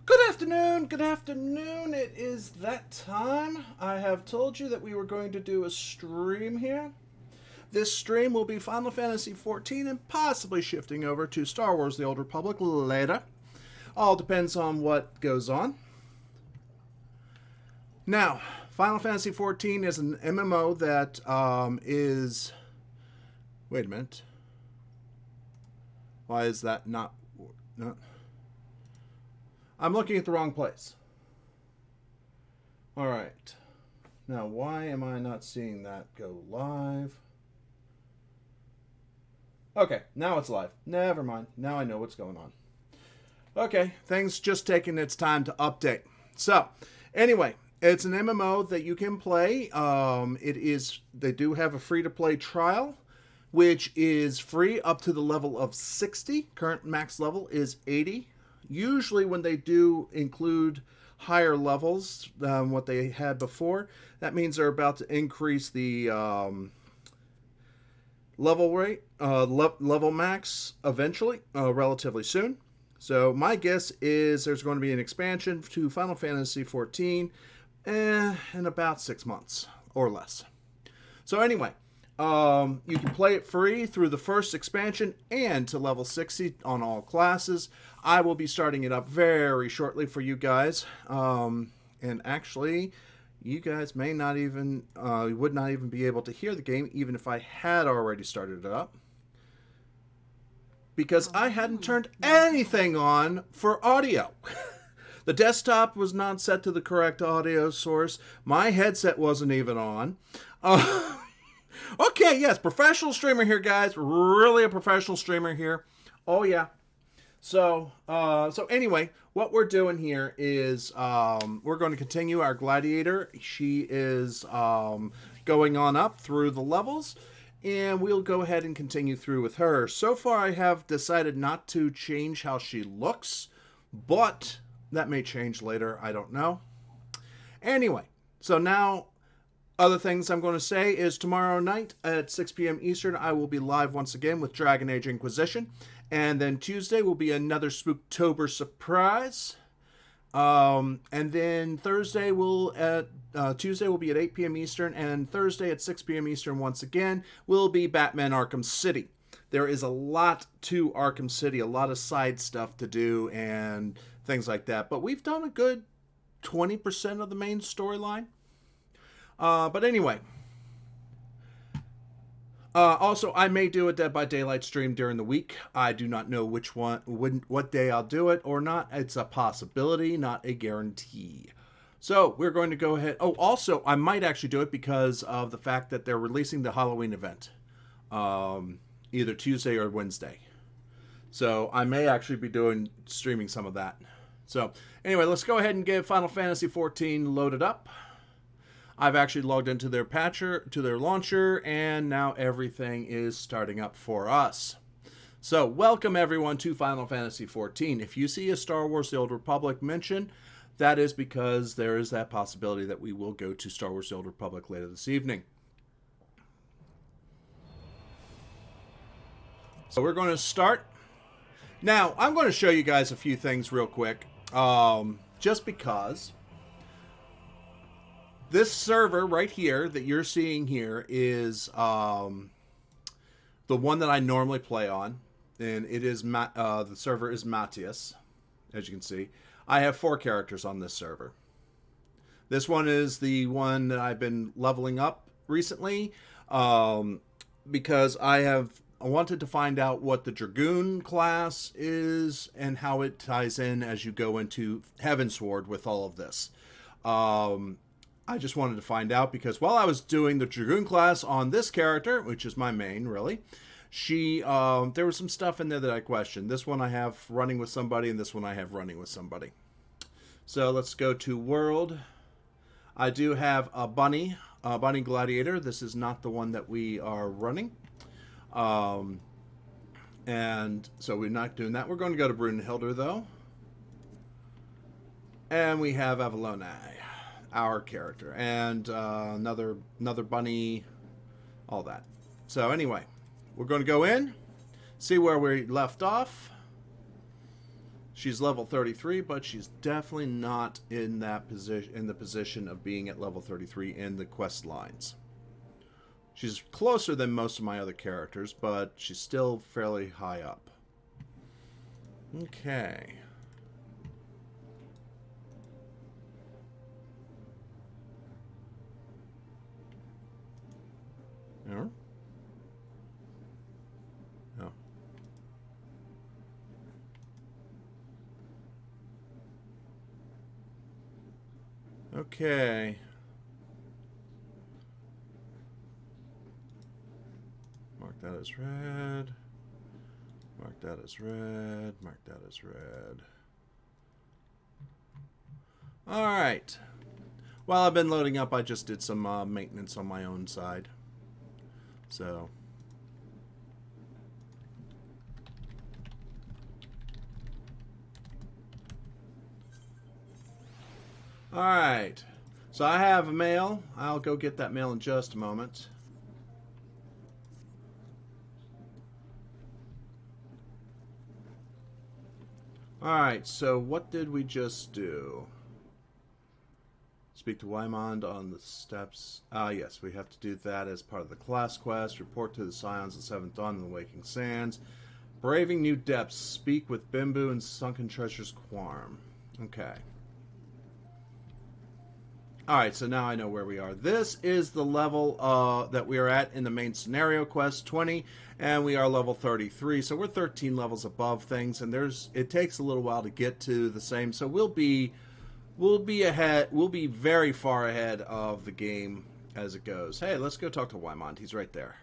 Good afternoon, good afternoon. It is that time. I have told you that we were going to do a stream here. This stream will be Final Fantasy XIV and possibly shifting over to Star Wars The Old Republic later. All depends on what goes on. Now, Final Fantasy XIV is an MMO that is... Wait a minute. Why is that not... No. I'm looking at the wrong place. All right. Now, why am I not seeing that go live? Okay, now it's live. Never mind. Now I know what's going on. Okay, things just taking its time to update. So, anyway, it's an MMO that you can play. They do have a free-to-play trial, which is free up to the level of 60. Current max level is 80. Usually when they do include higher levels than what they had before, that means they're about to increase the level max eventually, relatively soon. So my guess is there's going to be an expansion to Final Fantasy XIV in about 6 months or less. So anyway, you can play it free through the first expansion and to level 60 on all classes. I will be starting it up very shortly for you guys. And actually, you guys may not even, would not even be able to hear the game even if I had already started it up. Because I hadn't turned anything on for audio. The desktop was not set to the correct audio source. My headset wasn't even on. Okay, yes, professional streamer here, guys. Really a professional streamer here. Oh, yeah. So anyway, what we're doing here is we're going to continue our gladiator. She is going on up through the levels, and we'll go ahead and continue through with her. So far, I have decided not to change how she looks, but that may change later. I don't know. Anyway, so now... Other things I'm going to say is tomorrow night at 6 p.m. Eastern, I will be live once again with Dragon Age Inquisition. And then Tuesday will be another Spooktober surprise. And then Tuesday will be at 8 p.m. Eastern. And Thursday at 6 p.m. Eastern once again will be Batman Arkham City. There is a lot to Arkham City, a lot of side stuff to do and things like that. But we've done a good 20% of the main storyline. But anyway, also I may do a Dead by Daylight stream during the week. I do not know what day I'll do it or not. It's a possibility, not a guarantee. So we're going to go ahead. Oh, also I might actually do it because of the fact that they're releasing the Halloween event, either Tuesday or Wednesday. So I may actually be streaming some of that. So anyway, let's go ahead and get Final Fantasy XIV loaded up. I've actually logged into their launcher, and now everything is starting up for us. So, welcome everyone to Final Fantasy XIV. If you see a Star Wars The Old Republic mention, that is because there is that possibility that we will go to Star Wars The Old Republic later this evening. So, we're going to start. Now, I'm going to show you guys a few things real quick, just because... This server right here that you're seeing here is the one that I normally play on, and it is the server is Matthias, as you can see. I have 4 characters on this server. This one is the one that I've been leveling up recently because I wanted to find out what the Dragoon class is and how it ties in as you go into Heavensward with all of this. I just wanted to find out because while I was doing the Dragoon class on this character, which is my main, really, there was some stuff in there that I questioned. This one I have running with somebody, and this one I have running with somebody. So let's go to World. I do have a Bunny Gladiator. This is not the one that we are running. And so we're not doing that. We're going to go to Brunhilde, though. And we have Avalone, our character, and another bunny, all that. So anyway, we're going to go in, see where we left off. She's level 33, but she's definitely not in that position, in the position of being at level 33 in the quest lines. She's closer than most of my other characters, but she's still fairly high up. Okay. Yeah. Oh. Okay. Mark that as red. Mark that as red. Mark that as red. Alright. While I've been loading up, I just did some maintenance on my own side. So. Alright. So I have a mail. I'll go get that mail in just a moment. Alright, so what did we just do? Speak to Wymond on the steps. Yes, we have to do that as part of the class quest. Report to the Scions of 7th Dawn in the Waking Sands. Braving New Depths. Speak with Bimbu and Sunken Treasures Quarm. Okay. Alright, so now I know where we are. This is the level that we are at in the main scenario quest, 20, and we are level 33. So we're 13 levels above things, and it takes a little while to get to the same. So we'll be ahead. We'll be very far ahead of the game as it goes. Hey, let's go talk to Wymond. He's right there.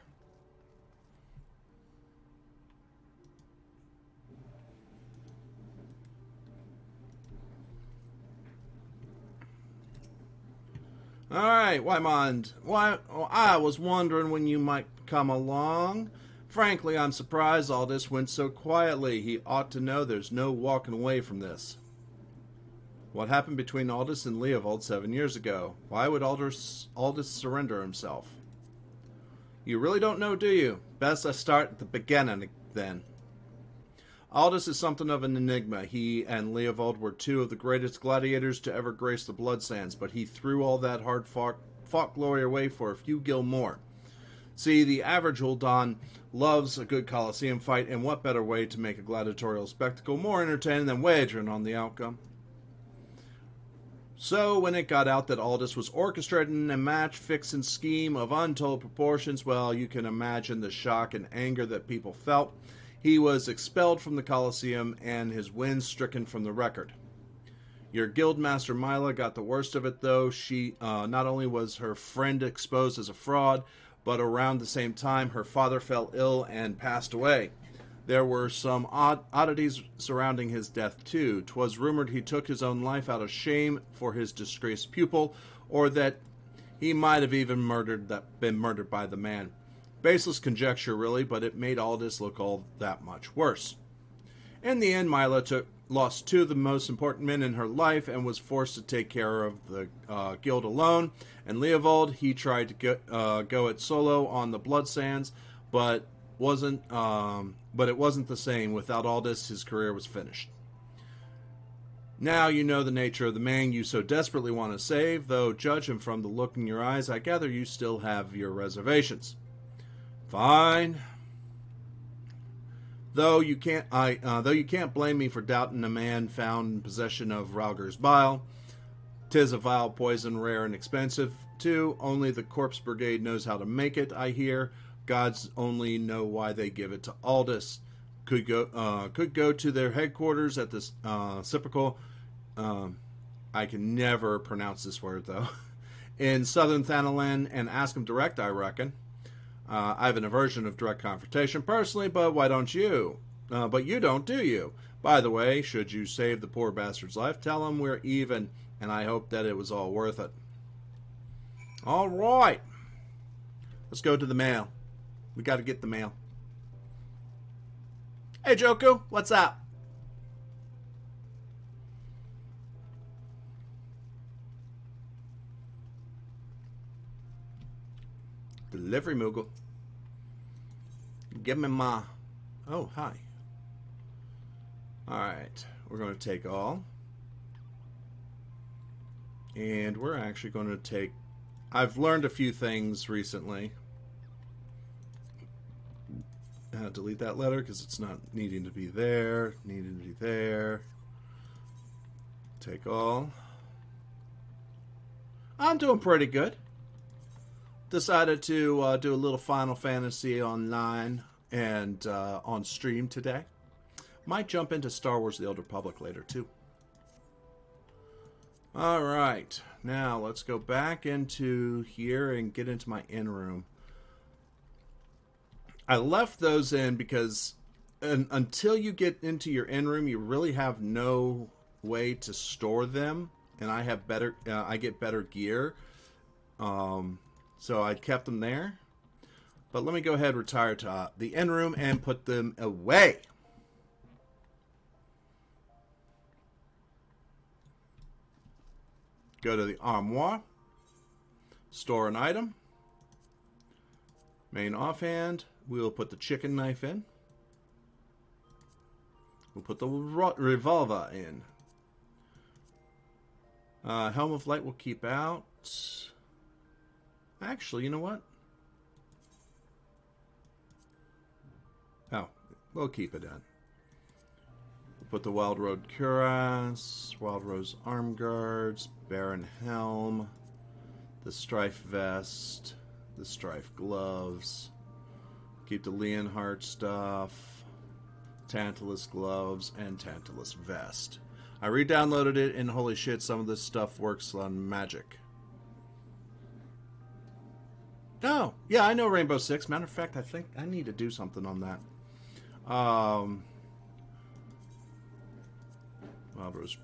Alright, Wymond. Why, I was wondering when you might come along. Frankly, I'm surprised all this went so quietly. He ought to know there's no walking away from this. What happened between Aldous and Leovold 7 years ago? Why would Aldous surrender himself? You really don't know, do you? Best I start at the beginning, then. Aldous is something of an enigma. He and Leovold were two of the greatest gladiators to ever grace the Blood Sands, but he threw all that hard-fought glory away for a few gil more. See, the average Uldan loves a good Colosseum fight, and what better way to make a gladiatorial spectacle more entertaining than wagering on the outcome? So, when it got out that Aldous was orchestrating a match-fixing scheme of untold proportions, well, you can imagine the shock and anger that people felt. He was expelled from the Colosseum and his wins stricken from the record. Your guildmaster Mila got the worst of it, though. She not only was her friend exposed as a fraud, but around the same time her father fell ill and passed away. There were some oddities surrounding his death, too. 'Twas rumored he took his own life out of shame for his disgraced pupil, or that he might have even been murdered by the man. Baseless conjecture, really, but it made Aldous look all that much worse. In the end, Mila lost two of the most important men in her life and was forced to take care of the guild alone. And Leovold, he tried to go it solo on the Blood Sands, but it wasn't the same. Without Aldous, his career was finished. Now you know the nature of the man you so desperately want to save, though judging from the look in your eyes, I gather you still have your reservations. Fine. Though you can't blame me for doubting a man found in possession of Rauger's bile. 'Tis a vile poison, rare and expensive, too. Only the Corpse Brigade knows how to make it, I hear. Gods only know why they give it to Aldous. Could go to their headquarters at the Cyprical. I can never pronounce this word, though. In southern Thanalan and ask him direct, I reckon. I have an aversion of direct confrontation personally, but why don't you? But you don't, do you? By the way, should you save the poor bastard's life, tell him we're even, and I hope that it was all worth it. All right. Let's go to the mail. We got to get the mail. Hey, Joku, what's up? Delivery Moogle. Give me my... Oh, hi. Alright. we're going to take all. And we're actually going to take... I've learned a few things recently. Delete that letter because it's not needing to be there. Needing to be there. Take all. I'm doing pretty good. Decided to do a little Final Fantasy online and on stream today. Might jump into Star Wars The Old Republic later too. Alright, now let's go back into here and get into my in room. I left those in because until you get into your in room, you really have no way to store them. And I have better, I get better gear. So I kept them there. But let me go ahead and retire to the in room and put them away. Go to the armoire. Store an item. Main offhand. We'll put the chicken knife in. We'll put the revolver in. Helm of Light we'll keep out. Actually, you know what? Oh, we'll keep it in. We'll put the Wild Road Cuirass, Wild Rose Arm Guards, Baron Helm, the Strife Vest, the Strife Gloves. Keep the Leonhardt stuff, Tantalus Gloves, and Tantalus Vest. I re-downloaded it, and holy shit, some of this stuff works on Magic. Oh, yeah, I know Rainbow Six. Matter of fact, I think I need to do something on that. Wild Rose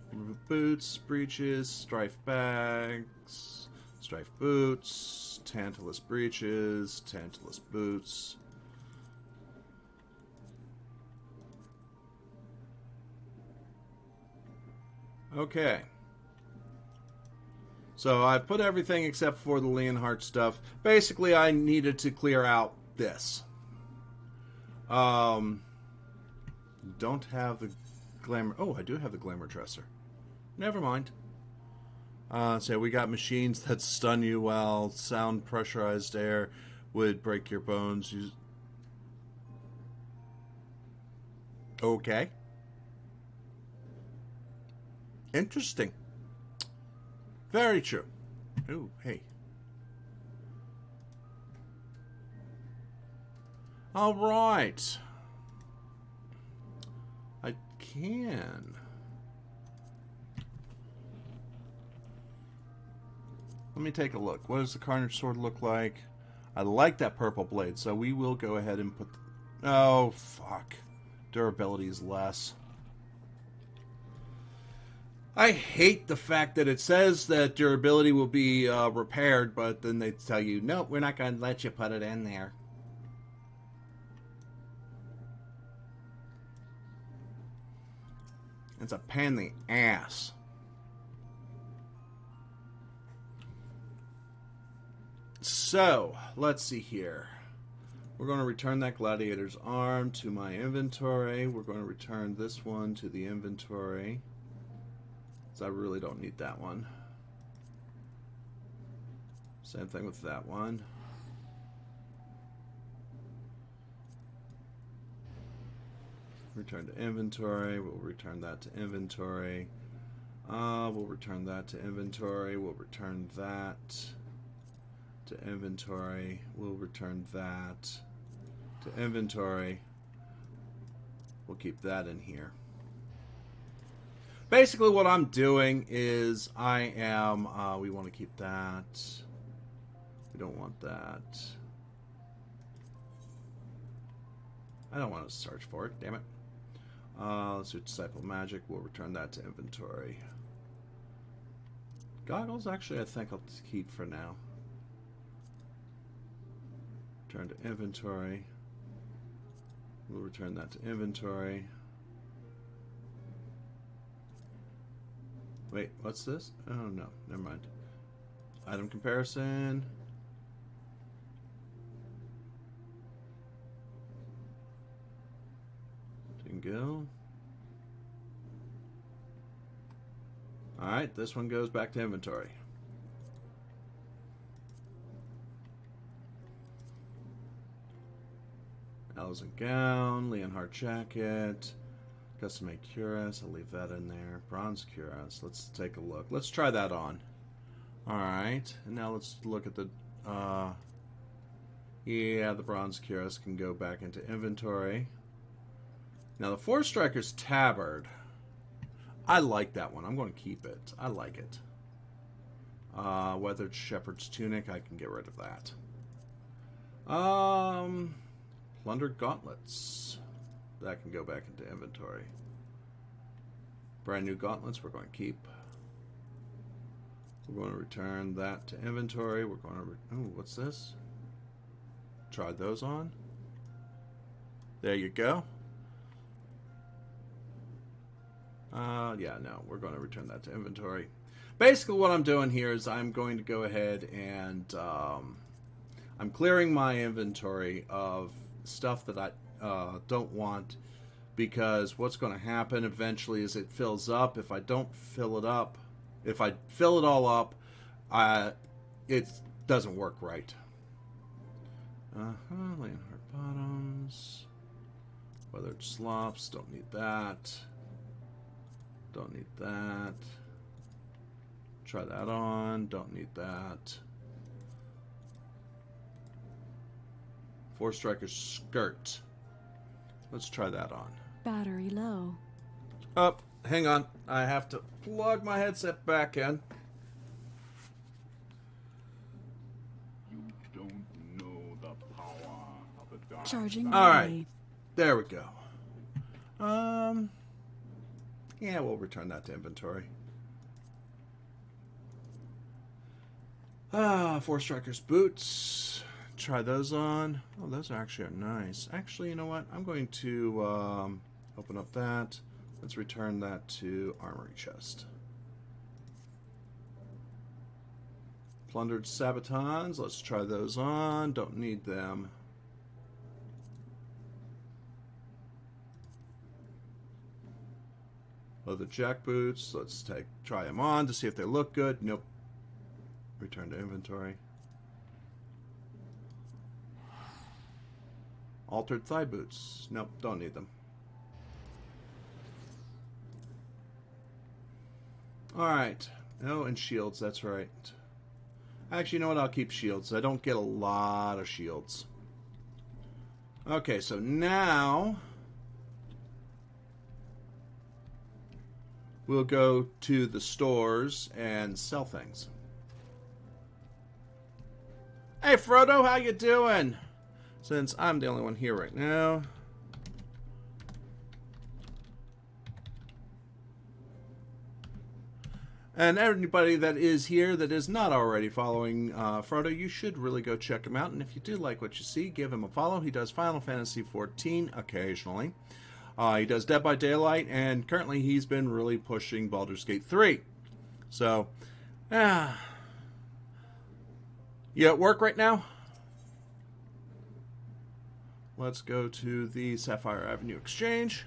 Boots, Breeches, Strife Bags, Strife Boots, Tantalus Breeches, Tantalus Boots. Okay. So I put everything except for the Leonhardt stuff. Basically, I needed to clear out this. Don't have the glamour. Oh, I do have the glamour dresser. Never mind. So we got machines that stun you while sound pressurized air would break your bones. Okay. Interesting. Very true. Ooh, hey. All right. I can. Let me take a look. What does the Carnage Sword look like? I like that purple blade, so we will go ahead and put... Oh, fuck. Durability is less. I hate the fact that it says that durability will be repaired, but then they tell you, no, we're not going to let you put it in there. It's a pain in the ass. So, let's see here. We're going to return that Gladiator's Arm to my inventory. We're going to return this one to the inventory. I really don't need that one. Same thing with that one. Return to inventory. We'll return that to inventory. We'll return that to inventory. We'll return that to inventory. We'll return that to inventory. We'll keep that in here. Basically, what I'm doing is I am, we want to keep that. We don't want that. I don't want to search for it, damn it. Let's do Disciple Magic. We'll return that to inventory. Goggles, actually, I think I'll keep for now. Return to inventory. We'll return that to inventory. Wait, what's this? Oh, no. Never mind. Item comparison. Didn't go. Alright, this one goes back to inventory. Alison gown, Leonhardt jacket, custom-made cuirass. I'll leave that in there. Bronze cuirass. Let's take a look. Let's try that on. Alright, and now let's look at the... yeah, the bronze cuirass can go back into inventory. Now the Four Striker's tabard. I like that one. I'm going to keep it. I like it. Weathered shepherd's tunic. I can get rid of that. Plundered gauntlets. That can go back into inventory. Brand new gauntlets we're going to keep. We're going to return that to inventory. We're going to... oh, what's this? Try those on. There you go. Yeah, no, we're going to return that to inventory. Basically what I'm doing here is I'm going to go ahead and I'm clearing my inventory of stuff that I don't want, because what's going to happen eventually is it fills up. If I don't fill it up, if I fill it all up, it doesn't work right. Leonhardt bottoms, weathered slops, don't need that. Don't need that. Try that on. Don't need that. Four Striker's skirt. Let's try that on. Battery low. Oh, hang on. I have to plug my headset back in. You don't know the power of the dark. Charging. All right. There we go. Yeah, we'll return that to inventory. Four Striker's boots. Try those on. Oh, those actually are nice. Actually, you know what? I'm going to open up that. Let's return that to armory chest. Plundered sabatons. Let's try those on. Don't need them. Leather jack boots. Let's try them on to see if they look good. Nope. Return to inventory. Altered thigh boots. Nope, don't need them. Alright. Oh, and shields, that's right. Actually, you know what? I'll keep shields. I don't get a lot of shields. Okay, so now we'll go to the stores and sell things. Hey Frodo, how you doing? Since I'm the only one here right now. And anybody that is here that is not already following Frodo, you should really go check him out. And if you do like what you see, give him a follow. He does Final Fantasy XIV occasionally. He does Dead by Daylight, and currently he's been really pushing Baldur's Gate 3. So, you at work right now? Let's go to the Sapphire Avenue Exchange.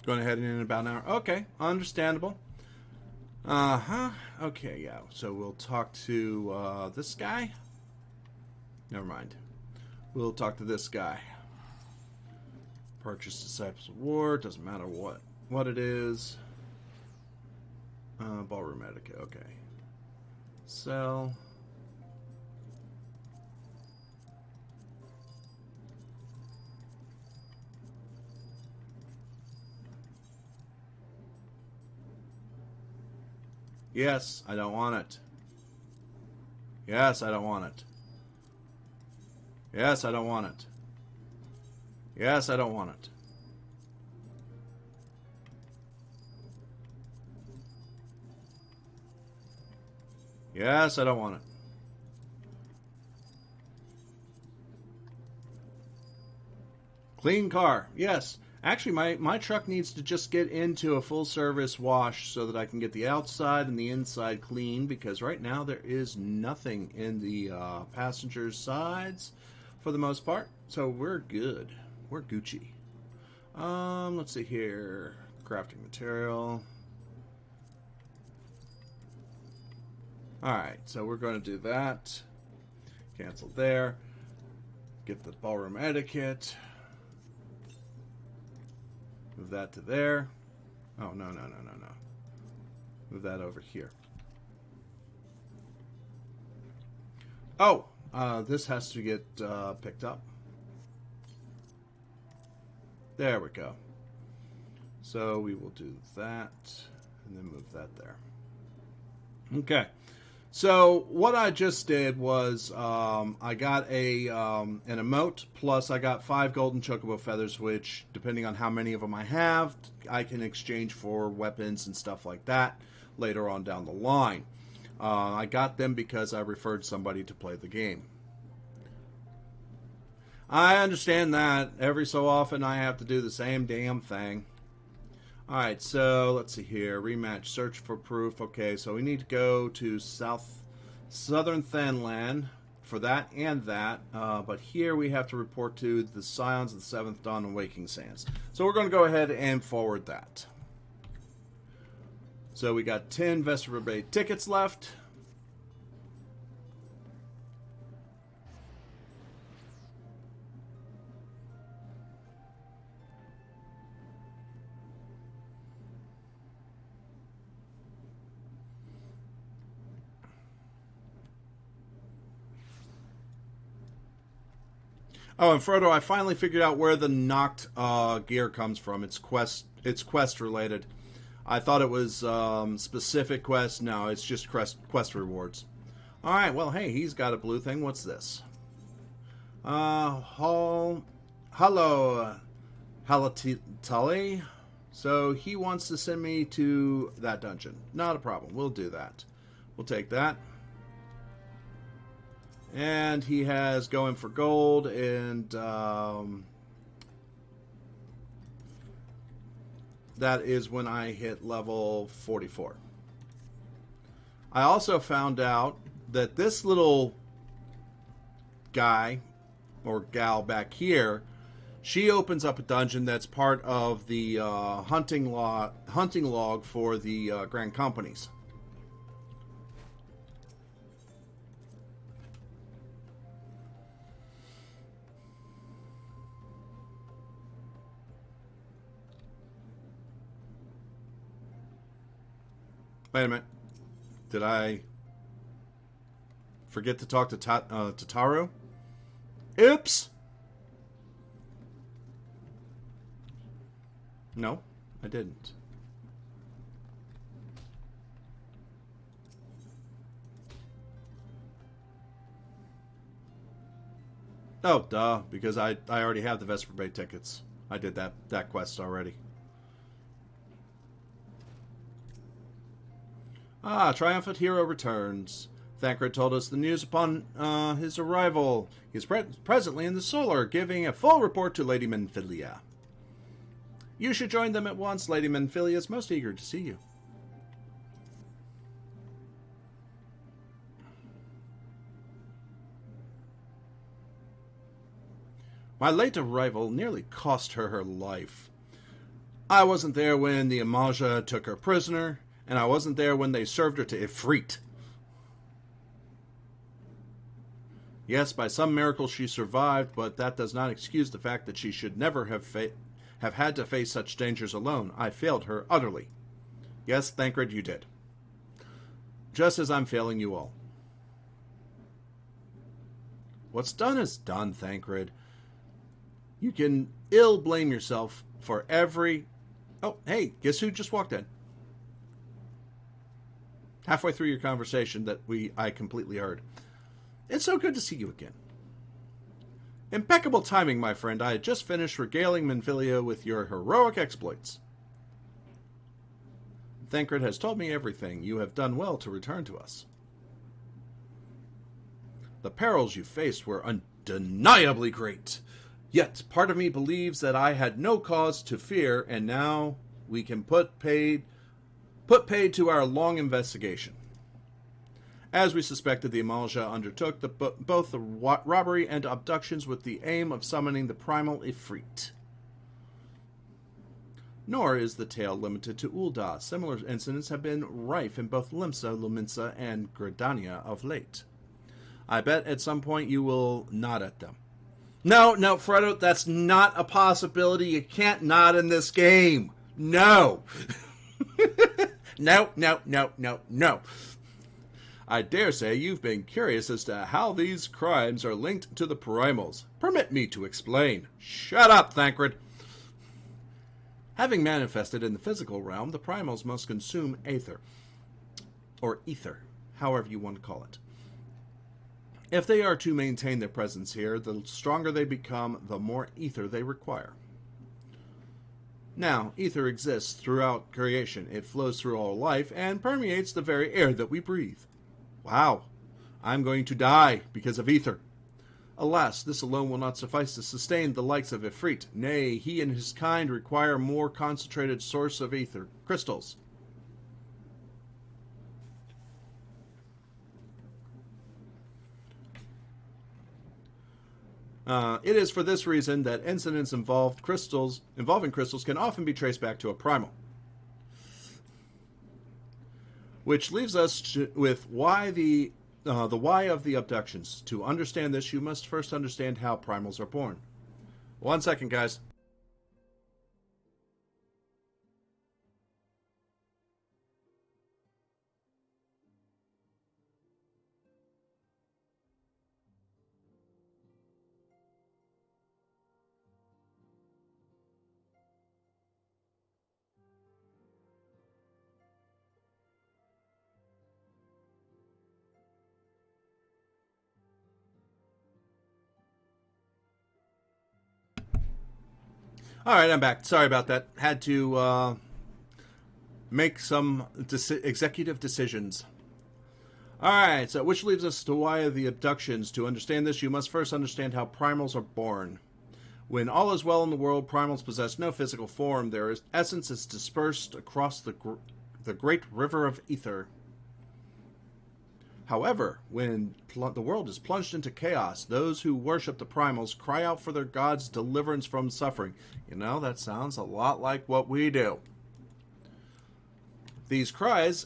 Going ahead and in about an hour. Okay, understandable. Okay, yeah. So we'll talk to this guy. Never mind. We'll talk to this guy. Purchase Disciples of War. Doesn't matter what it is. Ballroom etiquette. Okay. Sell. Yes, I don't want it. Yes, I don't want it. Yes, I don't want it. Yes, I don't want it. Yes, I don't want it. Clean car. Yes. Actually, my truck needs to just get into a full service wash so that I can get the outside and the inside clean, because right now there is nothing in the passenger sides for the most part. So we're good. We're Gucci. Let's see here. Crafting material. Alright, so we're going to do that. Cancel there. Get the ballroom etiquette. Move that to there. Oh, no. Move that over here. Oh, this has to get picked up. There we go. So we will do that, and then move that there. Okay. So what I just did was I got an emote, plus I got 5 golden chocobo feathers, which, depending on how many of them I have, I can exchange for weapons and stuff like that later on down the line. I got them because I referred somebody to play the game. I understand that. Every so often I have to do the same damn thing. Alright, so let's see here. Rematch, search for proof. Okay, so we need to go to Southern Thenland for that and that. But here we have to report to the Scions of the Seventh Dawn and Waking Sands. So we're going to go ahead and forward that. So we got 10 Vesper Bay tickets left. Oh, and Frodo, I finally figured out where the knocked gear comes from. It's quest related. I thought it was specific quest. No, it's just quest rewards. All right. Well, hey, he's got a blue thing. What's this? Hello, Halatali. So he wants to send me to that dungeon. Not a problem. We'll do that. We'll take that. And he has going for gold, and that is when I hit level 44. I also found out that this little guy or gal back here, she opens up a dungeon that's part of the hunting log for the Grand Companies. Wait a minute. Did I forget to talk to Tataru? Oops! No, I didn't. Oh, duh, because I already have the Vesper Bay tickets. I did that quest already. Ah, triumphant hero returns. Thancred told us the news upon his arrival. He is presently in the Solar, giving a full report to Lady Menphilia. You should join them at once. Lady Menphilia is most eager to see you. My late arrival nearly cost her life. I wasn't there when the Amaja took her prisoner, and I wasn't there when they served her to Ifrit. Yes, by some miracle she survived, but that does not excuse the fact that she should never have had to face such dangers alone. I failed her utterly. Yes, Thancred, you did. Just as I'm failing you all. What's done is done, Thancred. You can ill blame yourself for every... Oh, hey, guess who just walked in? Halfway through your conversation that I completely heard. It's so good to see you again. Impeccable timing, my friend. I had just finished regaling Menphilia with your heroic exploits. Thancred has told me everything. You have done well to return to us. The perils you faced were undeniably great. Yet part of me believes that I had no cause to fear, and now we can put paid to our long investigation. As we suspected, the Amalja undertook both the robbery and abductions with the aim of summoning the primal Ifrit. Nor is the tale limited to Ul'dah. Similar incidents have been rife in both Limsa, Luminsa, and Gridania of late. I bet at some point you will nod at them. No, Frodo, that's not a possibility. You can't nod in this game. No. No. I dare say you've been curious as to how these crimes are linked to the primals. Permit me to explain. Shut up, Thancred. Having manifested in the physical realm, the primals must consume aether, or ether, however you want to call it. If they are to maintain their presence here, the stronger they become, the more ether they require. Now, ether exists throughout creation. It flows through all life and permeates the very air that we breathe. Wow, I'm going to die because of ether. Alas, this alone will not suffice to sustain the likes of Ifrit. Nay, he and his kind require a more concentrated source of ether, crystals. It is for this reason that incidents involving crystals can often be traced back to a primal. Which leaves us with why the why of the abductions. To understand this, you must first understand how primals are born. 1 second, guys. All right, I'm back. Sorry about that. Had to make some executive decisions. All right, so which leaves us to why the abductions. To understand this, you must first understand how primals are born. When all is well in the world, primals possess no physical form. Their essence is dispersed across the great river of ether. However, when the world is plunged into chaos, those who worship the primals cry out for their god's deliverance from suffering. You know, that sounds a lot like what we do. These cries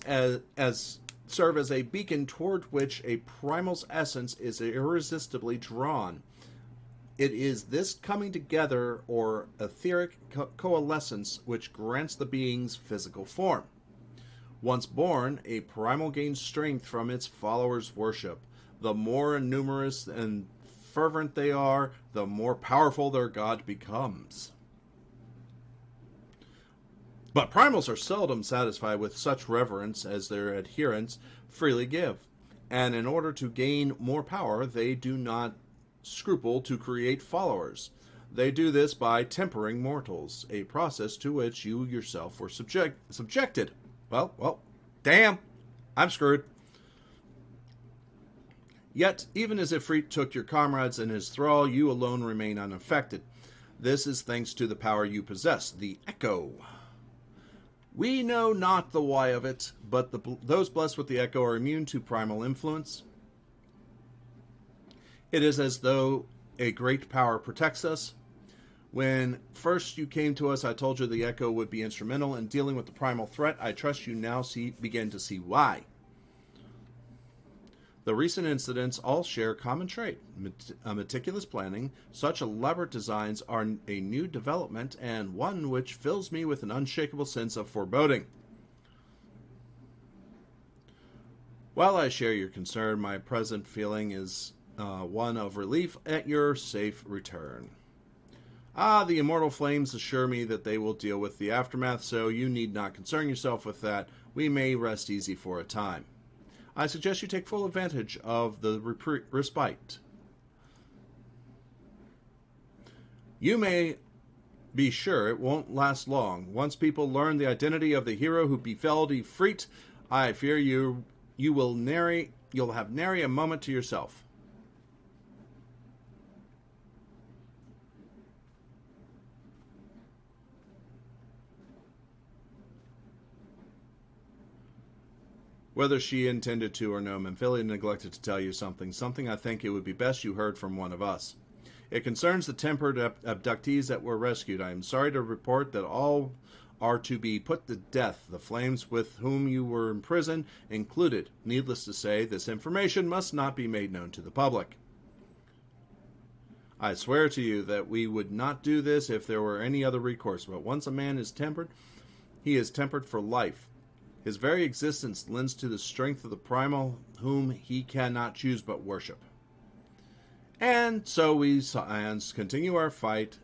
serve as a beacon toward which a primal's essence is irresistibly drawn. It is this coming together, or etheric coalescence, which grants the being's physical form. Once born, a primal gains strength from its followers' worship. The more numerous and fervent they are, the more powerful their god becomes. But primals are seldom satisfied with such reverence as their adherents freely give, and in order to gain more power, they do not scruple to create followers. They do this by tempering mortals, a process to which you yourself were subjected. Well, damn, I'm screwed. Yet, even as Ifrit took your comrades in his thrall, you alone remain unaffected. This is thanks to the power you possess, the Echo. We know not the why of it, but those blessed with the Echo are immune to primal influence. It is as though a great power protects us. When first you came to us, I told you the Echo would be instrumental in dealing with the primal threat. I trust you now begin to see why. The recent incidents all share a common trait: meticulous planning. Such elaborate designs are a new development, and one which fills me with an unshakable sense of foreboding. While I share your concern, my present feeling is one of relief at your safe return. The immortal flames assure me that they will deal with the aftermath, so you need not concern yourself with that. We may rest easy for a time. I suggest you take full advantage of the respite. You may be sure it won't last long. Once people learn the identity of the hero who befell Ifrit, I fear you'll have nary a moment to yourself. Whether she intended to or no, Memphilia neglected to tell you something I think it would be best you heard from one of us. It concerns the tempered abductees that were rescued. I am sorry to report that all are to be put to death, the flames with whom you were imprisoned included. Needless to say, this information must not be made known to the public. I swear to you that we would not do this if there were any other recourse, but once a man is tempered, he is tempered for life. His very existence lends to the strength of the primal whom he cannot choose but worship. And so we Scions continue our fight,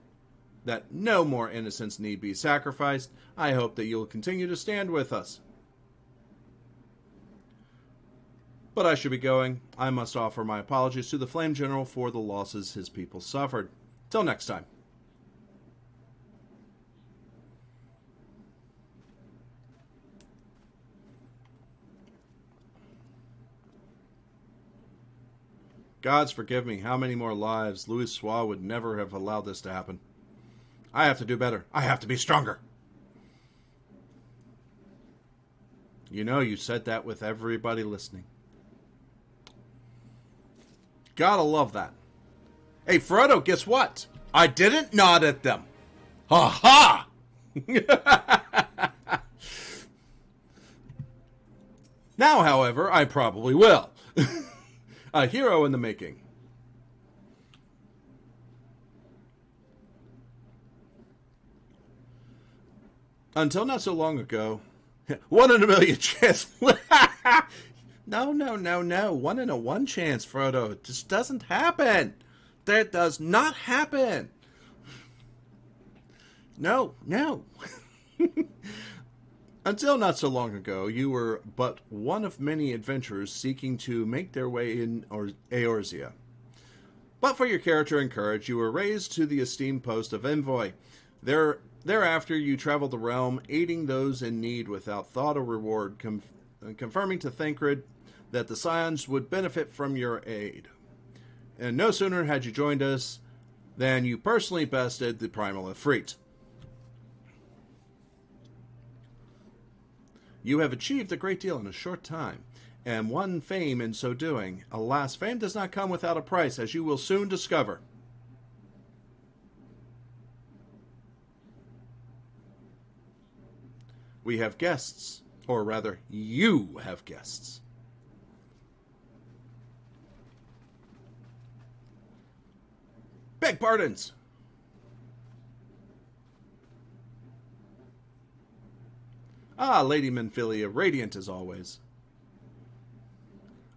that no more innocents need be sacrificed. I hope that you'll continue to stand with us. But I should be going. I must offer my apologies to the Flame General for the losses his people suffered. Till next time. Gods forgive me, how many more lives? Louis Soir would never have allowed this to happen. I have to do better. I have to be stronger. You know, you said that with everybody listening. Gotta love that. Hey, Frodo, guess what? I didn't nod at them. Ha ha! Now, however, I probably will. A hero in the making. Until not so long ago, 1 in a million chance. No. 1 in a 1 chance, Frodo. It just doesn't happen. That does not happen. No. Until not so long ago, you were but one of many adventurers seeking to make their way in Eorzea. But for your character and courage, you were raised to the esteemed post of envoy. Thereafter, you traveled the realm, aiding those in need without thought or reward, confirming to Thancred that the Scions would benefit from your aid. And no sooner had you joined us than you personally bested the Primal Efreet. You have achieved a great deal in a short time, and won fame in so doing. Alas, fame does not come without a price, as you will soon discover. We have guests, or rather, you have guests. Beg pardons! Ah, Lady Memphilia, radiant as always.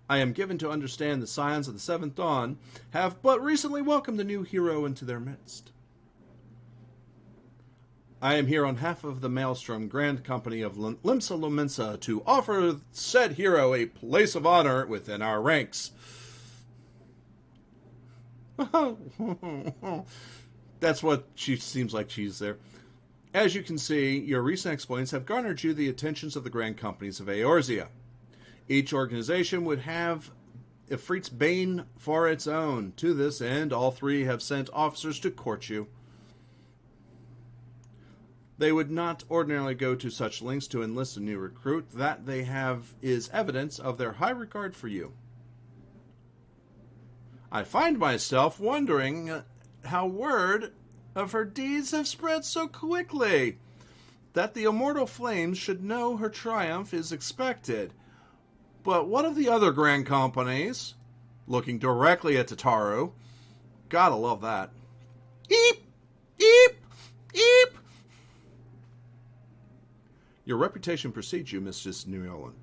I am given to understand the Scions of the Seventh Dawn have but recently welcomed a new hero into their midst. I am here on behalf of the Maelstrom Grand Company of Limsa Lominsa to offer said hero a place of honor within our ranks. That's what she seems like she's there. As you can see, your recent exploits have garnered you the attentions of the Grand Companies of Eorzea. Each organization would have Efreet's bane for its own. To this end, all three have sent officers to court you. They would not ordinarily go to such lengths to enlist a new recruit. That they have is evidence of their high regard for you. I find myself wondering how word of her deeds have spread so quickly, that the immortal flames should know her triumph is expected. But what of the other grand companies? Looking directly at Tataru. Gotta love that. Eep! Eep! Eep! Your reputation precedes you, Mistress Newland.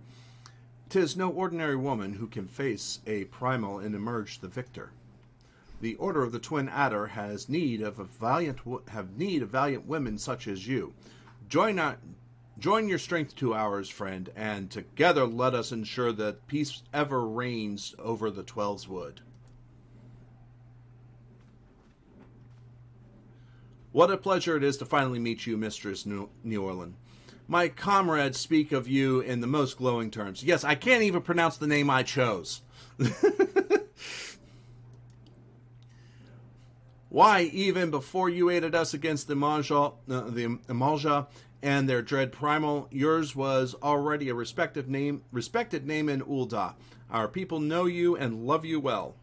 'Tis no ordinary woman who can face a primal and emerge the victor. The Order of the Twin Adder has need of valiant women such as you. Join your strength to ours, friend, and together let us ensure that peace ever reigns over the Twelves Wood. What a pleasure it is to finally meet you, Mistress New Orleans. My comrades speak of you in the most glowing terms. Yes, I can't even pronounce the name I chose. Why, even before you aided us against the Imalja and their dread primal. Yours was already a respected name in Ul'dah. Our people know you and love you well.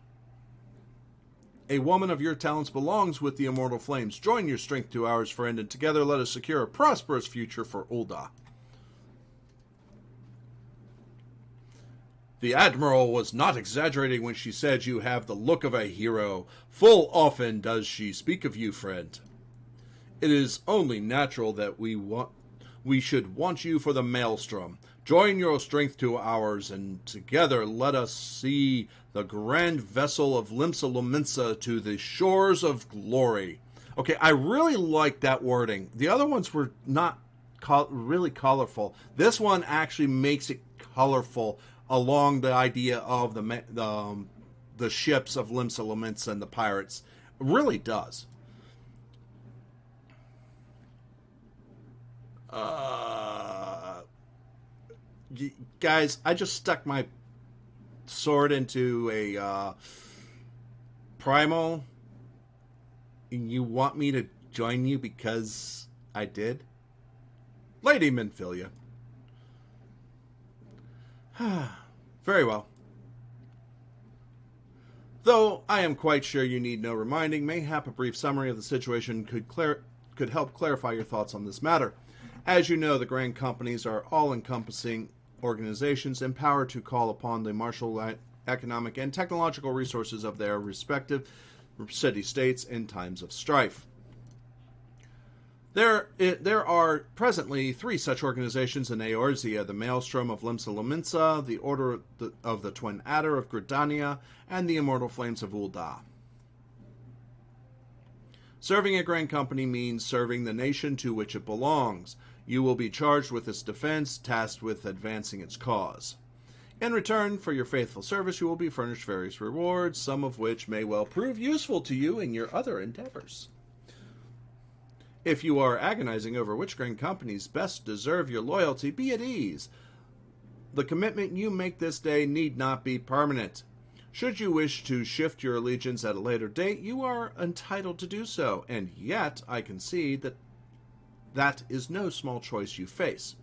A woman of your talents belongs with the immortal flames. Join your strength to ours, friend, and together let us secure a prosperous future for Ul'dah. The Admiral was not exaggerating when she said you have the look of a hero. Full often does she speak of you, friend. It is only natural that we should want you for the Maelstrom. Join your strength to ours, and together let us see the grand vessel of Limsa Lominsa to the shores of glory. Okay, I really like that wording. The other ones were not really colorful. This one actually makes it colorful along the idea of the ships of Limsa Lominsa and the pirates. It really does. Guys, I just stuck my sword into a primal, and you want me to join you because I did? Lady Minfilia. Very well. Though I am quite sure you need no reminding, mayhap a brief summary of the situation could help clarify your thoughts on this matter. As you know, the grand companies are all-encompassing organizations empowered to call upon the martial, economic, and technological resources of their respective city-states in times of strife. There are presently 3 such organizations in Eorzea: the Maelstrom of Limsa Lominsa, the Order of the Twin Adder of Gridania, and the Immortal Flames of Ul'dah. Serving a grand company means serving the nation to which it belongs. You will be charged with its defense, tasked with advancing its cause. In return for your faithful service, you will be furnished various rewards, some of which may well prove useful to you in your other endeavors. If you are agonizing over which grand companies best deserve your loyalty, be at ease. The commitment you make this day need not be permanent. Should you wish to shift your allegiance at a later date, you are entitled to do so, and yet I concede that that is no small choice you face.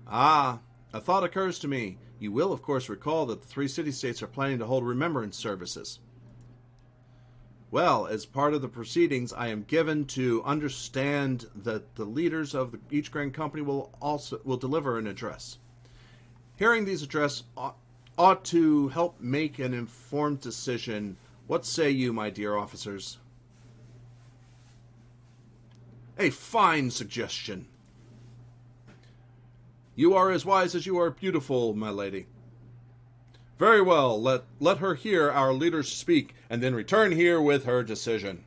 Ah, a thought occurs to me. You will, of course, recall that the 3 city-states are planning to hold remembrance services. Well, as part of the proceedings, I am given to understand that the leaders of each grand company will deliver an address. Hearing these addresses ought to help make an informed decision. What say you, my dear officers? A fine suggestion. You are as wise as you are beautiful, my lady. Very well, let her hear our leaders speak, and then return here with her decision.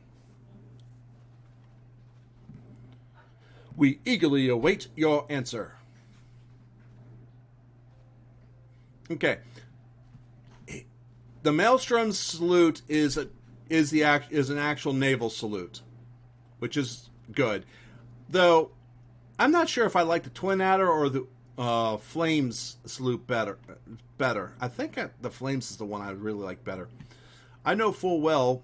We eagerly await your answer. Okay. The Maelstrom salute is an actual naval salute, which is good. Though I'm not sure if I like the Twin Adder or the Flames salute better. I think the Flames is the one I really like better. I know full well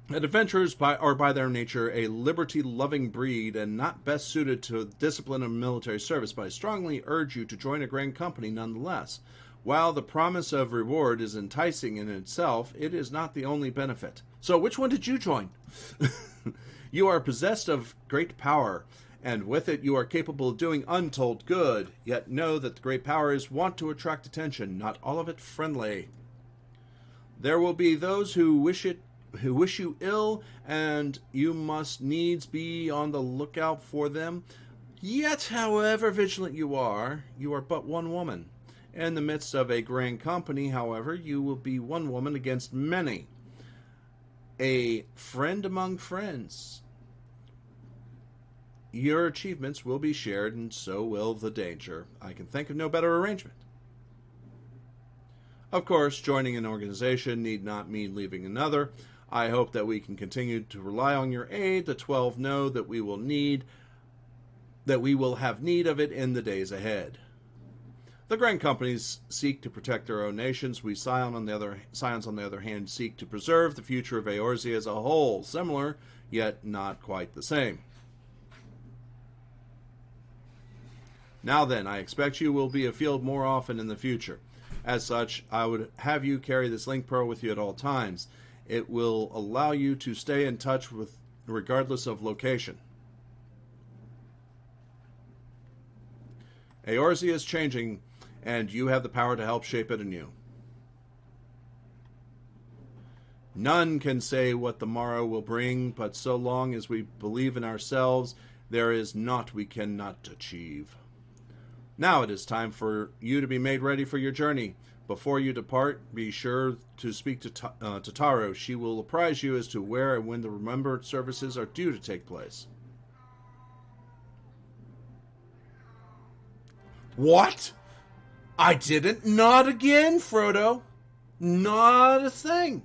that adventurers are by their nature a liberty-loving breed and not best suited to discipline of military service, but I strongly urge you to join a grand company nonetheless. While the promise of reward is enticing in itself, it is not the only benefit. So which one did you join? You are possessed of great power, and with it you are capable of doing untold good. Yet know that the great power is wont to attract attention, not all of it friendly. There will be those who wish you ill, and you must needs be on the lookout for them. Yet, however vigilant you are but one woman. In the midst of a grand company, however, you will be one woman against many. A friend among friends. Your achievements will be shared, and so will the danger. I can think of no better arrangement. Of course, joining an organization need not mean leaving another. I hope that we can continue to rely on your aid. The 12 know that we will have need of it in the days ahead. The grand companies seek to protect their own nations. We Scions, on the other hand, seek to preserve the future of Eorzea as a whole. Similar, yet not quite the same. Now then, I expect you will be afield more often in the future. As such, I would have you carry this link pearl with you at all times. It will allow you to stay in touch with regardless of location. Eorzea is changing, and you have the power to help shape it anew. None can say what the morrow will bring, but so long as we believe in ourselves, there is naught we cannot achieve. Now it is time for you to be made ready for your journey. Before you depart, be sure to speak to Taro. She will apprise you as to where and when the remembered services are due to take place. What? I didn't? Not again, Frodo. Not a thing.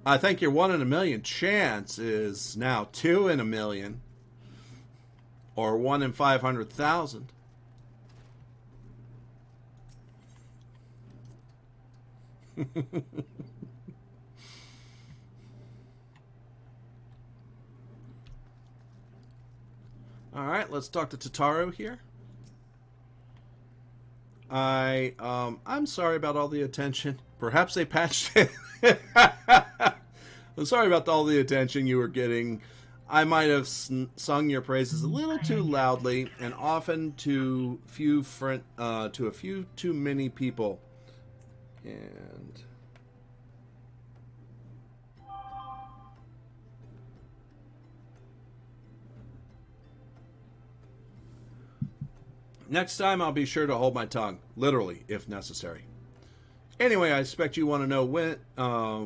I think your 1 in a million chance is now 2 in a million. Or 1 in 500,000. Alright, let's talk to Totaro here. I'm sorry about all the attention. Perhaps they patched it. I'm sorry about all the attention you were getting. I might have sung your praises a little too loudly and often to a few too many people. And next time I'll be sure to hold my tongue, literally, if necessary. Anyway, I expect you want to know when,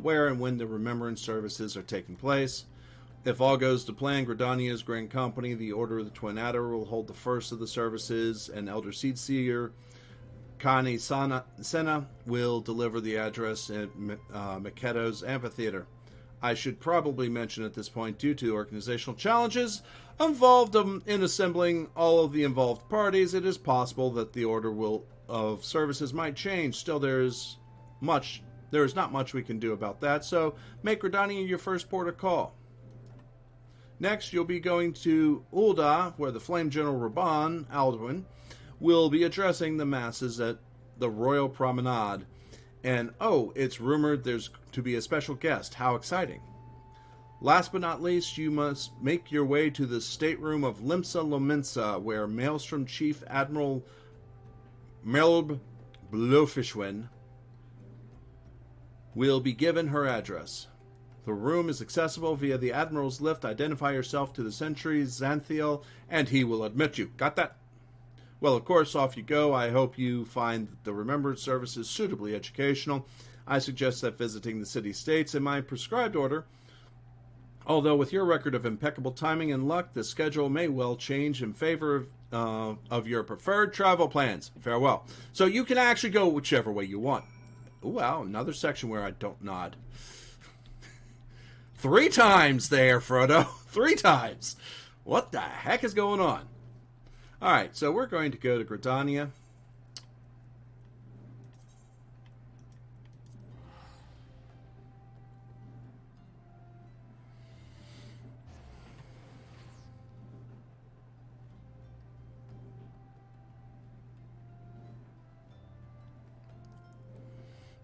where and when the remembrance services are taking place. If all goes to plan, Gridania's Grand Company, the Order of the Twin Adder, will hold the first of the services, and Elder Seedseer Kani Senna will deliver the address at Maketo's Amphitheater. I should probably mention at this point, due to organizational challenges involved in assembling all of the involved parties, it is possible that the order of services might change. Still, there is not much we can do about that, so make Gridania your first port of call. Next, you'll be going to Ul'dah, where the Flame General Raban, Alduin, will be addressing the masses at the Royal Promenade. And, oh, it's rumored there's to be a special guest. How exciting. Last but not least, you must make your way to the stateroom of Limsa Lominsa, where Maelstrom Chief Admiral Melb Blofishwen will be given her address. The room is accessible via the Admiral's lift. Identify yourself to the sentry Xanthiel, and he will admit you. Got that? Well, of course, off you go. I hope you find the remembered services suitably educational. I suggest that visiting the city-states in my prescribed order. Although with your record of impeccable timing and luck, the schedule may well change in favor of your preferred travel plans. Farewell. So you can actually go whichever way you want. Ooh, wow, another section where I don't nod. 3 times there, Frodo. 3 times. What the heck is going on? Alright, so we're going to go to Gridania.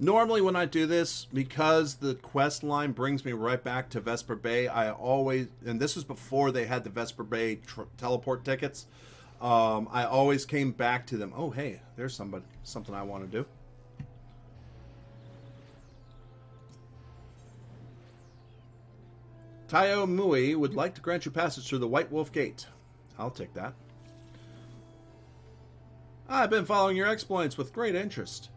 Normally when I do this, because the quest line brings me right back to Vesper Bay, I always, and this was before they had the Vesper Bay teleport tickets, I always came back to them. Oh, hey, there's something I want to do. Tayo Mui would like to grant you passage through the White Wolf Gate. I'll take that. I've been following your exploits with great interest.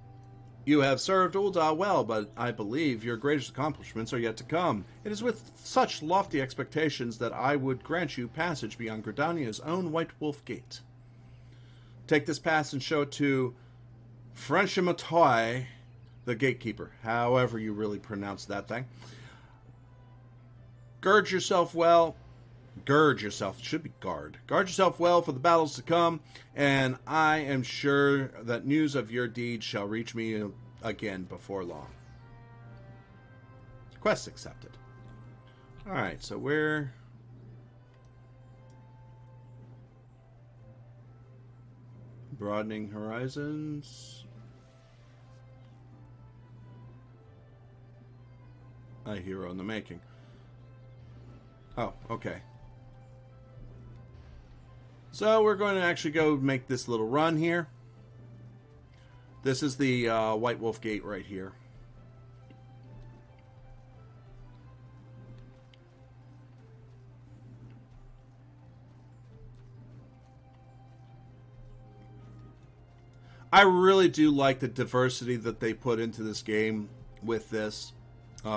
You have served Ul'dah well, but I believe your greatest accomplishments are yet to come. It is with such lofty expectations that I would grant you passage beyond Gridania's own White Wolf Gate. Take this pass and show it to Frenchimatoi, the gatekeeper, however you really pronounce that thing. Gird yourself well. Gird yourself. It should be guard. Guard yourself well for the battles to come, and I am sure that news of your deeds shall reach me again before long. Quest accepted. Alright, so we're... broadening horizons. A hero in the making. Oh, okay. So we're going to actually go make this little run here. This is the White Wolf Gate right here. I really do like the diversity that they put into this game with this. The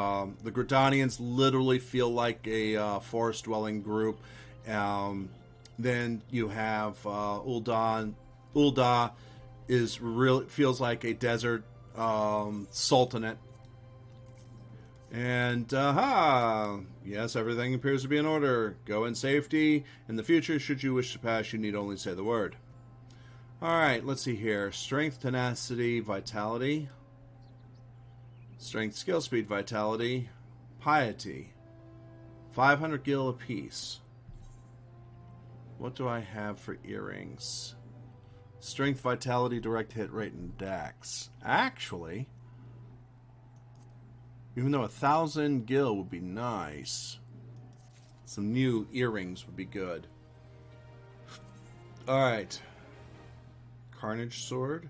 Gridanians literally feel like a forest-dwelling group. Then you have Ulda feels like a desert sultanate. And yes, everything appears to be in order. Go in safety. In the future, should you wish to pass, you need only say the word. Alright, let's see here. Strength, tenacity, vitality. Strength, skill, speed, vitality. Piety. 500 gil apiece. What do I have for earrings? Strength, vitality, direct hit rate, and dex. Actually, even though 1,000 gil would be nice, some new earrings would be good. Alright. Carnage sword.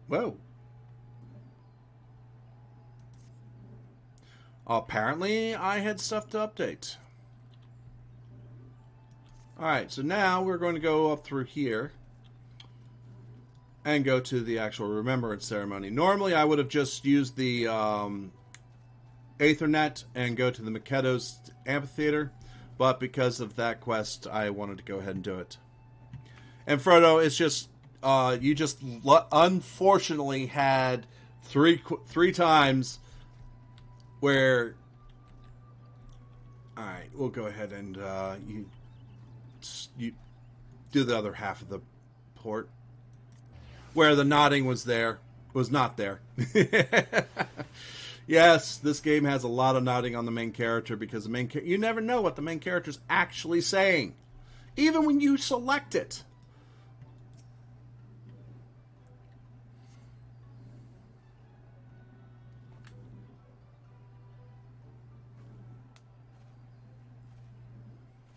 Whoa. Apparently, I had stuff to update. Alright, so now we're going to go up through here and go to the actual remembrance ceremony. Normally, I would have just used the Aethernet and go to the Makedo's amphitheater, but because of that quest, I wanted to go ahead and do it. And Frodo, it's just you just unfortunately had three times where. All right, we'll go ahead and you do the other half of the port where the nodding was not there. Yes, this game has a lot of nodding on the main character because you never know what the main character's actually saying, even when you select it.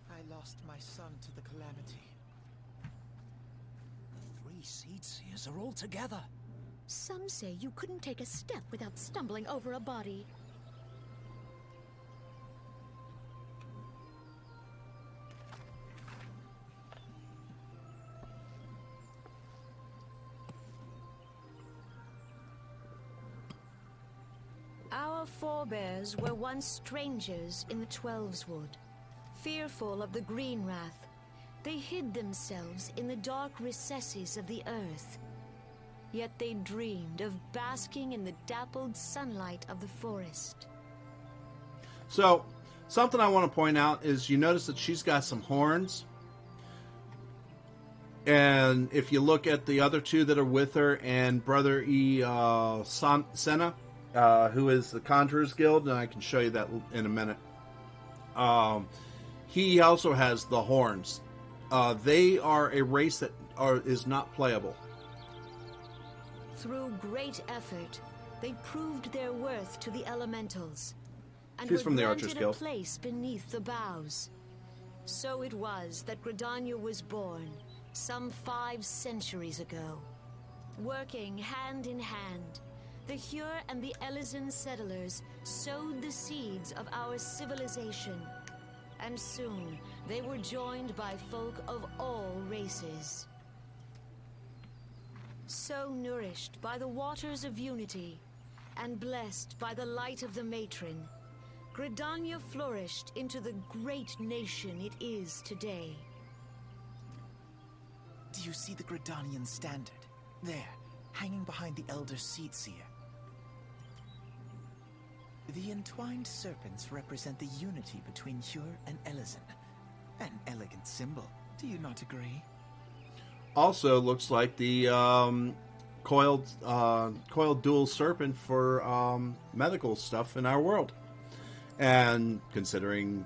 I lost my son to the calamity. 3 Seedseers are all together. Some say you couldn't take a step without stumbling over a body. Our forebears were once strangers in the Twelveswood, fearful of the Green Wrath. They hid themselves in the dark recesses of the earth. Yet they dreamed of basking in the dappled sunlight of the forest. So, something I want to point out is you notice that she's got some horns. And if you look at the other two that are with her and Brother Senna, who is the Conjurer's Guild, and I can show you that in a minute. He also has the horns. They are a race that is not playable. Through great effort, they proved their worth to the elementals, and She's were from the Archer's granted a Guild. place beneath the boughs. So it was that Gridania was born, some 5 centuries ago. Working hand in hand, the Hyur and the Elysian settlers sowed the seeds of our civilization, and soon they were joined by folk of all races. So nourished by the waters of unity, and blessed by the light of the matron, Gridania flourished into the great nation it is today. Do you see the Gridanian standard? There, hanging behind the Elder Seedseer. The entwined serpents represent the unity between Hyur and Elysin. An elegant symbol, do you not agree? Also, looks like the coiled dual serpent for medical stuff in our world. And considering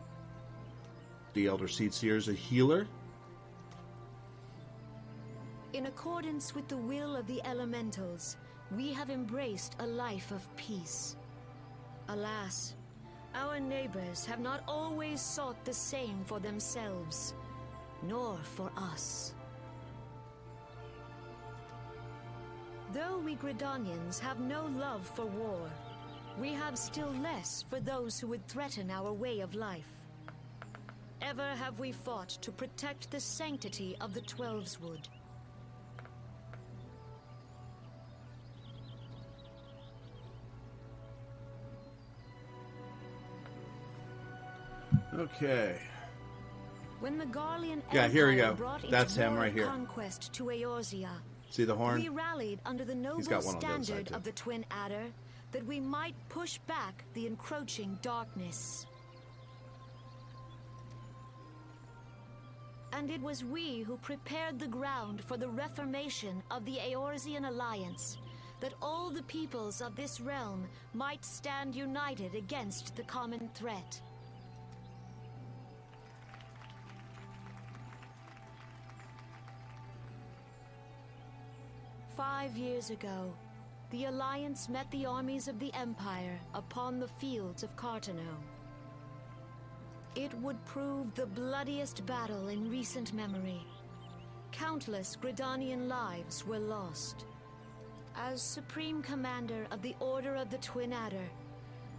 the Elder Seedseer is a healer. In accordance with the will of the elementals, we have embraced a life of peace. Alas, our neighbors have not always sought the same for themselves, nor for us. Though we Gridanians have no love for war, we have still less for those who would threaten our way of life. Ever have we fought to protect the sanctity of the Twelveswood. Okay. When the Garlean Yeah, here we Empire go. brought That's its him war right of here. conquest to Eorzea, See the horn? we rallied under the noble got one on the other side, standard too. of the Twin Adder that we might push back the encroaching darkness. And it was we who prepared the ground for the reformation of the Eorzean Alliance, that all the peoples of this realm might stand united against the common threat. "5 years ago, the Alliance met the armies of the Empire upon the fields of Carteneau. It would prove the bloodiest battle in recent memory. Countless Gridanian lives were lost. As Supreme Commander of the Order of the Twin Adder,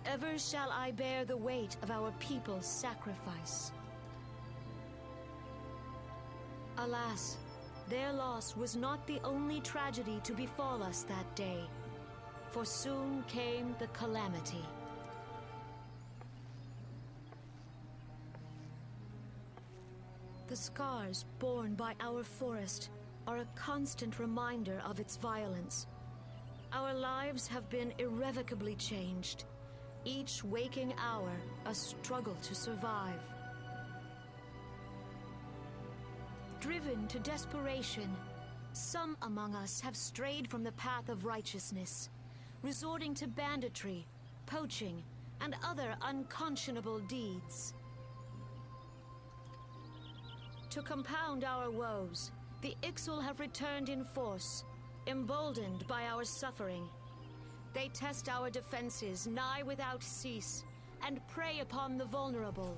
ever shall I bear the weight of our people's sacrifice. Alas, their loss was not the only tragedy to befall us that day, for soon came the calamity. The scars borne by our forest are a constant reminder of its violence. Our lives have been irrevocably changed, each waking hour a struggle to survive. Driven to desperation, some among us have strayed from the path of righteousness, resorting to banditry, poaching, and other unconscionable deeds. To compound our woes, the Ixal have returned in force, emboldened by our suffering. They test our defenses nigh without cease, and prey upon the vulnerable.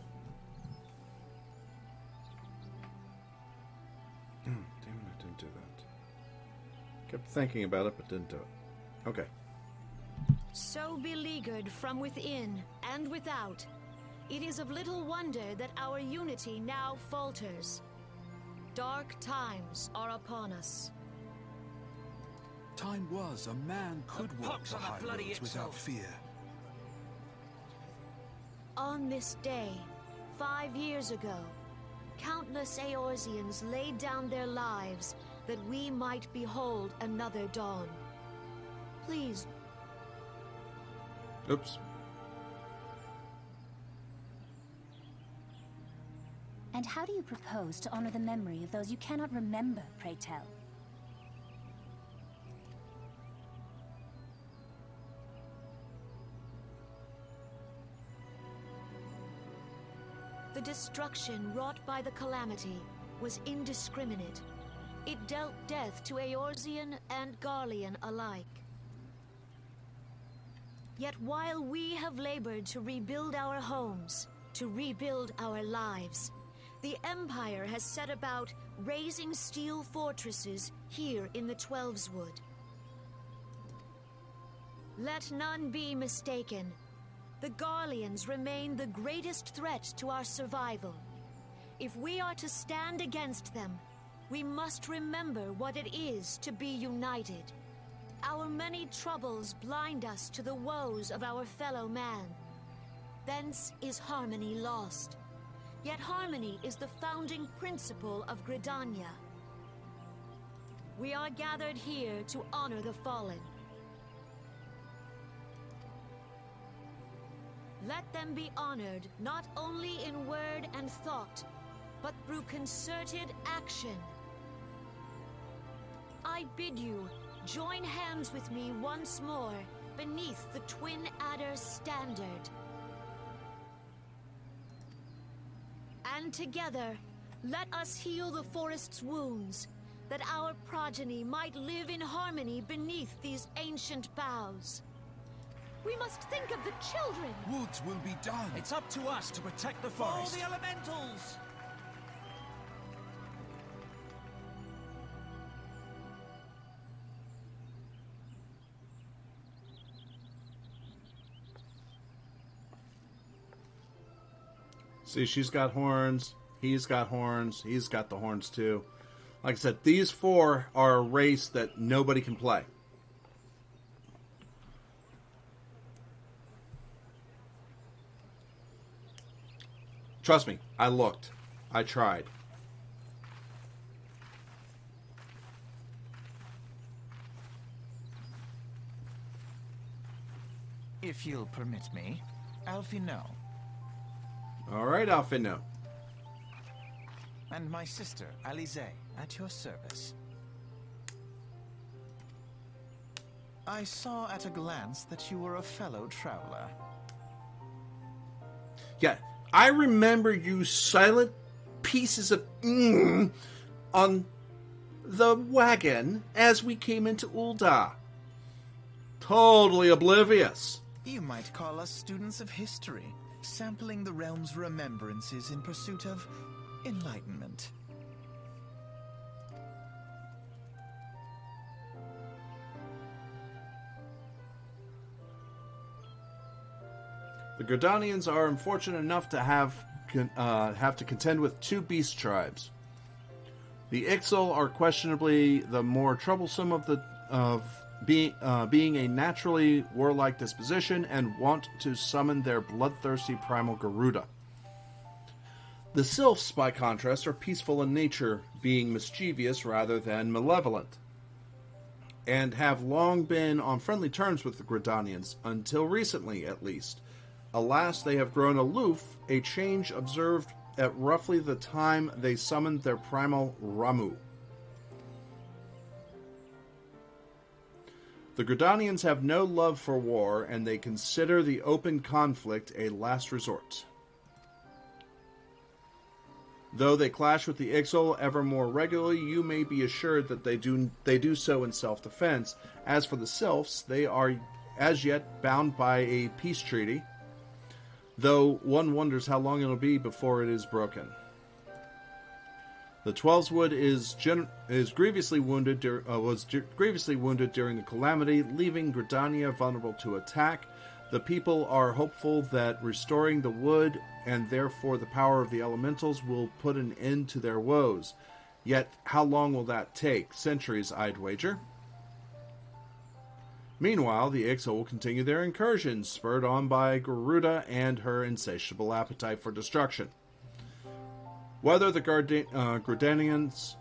Damn it, I didn't do that. Kept thinking about it, but didn't do it. Okay. So beleaguered from within and without, it is of little wonder that our unity now falters. Dark times are upon us. Time was a man could walk the high roads without fear. On this day, 5 years ago, countless Eorzeans laid down their lives that we might behold another dawn. Please. Oops. And how do you propose to honor the memory of those you cannot remember, pray tell? The destruction wrought by the calamity was indiscriminate. It dealt death to Eorzean and Garlean alike. Yet while we have labored to rebuild our homes, to rebuild our lives, the Empire has set about raising steel fortresses here in the Twelveswood. Let none be mistaken. The Garleans remain the greatest threat to our survival. If we are to stand against them, we must remember what it is to be united. Our many troubles blind us to the woes of our fellow man. Thence is harmony lost. Yet harmony is the founding principle of Gridania. We are gathered here to honor the fallen. Let them be honored not only in word and thought, but through concerted action. I bid you join hands with me once more beneath the Twin Adder's standard. And together, let us heal the forest's wounds, that our progeny might live in harmony beneath these ancient boughs. We must think of the children! Woods will be done. It's up to us to protect the Follow forest. the elementals! See, she's got horns. He's got horns. He's got the horns too. Like I said, these four are a race that nobody can play. Trust me, I looked. I tried. If you'll permit me, Alfino. All right, Alfino. And my sister, Alize, at your service. I saw at a glance that you were a fellow traveler. Yeah, I remember you silent pieces of on the wagon as we came into Ul'dah. Totally oblivious. You might call us students of history, sampling the realm's remembrances in pursuit of enlightenment. The Gridanians are unfortunate enough to have to contend with two beast tribes. The Ixal are questionably the more troublesome of being a naturally warlike disposition and want to summon their bloodthirsty primal Garuda. The Sylphs, by contrast, are peaceful in nature, being mischievous rather than malevolent, and have long been on friendly terms with the Gridanians, until recently at least. Alas, they have grown aloof, a change observed at roughly the time they summoned their primal Ramu. The Gridanians have no love for war, and they consider the open conflict a last resort. Though they clash with the Ixal ever more regularly, you may be assured that they do so in self-defense. As for the Sylphs, they are as yet bound by a peace treaty, though one wonders how long it'll be before it is broken. The Twelveswood is grievously wounded. Was grievously wounded during the calamity, leaving Gridania vulnerable to attack. The people are hopeful that restoring the wood, and therefore the power of the elementals, will put an end to their woes. Yet, how long will that take? Centuries, I'd wager. Meanwhile, the Ixal will continue their incursions, spurred on by Garuda and her insatiable appetite for destruction. Whether the Gridanians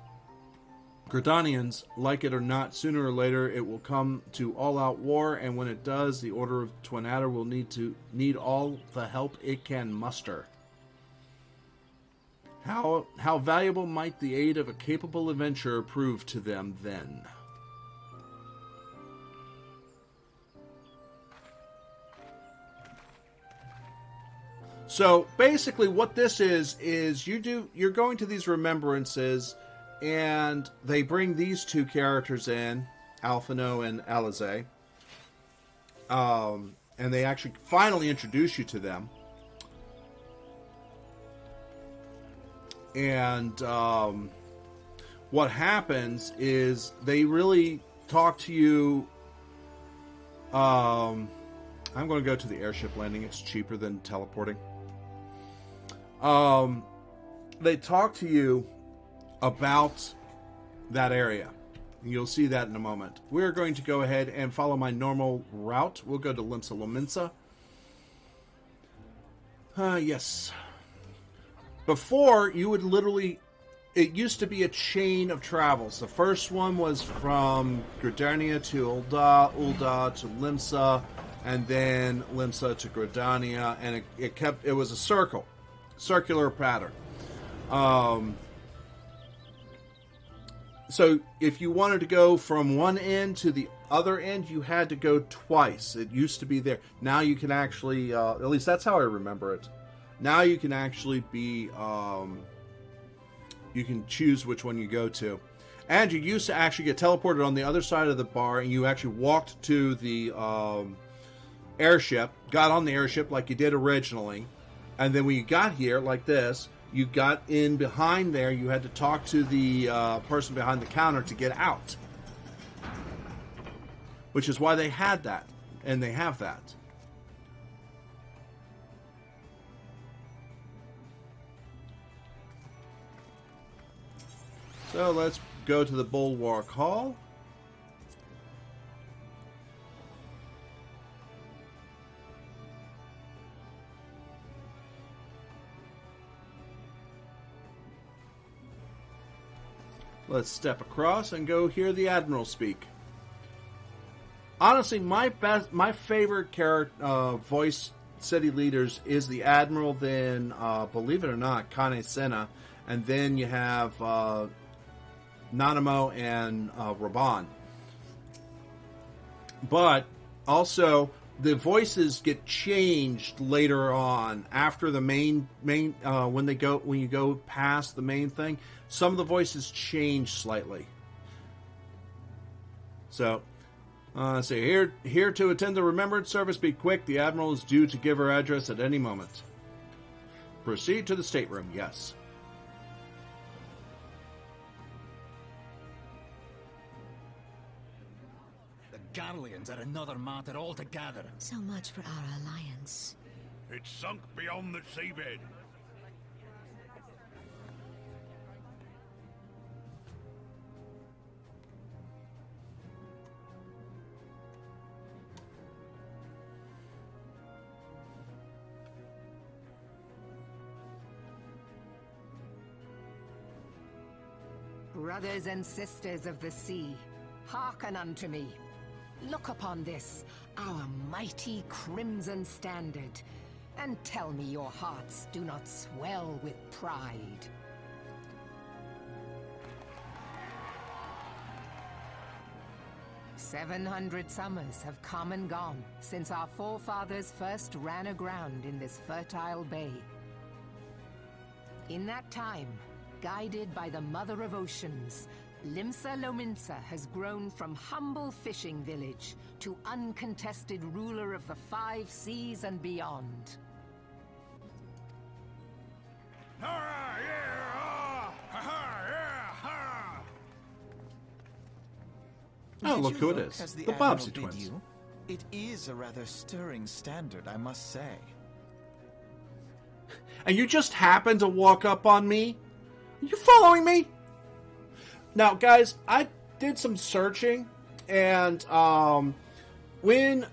like it or not, sooner or later it will come to all-out war, and when it does, the Order of Twin Adder will need all the help it can muster. How valuable might the aid of a capable adventurer prove to them then? So basically what this is you're going to these remembrances, and they bring these two characters in, Alfino and Alize. And they actually finally introduce you to them. And what happens is they really talk to you. I'm going to go to the airship landing. It's cheaper than teleporting. They talk to you about that area. You'll see that in a moment. We're going to go ahead and follow my normal route. We'll go to Limsa Lominsa. Yes. Before, you would literally... It used to be a chain of travels. The first one was from Gridania to Ul'dah to Limsa, and then Limsa to Gridania, and it was a circular pattern. So if you wanted to go from one end to the other end, you had to go twice. It used to be there. Now you can actually, at least that's how I remember it. Now you can actually be, you can choose which one you go to. And you used to actually get teleported on the other side of the bar, and you actually walked to the airship, got on the airship like you did originally, and then when you got here, like this, you got in behind there, you had to talk to the person behind the counter to get out. Which is why they had that, and they have that. So let's go to the Bulwark Hall. Let's step across and go hear the Admiral speak. Honestly, my favorite character, voice city leaders is the Admiral, then, believe it or not, Kane Senna, and then you have Nanamo and Raban. But also, the voices get changed later on after the main when you go past the main thing. Some of the voices change slightly. So. Here to attend the Remembrance Service. Be quick. The Admiral is due to give her address at any moment. Proceed to the stateroom. Yes. The Garleans are another matter altogether. So much for our alliance. It's sunk beyond the seabed. Brothers and sisters of the sea, hearken unto me. Look upon this, our mighty crimson standard, and tell me your hearts do not swell with pride. "700 summers have come and gone since our forefathers first ran aground in this fertile bay. In that time, guided by the Mother of Oceans, Limsa Lominsa has grown from humble fishing village to uncontested ruler of the 5 seas and beyond. Oh, look who it is. The Bobbsey twins. It is a rather stirring standard, I must say. And you just happened to walk up on me? Are you following me? Now, guys, I did some searching, and when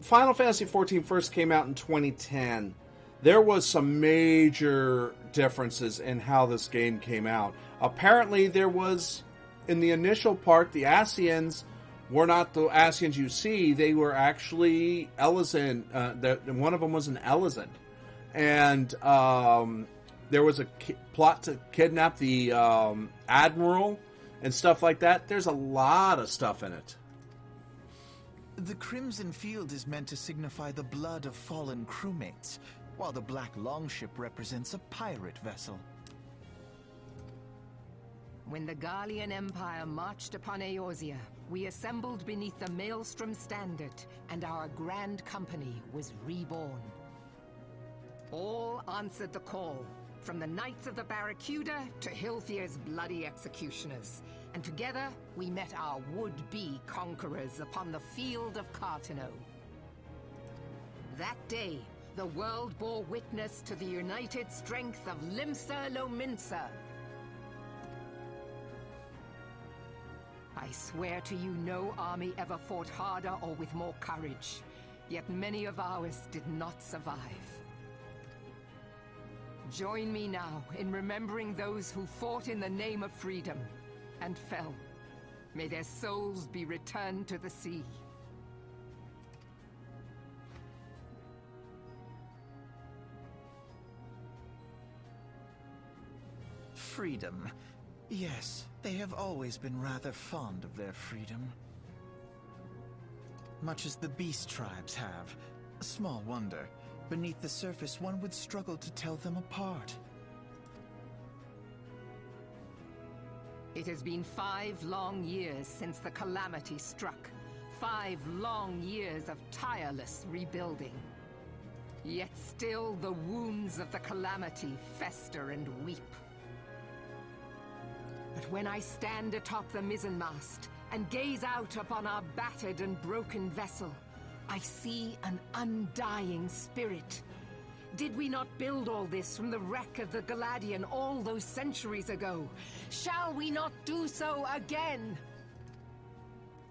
Final Fantasy XIV first came out in 2010, there was some major differences in how this game came out. Apparently, there was, in the initial part, the Ascians were not the Ascians you see. They were actually Elezen. One of them was an Elezen. And there was a plot to kidnap the Admiral and stuff like that. There's a lot of stuff in it. The Crimson Field is meant to signify the blood of fallen crewmates, while the Black Longship represents a pirate vessel. When the Garlean Empire marched upon Eorzea, we assembled beneath the Maelstrom Standard, and our grand company was reborn. All answered the call, from the Knights of the Barracuda to Hilthier's bloody executioners, and together we met our would-be conquerors upon the field of Cartano. That day, the world bore witness to the united strength of Limsa Lominsa. I swear to you, no army ever fought harder or with more courage, yet many of ours did not survive. Join me now in remembering those who fought in the name of freedom and fell. May their souls be returned to the sea. freedom. Yes, they have always been rather fond of their freedom. Much as the beast tribes have. Small wonder. Beneath the surface, one would struggle to tell them apart. It has been 5 long years since the calamity struck. 5 long years of tireless rebuilding. Yet still the wounds of the calamity fester and weep. But when I stand atop the mizzenmast and gaze out upon our battered and broken vessel, I see an undying spirit. Did we not build all this from the wreck of the Galadian all those centuries ago? Shall we not do so again?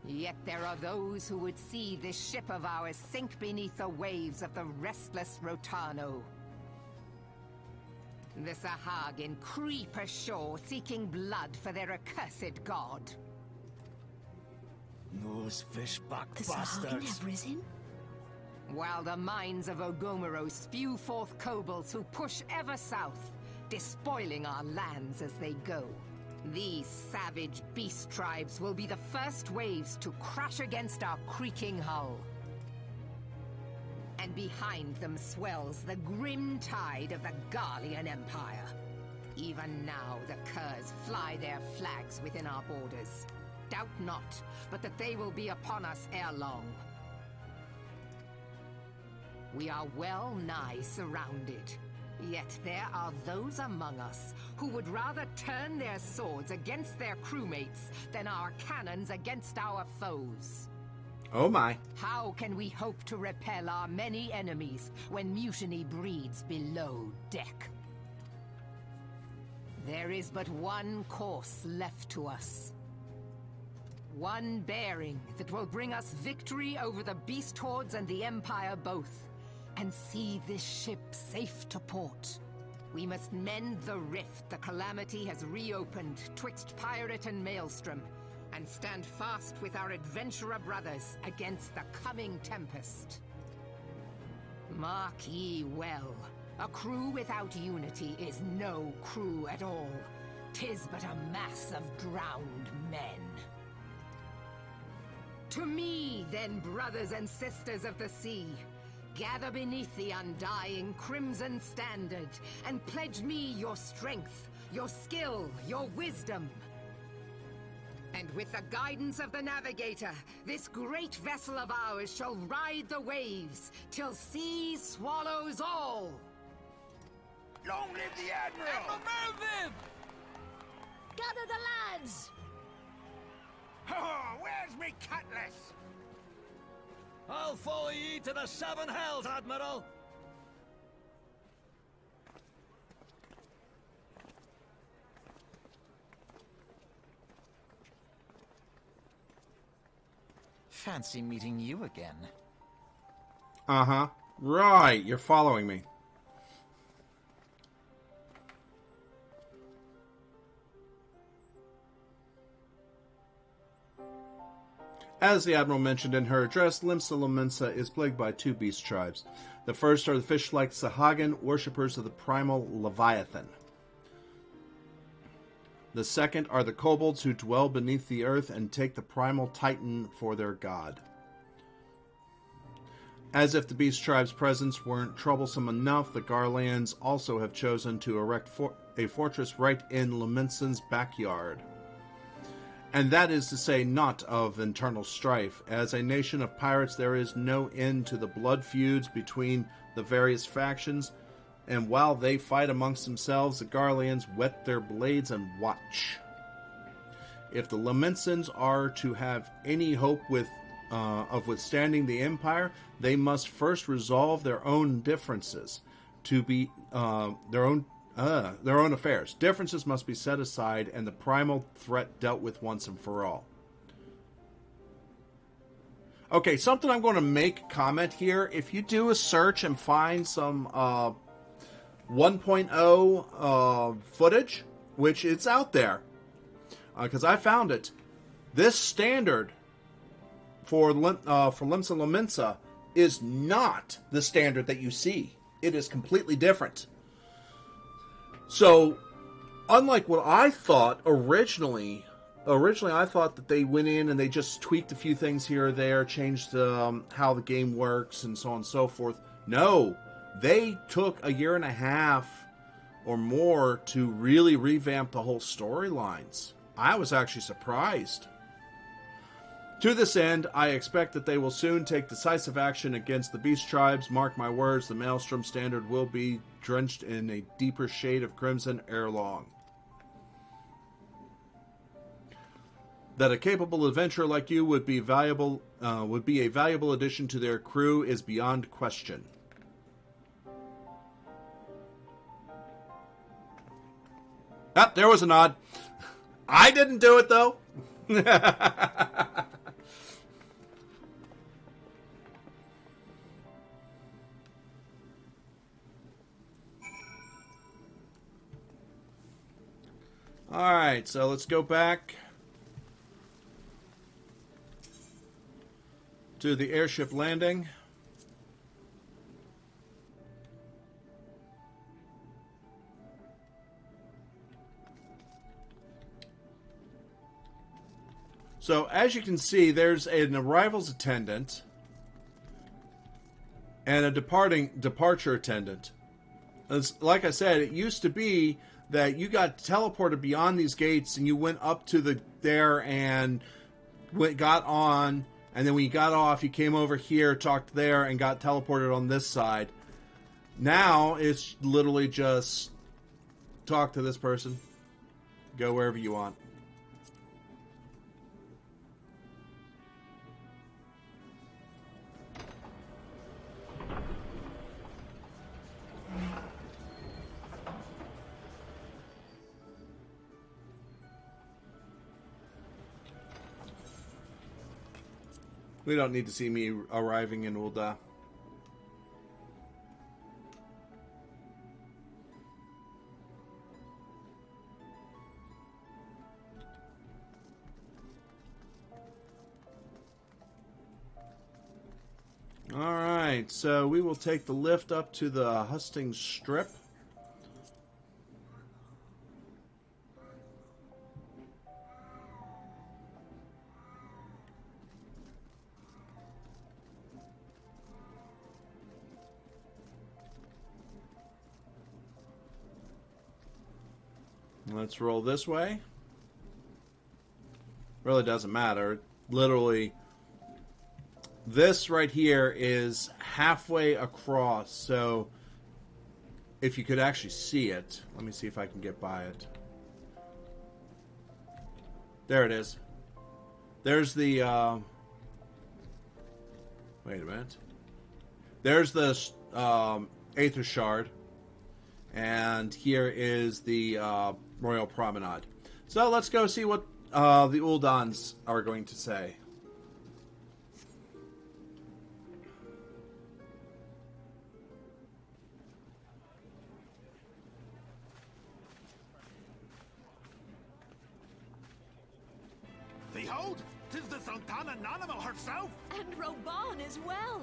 Yet there are those who would see this ship of ours sink beneath the waves of the restless Rotano. The Sahagin creep ashore seeking blood for their accursed god. Those fishbuck The Sahagin have risen? While the mines of Ogomoro spew forth kobolds who push ever south, despoiling our lands as they go. These savage beast tribes will be the first waves to crash against our creaking hull. And behind them swells the grim tide of the Garlean Empire. Even now the curs fly their flags within our borders. Doubt not, but that they will be upon us ere long. We are well nigh surrounded. Yet there are those among us who would rather turn their swords against their crewmates than our cannons against our foes. Oh my. How can we hope to repel our many enemies when mutiny breeds below deck? There is but one course left to us. One bearing that will bring us victory over the beast hordes and the Empire both, and see this ship safe to port. We must mend the rift the calamity has reopened twixt pirate and maelstrom, and stand fast with our adventurer brothers against the coming tempest. Mark ye well, a crew without unity is no crew at all. 'Tis but a mass of drowned men. To me, then, brothers and sisters of the sea, gather beneath the undying crimson standard, and pledge me your strength, your skill, your wisdom. And with the guidance of the navigator, this great vessel of ours shall ride the waves, till sea swallows all! Long live the Admiral! Admiral Melvin! Gather the lads! Oh, where's me cutlass? I'll follow ye to the 7 hells, Admiral! Fancy meeting you again. Uh-huh. Right, you're following me. As the Admiral mentioned in her address, Limsa Lominsa is plagued by 2 beast tribes. The first are the fish-like Sahagin, worshippers of the primal Leviathan. The second are the kobolds who dwell beneath the earth and take the primal Titan for their god. As if the beast tribe's presence weren't troublesome enough, the Garleans also have chosen to erect a fortress right in Lominsa's backyard. And that is to say not of internal strife. As a nation of pirates, there is no end to the blood feuds between the various factions, and while they fight amongst themselves, the Garleans whet their blades and watch. If the Lominsans are to have any hope of withstanding the Empire, they must first resolve their own differences to be their own affairs. Differences must be set aside and the primal threat dealt with once and for all. Okay, something I'm going to make comment here. If you do a search and find some 1.0 footage, which it's out there, because I found it, this standard for Limsa Lominsa is not the standard that you see. It is completely different. So, unlike what I thought originally I thought that they went in and they just tweaked a few things here or there, changed how the game works and so on and so forth. No, they took a year and a half or more to really revamp the whole storylines. I was actually surprised. To this end, I expect that they will soon take decisive action against the Beast Tribes. Mark my words, the Maelstrom Standard will be drenched in a deeper shade of crimson ere long. That a capable adventurer like you would be a valuable addition to their crew is beyond question. Ah, there was a nod. I didn't do it though. All right, so let's go back to the airship landing. So as you can see, there's an arrivals attendant and a departure attendant. Like I said, it used to be that you got teleported beyond these gates and you went up to there and got on, and then when you got off, you came over here, talked there, and got teleported on this side. Now it's literally just talk to this person, go wherever you want. We don't need to see me arriving in Ul'dah. Alright, so we will take the lift up to the Hustings Strip. Let's roll this way. Really doesn't matter. Literally, this right here is halfway across, so if you could actually see it, let me see if I can get by it. There it is. There's the wait a minute. There's the Aether Shard, and here is the Royal Promenade. So let's go see what the Uldans are going to say. Behold, 'tis the Sultana Nanima herself! And Roban as well!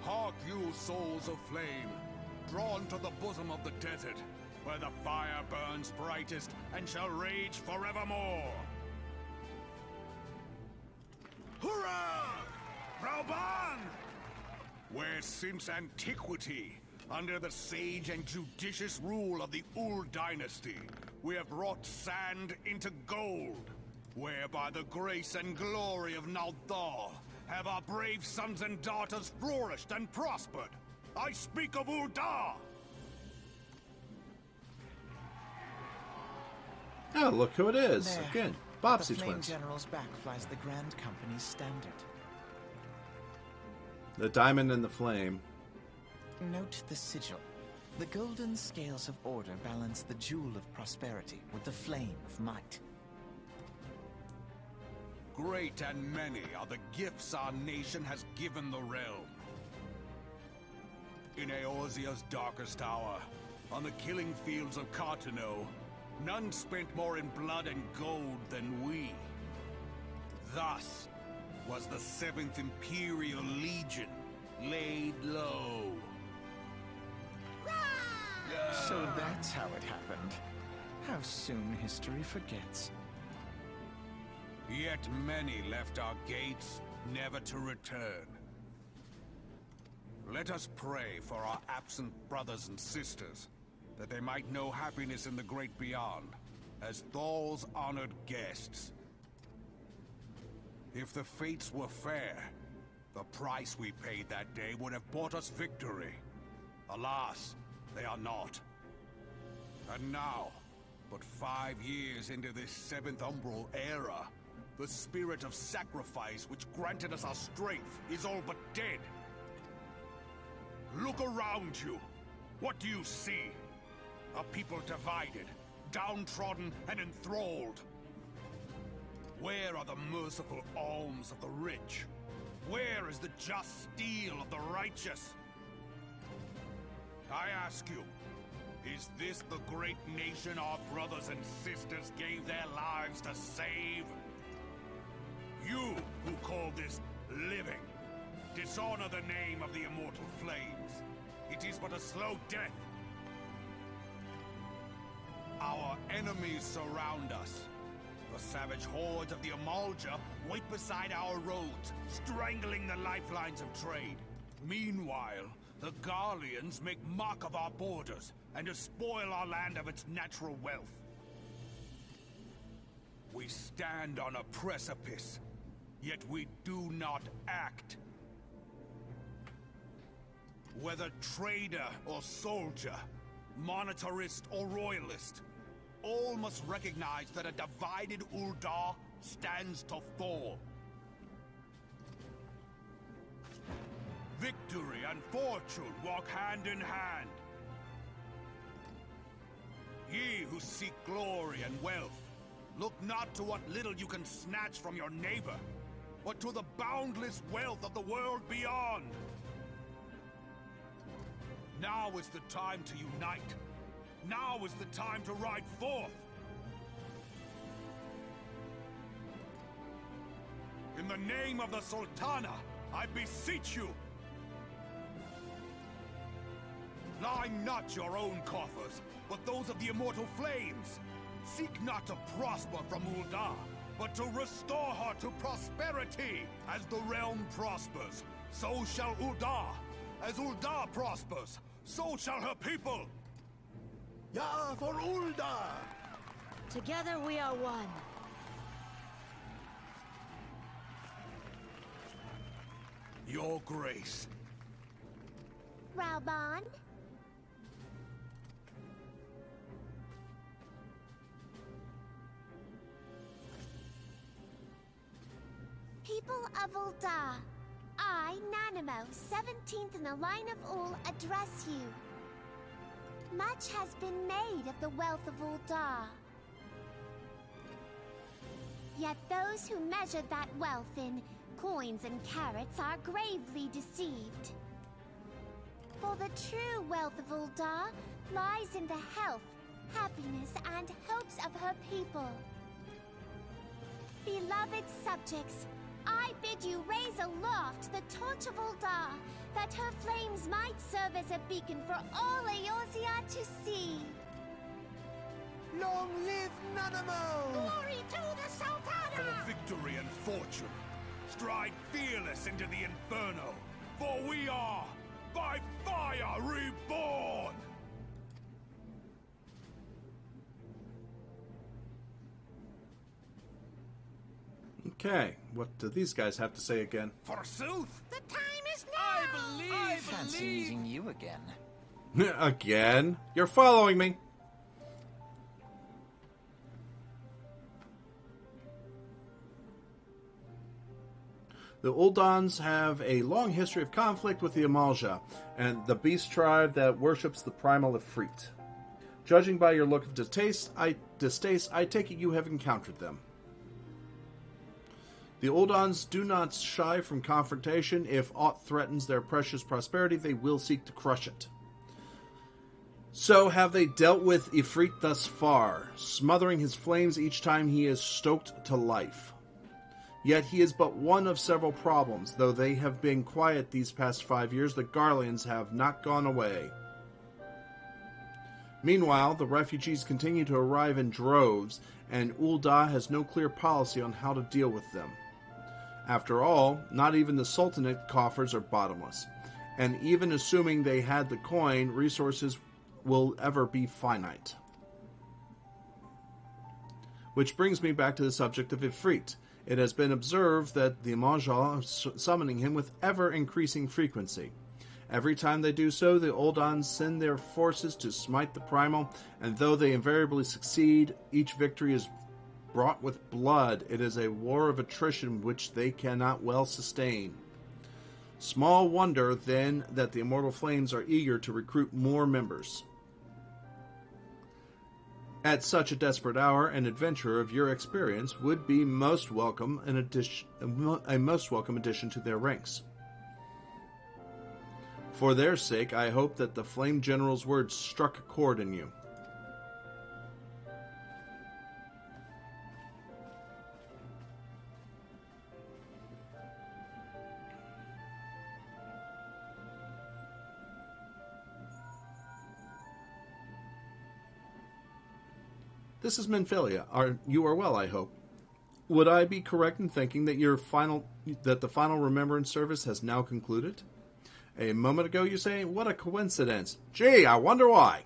Hark you, souls of flame, drawn to the bosom of the desert, where the fire burns brightest and shall rage forevermore. Hurrah! Rauban! Where since antiquity, under the sage and judicious rule of the Ul dynasty, we have wrought sand into gold, where by the grace and glory of Naldar have our brave sons and daughters flourished and prospered. I speak of Ul'dah! Oh, look who it is. There, Again, at Bobsy the Flame Twins. General's back flies the Grand Company's standard. The diamond and the flame. Note the sigil. The golden scales of order balance the jewel of prosperity with the flame of might. Great and many are the gifts our nation has given the realm. In Eorzea's darkest hour, on the killing fields of Cartano, none spent more in blood and gold than we. Thus, was the 7th Imperial Legion laid low. So that's how it happened. How soon history forgets. Yet many left our gates, never to return. Let us pray for our absent brothers and sisters, that they might know happiness in the great beyond, as Thal's honored guests. If the fates were fair, the price we paid that day would have bought us victory. Alas, they are not. And now, but 5 years into this 7th Umbral era, the spirit of sacrifice which granted us our strength is all but dead. Look around you. What do you see? A people divided, downtrodden and enthralled. Where are the merciful alms of the rich? Where is the just steel of the righteous? I ask you, is this the great nation our brothers and sisters gave their lives to save? You who call this living, dishonor the name of the immortal flames. It is but a slow death. Our enemies surround us. The savage hordes of the Amalja wait beside our roads, strangling the lifelines of trade. Meanwhile, the Garleans make mock of our borders and despoil our land of its natural wealth. We stand on a precipice, yet we do not act. Whether trader or soldier, monetarist or royalist, all must recognize that a divided Ul'dah stands to fall. Victory and fortune walk hand in hand. Ye who seek glory and wealth, look not to what little you can snatch from your neighbor, but to the boundless wealth of the world beyond. Now is the time to unite. Now is the time to ride forth. In the name of the Sultana, I beseech you. Line not your own coffers, but those of the immortal flames. Seek not to prosper from Ul'dah, but to restore her to prosperity. As the realm prospers, so shall Ul'dah. As Ul'dah prospers, so shall her people. Ja, for Ul'dah! Together we are one. Your grace. Raubon? People of Ul'dah, I, Nanimo, 17th in the line of Ul, address you. Much has been made of the wealth of Ul'dah. Yet those who measure that wealth in coins and carats are gravely deceived. For the true wealth of Ul'dah lies in the health, happiness, and hopes of her people. Beloved subjects, I bid you raise aloft the torch of Ul'dah, that her flames might serve as a beacon for all Eorzea to see. Long live Nanimo! Glory to the Sultana! For victory and fortune, stride fearless into the Inferno, for we are, by fire, reborn! Okay, what do these guys have to say again? Forsooth! The time is now! I fancy meeting you again. Again? You're following me. The Uldans have a long history of conflict with the Amalja, and the beast tribe that worships the primal Ifrit. Judging by your look of distaste, I take it you have encountered them. The Uldans do not shy from confrontation. If aught threatens their precious prosperity, they will seek to crush it. So have they dealt with Ifrit thus far, smothering his flames each time he is stoked to life. Yet he is but one of several problems. Though they have been quiet these past 5 years, the Garleans have not gone away. Meanwhile, the refugees continue to arrive in droves, and Ul'dah has no clear policy on how to deal with them. After all, not even the Sultanate coffers are bottomless, and even assuming they had the coin, resources will ever be finite. Which brings me back to the subject of Ifrit. It has been observed that the Mahjong are summoning him with ever-increasing frequency. Every time they do so, the Uldans send their forces to smite the Primal, and though they invariably succeed, each victory is brought with blood. It is a war of attrition which they cannot well sustain. Small wonder, then, that the Immortal Flames are eager to recruit more members. At such a desperate hour, an adventurer of your experience would be most welcome, a most welcome addition to their ranks. For their sake, I hope that the Flame General's words struck a chord in you. This is Minfilia. You are well, I hope. Would I be correct in thinking that the final remembrance service has now concluded? A moment ago you say, what a coincidence. Gee, I wonder why.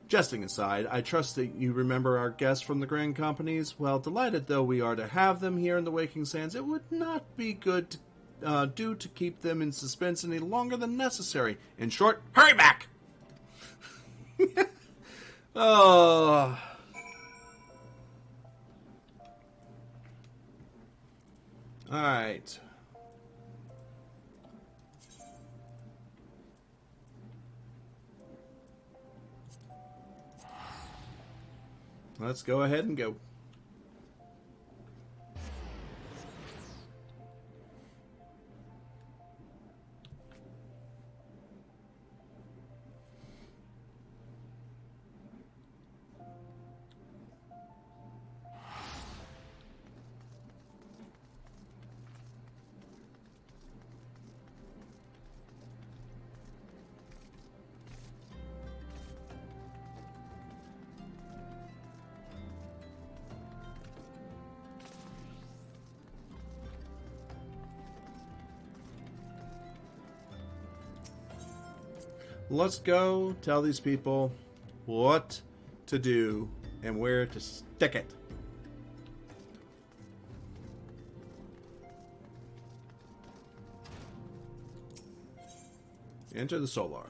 Jesting aside, I trust that you remember our guests from the Grand Companies. Well, delighted though we are to have them here in the Waking Sands, it would not be good to keep them in suspense any longer than necessary. In short, hurry back! Oh. Alright. Let's go ahead and go. Let's go tell these people what to do and where to stick it. Enter the Solar.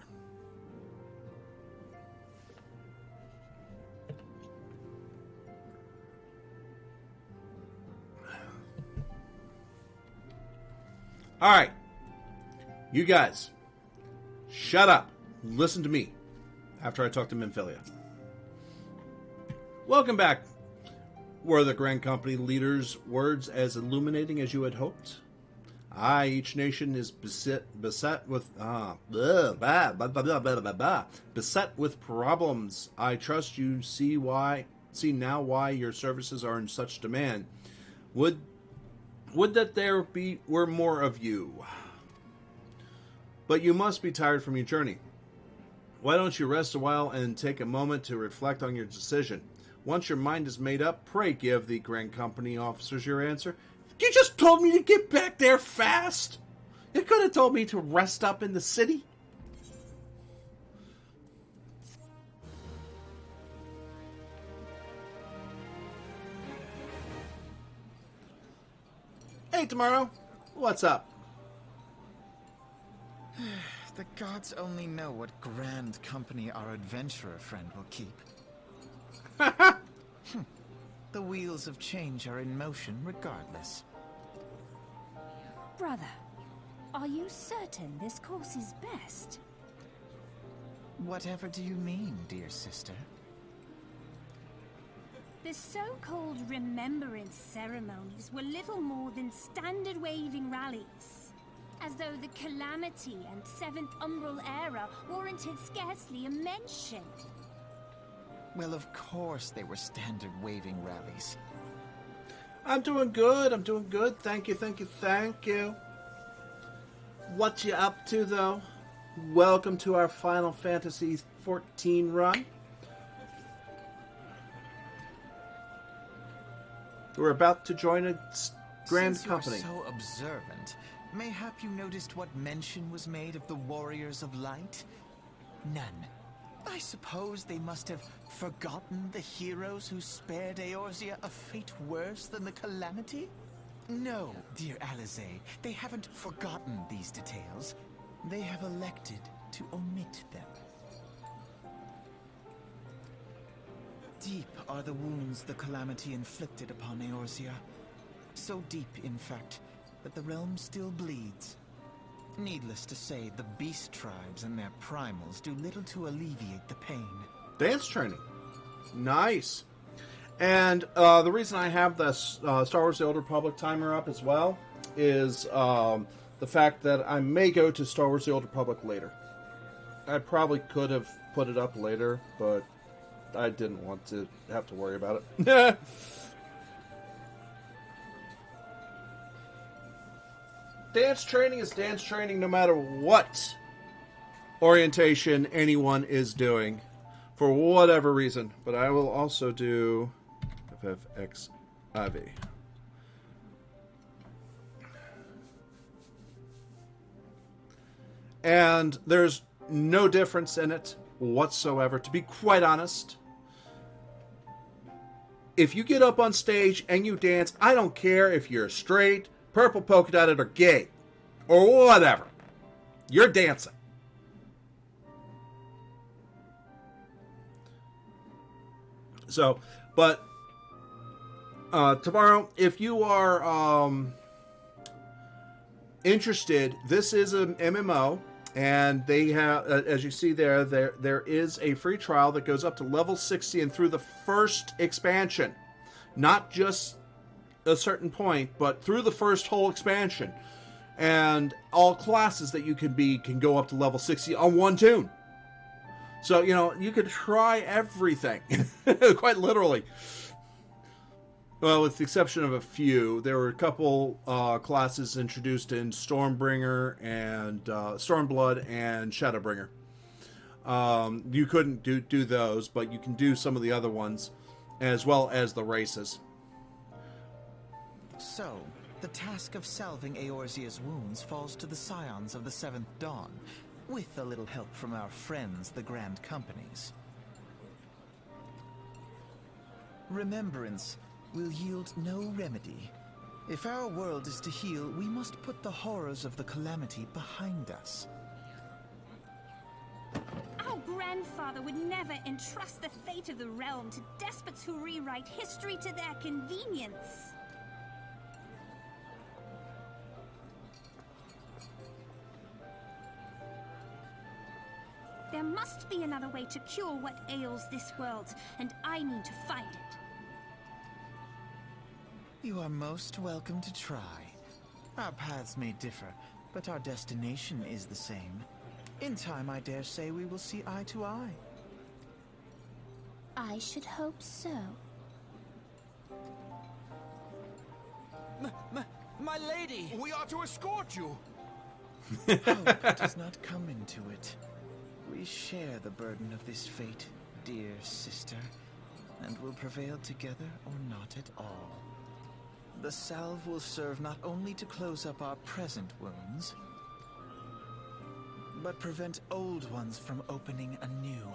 All right. You guys, shut up. Listen to me after I talk to Minfilia. Welcome back. Were the Grand Company leaders' words as illuminating as you had hoped? Aye, each nation is beset with beset with problems. I trust you see now why your services are in such demand. Would that there were more of you. But you must be tired from your journey. Why don't you rest a while and take a moment to reflect on your decision? Once your mind is made up, pray give the Grand Company officers your answer. You just told me to get back there fast. You could have told me to rest up in the city. Hey, Tomorrow. What's up? The gods only know what grand company our adventurer friend will keep. The wheels of change are in motion regardless. Brother, are you certain this course is best? Whatever do you mean, dear sister? The so-called remembrance ceremonies were little more than standard waving rallies. As though the Calamity and Seventh Umbral Era warranted scarcely a mention. Well, of course they were standard waving rallies. I'm doing good. I'm doing good. Thank you, thank you, thank you. What you up to, though? Welcome to our Final Fantasy XIV run. We're about to join a grand Since company. You're so observant, mayhap you noticed what mention was made of the Warriors of Light? None. I suppose they must have forgotten the heroes who spared Eorzea a fate worse than the Calamity? No, dear Alize, they haven't forgotten these details. They have elected to omit them. Deep are the wounds the Calamity inflicted upon Eorzea. So deep, in fact, that the realm still bleeds. Needless to say, the beast tribes and their primals do little to alleviate the pain. Dance training. Nice. And the reason I have the Star Wars The Old Republic timer up as well is the fact that I may go to Star Wars The Old Republic later. I probably could have put it up later, but I didn't want to have to worry about it. Dance training is dance training no matter what orientation anyone is doing, for whatever reason. But I will also do FFXIV. And there's no difference in it whatsoever, to be quite honest. If you get up on stage and you dance, I don't care if you're straight, purple polka dotted, or gay, or whatever. You're dancing. So, but tomorrow, if you are interested, this is an MMO, and they have, as you see there is a free trial that goes up to level 60 and through the first expansion, not just a certain point, but through the first whole expansion. And all classes that you can be can go up to level 60 on one tune. So, you know, you could try everything. Quite literally. Well, with the exception of a few. There were a couple classes introduced in Stormbringer and Stormblood and Shadowbringer. You couldn't do those, but you can do some of the other ones, as well as the races. So, the task of salving Eorzea's wounds falls to the Scions of the Seventh Dawn, with a little help from our friends, the Grand Companies. Remembrance will yield no remedy. If our world is to heal, we must put the horrors of the Calamity behind us. Our grandfather would never entrust the fate of the realm to despots who rewrite history to their convenience. There must be another way to cure what ails this world, and I need to find it. You are most welcome to try. Our paths may differ, but our destination is the same. In time, I dare say we will see eye to eye. I should hope so. My lady! We are to escort you! Hope does not come into it. We share the burden of this fate, dear sister, and will prevail together or not at all. The salve will serve not only to close up our present wounds, but prevent old ones from opening anew.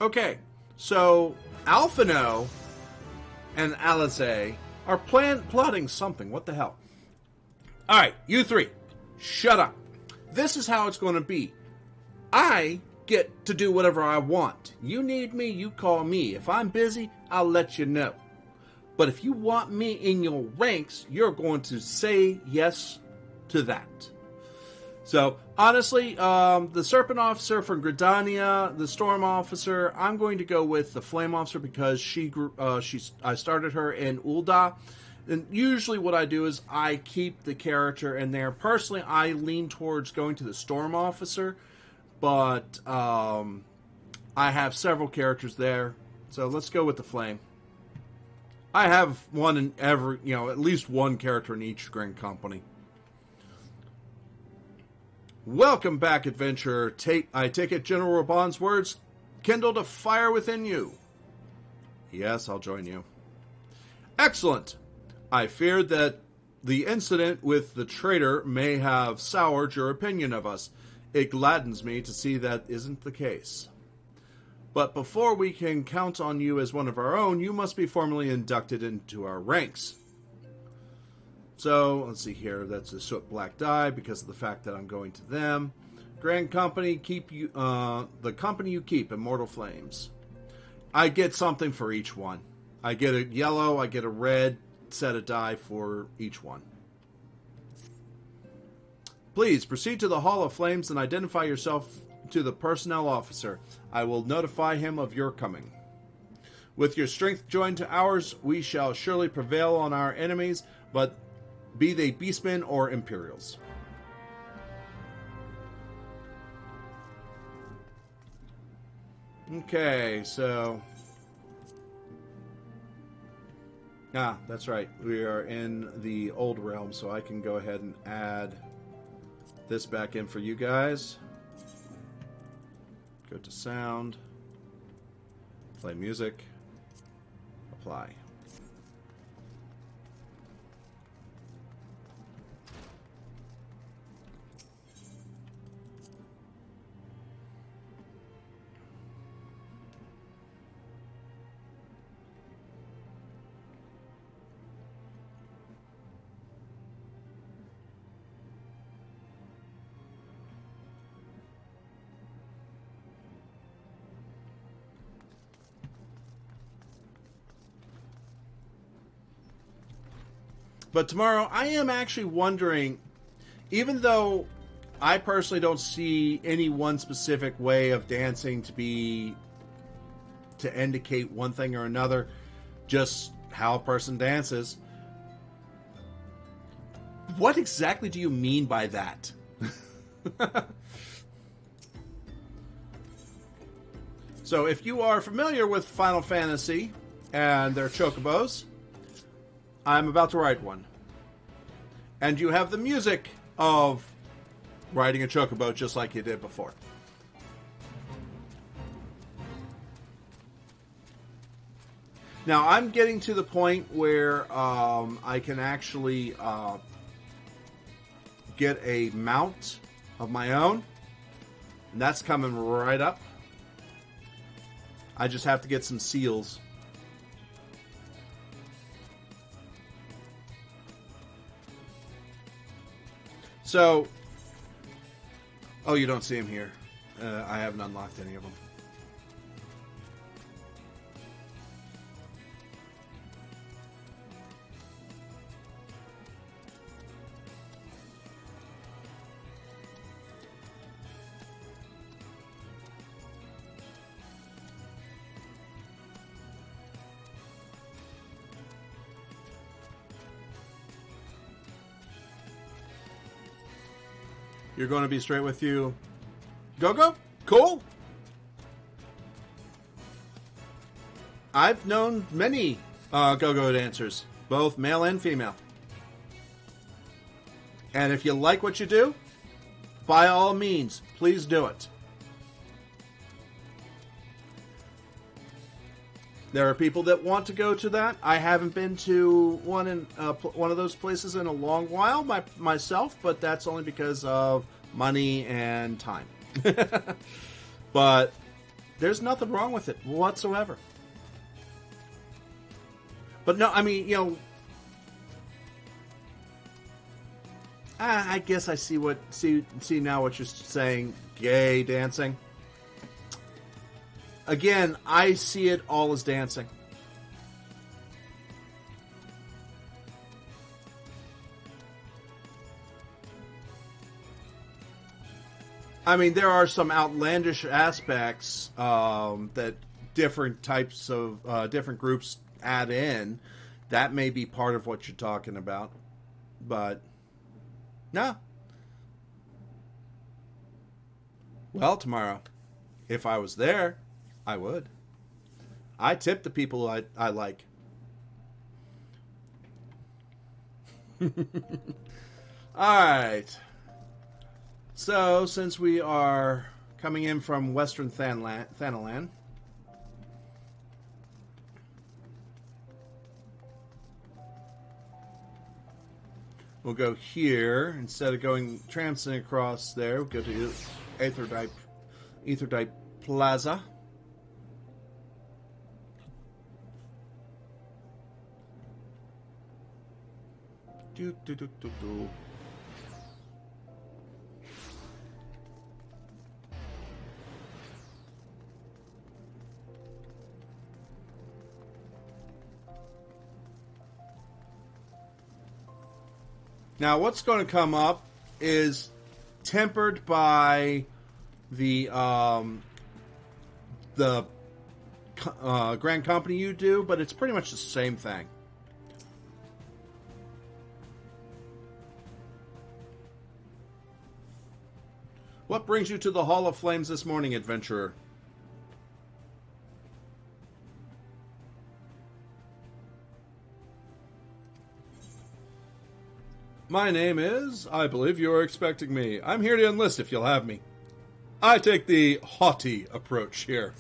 Okay, so Alphino and Alize are plotting something. What the hell? Alright, you three, shut up. This is how it's going to be. I get to do whatever I want. You need me, you call me. If I'm busy, I'll let you know. But if you want me in your ranks, you're going to say yes to that. So, honestly, the Serpent Officer from Gridania, the Storm Officer, I'm going to go with the Flame Officer because I started her in Ul'dah. And usually what I do is I keep the character in there. Personally, I lean towards going to the Storm Officer, but I have several characters there, so let's go with the flame. I have one in every, at least one character in each Grand Company. Welcome back, adventurer. I take it General Raban's words kindled a fire within you. Yes, I'll join you. Excellent. I feared that the incident with the traitor may have soured your opinion of us. It gladdens me to see that isn't the case. But before we can count on you as one of our own, you must be formally inducted into our ranks. So, let's see here. That's a soot black die because of the fact that I'm going to them. Grand Company, keep you. The company you keep, Immortal Flames. I get something for each one. I get a yellow, I get a red set of die for each one. Please proceed to the Hall of Flames and identify yourself to the personnel officer. I will notify him of your coming. With your strength joined to ours, we shall surely prevail on our enemies, but be they beastmen or Imperials. Okay, so... that's right. We are in the old realm, so I can go ahead and add this back in for you guys. Go to sound. Play music. Apply. But tomorrow, I am actually wondering, even though I personally don't see any one specific way of dancing to indicate one thing or another, just how a person dances. What exactly do you mean by that? So if you are familiar with Final Fantasy and their chocobos, I'm about to ride one. And you have the music of riding a chocobo just like you did before. Now, I'm getting to the point where I can actually get a mount of my own. And that's coming right up. I just have to get some seals. So, oh, you don't see him here. I haven't unlocked any of them. You're going to be straight with you. Go-Go? Cool. I've known many go-go dancers, both male and female. And if you like what you do, by all means, please do it. There are people that want to go to that. I haven't been to one of those places in a long while myself, but that's only because of money and time. But there's nothing wrong with it whatsoever. But no, I mean, I guess I see now what you're saying. Gay dancing. Again, I see it all as dancing. I mean, there are some outlandish aspects that different types of different groups add in. That may be part of what you're talking about. But, no. Well, tomorrow, if I was there, I would. I tip the people I like. Alright. So, since we are coming in from Western Thanalan, we'll go here. Instead of going tramping across there, we'll go to Aetherdyte Plaza. Do, do, do, do, do. Now, what's going to come up is tempered by the Grand Company you do, but it's pretty much the same thing. What brings you to the Hall of Flames this morning, adventurer? My name is... I believe you are expecting me. I'm here to enlist if you'll have me. I take the haughty approach here.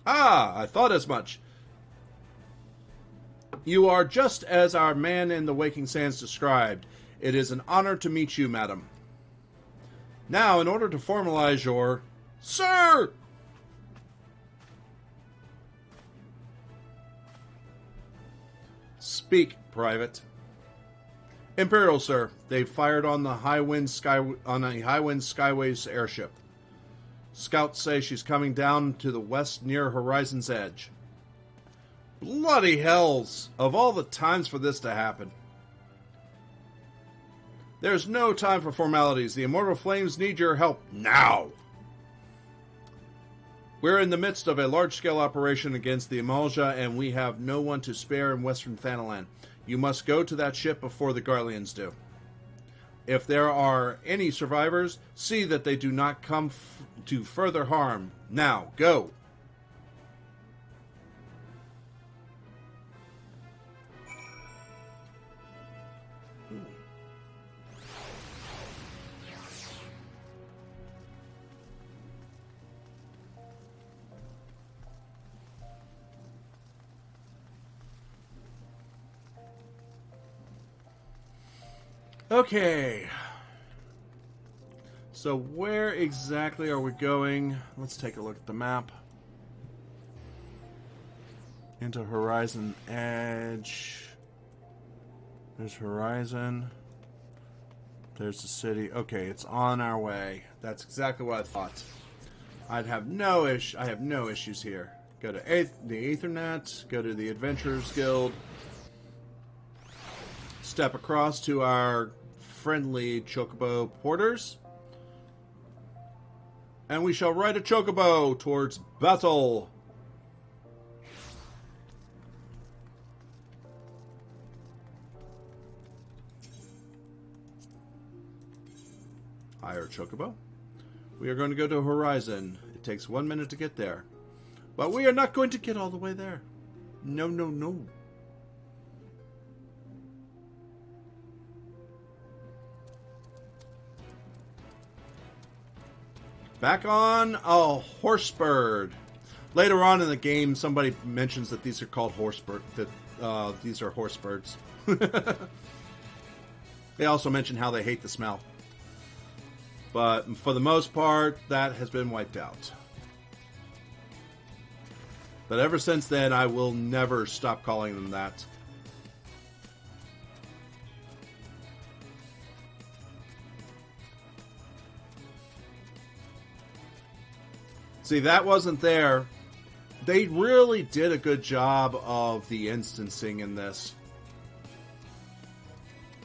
Ah, I thought as much. You are just as our man in the Waking Sands described. It is an honor to meet you, madam. Now, in order to formalize your... Sir! Speak, Private. Imperial, sir. They fired on the High Wind Skyways airship. Scouts say she's coming down to the west near Horizon's Edge. Bloody hells! Of all the times for this to happen. There's no time for formalities. The Immortal Flames need your help now. We're in the midst of a large-scale operation against the Amalja, and we have no one to spare in Western Thanalan. You must go to that ship before the Garleans do. If there are any survivors, see that they do not come to further harm. Now, go! Okay. So where exactly are we going? Let's take a look at the map. Into Horizon Edge. There's Horizon. There's the city. Okay, it's on our way. That's exactly what I thought. I have no issues here. Go to the Ethernet. Go to the Adventurers Guild. Step across to our friendly Chocobo porters. And we shall ride a Chocobo towards battle. Hire Chocobo. We are going to go to Horizon. It takes 1 minute to get there. But we are not going to get all the way there. No, no, no. Back on a Horsebird. Later on in the game, somebody mentions that these are called Horsebird. That these are Horsebirds. They also mention how they hate the smell. But for the most part, that has been wiped out. But ever since then, I will never stop calling them that. See, that wasn't there. They really did a good job of the instancing in this.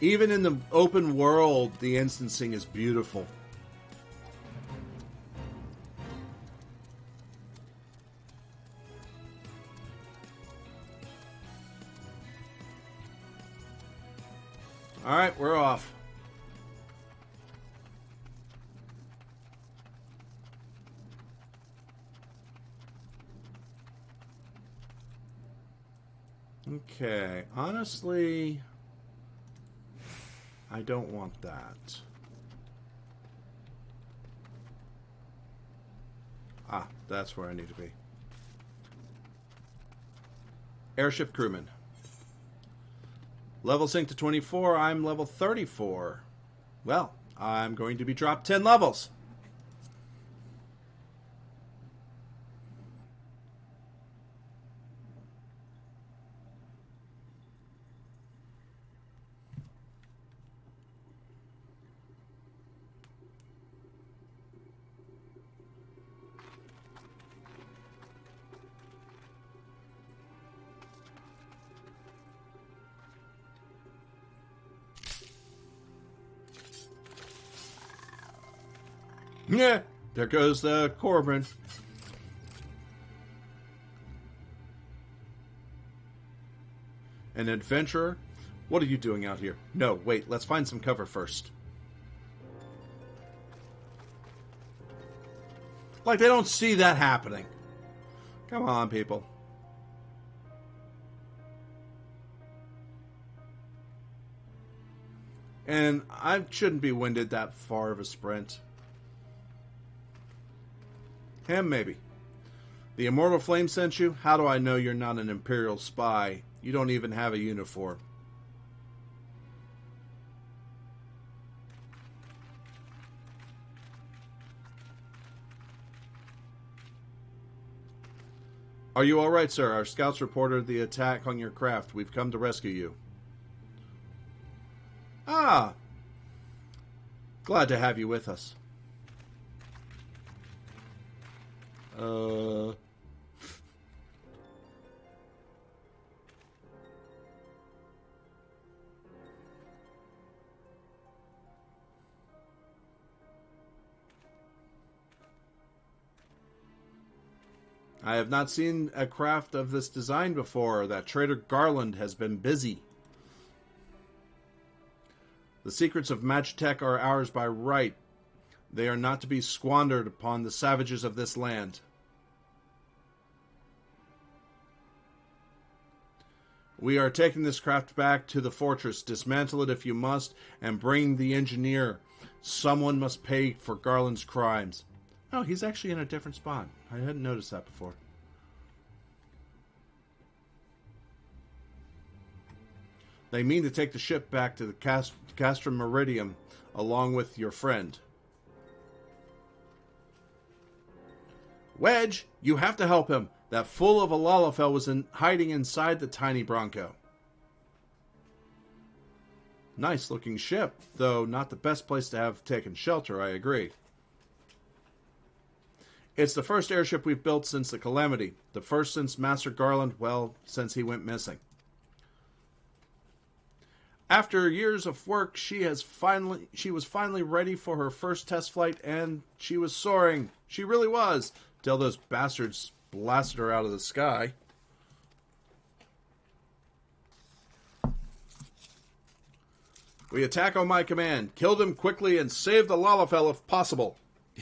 Even in the open world, the instancing is beautiful. Alright, we're off. Okay, honestly, I don't want that. Ah, that's where I need to be. Airship crewman. Level sync to 24. I'm level 34. Well, I'm going to be dropped 10 levels. Yeah, there goes the Corbin. An adventurer? What are you doing out here? No, wait, let's find some cover first. Like they don't see that happening. Come on, people. And I shouldn't be winded that far of a sprint. Him, maybe. The Immortal Flame sent you? How do I know you're not an Imperial spy? You don't even have a uniform. Are you alright, sir? Our scouts reported the attack on your craft. We've come to rescue you. Ah! Glad to have you with us. I have not seen a craft of this design before. That traitor Garland has been busy. The secrets of Magitech are ours by right. They are not to be squandered upon the savages of this land. We are taking this craft back to the fortress. Dismantle it if you must, and bring the engineer. Someone must pay for Garland's crimes. Oh, he's actually in a different spot. I hadn't noticed that before. They mean to take the ship back to the Castrum Meridium, along with your friend. Wedge, you have to help him. That fool of a Lalafell was hiding inside the tiny Bronco. Nice looking ship, though not the best place to have taken shelter, I agree. It's the first airship we've built since the Calamity. The first since Master Garland, well, since he went missing. After years of work, she was finally ready for her first test flight, and she was soaring. She really was, till those bastards blasted her out of the sky. We attack on my command. Kill them quickly and save the Lalafell if possible.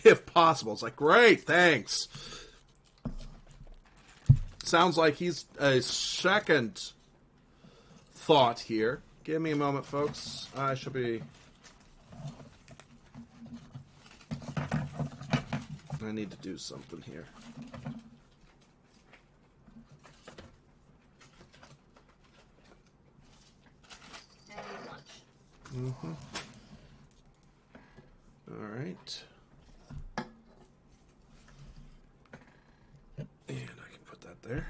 If possible. It's like, great, thanks. Sounds like he's a second thought here. Give me a moment, folks. I shall be... I need to do something here. Mm-hmm. All right. And I can put that there.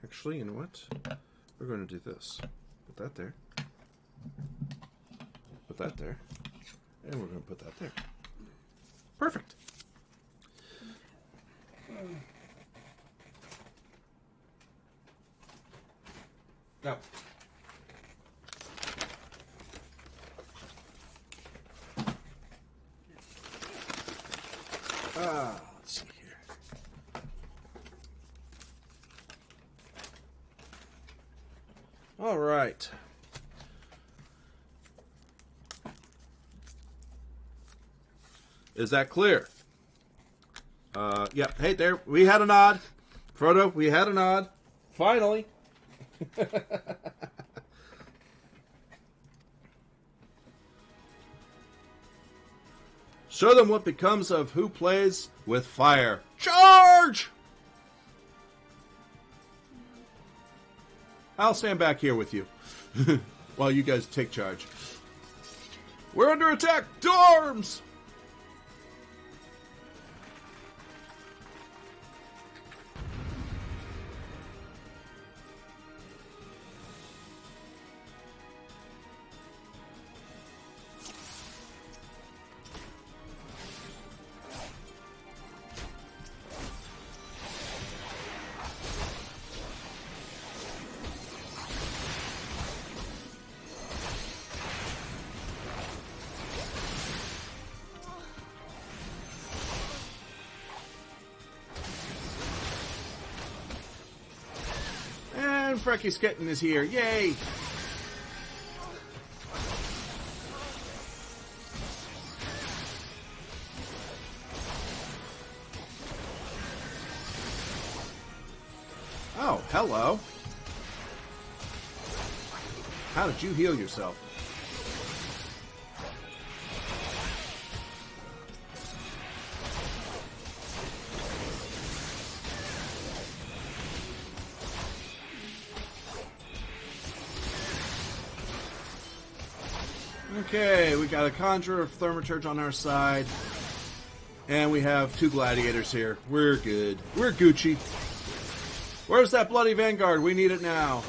Actually, you know what? We're going to do this. Put that there. Put that there. And we're going to put that there. Perfect. Now. Let's see here. All right. Is that clear? Yeah. Hey, there. We had a nod. Frodo, we had a nod. Finally. Show them what becomes of who plays with fire. Charge! I'll stand back here with you while you guys take charge. We're under attack! Dorms! Frecky's Kitten is here. Yay! Oh, hello. How did you heal yourself? Okay, we got a Conjurer of Thaumaturge on our side. And we have 2 Gladiators here. We're good. We're Gucci. Where's that bloody Vanguard? We need it now.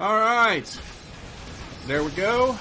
Alright. There we go.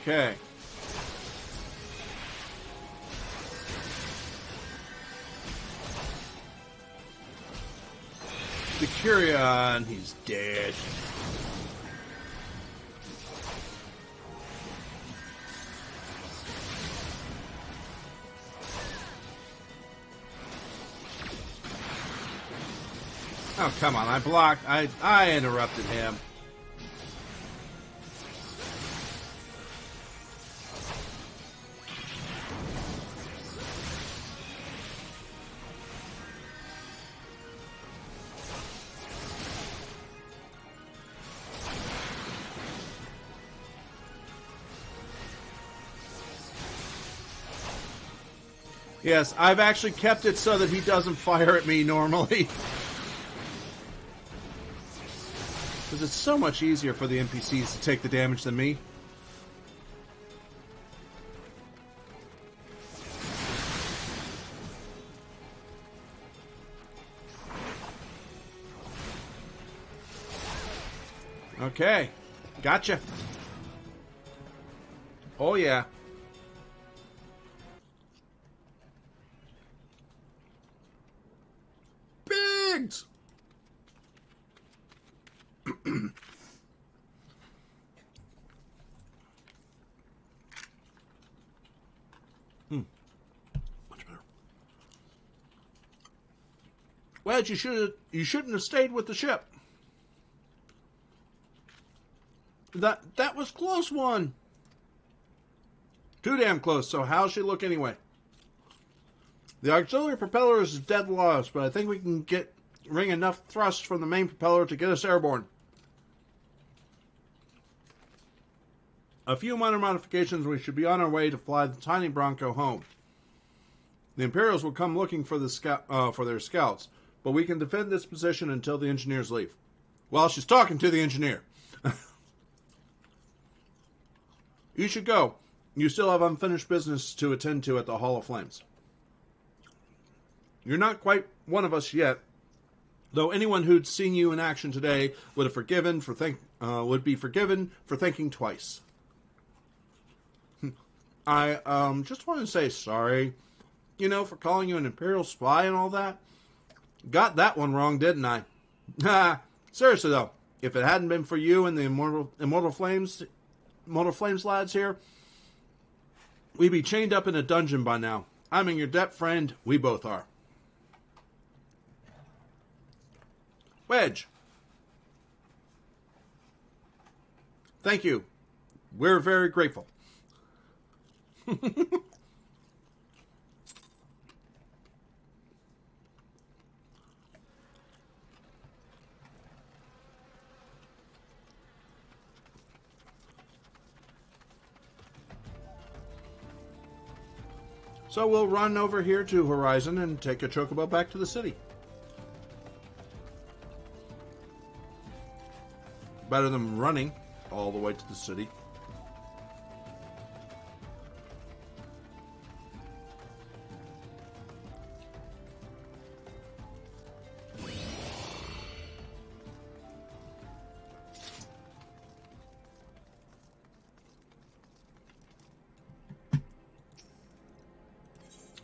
Okay. The Curion, he's dead. Oh, come on, I blocked. I interrupted him. Yes, I've actually kept it so that he doesn't fire at me normally. Because it's so much easier for the NPCs to take the damage than me. Okay. Gotcha. Oh, yeah. Pigs! Much better. Wedge, you shouldn't have stayed with the ship. That was close one. Too damn close, so how's she look anyway? The auxiliary propeller is dead lost, but I think we can wring enough thrust from the main propeller to get us airborne. A few minor modifications, we should be on our way to fly the tiny Bronco home. The Imperials will come looking for for their scouts, but we can defend this position until the engineers leave. Well, she's talking to the engineer. You should go. You still have unfinished business to attend to at the Hall of Flames. You're not quite one of us yet, though anyone who'd seen you in action today would be forgiven for thinking twice. I just want to say sorry, for calling you an Imperial spy and all that. Got that one wrong, didn't I? Seriously though, if it hadn't been for you and the Immortal Flames lads here, we'd be chained up in a dungeon by now. I'm in your debt, friend. We both are. Wedge. Thank you. We're very grateful. So we'll run over here to Horizon and take a chocobo back to the city. Better than running all the way to the city.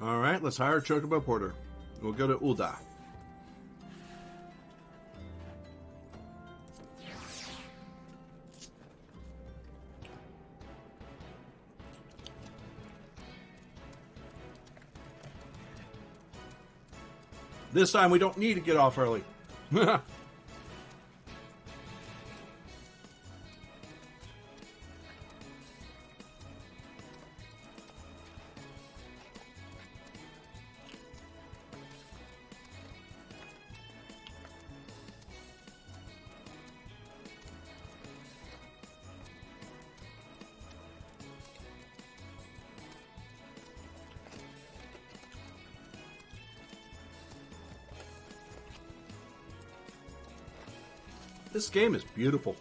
Alright, let's hire a chocobo porter. We'll go to Ul'dah. This time we don't need to get off early. This game is beautiful.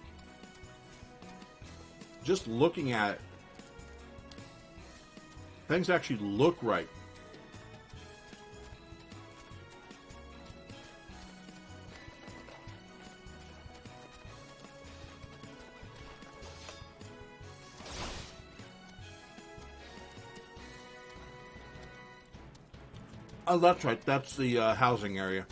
Just looking at it, things actually look right. Oh, that's right. That's the housing area.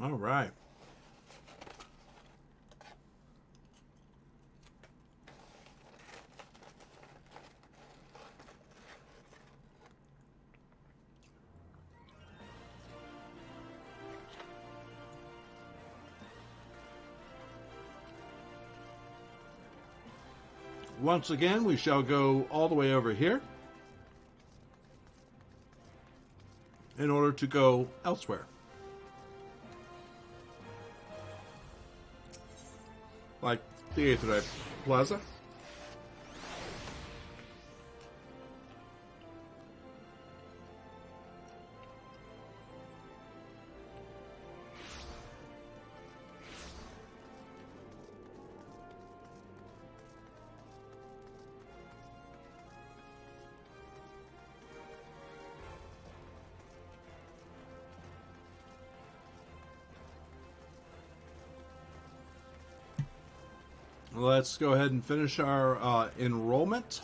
All right. Once again, we shall go all the way over here in order to go elsewhere. Like the Aetherite Plaza. Let's go ahead and finish our enrollment.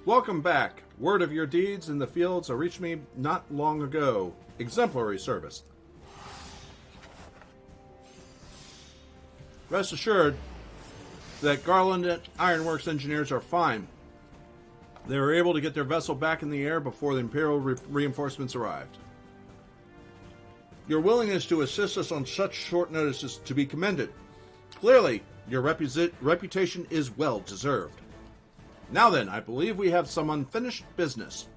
Welcome back. Word of your deeds in the fields reached me not long ago. Exemplary service. Rest assured that Garland Ironworks engineers are fine. They were able to get their vessel back in the air before the Imperial reinforcements arrived. Your willingness to assist us on such short notice is to be commended. Clearly, your reputation is well deserved. Now then, I believe we have some unfinished business.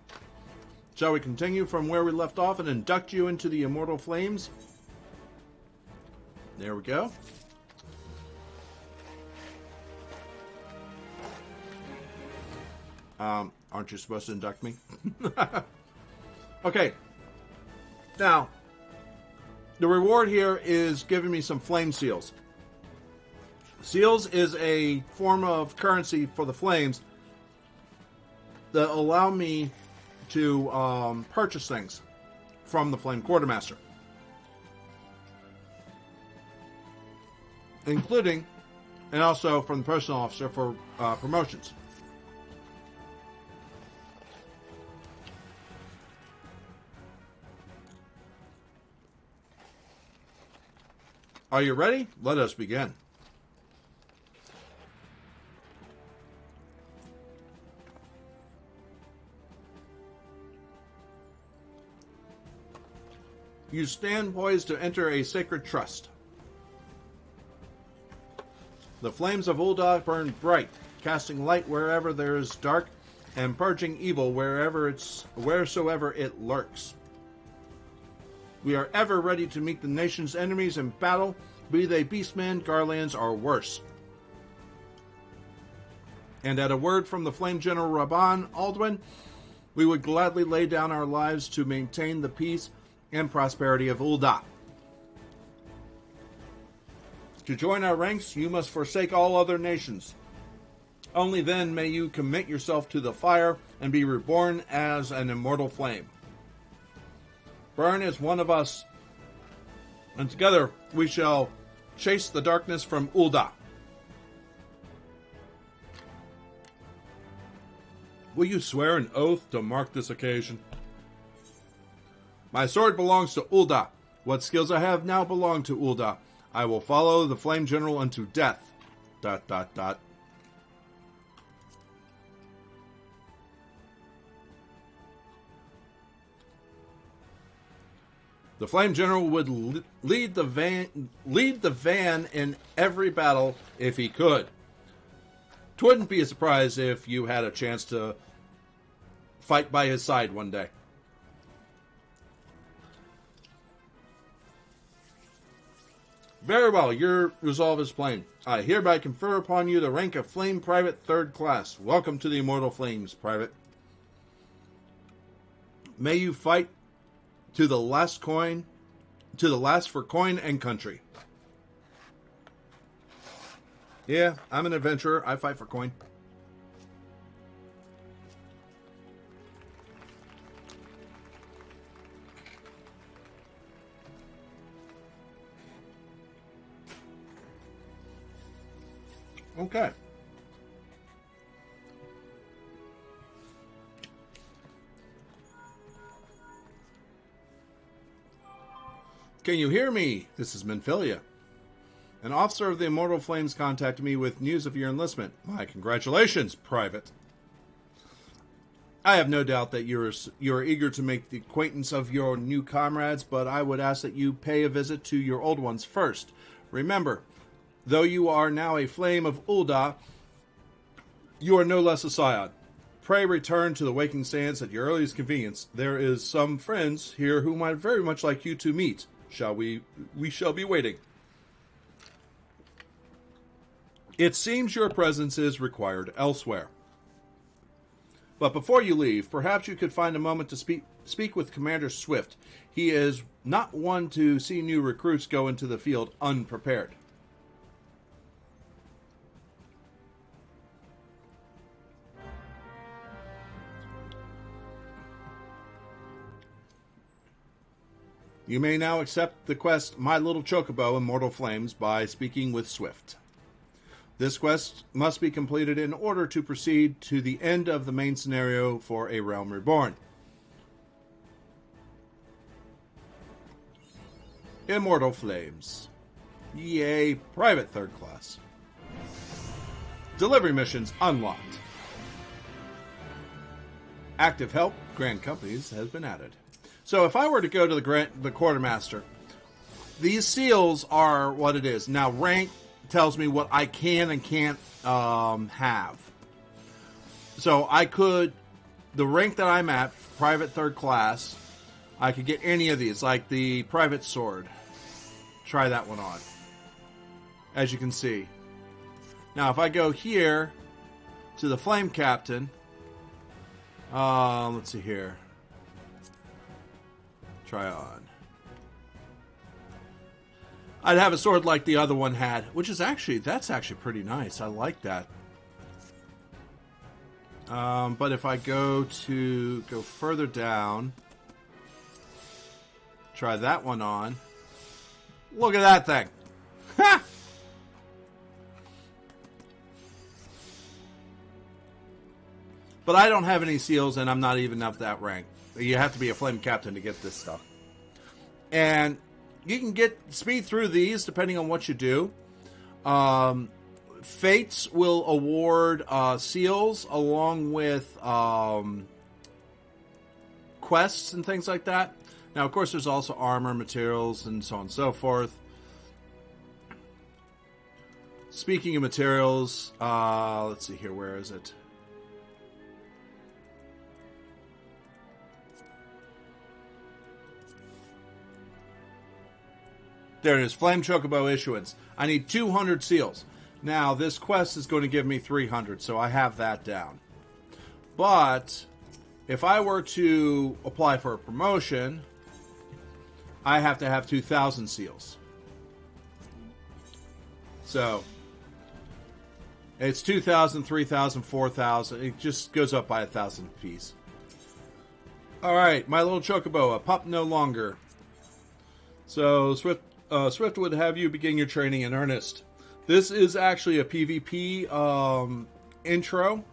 Shall we continue from where we left off and induct you into the immortal flames? There we go. Aren't you supposed to induct me? Okay. Now, the reward here is giving me some flame seals. Seals is a form of currency for the flames that allow me to purchase things from the Flame Quartermaster. Including, and also from the Personal Officer for promotions. Are you ready? Let us begin. You stand poised to enter a sacred trust. The flames of Ul'dah burn bright, casting light wherever there is dark, and purging evil wheresoever it lurks. We are ever ready to meet the nation's enemies in battle, be they beastmen, garlands, or worse. And at a word from the Flame General Rabban Alduin, we would gladly lay down our lives to maintain the peace and prosperity of Ul'dah. To join our ranks, you must forsake all other nations. Only then may you commit yourself to the fire and be reborn as an immortal flame. Burn as one of us, and together we shall chase the darkness from Ul'dah. Will you swear an oath to mark this occasion? My sword belongs to Ul'dah. What skills I have now belong to Ul'dah. I will follow the Flame General unto death. ... The Flame General would lead the van in every battle if he could. 'Twouldn't be a surprise if you had a chance to fight by his side one day. Very well, your resolve is plain. I hereby confer upon you the rank of Flame Private 3rd Class. Welcome to the Immortal Flames, Private. May you fight to the last for coin and country. Yeah, I'm an adventurer. I fight for coin. Okay. Can you hear me? This is Menphilia. An officer of the Immortal Flames contacted me with news of your enlistment. My congratulations, Private. I have no doubt that you are eager to make the acquaintance of your new comrades, but I would ask that you pay a visit to your old ones first. Remember, though you are now a flame of Ul'dah, you are no less a scion. Pray return to the Waking Sands at your earliest convenience. There is some friends here whom I'd very much like you to meet. We shall be waiting. It seems your presence is required elsewhere. But before you leave, perhaps you could find a moment to speak with Commander Swift. He is not one to see new recruits go into the field unprepared. You may now accept the quest My Little Chocobo Immortal Flames by speaking with Swift. This quest must be completed in order to proceed to the end of the main scenario for a Realm Reborn. Immortal Flames. Yay, Private 3rd Class. Delivery missions unlocked. Active help, Grand Companies, has been added. So if I were to go to the Quartermaster, these seals are what it is. Now, rank tells me what I can and can't have. So I could the rank that I'm at, private 3rd class, I could get any of these, like the private sword. Try that one on. As you can see. Now, if I go here to the flame captain, let's see here. Try on. I'd have a sword like the other one had, which is actually, that's actually pretty nice. I like that. But if I go further down, try that one on. Look at that thing. Ha! But I don't have any seals, and I'm not even up that rank. You have to be a flame captain to get this stuff. And you can speed through these depending on what you do. Fates will award seals along with quests and things like that. Now, of course, there's also armor, materials, and so on and so forth. Speaking of materials, let's see here. Where is it? There it is. Flame Chocobo issuance. I need 200 seals. Now, this quest is going to give me 300, so I have that down. But if I were to apply for a promotion, I have to have 2,000 seals. So it's 2,000, 3,000, 4,000. It just goes up by 1,000 apiece. All right, my little Chocobo, a pup no longer. So Swift would have you begin your training in earnest. This is actually a PvP intro.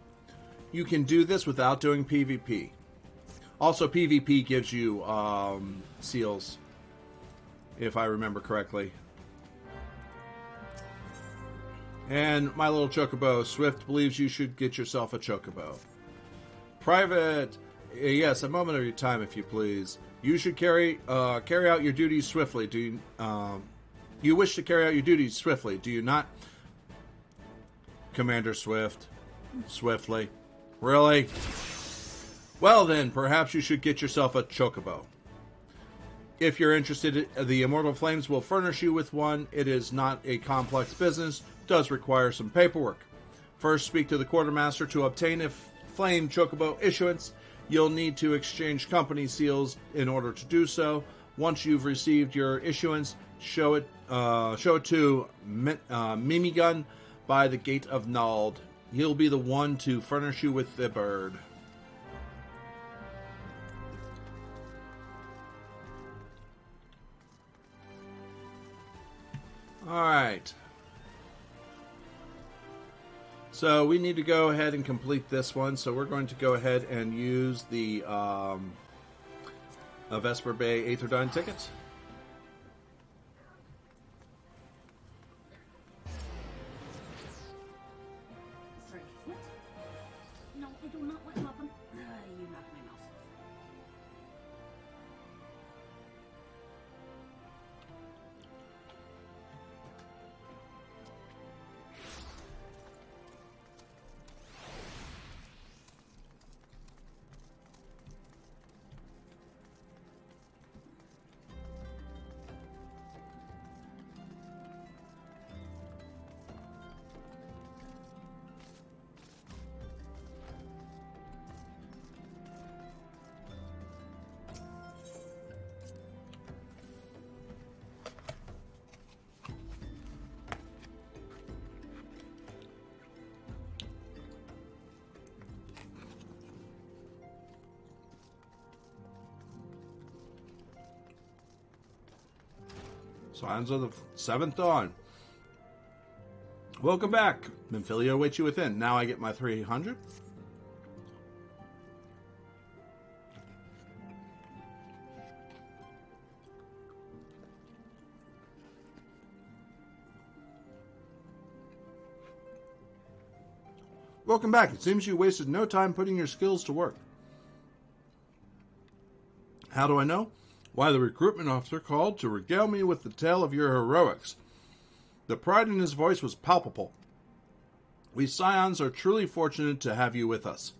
You can do this without doing PvP. Also, PvP gives you seals, if I remember correctly. And my little Chocobo, Swift believes you should get yourself a Chocobo. Private, yes, a moment of your time, if you please. You should carry out your duties swiftly. You wish to carry out your duties swiftly, do you not? Commander Swift. Swiftly. Really? Well then, perhaps you should get yourself a Chocobo. If you're interested, the Immortal Flames will furnish you with one. It is not a complex business. It does require some paperwork. First, speak to the Quartermaster to obtain a Flame Chocobo issuance. You'll need to exchange company seals in order to do so. Once you've received your issuance, show it to Mimigun by the Gate of Nald. He'll be the one to furnish you with the bird. Alright. So we need to go ahead and complete this one. So we're going to go ahead and use the Vesper Bay Aetherdyne ticket. Sorry, what? No, I do not want to open. You knocked my mouse. Signs of the Seventh Dawn. Welcome back. Minfilia awaits you within. Now I get my 300. Welcome back. It seems you wasted no time putting your skills to work. How do I know? Why, the recruitment officer called to regale me with the tale of your heroics. The pride in his voice was palpable. We Scions are truly fortunate to have you with us.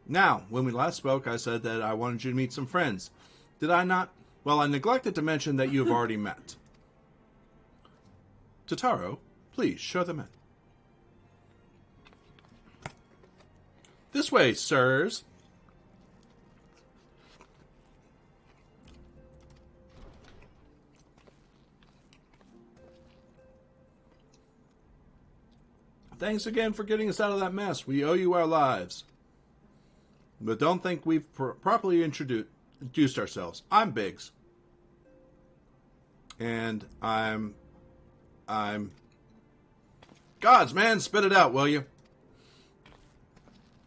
Now, when we last spoke, I said that I wanted you to meet some friends. Did I not? Well, I neglected to mention that you have already met. Totaro, please show them in. This way, sirs. Thanks again for getting us out of that mess. We owe you our lives. But don't think we've properly introduced ourselves. I'm Biggs. And I'm... Gods, man, spit it out, will you?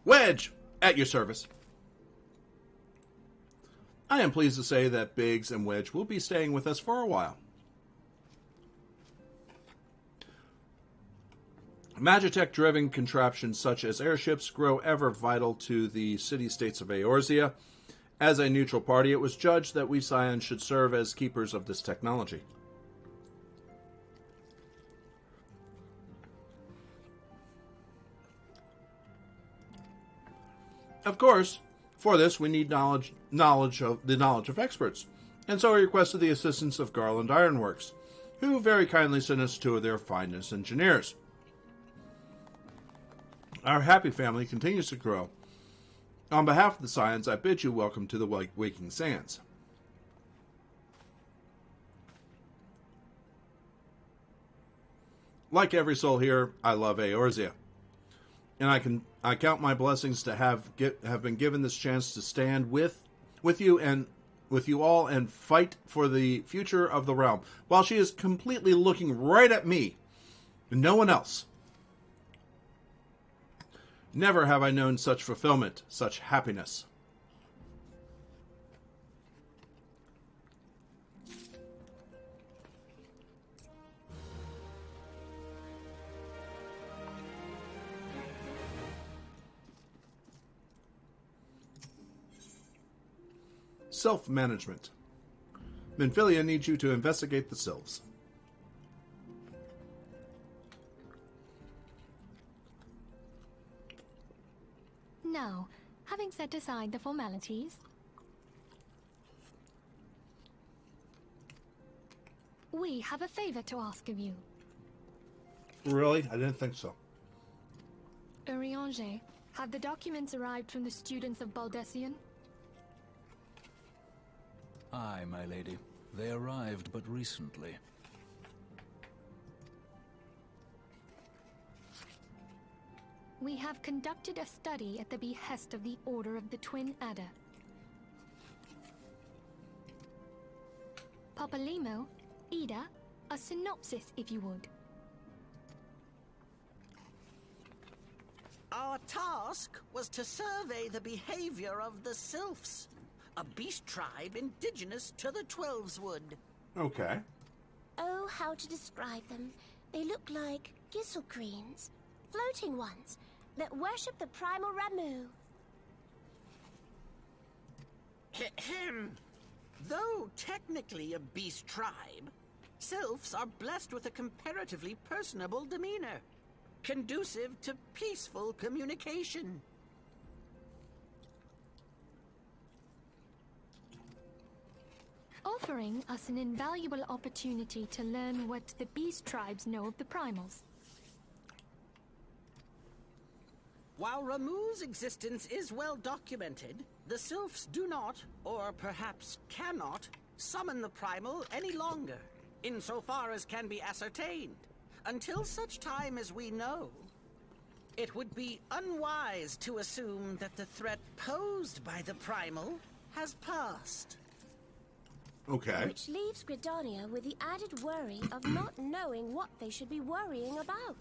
Wedge, at your service. I am pleased to say that Biggs and Wedge will be staying with us for a while. Magitech-driven contraptions such as airships grow ever vital to the city-states of Eorzea. As a neutral party, it was judged that we Scions should serve as keepers of this technology. Of course, for this we need knowledge of experts, and so I requested the assistance of Garland Ironworks, who very kindly sent us two of their finest engineers. Our happy family continues to grow. On behalf of the Scions, I bid you welcome to the Waking Sands. Like every soul here, I love Eorzea. And I count my blessings to have been given this chance to stand with you all and fight for the future of the realm, while she is completely looking right at me and no one else. Never have I known such fulfillment, such happiness. Self-management. Minfilia needs you to investigate the sylphs. Now, having set aside the formalities, we have a favor to ask of you. Really? I didn't think so. Urianger, have the documents arrived from the students of Baldessian? Aye, my lady. They arrived but recently. We have conducted a study at the behest of the Order of the Twin Adder. Papalimo, Ida, a synopsis if you would. Our task was to survey the behavior of the sylphs, a beast tribe indigenous to the Twelveswood. Okay. Oh, how to describe them. They look like gisselcreens, floating ones, that worship the primal Ramu. Ahem. Though technically a beast tribe, sylphs are blessed with a comparatively personable demeanor, conducive to peaceful communication. Offering us an invaluable opportunity to learn what the beast tribes know of the primals. While Ramu's existence is well documented, the sylphs do not, or perhaps cannot, summon the primal any longer, insofar as can be ascertained, until such time as we know. It would be unwise to assume that the threat posed by the primal has passed. Okay. Which leaves Gridania with the added worry of not knowing what they should be worrying about.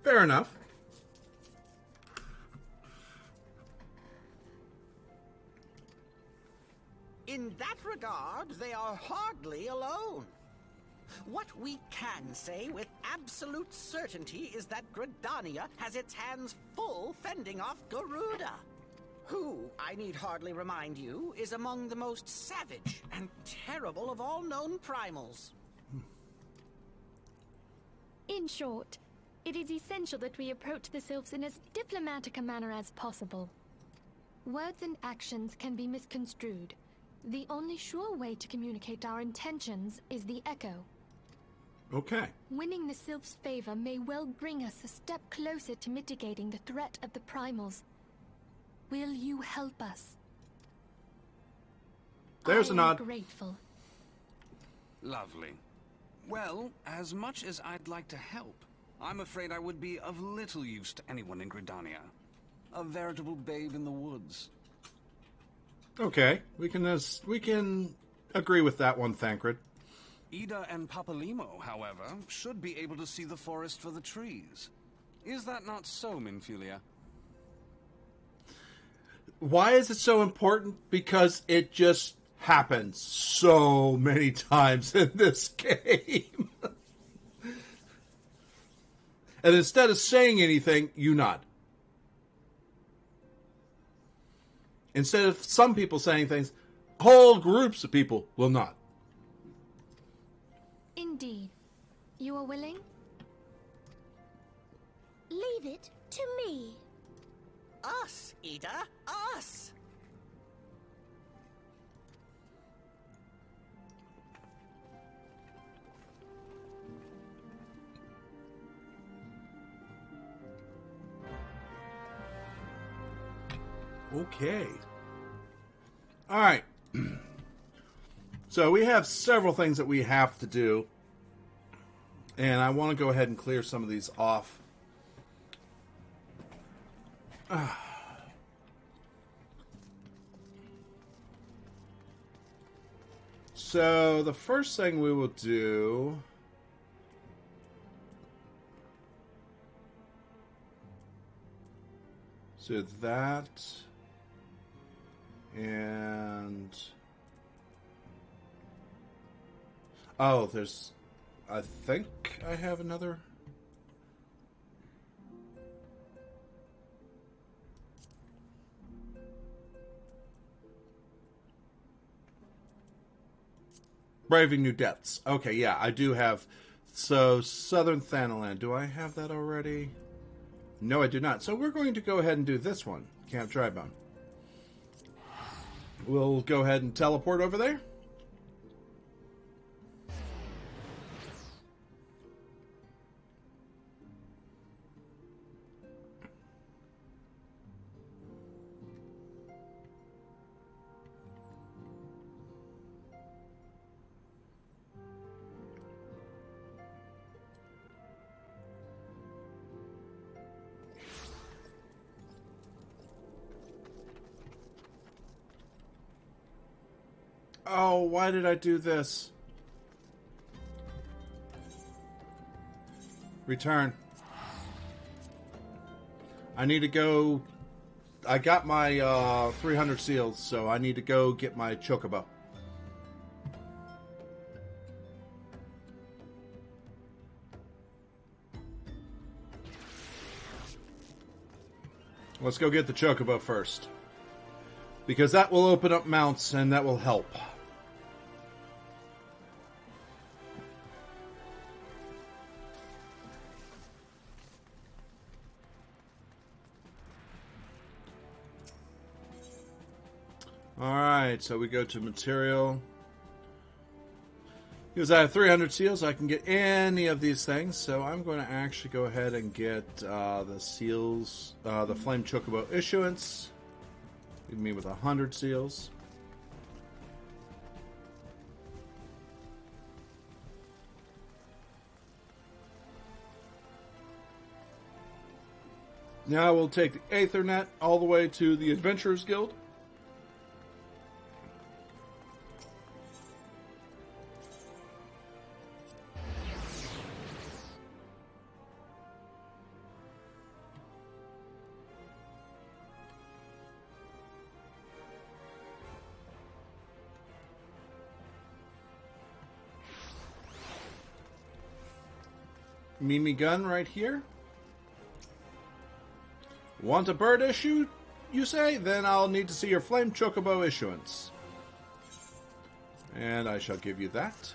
Fair enough. In that regard, they are hardly alone. What we can say with absolute certainty is that Gridania has its hands full fending off Garuda, who, I need hardly remind you, is among the most savage and terrible of all known primals. In short, It is essential that we approach the sylphs in as diplomatic a manner as possible. Words and actions can be misconstrued. The only sure way to communicate our intentions is the echo. Okay. Winning the sylphs' favor may well bring us a step closer to mitigating the threat of the primals. Will you help us? There's a nod. Grateful. Lovely. Well, as much as I'd like to help, I'm afraid I would be of little use to anyone in Gridania. A veritable babe in the woods. Okay, we can agree with that one, Thancred. Ida and Papalimo, however, should be able to see the forest for the trees. Is that not so, Minfilia? Why is it so important? Because it just happens so many times in this game. And instead of saying anything, you nod. Instead of some people saying things, whole groups of people will nod. Indeed. You are willing? Leave it to me. Us, Ida, us! Okay. All right. So we have several things that we have to do. And I want to go ahead and clear some of these off. So the first thing we will do... So that... And... Oh, there's... I think I have another... Braving New Depths. Okay, yeah, I do have... So, Southern Thanalan. Do I have that already? No, I do not. So we're going to go ahead and do this one. Camp Drybone. We'll go ahead and teleport over there. Oh, why did I do this? Return. I need to go... I got my 300 seals, so I need to go get my chocobo. Let's go get the chocobo first. Because that will open up mounts and that will help. Alright, so we go to material. Because I have 300 seals, I can get any of these things. So I'm going to actually go ahead and get the seals, the Flame Chocobo Issuance. Leave me with 100 seals. Now we'll take the Aethernet all the way to the Adventurers Guild. Mimi gun right here. Want a bird issue, you say? Then I'll need to see your Flame Chocobo issuance. And I shall give you that.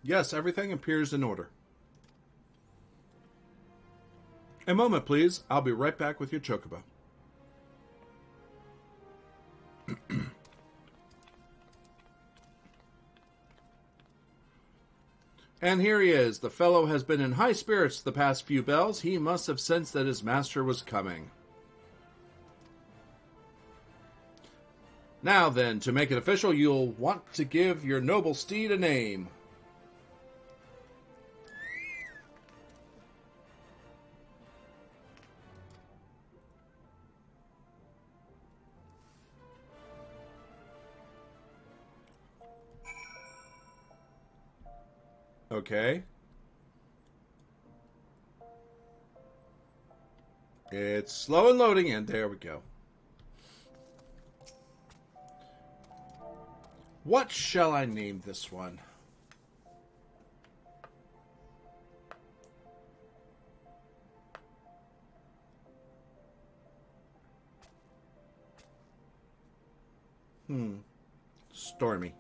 Yes, everything appears in order. A moment, please. I'll be right back with your chocobo. And here he is. The fellow has been in high spirits the past few bells. He must have sensed that his master was coming. Now then, to make it official, you'll want to give your noble steed a name. Okay. It's slow and loading, and there we go. What shall I name this one? Stormy.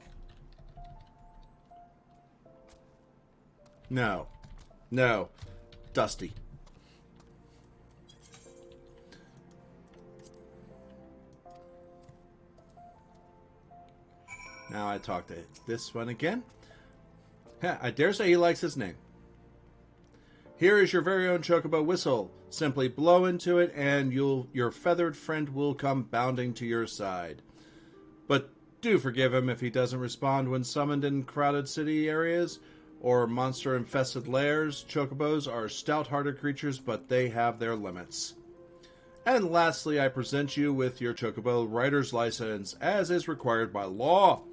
No. No. Dusty. Now I talk to this one again. I dare say he likes his name. Here is your very own chocobo whistle. Simply blow into it and your feathered friend will come bounding to your side. But do forgive him if he doesn't respond when summoned in crowded city areas or monster-infested lairs. Chocobos are stout-hearted creatures, but they have their limits. And lastly, I present you with your chocobo rider's license, as is required by law.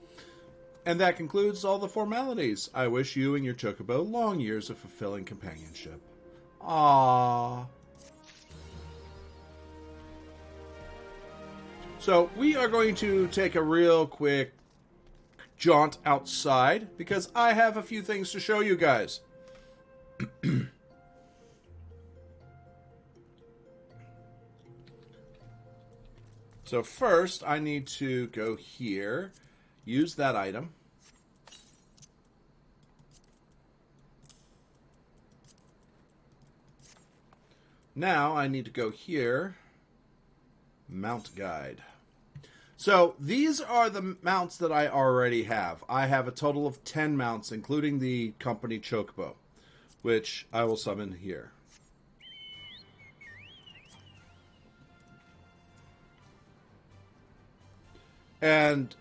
And that concludes all the formalities. I wish you and your chocobo long years of fulfilling companionship. Aww. So we are going to take a real quick jaunt outside because I have a few things to show you guys. So first, I need to go here, use that item. Now I need to go here, mount guide. So these are the mounts that I already have. I have a total of 10 mounts, including the company chocobo, which I will summon here. And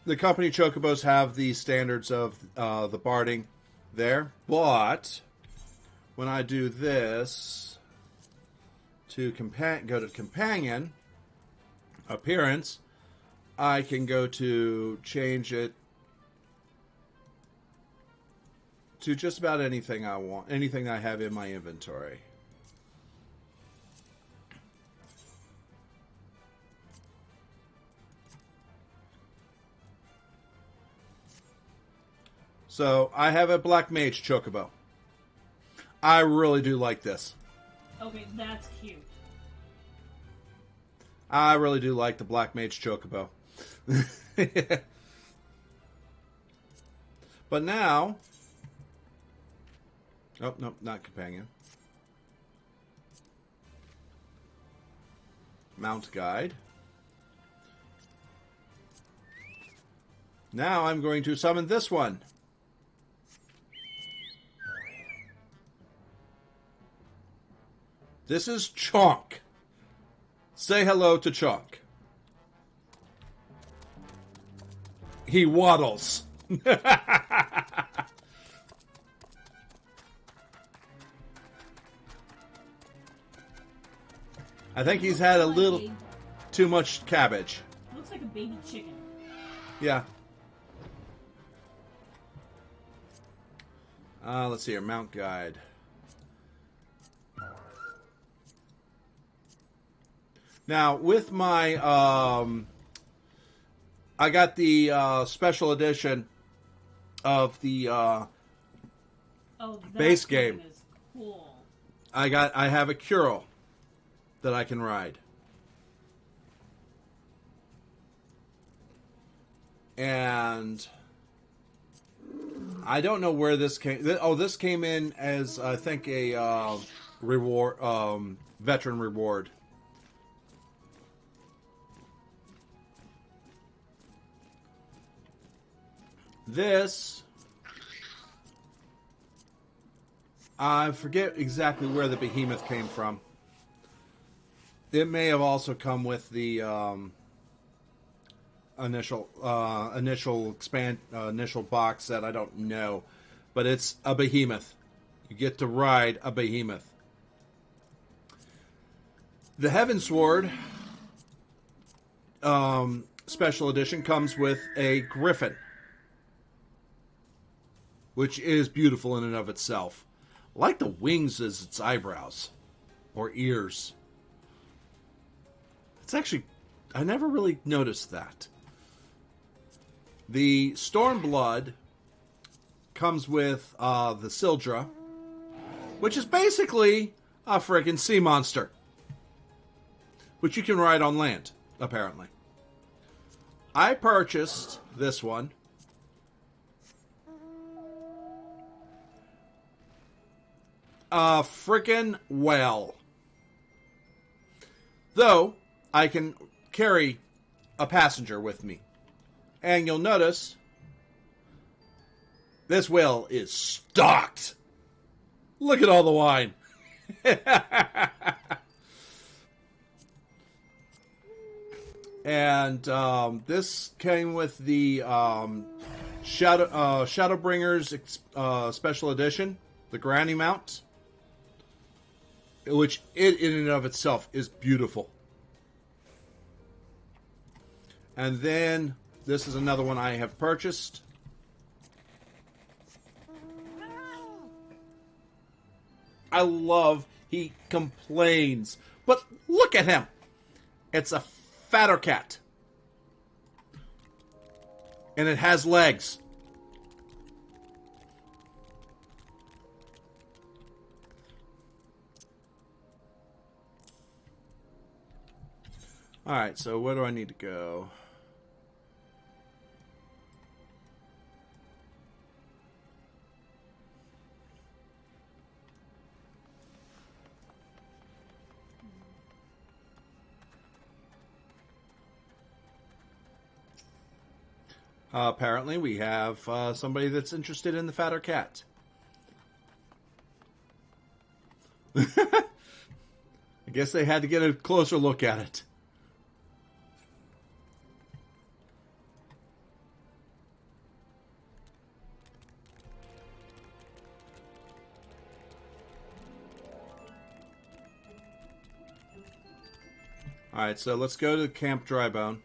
the company chocobos have the standards of the barding there. But when I do this, to go to companion, appearance, I can go to change it to just about anything I want, anything I have in my inventory. So, I have a Black Mage Chocobo. I really do like this. Okay, that's cute. I really do like the Black Mage Chocobo. But now... Oh, no, not companion. Mount guide. Now I'm going to summon this one. This is Chonk. Say hello to Chonk. He waddles. I think he's had a little too much cabbage. Looks like a baby chicken. Yeah. Let's see here. Mount guide. Now, with my, I got the special edition of the base game. Is cool. I have a Curl that I can ride. And I don't know where this came. Oh, this came in as I think a reward, veteran reward. This, I forget exactly where the behemoth came from. It may have also come with the initial box set. I don't know, but it's a behemoth. You get to ride a behemoth. The Heaven Sword special edition comes with a griffin, which is beautiful in and of itself. I like the wings as its eyebrows or ears. It's actually, I never really noticed that. The Stormblood comes with the Sildra, which is basically a friggin' sea monster, which you can ride on land, apparently. I purchased this one. A frickin' whale. Though, I can carry a passenger with me. And you'll notice, this whale is stocked. Look at all the wine. And this came with the Shadowbringers special edition, the granny mount, which it in and of itself is beautiful. And then this is another one I have purchased. I love, he complains, but look at him. It's a fatter cat. And it has legs. Alright, so where do I need to go? Apparently, we have somebody that's interested in the fatter cat. I guess they had to get a closer look at it. Alright, so let's go to Camp Drybone.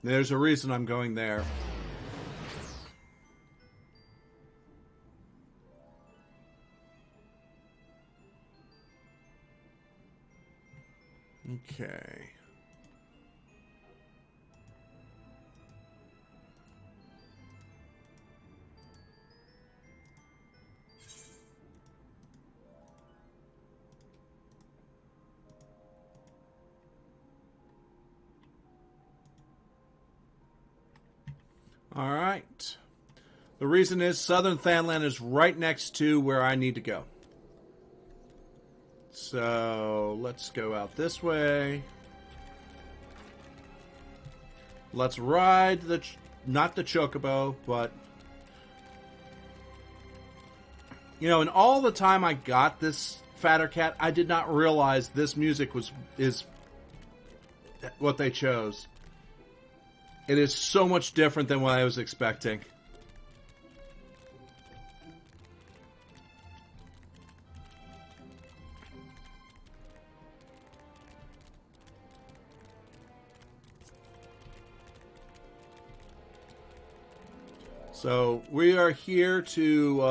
There's a reason I'm going there. Okay. All right. The reason is Southern Thanland is right next to where I need to go. So let's go out this way. Let's ride the, not the Chocobo, but, you know, in all the time I got this fatter cat, I did not realize this music is what they chose. It is so much different than what I was expecting. So we are here to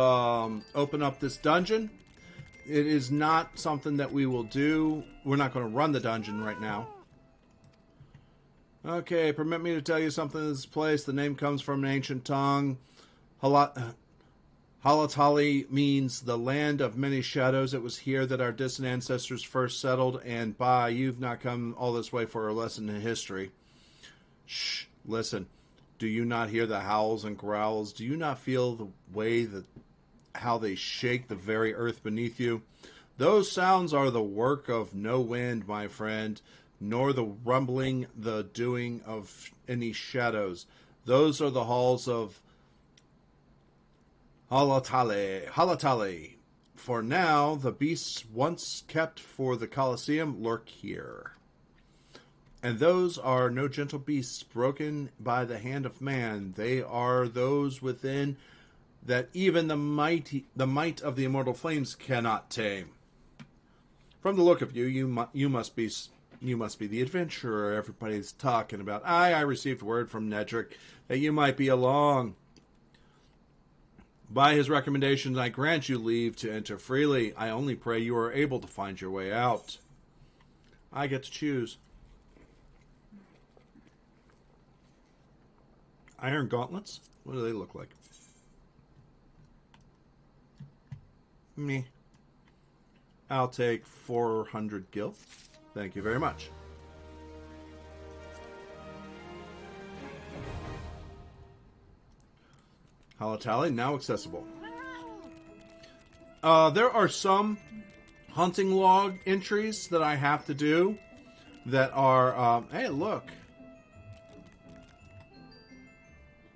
open up this dungeon. It is not something that we will do. We're not going to run the dungeon right now. Okay, permit me to tell you something in this place. The name comes from an ancient tongue. Halatali means the land of many shadows. It was here that our distant ancestors first settled, and you've not come all this way for a lesson in history. Shh, listen. Do you not hear the howls and growls? Do you not feel the way that how they shake the very earth beneath you? Those sounds are the work of no wind, my friend, nor the rumbling, the doing of any shadows. Those are the halls of Halatale. For now, the beasts once kept for the Colosseum lurk here. And those are no gentle beasts broken by the hand of man. They are those within that even the might of the immortal flames cannot tame. From the look of you, you must be the adventurer everybody's talking about. I received word from Nedrick that you might be along. By his recommendations, I grant you leave to enter freely. I only pray you are able to find your way out. I get to choose. Iron gauntlets? What do they look like? Me. I'll take 400 gil. Thank you very much. Halatali, now accessible. There are some hunting log entries that I have to do that are... hey, look.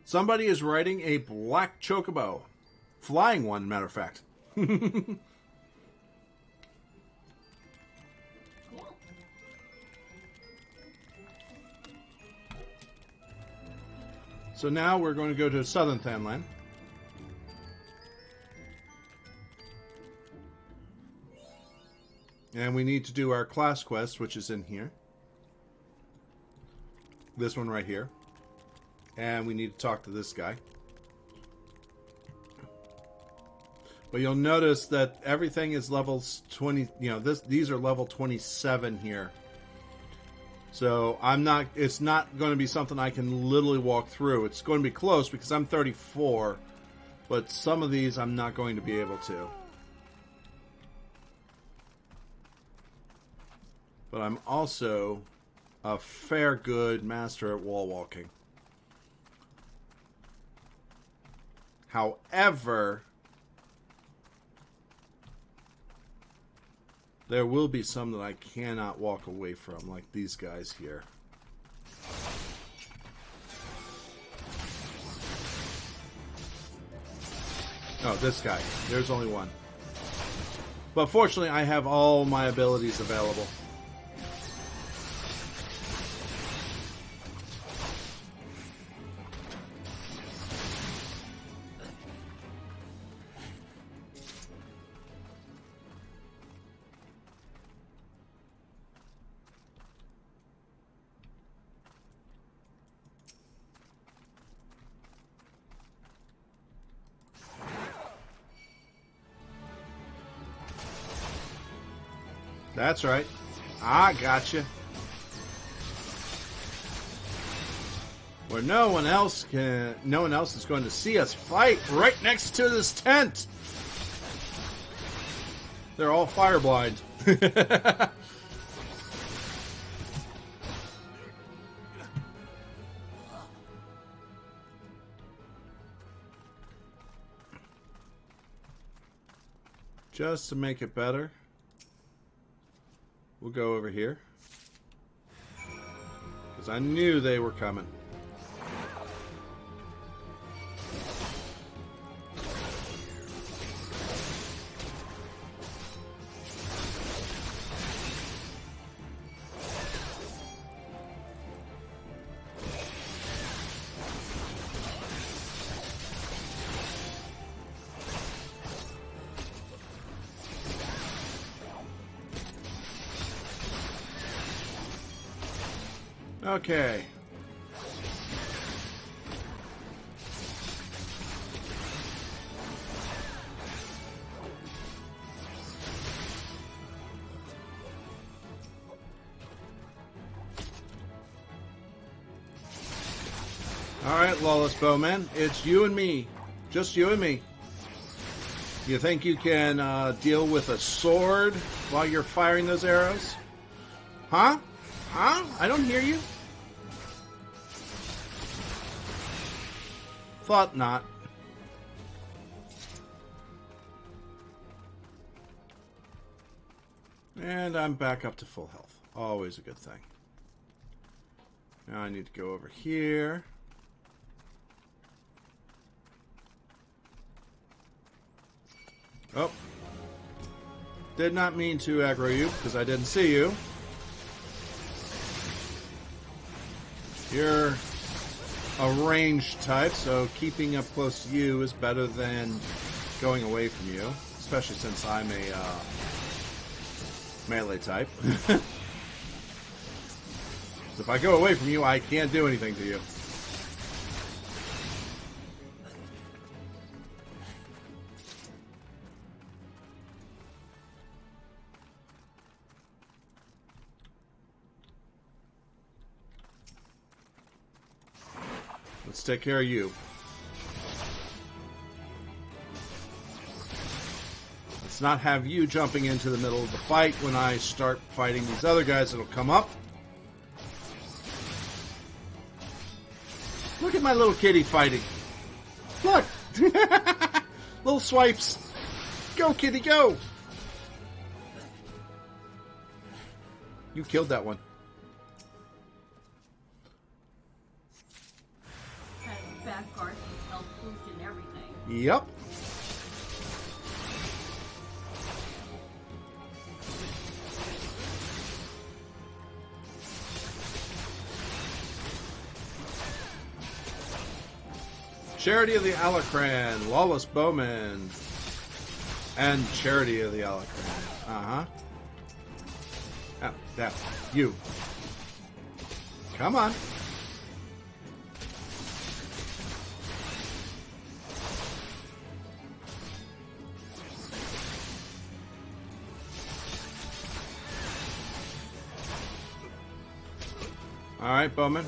Somebody is riding a black chocobo. Flying one, matter of fact. So now we're going to go to Southern Thanland. And we need to do our class quest, which is in here. This one right here. And we need to talk to this guy. But you'll notice that everything is levels 20, these are level 27 here. So it's not going to be something I can literally walk through. It's going to be close because I'm 34, but some of these I'm not going to be able to. But I'm also a fair good master at wall walking. However, there will be some that I cannot walk away from, like these guys here. Oh, this guy. There's only one. But fortunately, I have all my abilities available. That's right. I gotcha. Where no one else is going to see us fight right next to this tent. They're all fire blind. Just to make it better, we'll go over here. Because I knew they were coming. Okay. Alright, Lawless Bowman. It's you and me. Just you and me. You think you can deal with a sword while you're firing those arrows? Huh? Huh? I don't hear you. Thought not. And I'm back up to full health. Always a good thing. Now I need to go over here. Oh. Did not mean to aggro you, because I didn't see you. You're a ranged type, so keeping up close to you is better than going away from you. Especially since I'm a melee type. So if I go away from you, I can't do anything to you. Let's take care of you. Let's not have you jumping into the middle of the fight when I start fighting these other guys that'll come up. Look at my little kitty fighting. Look! Little swipes. Go, kitty, go! You killed that one. Back guard, health boost and everything. Yep. Charity of the Alacran, Lawless Bowman, and Charity of the Alacran. Uh-huh. Oh, that. You. Come on. Alright, Bowman.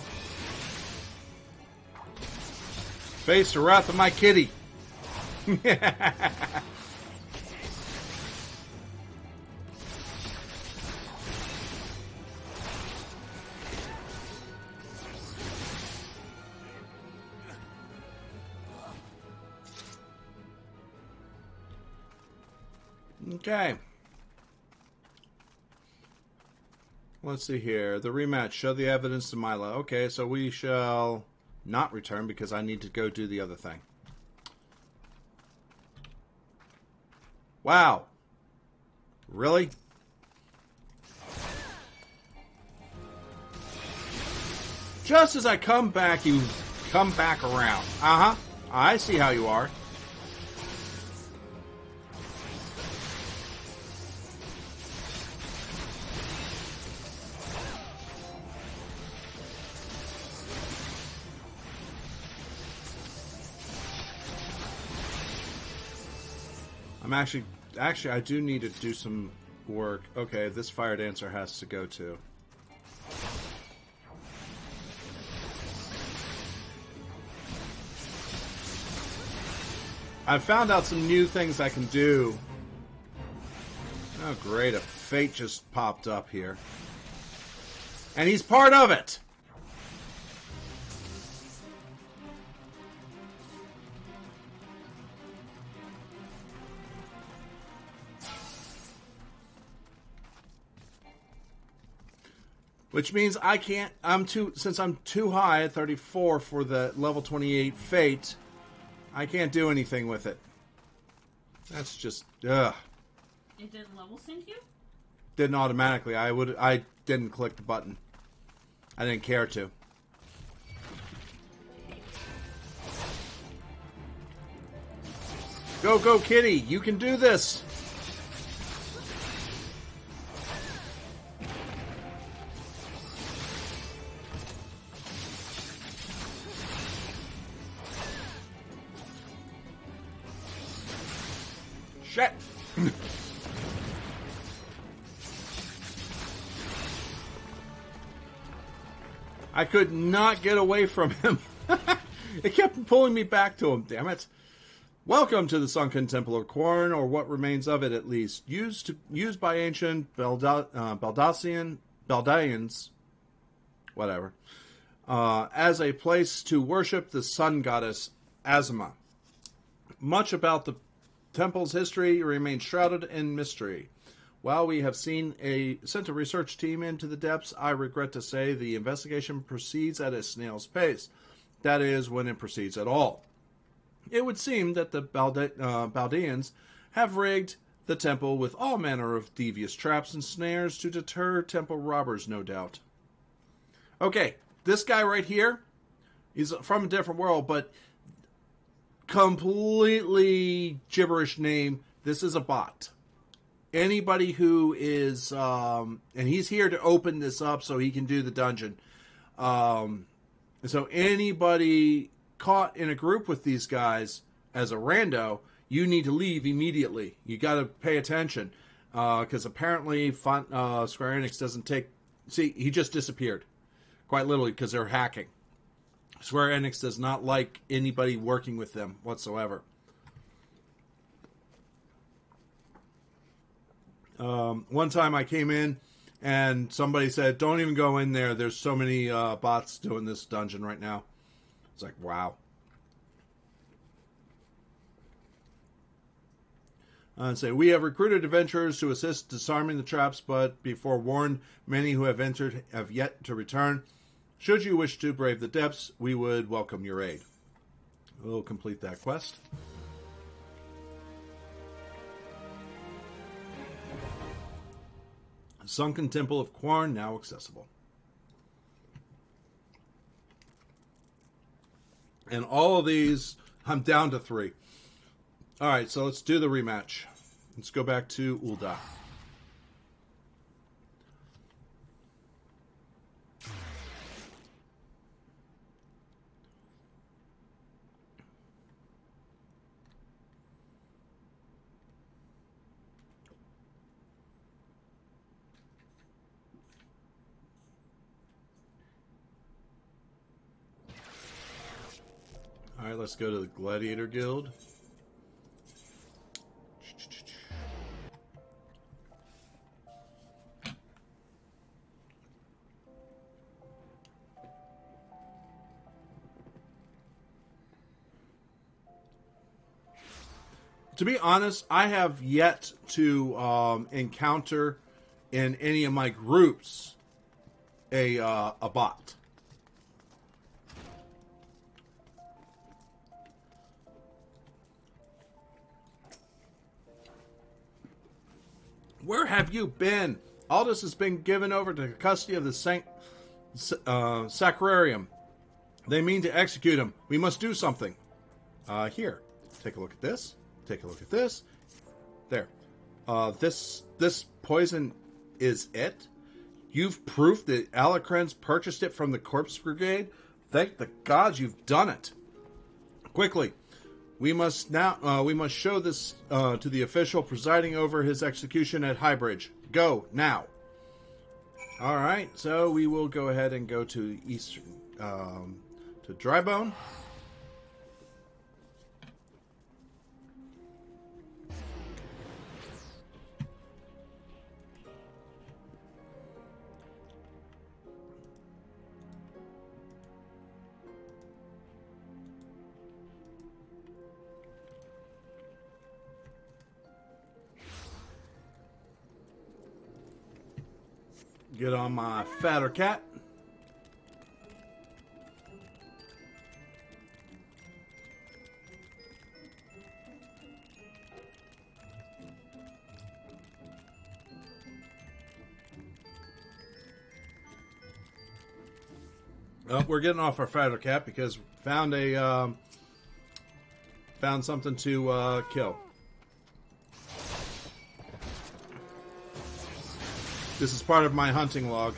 Face the wrath of my kitty. Okay. Let's see here. The rematch. Show the evidence to Mila. Okay, so we shall not return because I need to go do the other thing. Wow. Really? Just as I come back, you come back around. Uh-huh. I see how you are. I'm actually, I do need to do some work. Okay, this fire dancer has to go too. I've found out some new things I can do. Oh great, a fate just popped up here. And he's part of it! Which means I can't, since I'm too high at 34 for the level 28 Fate, I can't do anything with it. That's just, ugh. It didn't level sync you? Didn't automatically. I didn't click the button. I didn't care to. Go, go, kitty! You can do this! Shit! I could not get away from him. It kept pulling me back to him, damn it. Welcome to the Sunken Temple of Corn, or what remains of it at least. Used by ancient Baldassians, whatever, as a place to worship the sun goddess Azuma. Much about the temple's history remains shrouded in mystery. While we have sent a research team into the depths, I regret to say the investigation proceeds at a snail's pace. That is, when it proceeds at all. It would seem that the Baldeans have rigged the temple with all manner of devious traps and snares to deter temple robbers, no doubt. Okay, this guy right here, he's from a different world, but completely gibberish name. This is a bot. Anybody who is, and he's here to open this up so he can do the dungeon. So anybody caught in a group with these guys as a rando, you need to leave immediately. You got to pay attention, because apparently Square Enix doesn't take. See, he just disappeared, quite literally, because they're hacking. Square Enix does not like anybody working with them whatsoever. One time I came in and somebody said, "Don't even go in there. There's so many bots doing this dungeon right now." It's like, wow. Say, we have recruited adventurers to assist disarming the traps, but be forewarned, many who have entered have yet to return. Should you wish to brave the depths, we would welcome your aid. We'll complete that quest. Sunken Temple of Quarn now accessible. And all of these, I'm down to 3. All right, so let's do the rematch. Let's go back to Ul'dah. All right, let's go to the Gladiator Guild. To be honest, I have yet to encounter in any of my groups a bot. Where have you been? Aldous has been given over to custody of the Sacrarium. They mean to execute him. We must do something. Here, take a look at this. Take a look at this. There. This poison is it? You've proof that Alacrans purchased it from the Corpse Brigade? Thank the gods you've done it. Quickly. We must show this to the official presiding over his execution at Highbridge. Go, now. Alright, so we will go ahead and go to to Drybone. Get on my fatter cat. Oh, we're getting off our fatter cat because found something to kill. This is part of my hunting log.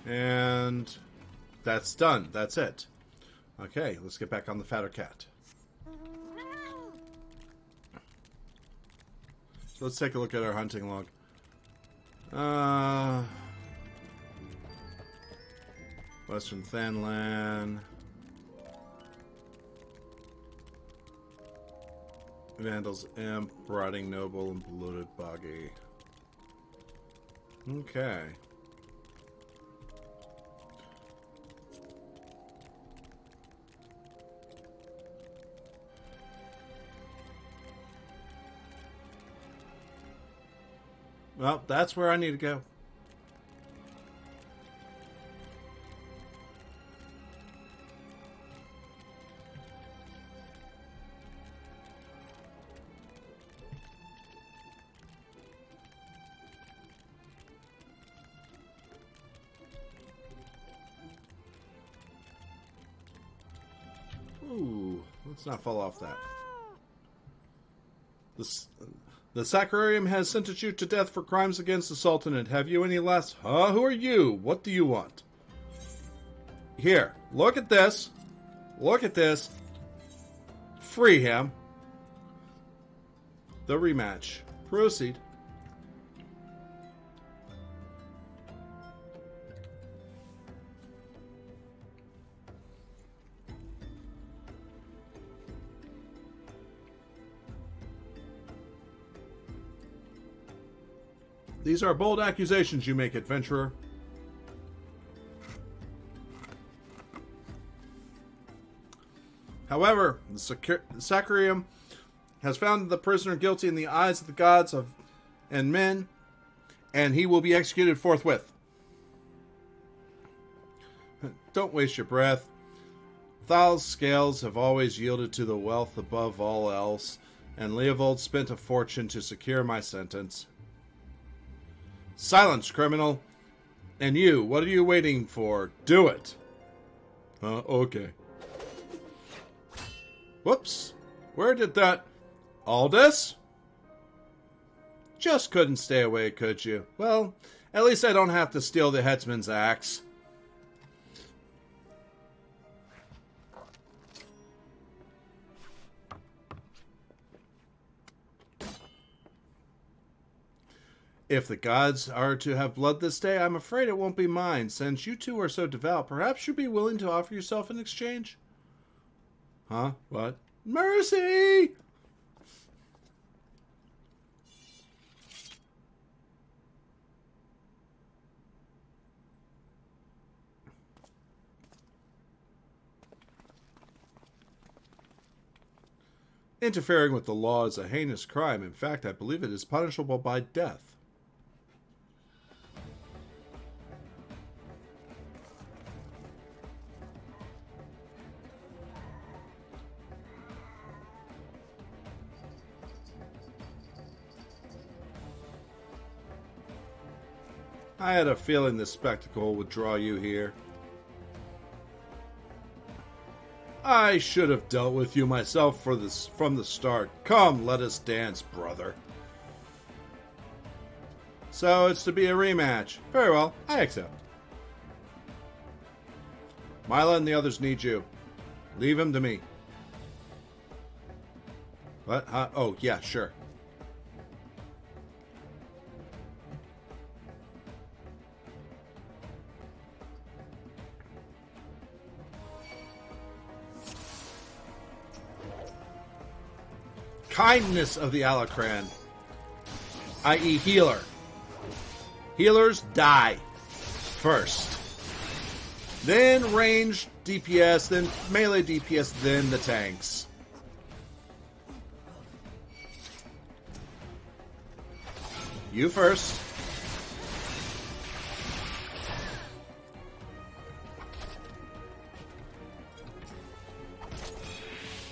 And that's done. That's it. Okay, let's get back on the fatter cat. So let's take a look at our hunting log. Western Thanlan. Vandal's imp, rotting noble, and bloated boggy. Okay. Well, that's where I need to go. Ooh, let's not fall off that. The Sacrarium has sentenced you to death for crimes against the Sultanate. Have you any last... Huh? Who are you? What do you want? Here, look at this. Look at this. Free him. The rematch. Proceed. These are bold accusations you make, adventurer. However, the Sacrarium has found the prisoner guilty in the eyes of the gods and men, and he will be executed forthwith. Don't waste your breath. Thal's scales have always yielded to the wealth above all else, and Leovold spent a fortune to secure my sentence. Silence, criminal! And you, what are you waiting for? Do it! Okay. Whoops. Where did that... Aldous? Just couldn't stay away, could you? Well, at least I don't have to steal the headsman's axe. If the gods are to have blood this day, I'm afraid it won't be mine. Since you two are so devout, perhaps you'd be willing to offer yourself in exchange? Huh? What? Mercy! Interfering with the law is a heinous crime. In fact, I believe it is punishable by death. I had a feeling this spectacle would draw you here. I should have dealt with you myself from the start. Come, let us dance, brother. So it's to be a rematch. Very well, I accept. Mila and the others need you. Leave him to me. What? Huh? Oh, yeah, sure. Kindness of the Alacran, i.e. healer. Healers die first. Then range DPS, then melee DPS, then the tanks. You first.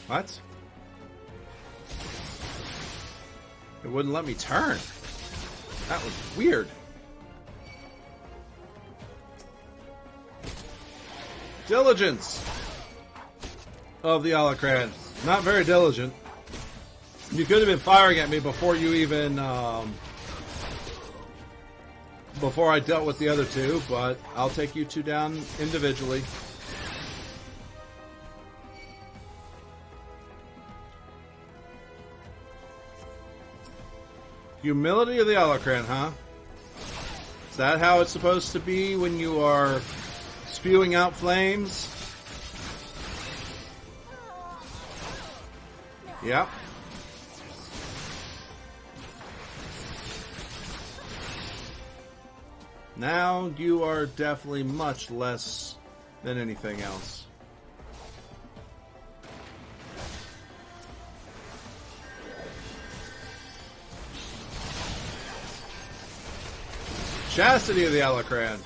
What? It wouldn't let me turn. That was weird. Diligence of the Alacran. Not very diligent. You could have been firing at me before you even... before I dealt with the other two, but I'll take you two down individually. Humility of the Alacran, huh? Is that how it's supposed to be when you are spewing out flames? Yep. Now you are definitely much less than anything else. Chastity of the Alacran.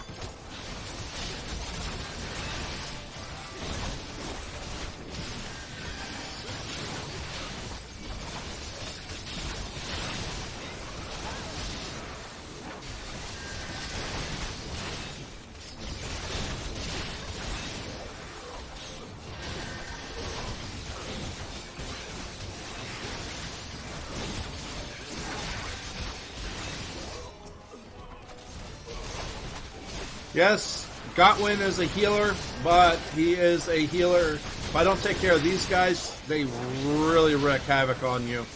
Yes, Gotwin is a healer, but he is a healer. If I don't take care of these guys, they really wreak havoc on you.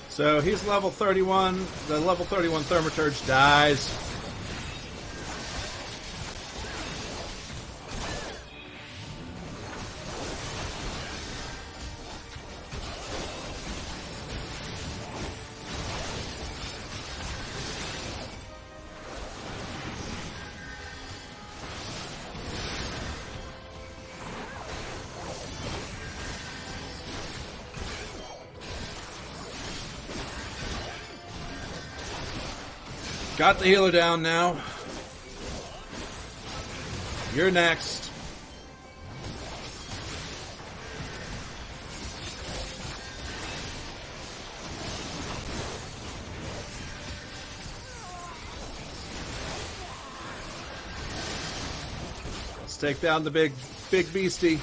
So he's level 31. The level 31 Thermaturge dies. Got the healer down now. You're next. Let's take down the big beastie.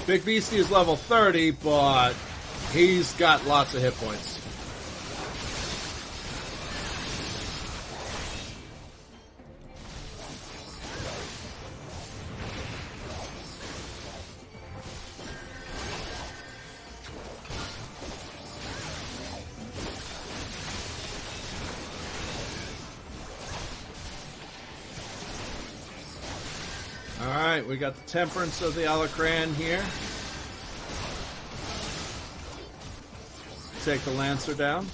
Big Beastie is level 30, but he's got lots of hit points. Alright, we got the Temperance of the Alacran here. Take the Lancer down.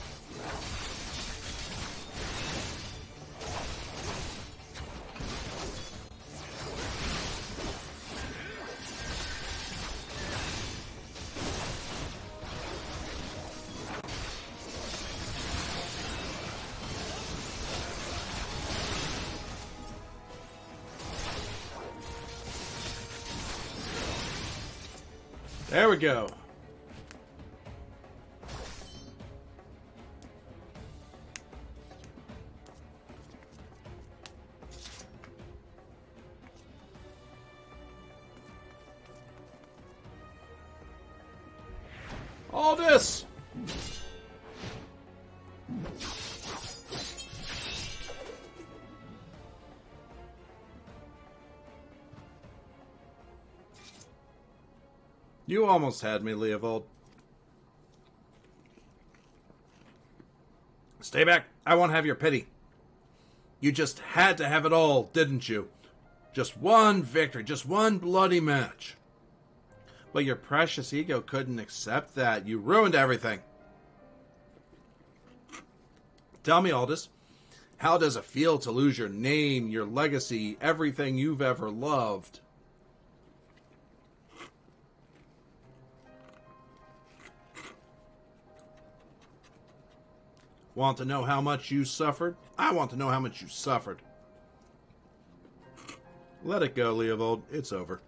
There we go. All this. You almost had me, Leovold. Stay back. I won't have your pity. You just had to have it all, didn't you? Just one victory, just one bloody match. But your precious ego couldn't accept that. You ruined everything. Tell me, Aldous, how does it feel to lose your name, your legacy, everything you've ever loved? Want to know how much you suffered? I want to know how much you suffered. Let it go, Leovold. It's over.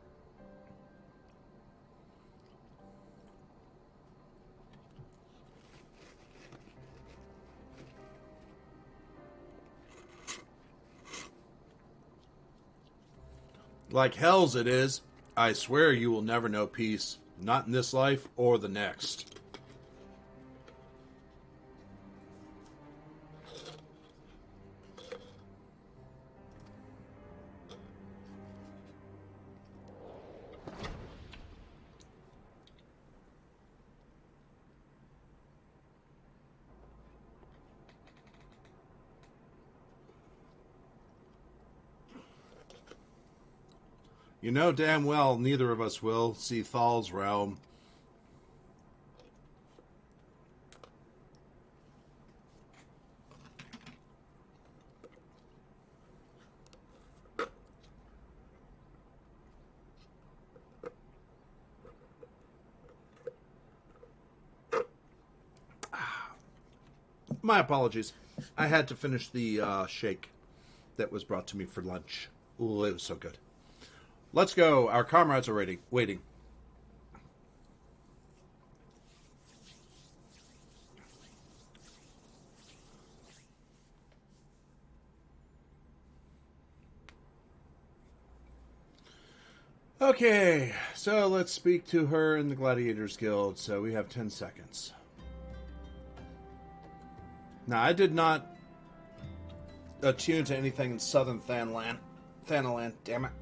Like hell's it is. I swear you will never know peace. Not in this life or the next. You know damn well neither of us will see Thal's realm. My apologies. I had to finish the shake that was brought to me for lunch. Ooh, it was so good. Let's go. Our comrades are waiting. Okay, so let's speak to her in the Gladiators Guild. So we have 10 seconds. Now, I did not attune to anything in Southern Thanalan. Damn it.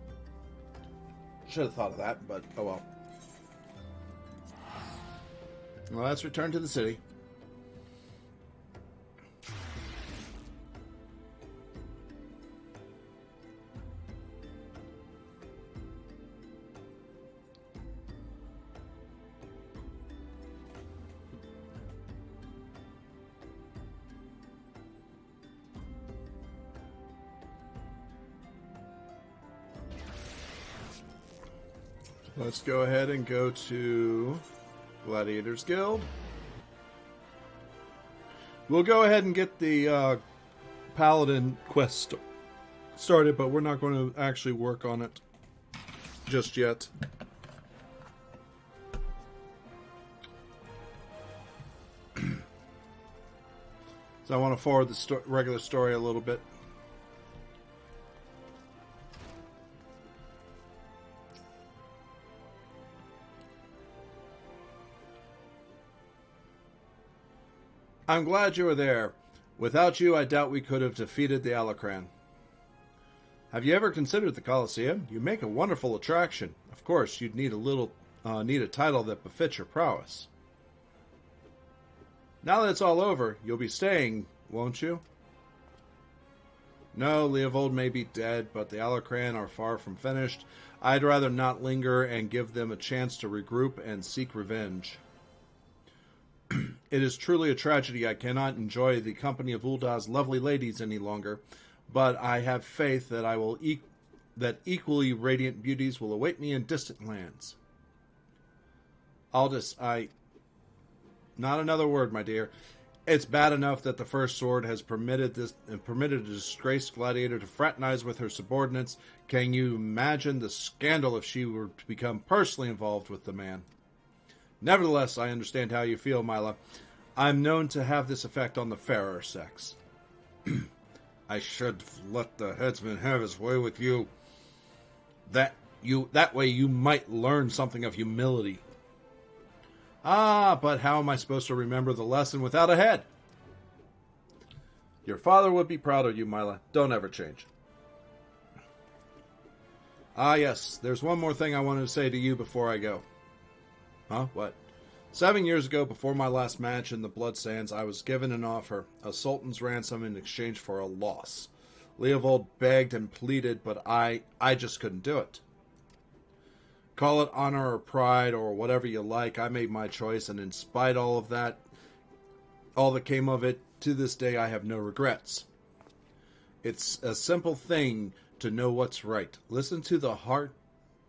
Should have thought of that, but oh well. Well, let's return to the city. Let's go ahead and go to Gladiators Guild. We'll go ahead and get the Paladin quest started, but we're not going to actually work on it just yet. So I want to forward the regular story a little bit. I'm glad you were there. Without you, I doubt we could have defeated the Alacran. Have you ever considered the Colosseum? You make a wonderful attraction. Of course, you'd need a title that befits your prowess. Now that it's all over, you'll be staying, won't you? No, Leovold may be dead, but the Alacran are far from finished. I'd rather not linger and give them a chance to regroup and seek revenge. It is truly a tragedy I cannot enjoy the company of Uldah's lovely ladies any longer, but I have faith that that equally radiant beauties will await me in distant lands. Aldous, not another word, my dear. It's bad enough that the First Sword has permitted a disgraced gladiator to fraternize with her subordinates. Can you imagine the scandal if she were to become personally involved with the man? Nevertheless, I understand how you feel, Mila. I'm known to have this effect on the fairer sex. I should let the headsman have his way with you. That way you might learn something of humility. Ah, but how am I supposed to remember the lesson without a head? Your father would be proud of you, Mila. Don't ever change. Ah, yes. There's one more thing I wanted to say to you before I go. Huh? What? 7 years ago, before my last match in the Blood Sands, I was given an offer, a sultan's ransom in exchange for a loss. Leovold begged and pleaded, but I just couldn't do it. Call it honor or pride or whatever you like. I made my choice, and in spite of all that came of it, to this day I have no regrets. It's a simple thing to know what's right. Listen to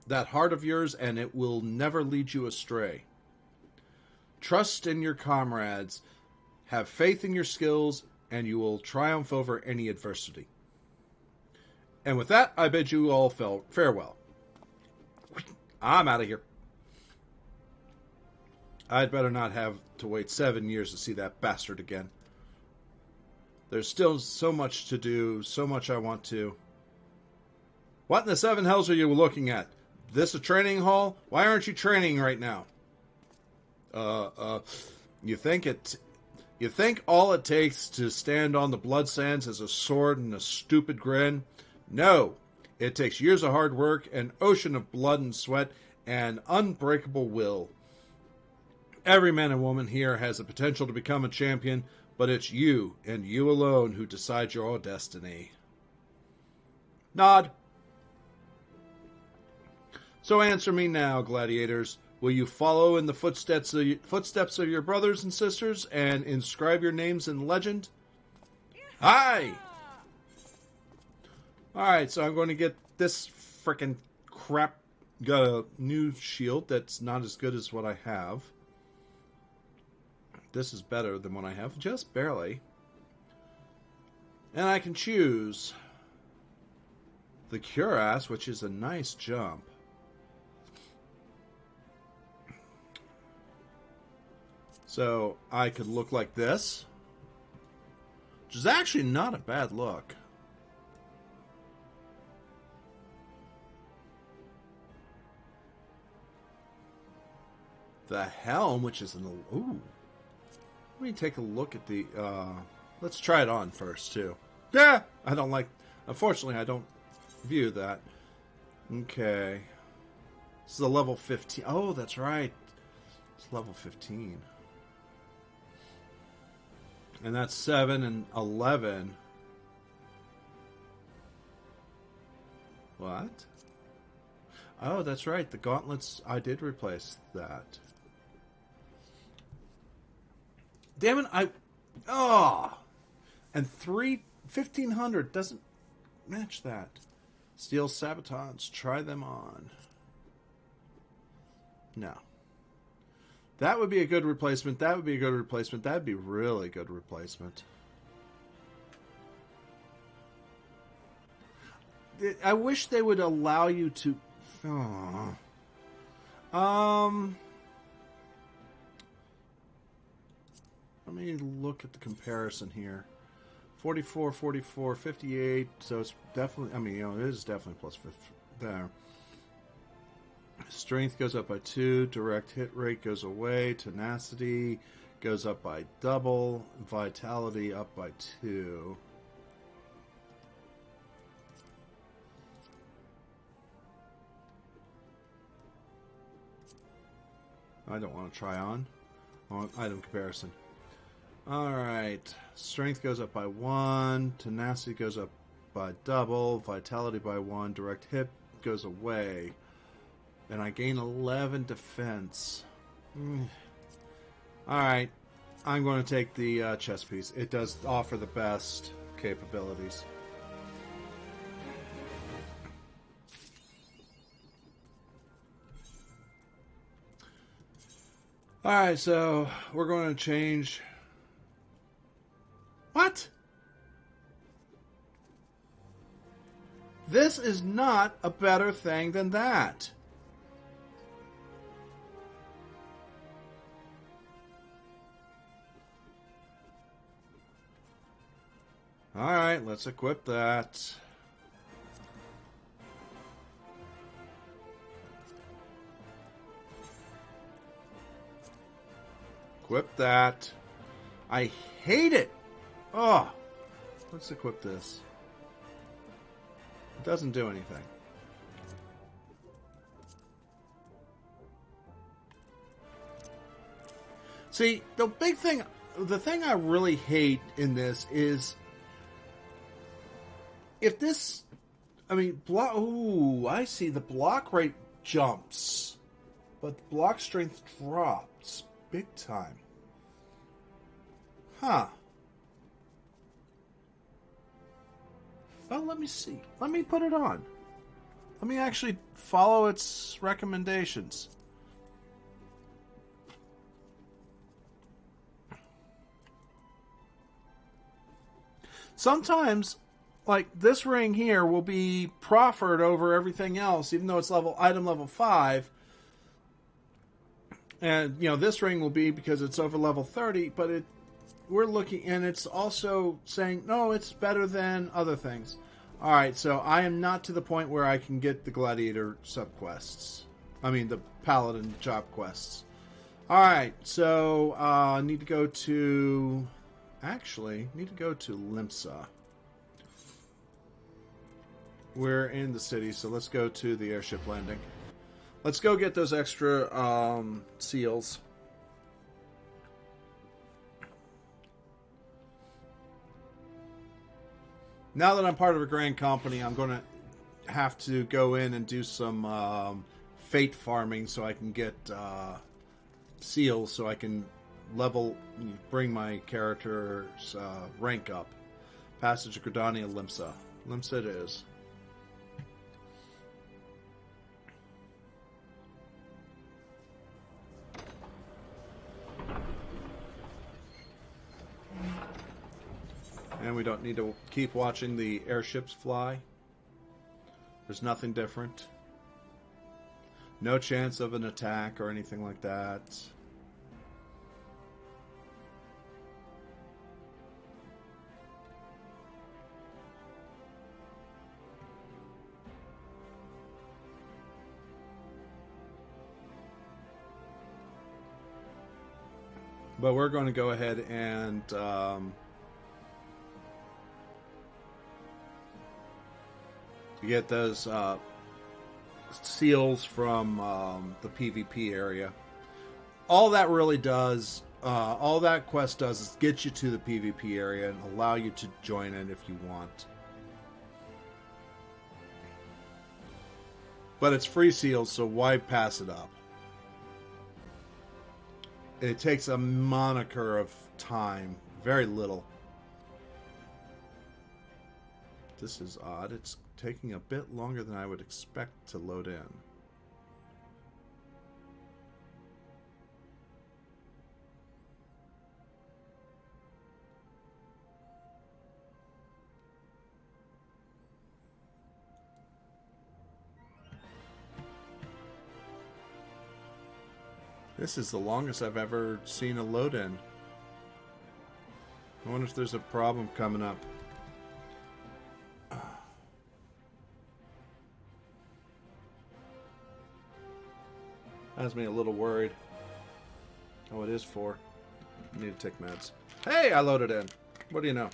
that heart of yours, and it will never lead you astray. Trust in your comrades. Have faith in your skills, and you will triumph over any adversity. And with that, I bid you all farewell. I'm out of here. I'd better not have to wait 7 years to see that bastard again. There's still so much to do, so much I want to. What in the seven hells are you looking at? This a training hall? Why aren't you training right now? You think all it takes to stand on the blood sands is a sword and a stupid grin? No. It takes years of hard work, an ocean of blood and sweat, and unbreakable will. Every man and woman here has the potential to become a champion, but it's you, and you alone, who decide your destiny. Nod. So answer me now, gladiators. Will you follow in the footsteps of your brothers and sisters and inscribe your names in legend? Aye! Alright, so I'm going to get this frickin' crap. Got a new shield that's not as good as what I have. This is better than what I have, just barely. And I can choose the cuirass, which is a nice jump. So I could look like this, which is actually not a bad look. The helm, which is an... Ooh. Let me take a look at the... let's try it on first, too. Yeah! I don't like... Unfortunately, I don't view that. Okay. This is a level 15. Oh, that's right. It's level 15. And that's 7 and 11. What? Oh, that's right. The gauntlets, I did replace that. Damn it, Oh! And 1,500 doesn't match that. Steel sabatons, try them on. No. That would be a good replacement. That would be a good replacement. That would be really good replacement. I wish they would allow you to... Oh. Let me look at the comparison here. 44, 44, 58. So it's definitely... I mean, it is definitely plus 50 there. Strength goes up by 2. Direct hit rate goes away. Tenacity goes up by double. Vitality up by 2. I don't want to try on. I want item comparison. Alright. Strength goes up by 1. Tenacity goes up by double. Vitality by 1. Direct hit goes away. And I gain 11 defense. Alright. I'm going to take the chest piece. It does offer the best capabilities. Alright, so we're going to change... What? This is not a better thing than that. Alright, let's equip that. Equip that. I hate it! Oh! Let's equip this. It doesn't do anything. See, the thing I really hate in this is... If this, I mean, ooh, I see the block rate jumps, but the block strength drops big time. Huh. Well, let me see. Let me put it on. Let me actually follow its recommendations. sometimes, like, this ring here will be proffered over everything else, even though it's item level 5. And, you know, this ring will be because it's over level 30, but we're looking, and it's also saying, no, it's better than other things. Alright, so I am not to the point where I can get the Gladiator subquests. I mean, the Paladin job quests. Alright, so, need to go to... Actually, need to go to Limsa. We're in the city, so let's go to the airship landing. Let's go get those extra seals. Now that I'm part of a grand company, I'm going to have to go in and do some fate farming so I can get seals, so I can bring my character's rank up. Passage of Gridania, Limsa. Limsa it is. And we don't need to keep watching the airships fly. There's nothing different. No chance of an attack or anything like that. But we're going to go ahead and get those seals from the PvP area. All that really does, all that quest does is get you to the PvP area and allow you to join it if you want. But it's free seals, so why pass it up? It takes a moniker of time. Very little. This is odd. It's taking a bit longer than I would expect to load in. This is the longest I've ever seen a load in. I wonder if there's a problem coming up. Has me a little worried. Oh, it is 4. I need to take meds. Hey, I loaded in. What do you know?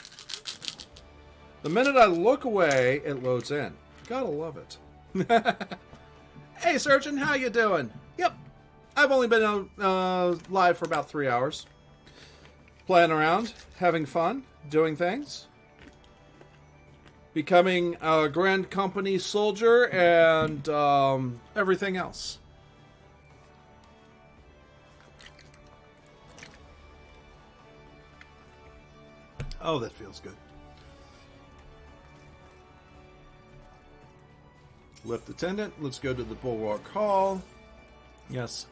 The minute I look away, it loads in. Gotta love it. Hey, Surgeon, how you doing? Yep. I've only been live for about 3 hours. Playing around, having fun, doing things. Becoming a Grand Company soldier and everything else. Oh, that feels good. Lift attendant. Let's go to the Bulwark Hall. Yes.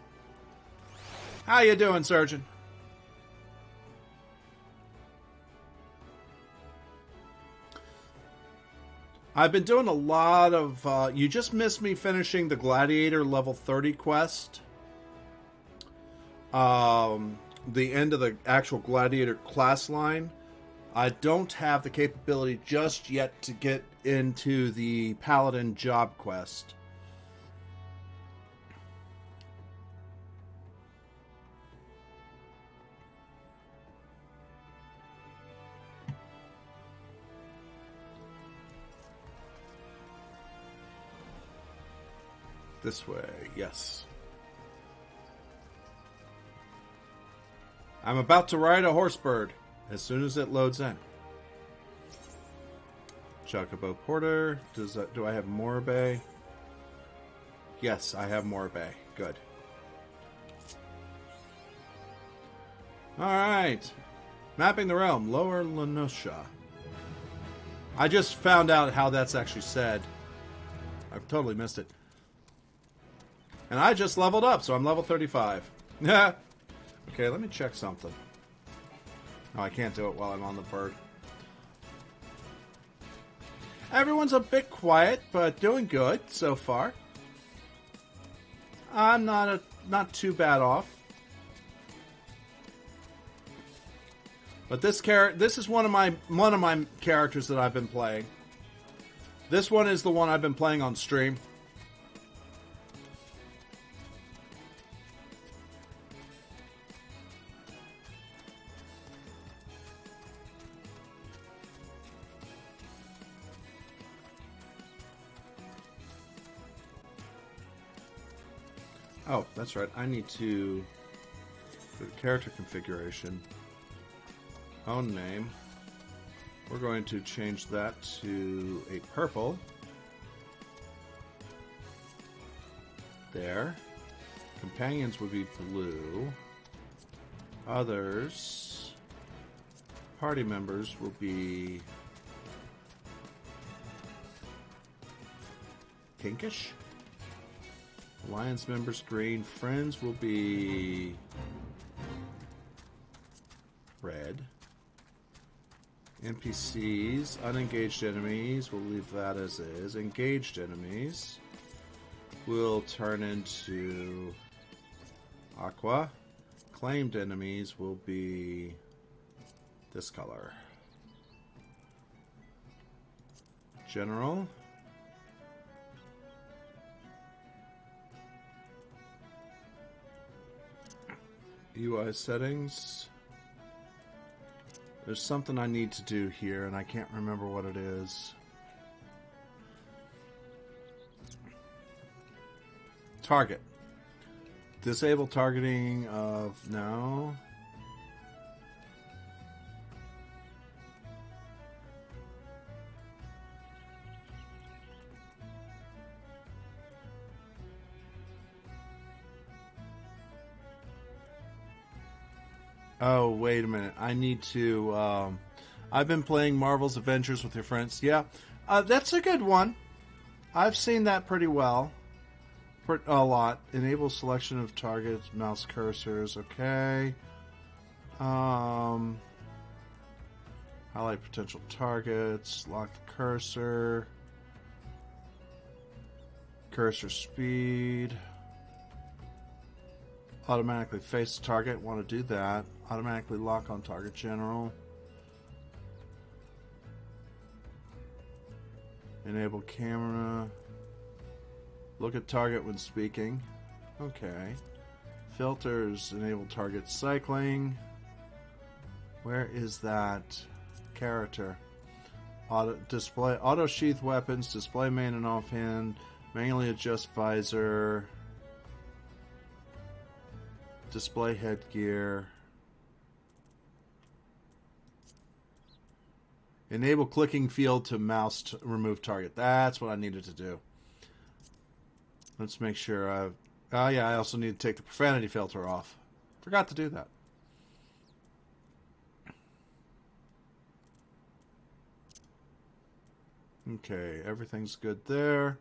How you doing, Surgeon? I've been doing a lot of... you just missed me finishing the Gladiator level 30 quest. The end of the actual Gladiator class line. I don't have the capability just yet to get into the Paladin job quest. This way, yes. I'm about to ride a horse bird as soon as it loads in. Chocobo Porter. Do I have Morabay? Yes, I have Morabay. Good. Alright. Mapping the realm. Lower Lenosha. I just found out how that's actually said. I've totally missed it. And I just leveled up, so I'm level 35. Okay, let me check something. Oh, I can't do it while I'm on the bird. Everyone's a bit quiet, but doing good so far. I'm not too bad off. But this is one of my characters that I've been playing. This one is the one I've been playing on stream. Oh, that's right. I need to do the character configuration. Own name. We're going to change that to a purple. There. Companions would be blue. Others. Party members will be pinkish. Alliance members green. Friends will be red. NPCs, unengaged enemies, we'll leave that as is. Engaged enemies will turn into aqua. Claimed enemies will be this color. General. UI settings. There's something I need to do here, and I can't remember what it is. Target. Disable targeting of... No. Oh, wait a minute. I need to... I've been playing Marvel's Adventures with your friends. Yeah, that's a good one. I've seen that pretty well. A lot. Enable selection of targets, mouse cursors. Okay. Highlight potential targets. Lock the cursor. Cursor speed. Automatically face the target. Want to do that. Automatically lock on target general. Enable camera. Look at target when speaking. Okay. Filters. Enable target cycling. Where is that character? Auto sheath weapons. Display main and offhand. Manually adjust visor. Display headgear. Enable clicking field to mouse to remove target. That's what I needed to do. Let's make sure I've... Oh yeah, I also need to take the profanity filter off. Forgot to do that. Okay, everything's good there.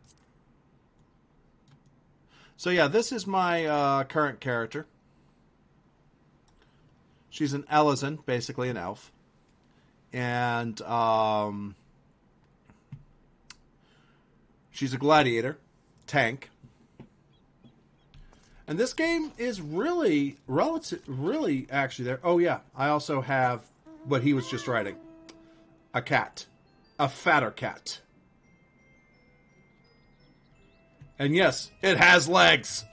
So yeah, this is my current character. She's an Ellison, basically an elf. And she's a gladiator, tank. And this game is really actually there. Oh yeah, I also have what he was just writing. A cat. A fatter cat. And yes, it has legs.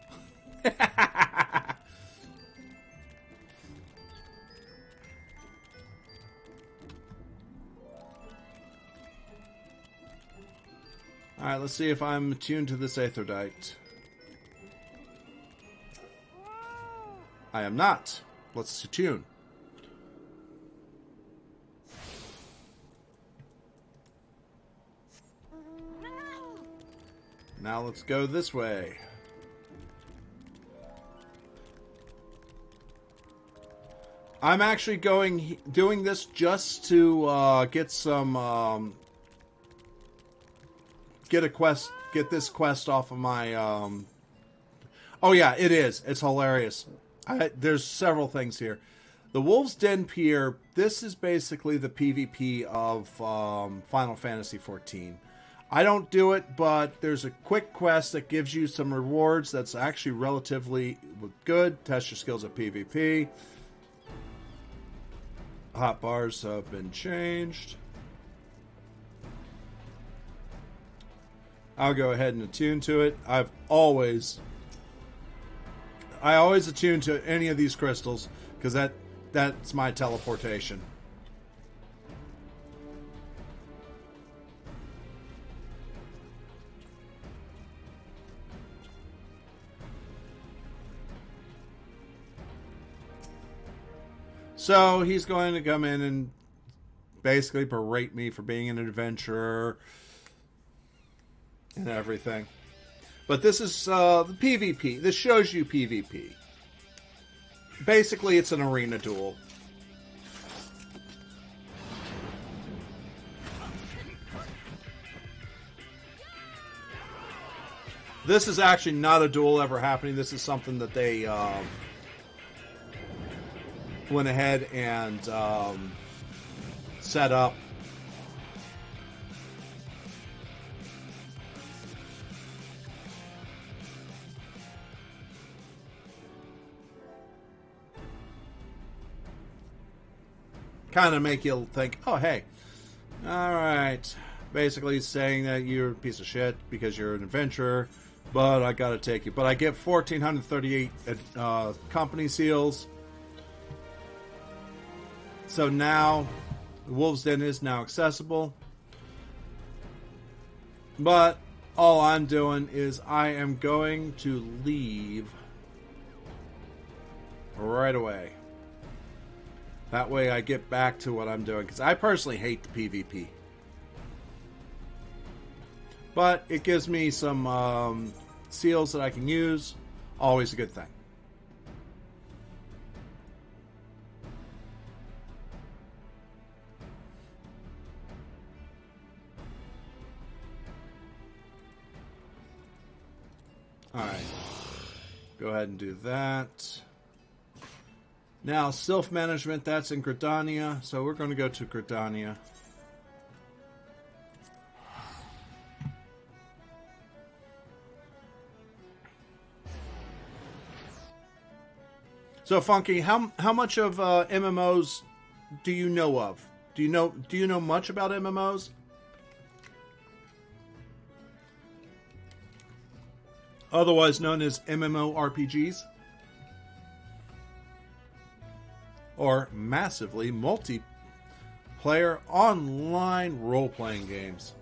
Alright, let's see if I'm attuned to this Aetherdite. I am not. Let's attune. Now let's go this way. I'm actually doing this just to get some get this quest off of my Oh yeah, it is. It's hilarious. There's several things here. The Wolf's Den Pier, this is basically the PvP of Final Fantasy XIV. I don't do it, but there's a quick quest that gives you some rewards that's actually relatively good. Test your skills at PvP. Hot bars have been changed. I'll go ahead and attune to it. I always attune to any of these crystals because that's my teleportation. So he's going to come in and basically berate me for being an adventurer and everything. But this is the PvP. This shows you PvP. Basically, it's an arena duel. This is actually not a duel ever happening. This is something that they went ahead and set up. Kind of make you think, oh, hey, all right. Basically saying that you're a piece of shit because you're an adventurer, but I got to take you. But I get 1,438 company seals. So now, the Wolves Den is now accessible. But all I'm doing is I am going to leave right away. That way I get back to what I'm doing. Because I personally hate the PvP. But it gives me some seals that I can use. Always a good thing. Alright. Go ahead and do that. Now, self-management, that's in Gridania. So we're going to go to Gridania. So, Funky, how much of MMOs do you know of? Do you know much about MMOs? Otherwise known as MMORPGs? Or massively multiplayer online role-playing games.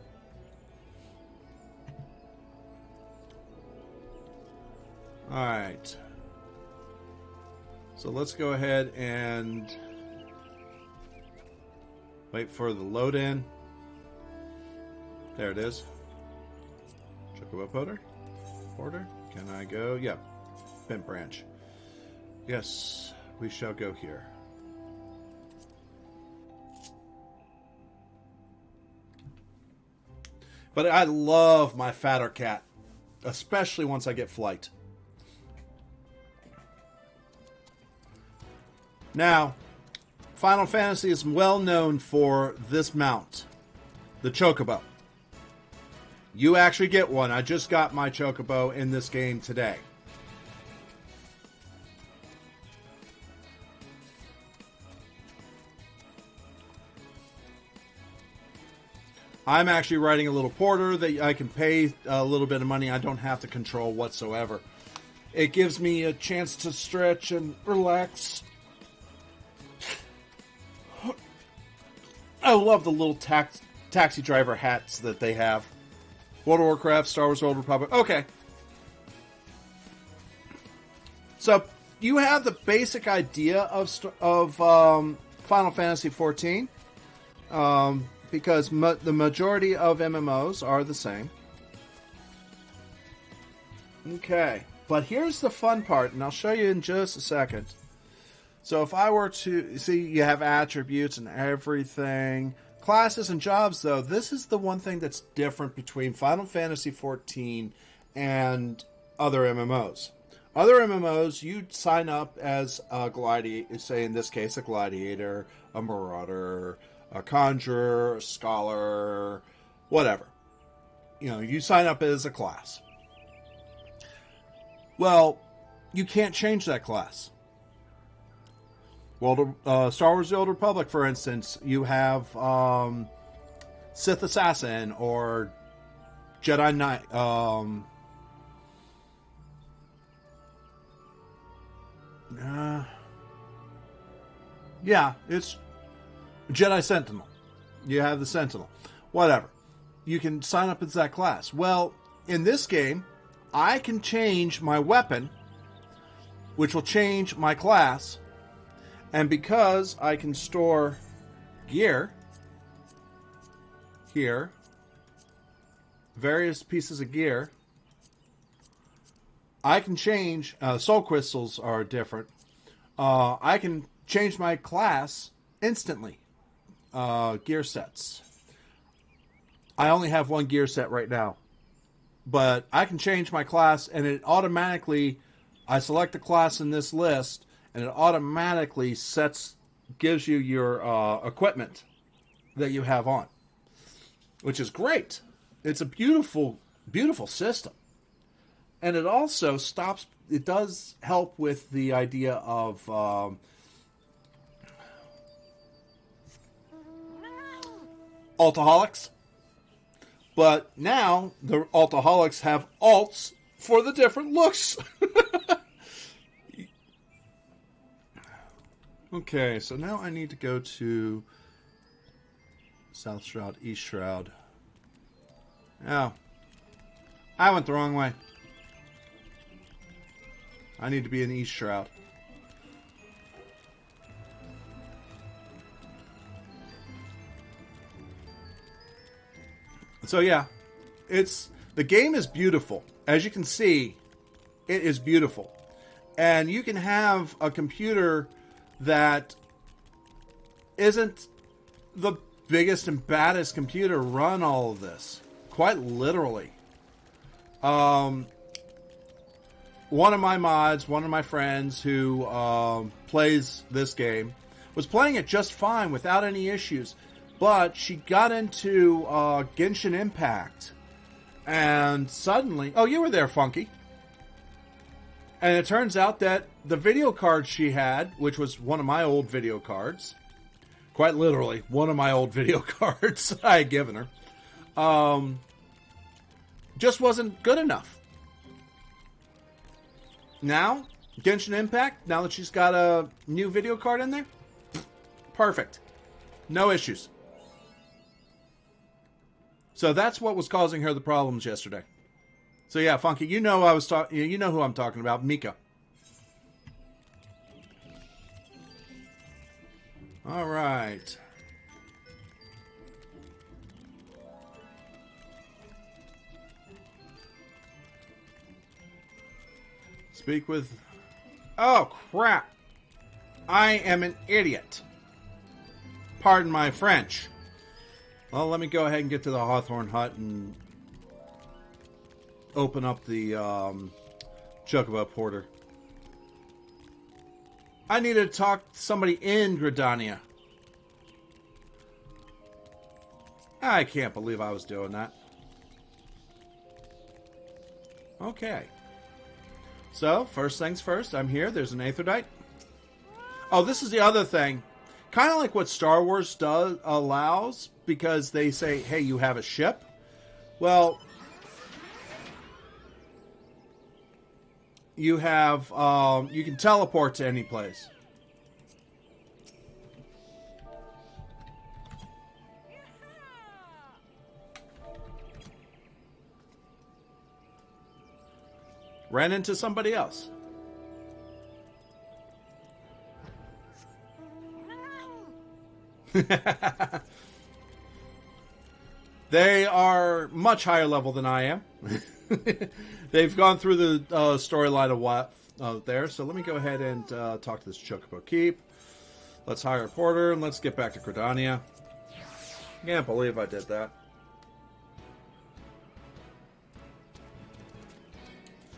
Alright. So let's go ahead and wait for the load in. There it is. Chocobo Porter. Can I go? Yeah. Bent branch. Yes, we shall go here. But I love my fatter cat. Especially once I get flight. Now, Final Fantasy is well known for this mount. The Chocobo. You actually get one. I just got my Chocobo in this game today. I'm actually riding a little porter that I can pay a little bit of money. I don't have to control whatsoever. It gives me a chance to stretch and relax. I love the little taxi driver hats that they have. World of Warcraft, Star Wars Old Republic. Okay. So, you have the basic idea of Final Fantasy XIV. Because the majority of MMOs are the same. Okay. But here's the fun part, and I'll show you in just a second. So if I were to... See, you have attributes and everything. Classes and jobs, though, this is the one thing that's different between Final Fantasy XIV and other MMOs. Other MMOs, you'd sign up as a gladiator, say in this case a gladiator, a marauder, a conjurer, a scholar, whatever. you sign up as a class. Well, you can't change that class. Well, Star Wars: The Old Republic, for instance, you have Sith Assassin or Jedi Knight. Yeah, it's Jedi Sentinel. You have the Sentinel. Whatever. You can sign up as that class. Well, in this game, I can change my weapon, which will change my class. And because I can store gear here, various pieces of gear, I can change. Soul crystals are different. I can change my class instantly. Gear sets. I only have one gear set right now, but I can change my class, and it automatically. I select a class in this list, and it automatically gives you your equipment that you have on, which is great. It's a beautiful, beautiful system. And it also it does help with the idea of altaholics. But now the altaholics have alts for the different looks. Okay, so now I need to go to South Shroud, East Shroud. Oh, I went the wrong way. I need to be in East Shroud. So yeah, the game is beautiful. As you can see, it is beautiful. And you can have a computer that isn't the biggest and baddest computer run all of this. Quite literally. One of my mods, one of my friends who plays this game, was playing it just fine without any issues. But she got into Genshin Impact. And suddenly... Oh, you were there, Funky. And it turns out that the video card she had, which was one of my old video cards, quite literally, one of my old video cards I had given her, just wasn't good enough. Now, Genshin Impact, now that she's got a new video card in there, perfect. No issues. So that's what was causing her the problems yesterday. So yeah, Funky, you know you know who I'm talking about, Mika. All right. Speak with... Oh, crap. I am an idiot. Pardon my French. Well, let me go ahead and get to the Hawthorne Hut and open up the Chocobo Porter. I need to talk to somebody in Gridania. I can't believe I was doing that. Okay. So, first things first, I'm here. There's an Aetherite. Oh, this is the other thing. Kind of like what Star Wars allows, because they say, hey, you have a ship. Well, you have, you can teleport to any place. Ran into somebody else. They are much higher level than I am. They've gone through the storyline a while there. So let me go ahead and talk to this Chocobo Keep. Let's hire a porter and let's get back to Gridania. Can't believe I did that.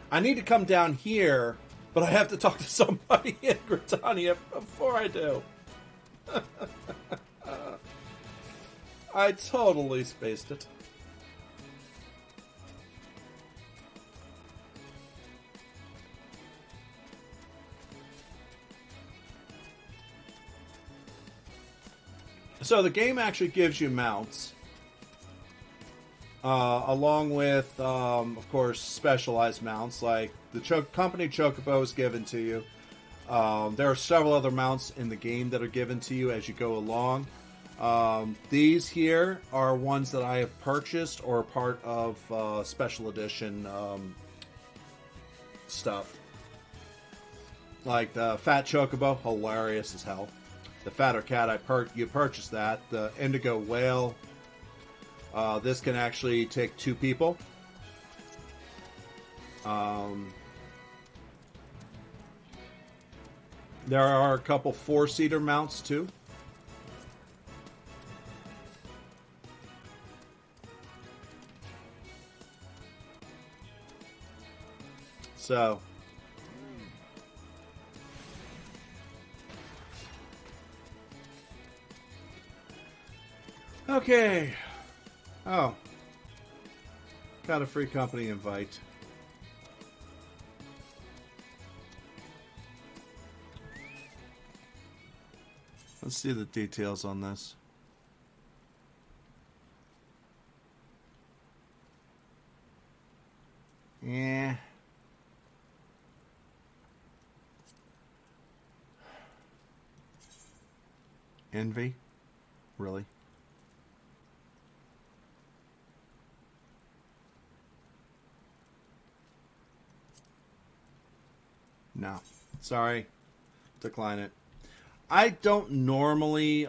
I need to come down here, but I have to talk to somebody in Gridania before I do. I totally spaced it. So the game actually gives you mounts, along with, of course, specialized mounts like the company Chocobo is given to you. There are several other mounts in the game that are given to you as you go along. These here are ones that I have purchased or part of special edition stuff. Like the Fat Chocobo, hilarious as hell. The Fatter Cat, you purchased that. The Indigo Whale, this can actually take 2 people. There are a couple 4-seater mounts too. So, okay. Oh, got a free company invite. Let's see the details on this. Yeah. Envy? Really? No. Sorry. Decline it. I don't normally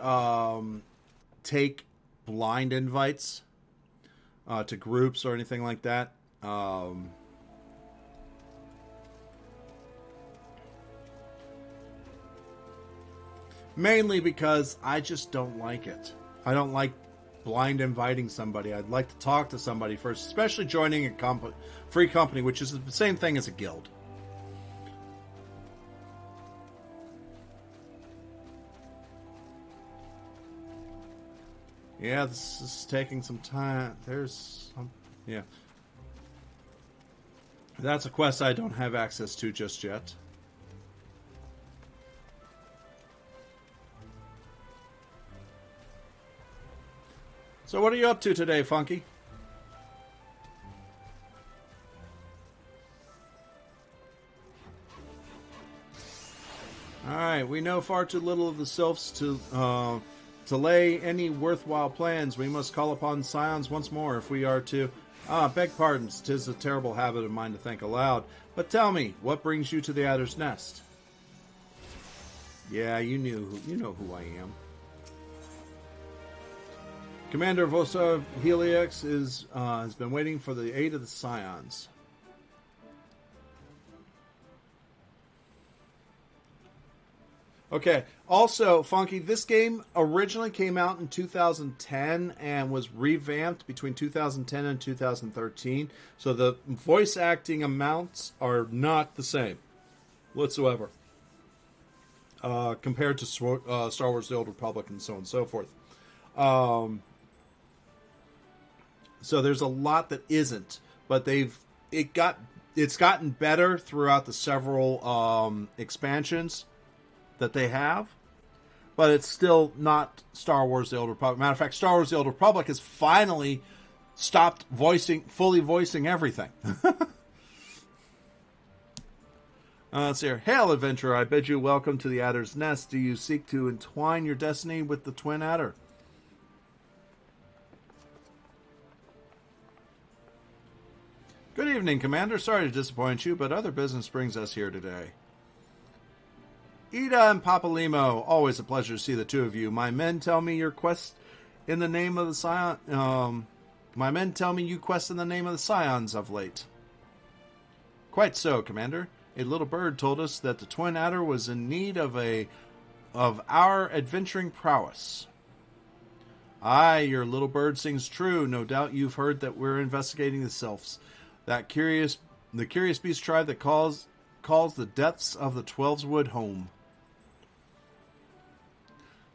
take blind invites to groups or anything like that. Mainly because I just don't like it. I don't like blind inviting somebody. I'd like to talk to somebody first, especially joining a free company, which is the same thing as a guild. Yeah, this is taking some time. There's some... Yeah. That's a quest I don't have access to just yet. So what are you up to today, Funky? Alright, we know far too little of the sylphs to lay any worthwhile plans. We must call upon scions once more if we are to... beg pardons, 'tis a terrible habit of mine to think aloud. But tell me, what brings you to the Adder's Nest? Yeah, you know who I am. Commander Vosa Helix has been waiting for the aid of the scions. Okay, also, Funky, this game originally came out in 2010 and was revamped between 2010 and 2013. So the voice acting amounts are not the same whatsoever compared to Star Wars The Old Republic and so on and so forth. So there's a lot that isn't, but it's gotten better throughout the several expansions that they have, but it's still not Star Wars The Old Republic. Matter of fact, Star Wars The Old Republic has finally stopped fully voicing everything. Let's see here. Hail, adventurer, I bid you welcome to the Adder's Nest. Do you seek to entwine your destiny with the Twin Adder? Good evening, Commander. Sorry to disappoint you, but other business brings us here today. Ida and Papalimo, always a pleasure to see the two of you. My men tell me your quest in the name of the Scion. My men tell me you quest in the name of the Scions of late. Quite so, Commander. A little bird told us that the Twin Adder was in need of our adventuring prowess. Aye, your little bird sings true. No doubt you've heard that we're investigating the Sylphs, the curious beast tribe that calls the depths of the Twelves Wood home.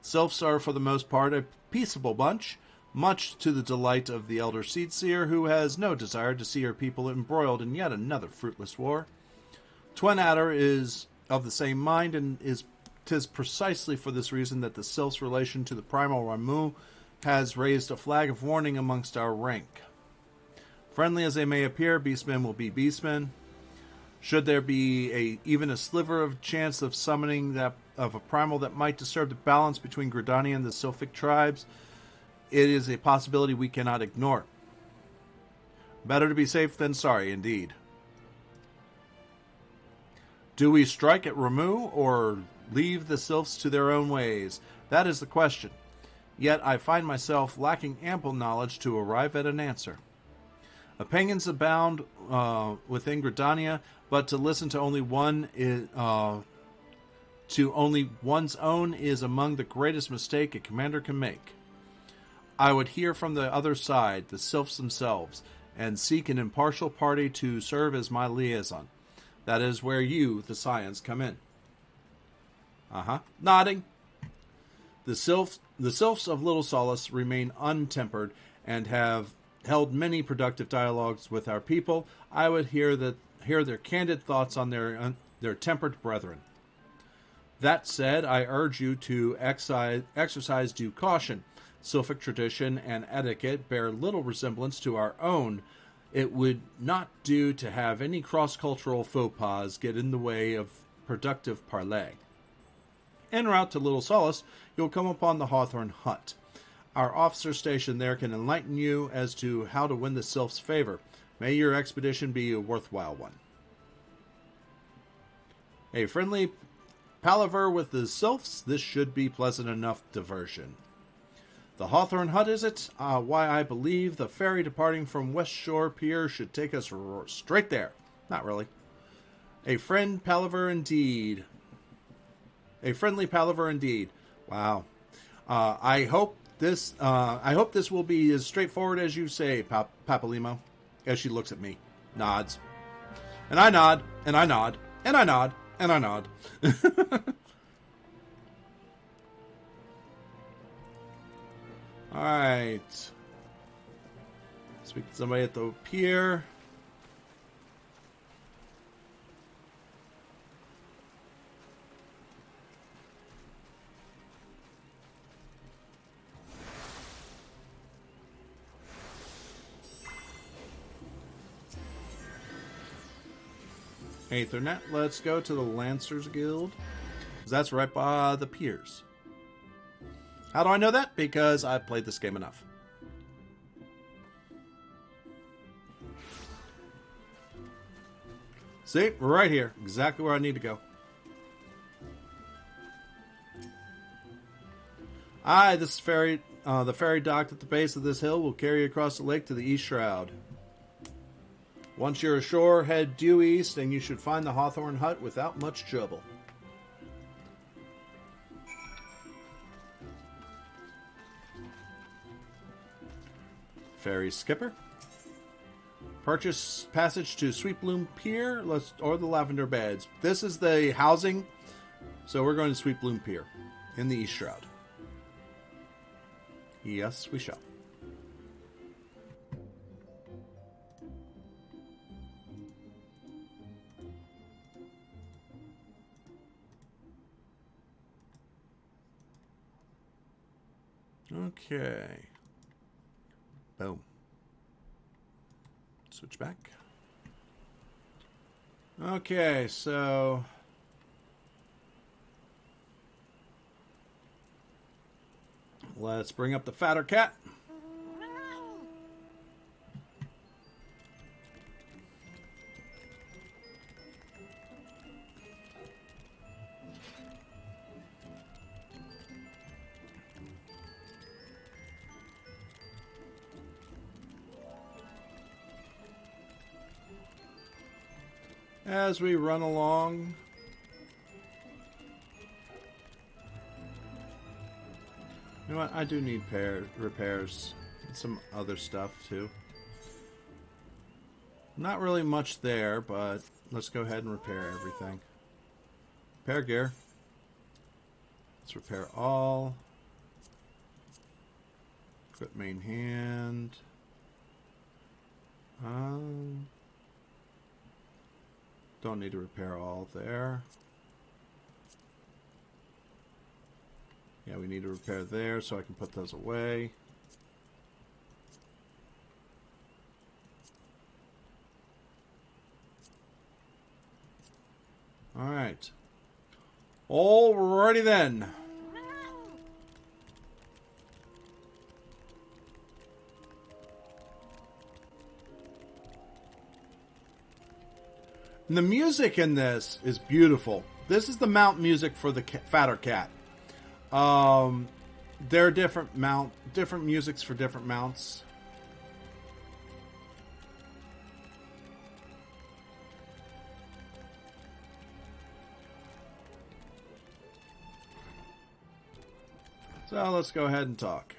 Sylphs are, for the most part, a peaceable bunch, much to the delight of the elder Seedseer, who has no desire to see her people embroiled in yet another fruitless war. Twin Adder is of the same mind and is 'tis precisely for this reason that the Sylph's relation to the primal Ramu has raised a flag of warning amongst our rank. Friendly as they may appear, beastmen will be beastmen. Should there be even a sliver of chance of summoning of a primal that might disturb the balance between Gridania and the Sylphic tribes, it is a possibility we cannot ignore. Better to be safe than sorry, indeed. Do we strike at Ramu, or leave the Sylphs to their own ways? That is the question. Yet I find myself lacking ample knowledge to arrive at an answer. Opinions abound within Gridania, but to listen to only one's own is among the greatest mistake a commander can make. I would hear from the other side, the Sylphs themselves, and seek an impartial party to serve as my liaison. That is where you, the Scions, come in. Nodding. The Sylphs of Little Solace remain untempered and have held many productive dialogues with our people. I would hear their candid thoughts on their tempered brethren. That said, I urge you to exercise due caution. Sylphic tradition and etiquette bear little resemblance to our own. It would not do to have any cross-cultural faux pas get in the way of productive parley. En route to Little Solace, you'll come upon the Hawthorne Hut. Our officer stationed there can enlighten you as to how to win the Sylph's favor. May your expedition be a worthwhile one. A friendly palaver with the Sylphs, this should be pleasant enough diversion. The Hawthorne Hut, is it? Why, I believe the ferry departing from West Shore Pier should take us straight there. Not really. A friendly palaver indeed. Wow. I hope this will be as straightforward as you say, Papalimo. As she looks at me, nods, and I nod, and I nod, and I nod, and I nod. All right. Speak to somebody at the pier. Ethernet. Let's go to the Lancers Guild. That's right by the piers. How do I know that? Because I've played this game enough. See? We're right here. Exactly where I need to go. Aye, this ferry, the ferry docked at the base of this hill will carry you across the lake to the East Shroud. Once you're ashore, head due east, and you should find the Hawthorne Hut without much trouble. Ferry skipper. Purchase passage to Sweet Bloom Pier or the Lavender Beds. This is the housing, so we're going to Sweet Bloom Pier in the East Shroud. Yes, we shall. Okay. Boom. Switch back. Okay, so let's bring up the fatter cat. As we run along, you know what? I do need repairs and some other stuff too. Not really much there, but let's go ahead and repair everything. Repair gear. Let's repair all. Equip main hand. Don't need to repair all there. Yeah, we need to repair there so I can put those away. Alright. Alrighty then. And the music in this is beautiful. This is the mount music for the fatter cat. There are different musics for different mounts. So let's go ahead and talk.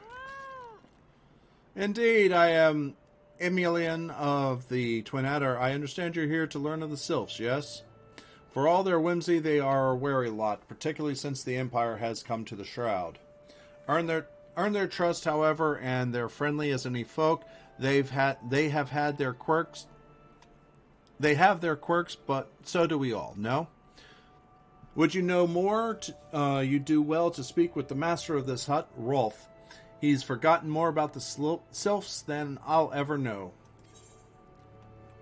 Indeed, I am Emilian of the Twin Adder. I understand you're here to learn of the Sylphs, yes? For all their whimsy, they are a wary lot, particularly since the Empire has come to the Shroud. Earn their trust, however, and they're friendly as any folk. They have had their quirks. They have their quirks, but so do we all, no? Would you know more? You do well to speak with the master of this hut, Rolf. He's forgotten more about the Sylphs than I'll ever know.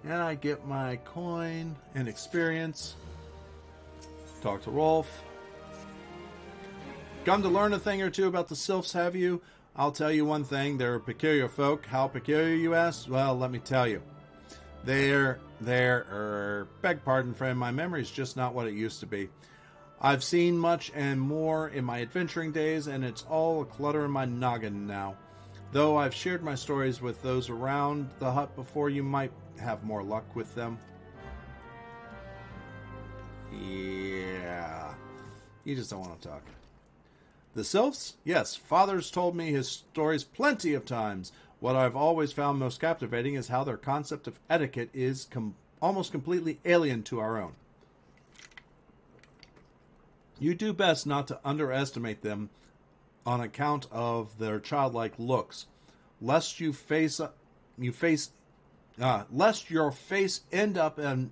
And I get my coin and experience. Talk to Rolf. Come to learn a thing or two about the Sylphs, have you? I'll tell you one thing. They're peculiar folk. How peculiar, you ask? Well, let me tell you. Beg pardon, friend. My memory's just not what it used to be. I've seen much and more in my adventuring days, and it's all a clutter in my noggin now. Though I've shared my stories with those around the hut before, you might have more luck with them. Yeah. You just don't want to talk. The Sylphs? Yes, Father's told me his stories plenty of times. What I've always found most captivating is how their concept of etiquette is almost completely alien to our own. You do best not to underestimate them on account of their childlike looks, lest your face end up in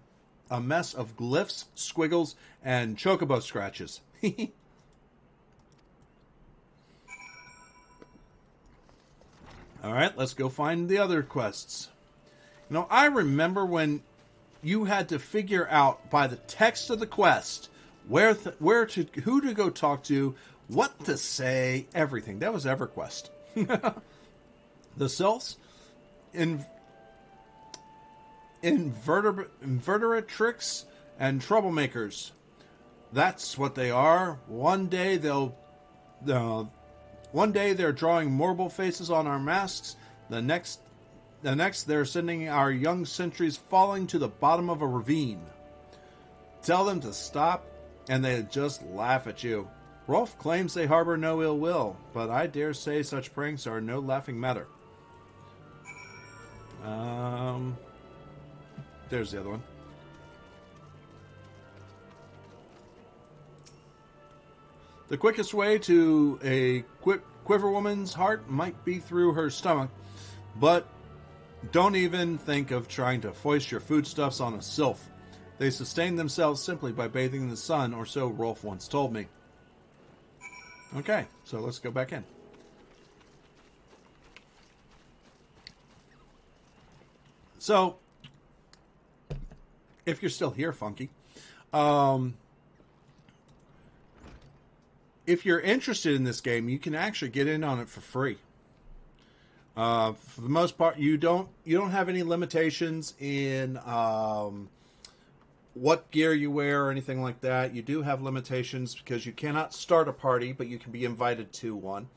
a mess of glyphs, squiggles, and chocobo scratches. All right, let's go find the other quests. You know, I remember when you had to figure out by the text of the quest who to go talk to, what to say, everything. That was EverQuest. The Sylphs, invertebratrix and troublemakers. That's what they are. One day they're drawing marble faces on our masks. The next they're sending our young sentries falling to the bottom of a ravine. Tell them to stop, and they just laugh at you. Rolf claims they harbor no ill will, but I dare say such pranks are no laughing matter. There's the other one. The quickest way to a quiver woman's heart might be through her stomach, but don't even think of trying to foist your foodstuffs on a sylph. They sustain themselves simply by bathing in the sun, or so Rolf once told me. Okay, so let's go back in. So, if you're still here, Funky, if you're interested in this game, you can actually get in on it for free. For the most part, you don't have any limitations in what gear you wear or anything like that. You do have limitations because you cannot start a party, but you can be invited to one,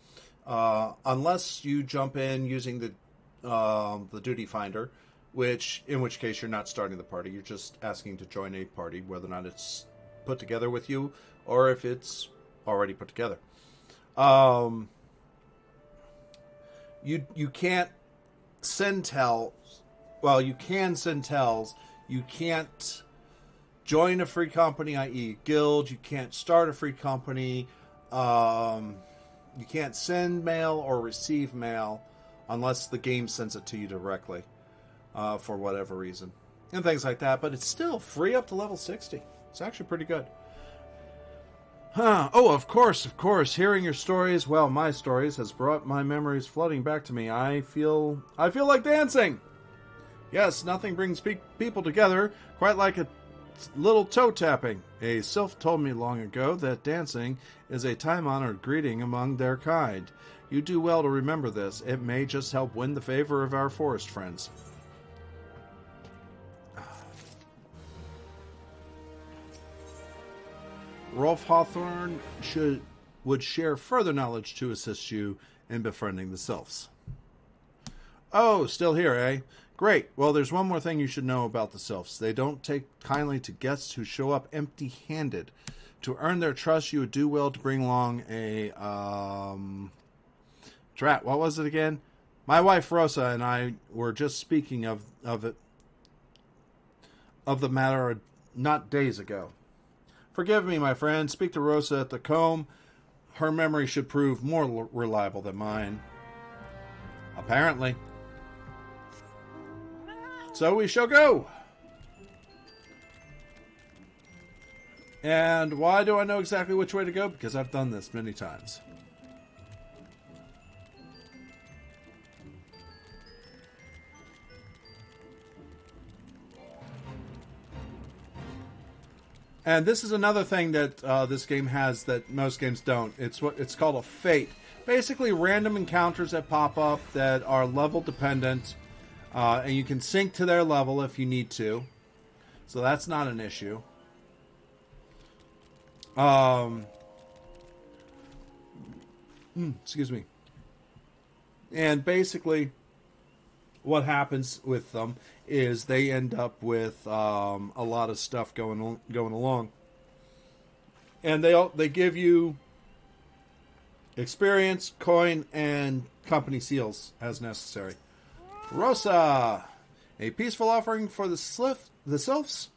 unless you jump in using the duty finder, in which case you're not starting the party. You're just asking to join a party, whether or not it's put together with you or if it's already put together. You can't send tells. Well, you can send tells. You can't join a free company, i.e. guild. You can't start a free company. You can't send mail or receive mail unless the game sends it to you directly, for whatever reason. And things like that. But it's still free up to level 60. It's actually pretty good. Huh. Oh, of course, of course. Hearing your stories, well, my stories, has brought my memories flooding back to me. I feel like dancing. Yes, nothing brings people together quite like a little toe tapping. A sylph told me long ago that dancing is a time-honored greeting among their kind. You do well to remember this. It may just help win the favor of our forest friends. Rolf Hawthorne would share further knowledge to assist you in befriending the sylphs. Oh, still here, eh? Great. Well, there's one more thing you should know about the sylphs. They don't take kindly to guests who show up empty-handed. To earn their trust, you would do well to bring along a, Drat, what was it again? My wife Rosa and I were just speaking of the matter not days ago. Forgive me, my friend. Speak to Rosa at the comb. Her memory should prove more reliable than mine. Apparently. So we shall go. And why do I know exactly which way to go? Because I've done this many times. And this is another thing that this game has that most games don't. It's called a fate. Basically, random encounters that pop up that are level dependent, and you can sync to their level if you need to. So that's not an issue. Excuse me. And basically, what happens with them is they end up with a lot of stuff going along, and they give you experience, coin, and company seals as necessary. Rosa, a peaceful offering for the sylphs.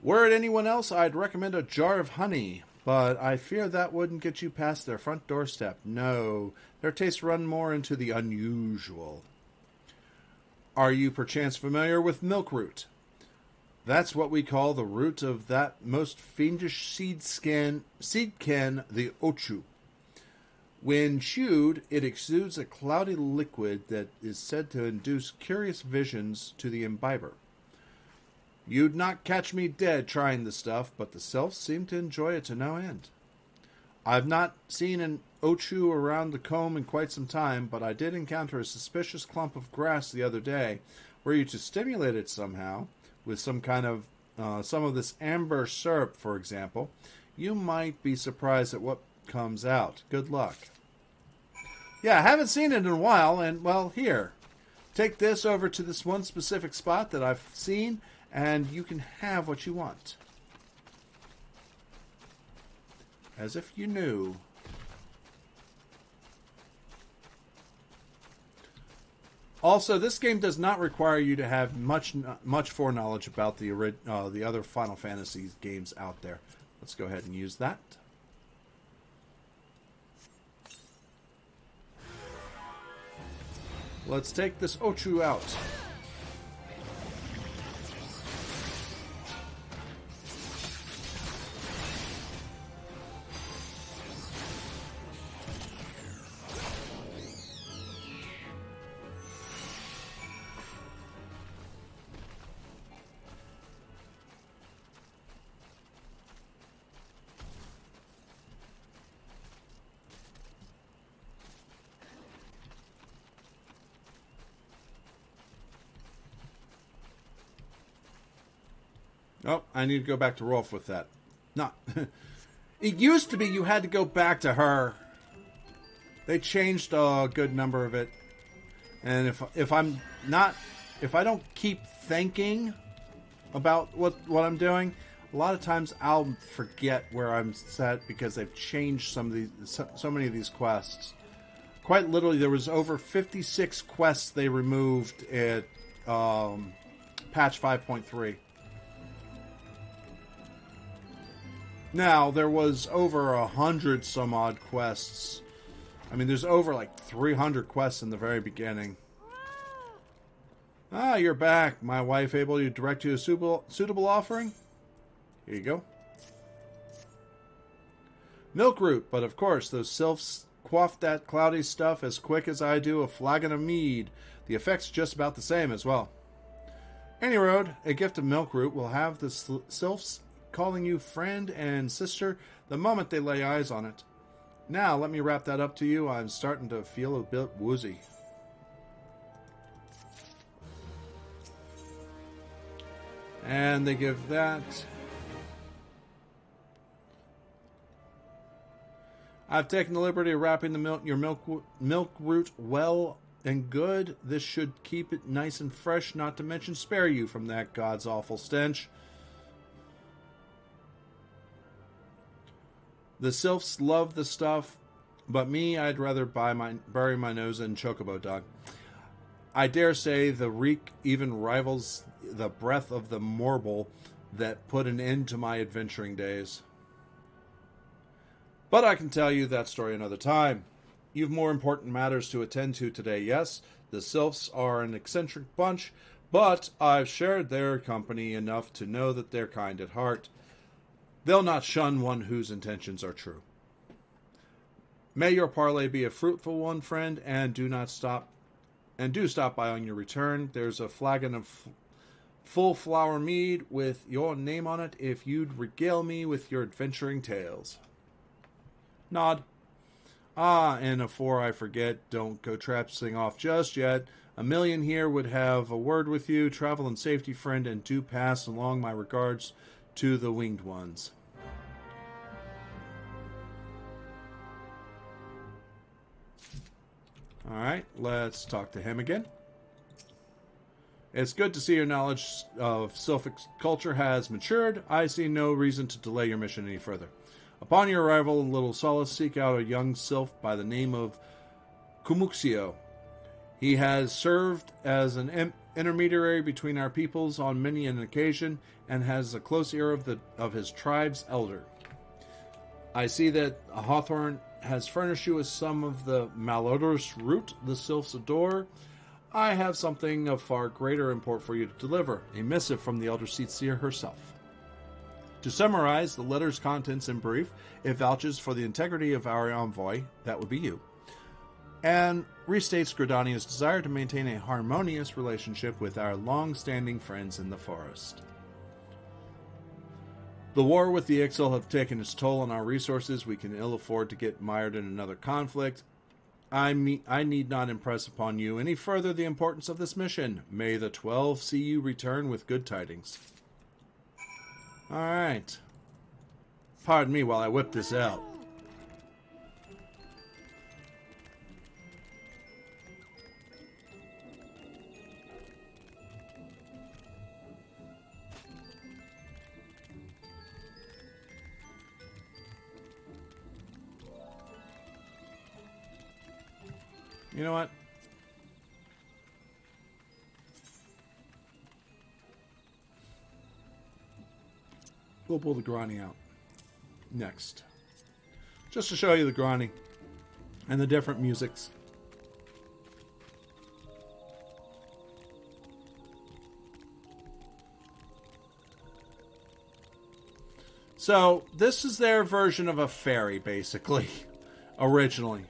Were it anyone else, I'd recommend a jar of honey, but I fear that wouldn't get you past their front doorstep. No, their tastes run more into the unusual. Are you perchance familiar with milkroot? That's what we call the root of that most fiendish seedkin, the ochu. When chewed, it exudes a cloudy liquid that is said to induce curious visions to the imbiber. You'd not catch me dead trying the stuff, but the sylphs seem to enjoy it to no end. I've not seen an ochu around the comb in quite some time, but I did encounter a suspicious clump of grass the other day. Were you to stimulate it somehow, with some kind of, some of this amber syrup, for example, you might be surprised at what comes out. Good luck. Yeah, I haven't seen it in a while, and, well, here. Take this over to this one specific spot that I've seen, and you can have what you want. As if you knew. Also, this game does not require you to have much foreknowledge about the other Final Fantasy games out there. Let's go ahead and use that. Let's take this Ochu out. Oh, I need to go back to Rolf with that. Not. It used to be you had to go back to her. They changed a good number of it. And if I don't keep thinking about what I'm doing, a lot of times I'll forget where I'm set because they've changed so many of these quests. Quite literally, there was over 56 quests they removed at patch 5.3. Now, there was over 100 some odd quests. I mean, there's over like 300 quests in the very beginning. Ah, you're back. My wife able to direct you a suitable offering? Here you go. Milkroot, but of course, those sylphs quaff that cloudy stuff as quick as I do a flagon of mead. The effect's just about the same as well. Any road, a gift of Milkroot will have the sylphs calling you friend and sister the moment they lay eyes on it. Now, let me wrap that up to you. I'm starting to feel a bit woozy. And they give that. I've taken the liberty of wrapping your milkroot well and good. This should keep it nice and fresh, not to mention spare you from that god's awful stench. The sylphs love the stuff, but me, I'd rather bury my nose in chocobo dung. I dare say the reek even rivals the breath of the morble that put an end to my adventuring days. But I can tell you that story another time. You've more important matters to attend to today, yes? The sylphs are an eccentric bunch, but I've shared their company enough to know that they're kind at heart. They'll not shun one whose intentions are true. May your parley be a fruitful one, friend, and do stop by on your return. There's a flagon of full flower mead with your name on it if you'd regale me with your adventuring tales. Nod. Ah, and afore I forget, don't go traipsing off just yet. A million here would have a word with you. Travel in safety, friend, and do pass along my regards to the winged ones. Alright, let's talk to him again. It's good to see your knowledge of Sylphic culture has matured. I see no reason to delay your mission any further. Upon your arrival in Little Solace, seek out a young sylph by the name of Kumuxio. He has served as an intermediary between our peoples on many an occasion and has a close ear of his tribe's elder. I see that Hawthorne has furnished you with some of the malodorous root the sylphs adore. I have something of far greater import for you to deliver, a missive from the Elder Seatseer herself. To summarize the letter's contents in brief, it vouches for the integrity of our envoy, that would be you, and restates Gridania's desire to maintain a harmonious relationship with our long-standing friends in the forest. The war with the Ixal have taken its toll on our resources. We can ill afford to get mired in another conflict. I need not impress upon you any further the importance of this mission. May the 12 see you return with good tidings. Alright. Pardon me while I whip this out. You know what? We'll pull the Grani out next. Just to show you the Grani and the different musics. So, this is their version of a fairy, basically, originally.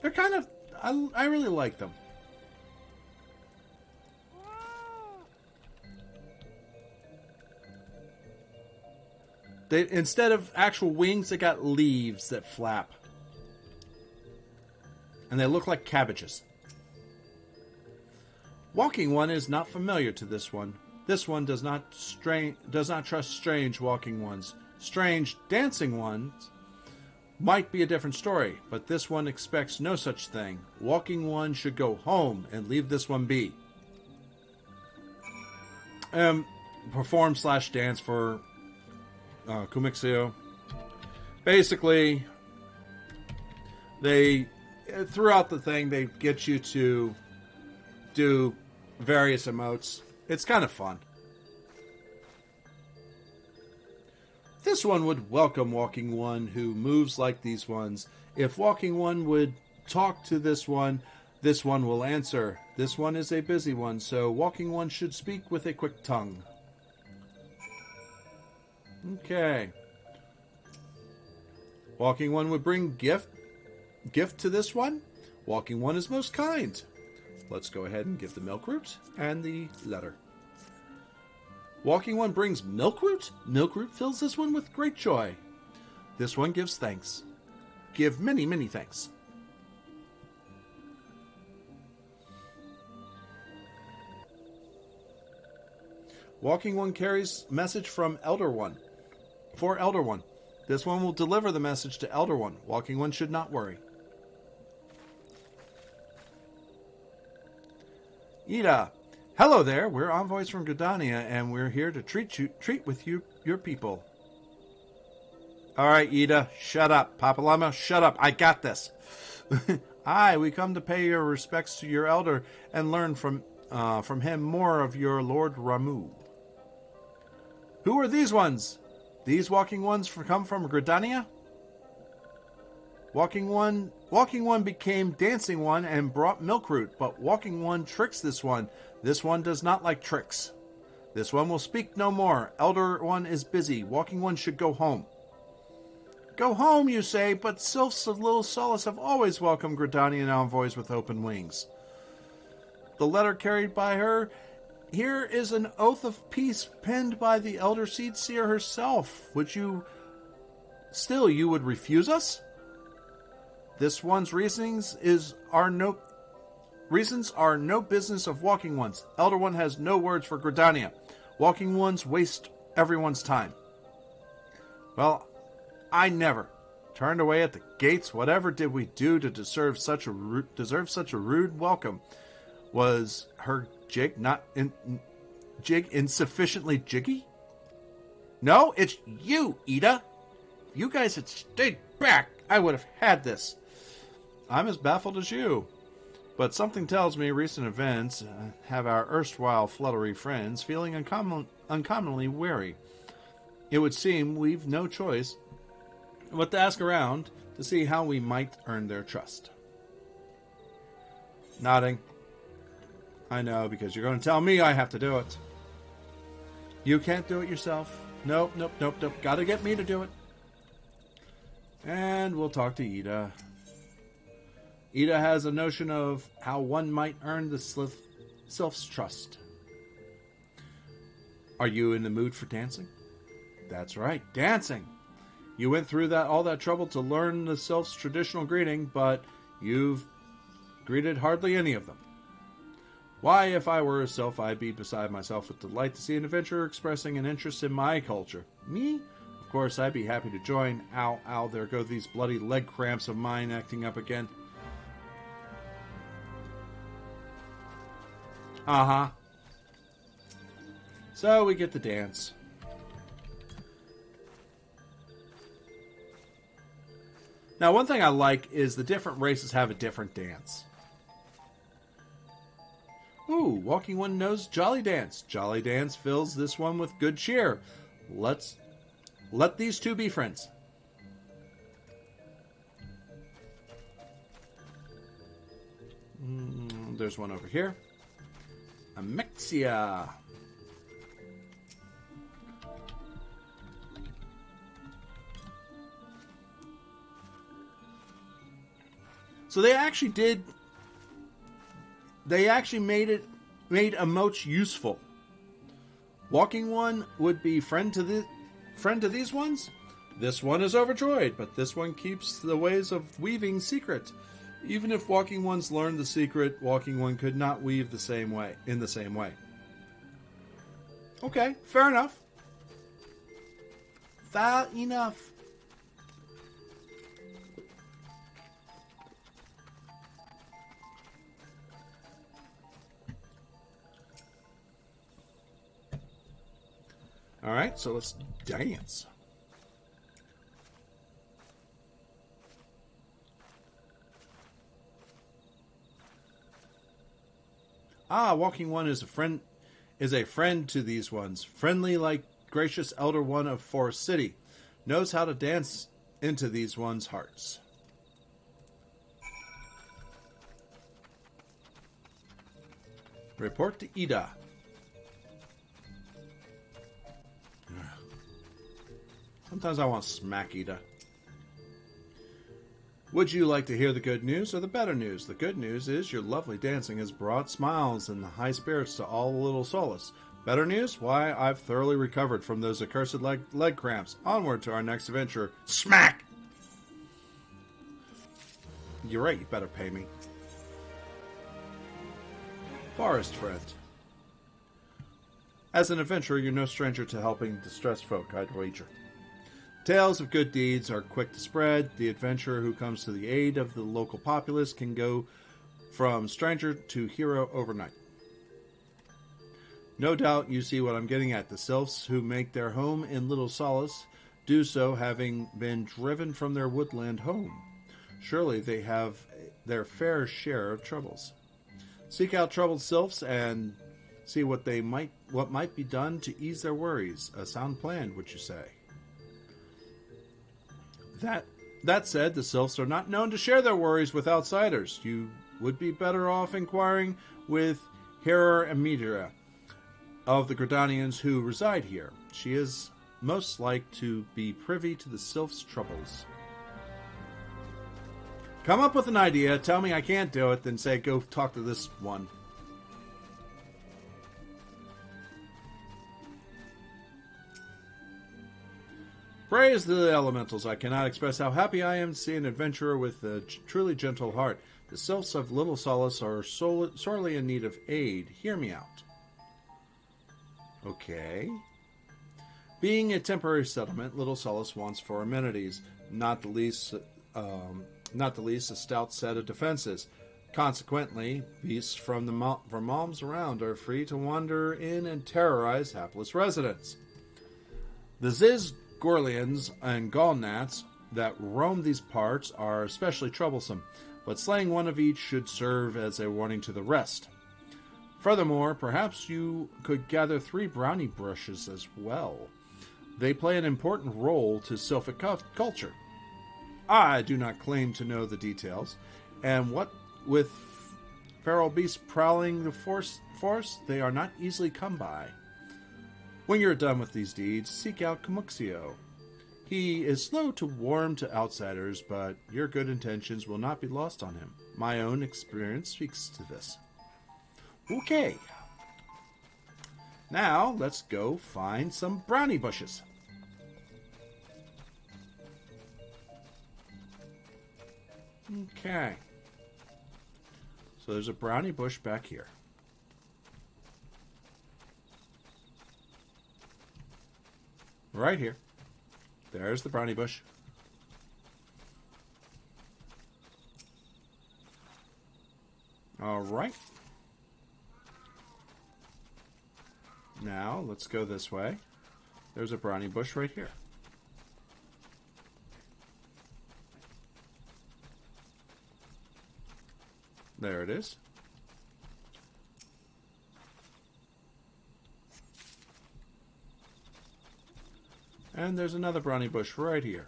They're kind of... I really like them. They, instead of actual wings, they got leaves that flap. And they look like cabbages. Walking One is not familiar to this one. This one does not trust strange walking ones. Strange dancing ones might be a different story, but this one expects no such thing. Walking One should go home and leave this one be. Perform/dance for Kumixio. Basically, they throughout the thing they get you to do various emotes. It's kind of fun. This one would welcome Walking One who moves like these ones. If Walking One would talk to this one will answer. This one is a busy one, so Walking One should speak with a quick tongue. Okay. Walking One would bring gift to this one. Walking One is most kind. Let's go ahead and give the milk root and the letter. Walking One brings milk root. Milk root fills this one with great joy. This one gives thanks. Give many, many thanks. Walking One carries message from Elder One. For Elder One. This one will deliver the message to Elder One. Walking One should not worry. Ida. Hello there. We're envoys from Gridania, and we're here to treat with you, your people. All right, Ida, shut up. Papa Llama, shut up. I got this. Aye, we come to pay your respects to your elder and learn from him more of your Lord Ramu. Who are these ones? These walking ones come from Gridania? Walking one became Dancing One and brought Milk Root, but Walking One tricks this one. This one does not like tricks. This one will speak no more. Elder One is busy. Walking One should go home. Go home, you say, but sylphs of Little Solace have always welcomed Gridanian envoys with open wings. The letter carried by her. Here is an oath of peace penned by the Elder Seed Seer herself. You would refuse us? This one's reasons are no business of Walking Ones. Elder One has no words for Gridania. Walking Ones waste everyone's time. Well, I never turned away at the gates. Whatever did we do to deserve such a rude welcome? Was her jig insufficiently jiggy? No, it's you, Ida. If you guys had stayed back, I would have had this. I'm as baffled as you. But something tells me recent events have our erstwhile fluttery friends feeling uncommonly wary. It would seem we've no choice but to ask around to see how we might earn their trust. Nodding. I know, because you're going to tell me I have to do it. You can't do it yourself. Nope. Gotta get me to do it. And we'll talk to Ida. Ida has a notion of how one might earn the sylph's trust. Are you in the mood for dancing? That's right, dancing. You went through all that trouble to learn the sylph's traditional greeting, but you've greeted hardly any of them. Why, if I were a sylph, I'd be beside myself with delight to see an adventurer expressing an interest in my culture. Me? Of course, I'd be happy to join. Ow, there go these bloody leg cramps of mine acting up again. Uh-huh. So we get the dance. Now, one thing I like is the different races have a different dance. Ooh, Walking One knows Jolly Dance. Jolly Dance fills this one with good cheer. Let these two be friends. There's one over here. Amexia. So they actually made emotes useful. Walking One would be friend to these ones. This one is overjoyed, but this one keeps the ways of weaving secret. Even if Walking Ones learned the secret, Walking One could not weave in the same way. Okay, fair enough. Fair enough. All right, so let's dance. Walking One is a friend to these ones. Friendly like gracious Elder One of Forest City. Knows how to dance into these ones' hearts. Report to Ida. Sometimes I want to smack Ida. Would you like to hear the good news or the better news? The good news is your lovely dancing has brought smiles and high spirits to all the little Solace. Better news? Why, I've thoroughly recovered from those accursed leg cramps. Onward to our next adventure. Smack! You're right, you better pay me. Forest friend. As an adventurer, you're no stranger to helping distressed folk, I'd wager. Tales of good deeds are quick to spread. The adventurer who comes to the aid of the local populace can go from stranger to hero overnight. No doubt you see what I'm getting at. The sylphs who make their home in Little Solace do so having been driven from their woodland home. Surely they have their fair share of troubles. Seek out troubled sylphs and see what might be done to ease their worries. A sound plan, would you say? That said, the sylphs are not known to share their worries with outsiders. You would be better off inquiring with Hera Amidra of the Gridanians who reside here. She is most like to be privy to the sylphs' troubles. Come up with an idea, tell me I can't do it, then say go talk to this one. Praise the elementals. I cannot express how happy I am to see an adventurer with a truly gentle heart. The sylphs of Little Solace are sorely in need of aid. Hear me out. Okay. Being a temporary settlement, Little Solace wants for amenities, not the least a stout set of defenses. Consequently, beasts from the realms around are free to wander in and terrorize hapless residents. The Ziz Gorlians and Galnats that roam these parts are especially troublesome, but slaying one of each should serve as a warning to the rest. Furthermore, perhaps you could gather 3 brownie bushes as well. They play an important role to sylphic culture. I do not claim to know the details, and what with feral beasts prowling the forest, they are not easily come by. When you're done with these deeds, seek out Kamuxio. He is slow to warm to outsiders, but your good intentions will not be lost on him. My own experience speaks to this. Okay. Now, let's go find some brownie bushes. Okay. So there's a brownie bush back here. Right here. There's the brownie bush. All right. Now, let's go this way. There's a brownie bush right here. There it is. And there's another brownie bush right here.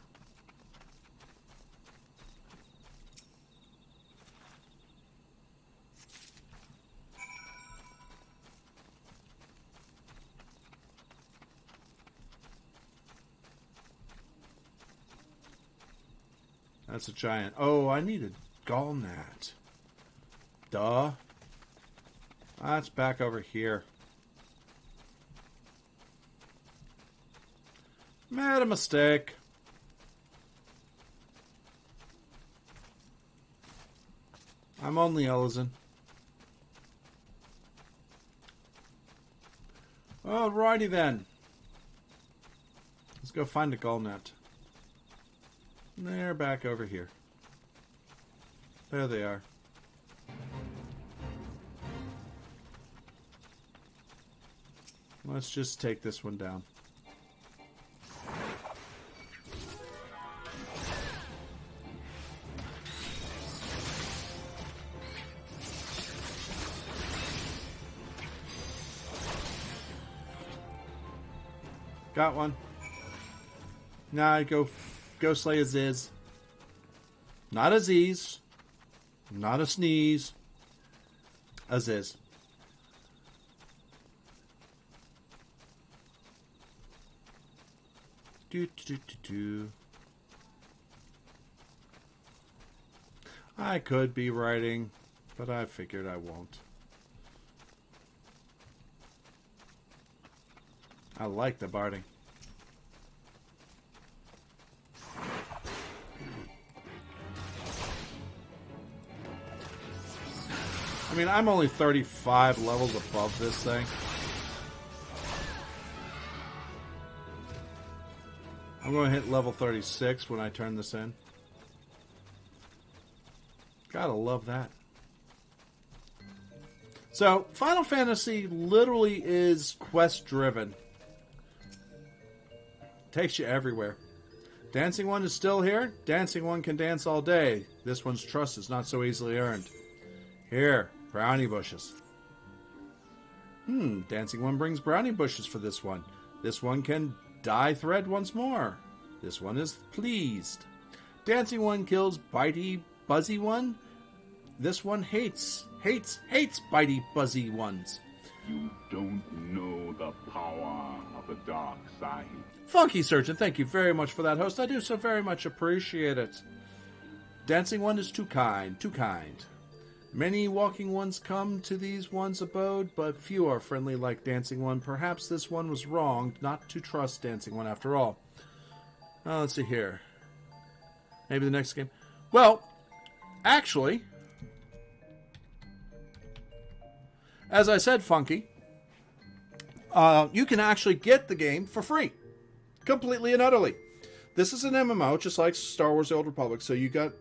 That's a giant. Oh, I need a gallnat. Duh. That's back over here. Made a mistake. I'm only Ellison. Alrighty then. Let's go find a gallnut. They're back over here. There they are. Let's just take this one down. Got one. Nah, go slay a Ziz. Not a Z's. Not a sneeze. A Ziz. Do. I could be writing, but I figured I won't. I like the barding. I mean, I'm only 35 levels above this thing. I'm going to hit level 36 when I turn this in. Gotta love that. So, Final Fantasy literally is quest-driven. Takes you everywhere. Dancing One is still here. Dancing One can dance all day. This one's trust is not so easily earned. Here, brownie bushes. Dancing One brings brownie bushes for this one. This one can dye thread once more. This one is pleased. Dancing One kills bitey, buzzy one. This one hates bitey, buzzy ones. You don't know the power of the dark side. Funky Surgeon, thank you very much for that, host. I do so very much appreciate it. Dancing One is too kind, too kind. Many walking ones come to these one's abode, but few are friendly like Dancing One. Perhaps this one was wrong not to trust Dancing One after all. Let's see here. Maybe the next game. Well, actually, as I said, Funky, you can actually get the game for free. Completely and utterly. This is an MMO, just like Star Wars The Old Republic, so you got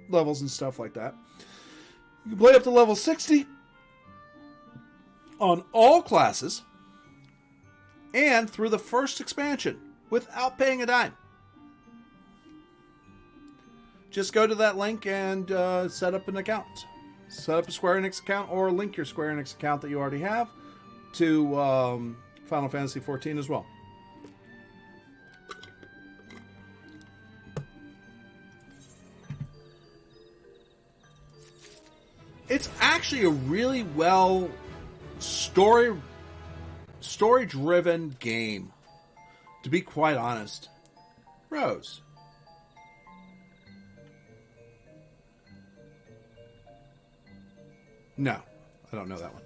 levels and stuff like that. You can play up to level 60 on all classes and through the first expansion without paying a dime. Just go to that link and set up an account. Set up a Square Enix account or link your Square Enix account that you already have to Final Fantasy XIV as well. It's actually a really well story-driven game, to be quite honest. Rose. No, I don't know that one.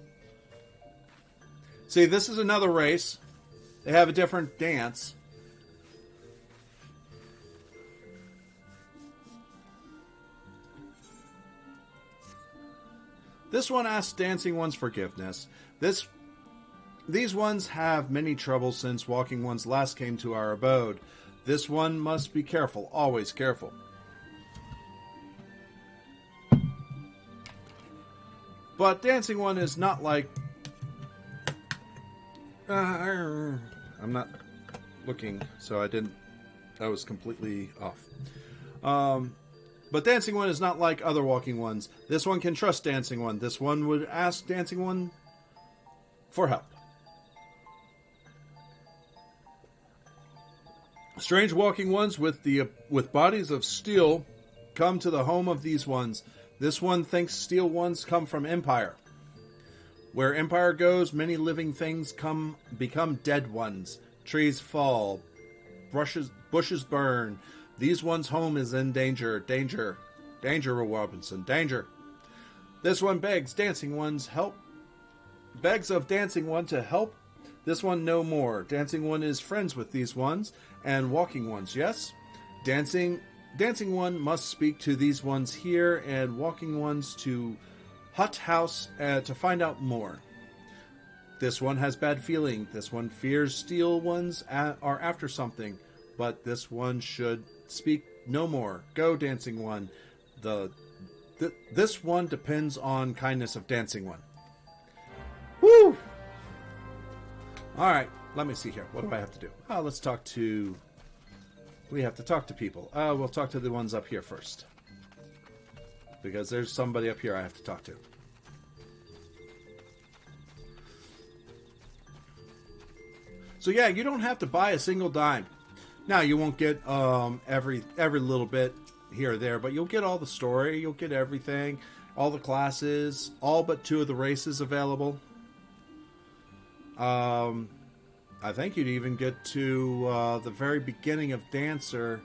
See, this is another race. They have a different dance. This one asks Dancing One's forgiveness. These ones have many troubles since Walking Ones last came to our abode. This one must be careful, always careful. But Dancing One is not like... I'm not looking, so I was completely off. But Dancing One is not like other Walking Ones. This one can trust Dancing One. This one would ask Dancing One for help. Strange Walking Ones with bodies of steel come to the home of these ones. This one thinks steel ones come from Empire. Where Empire goes, many living things become dead ones. Trees fall, bushes burn. These ones' home is in danger. Danger. Danger, Robinson. Danger. This one begs Dancing One's help. Begs of Dancing One to help this one no more. Dancing One is friends with these ones and Walking Ones, yes? Dancing One must speak to these ones here and Walking Ones to Hut House to find out more. This one has bad feeling. This one fears Steel Ones are after something. But this one should speak no more. Go, Dancing One. This one depends on kindness of Dancing One. Woo! Alright, let me see here. What do I have to do? Let's talk to... We have to talk to people. We'll talk to the ones up here first. Because there's somebody up here I have to talk to. So yeah, you don't have to buy a single dime. Now, you won't get every little bit here or there, but you'll get all the story, you'll get everything, all the classes, all but 2 of the races available. I think you'd even get to the very beginning of Dancer.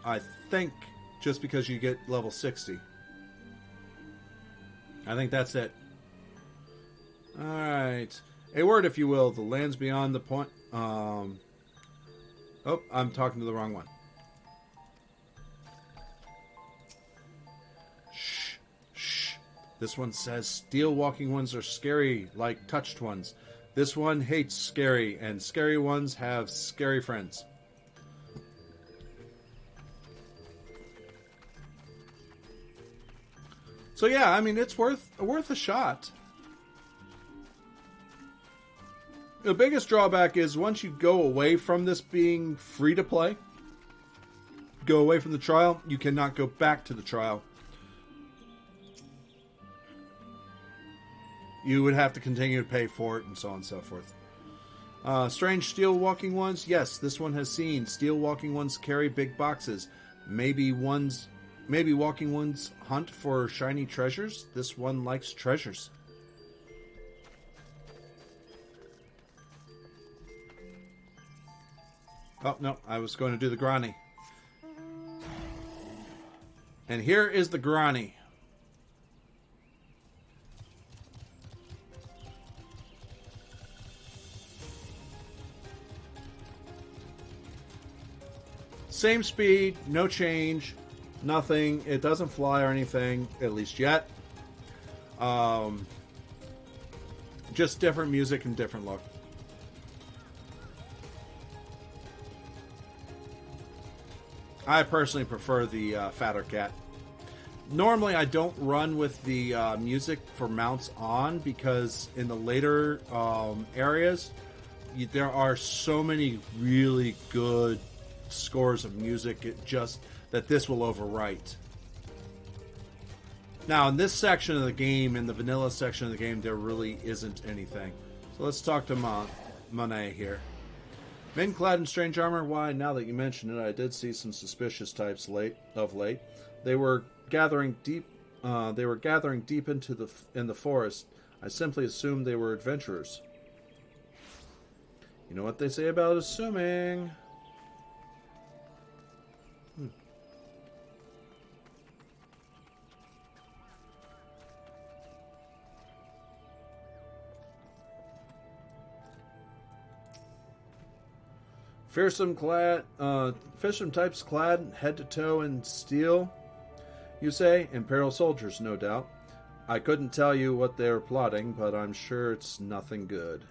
I think just because you get level 60. I think that's it. Alright. A word, if you will. The lands beyond the point... Oh, I'm talking to the wrong one. Shh. Shh. This one says steel walking ones are scary like touched ones. This one hates scary, and scary ones have scary friends. So yeah, I mean, it's worth a shot. The biggest drawback is once you go away from this being free to play, go away from the trial, you cannot go back to the trial. You would have to continue to pay for it and so on and so forth. Strange steel walking ones. Yes, this one has seen. Steel walking ones carry big boxes. Maybe walking ones hunt for shiny treasures. This one likes treasures. Oh, no, I was going to do the Grani. And here is the Grani. Same speed, no change, nothing. It doesn't fly or anything, at least yet. Just different music and different look. I personally prefer the fatter cat. Normally, I don't run with the music for mounts on because in the later areas, there are so many really good scores of music that this will overwrite. Now, in this section of the game, in the vanilla section of the game, there really isn't anything. So let's talk to Monet here. Men clad in strange armor. Why, now that you mention it, I did see some suspicious types of late. They were gathering deep. Into the forest. I simply assumed they were adventurers. You know what they say about assuming. Fearsome types clad head to toe in steel, you say? Imperial soldiers, no doubt. I couldn't tell you what they're plotting, but I'm sure it's nothing good.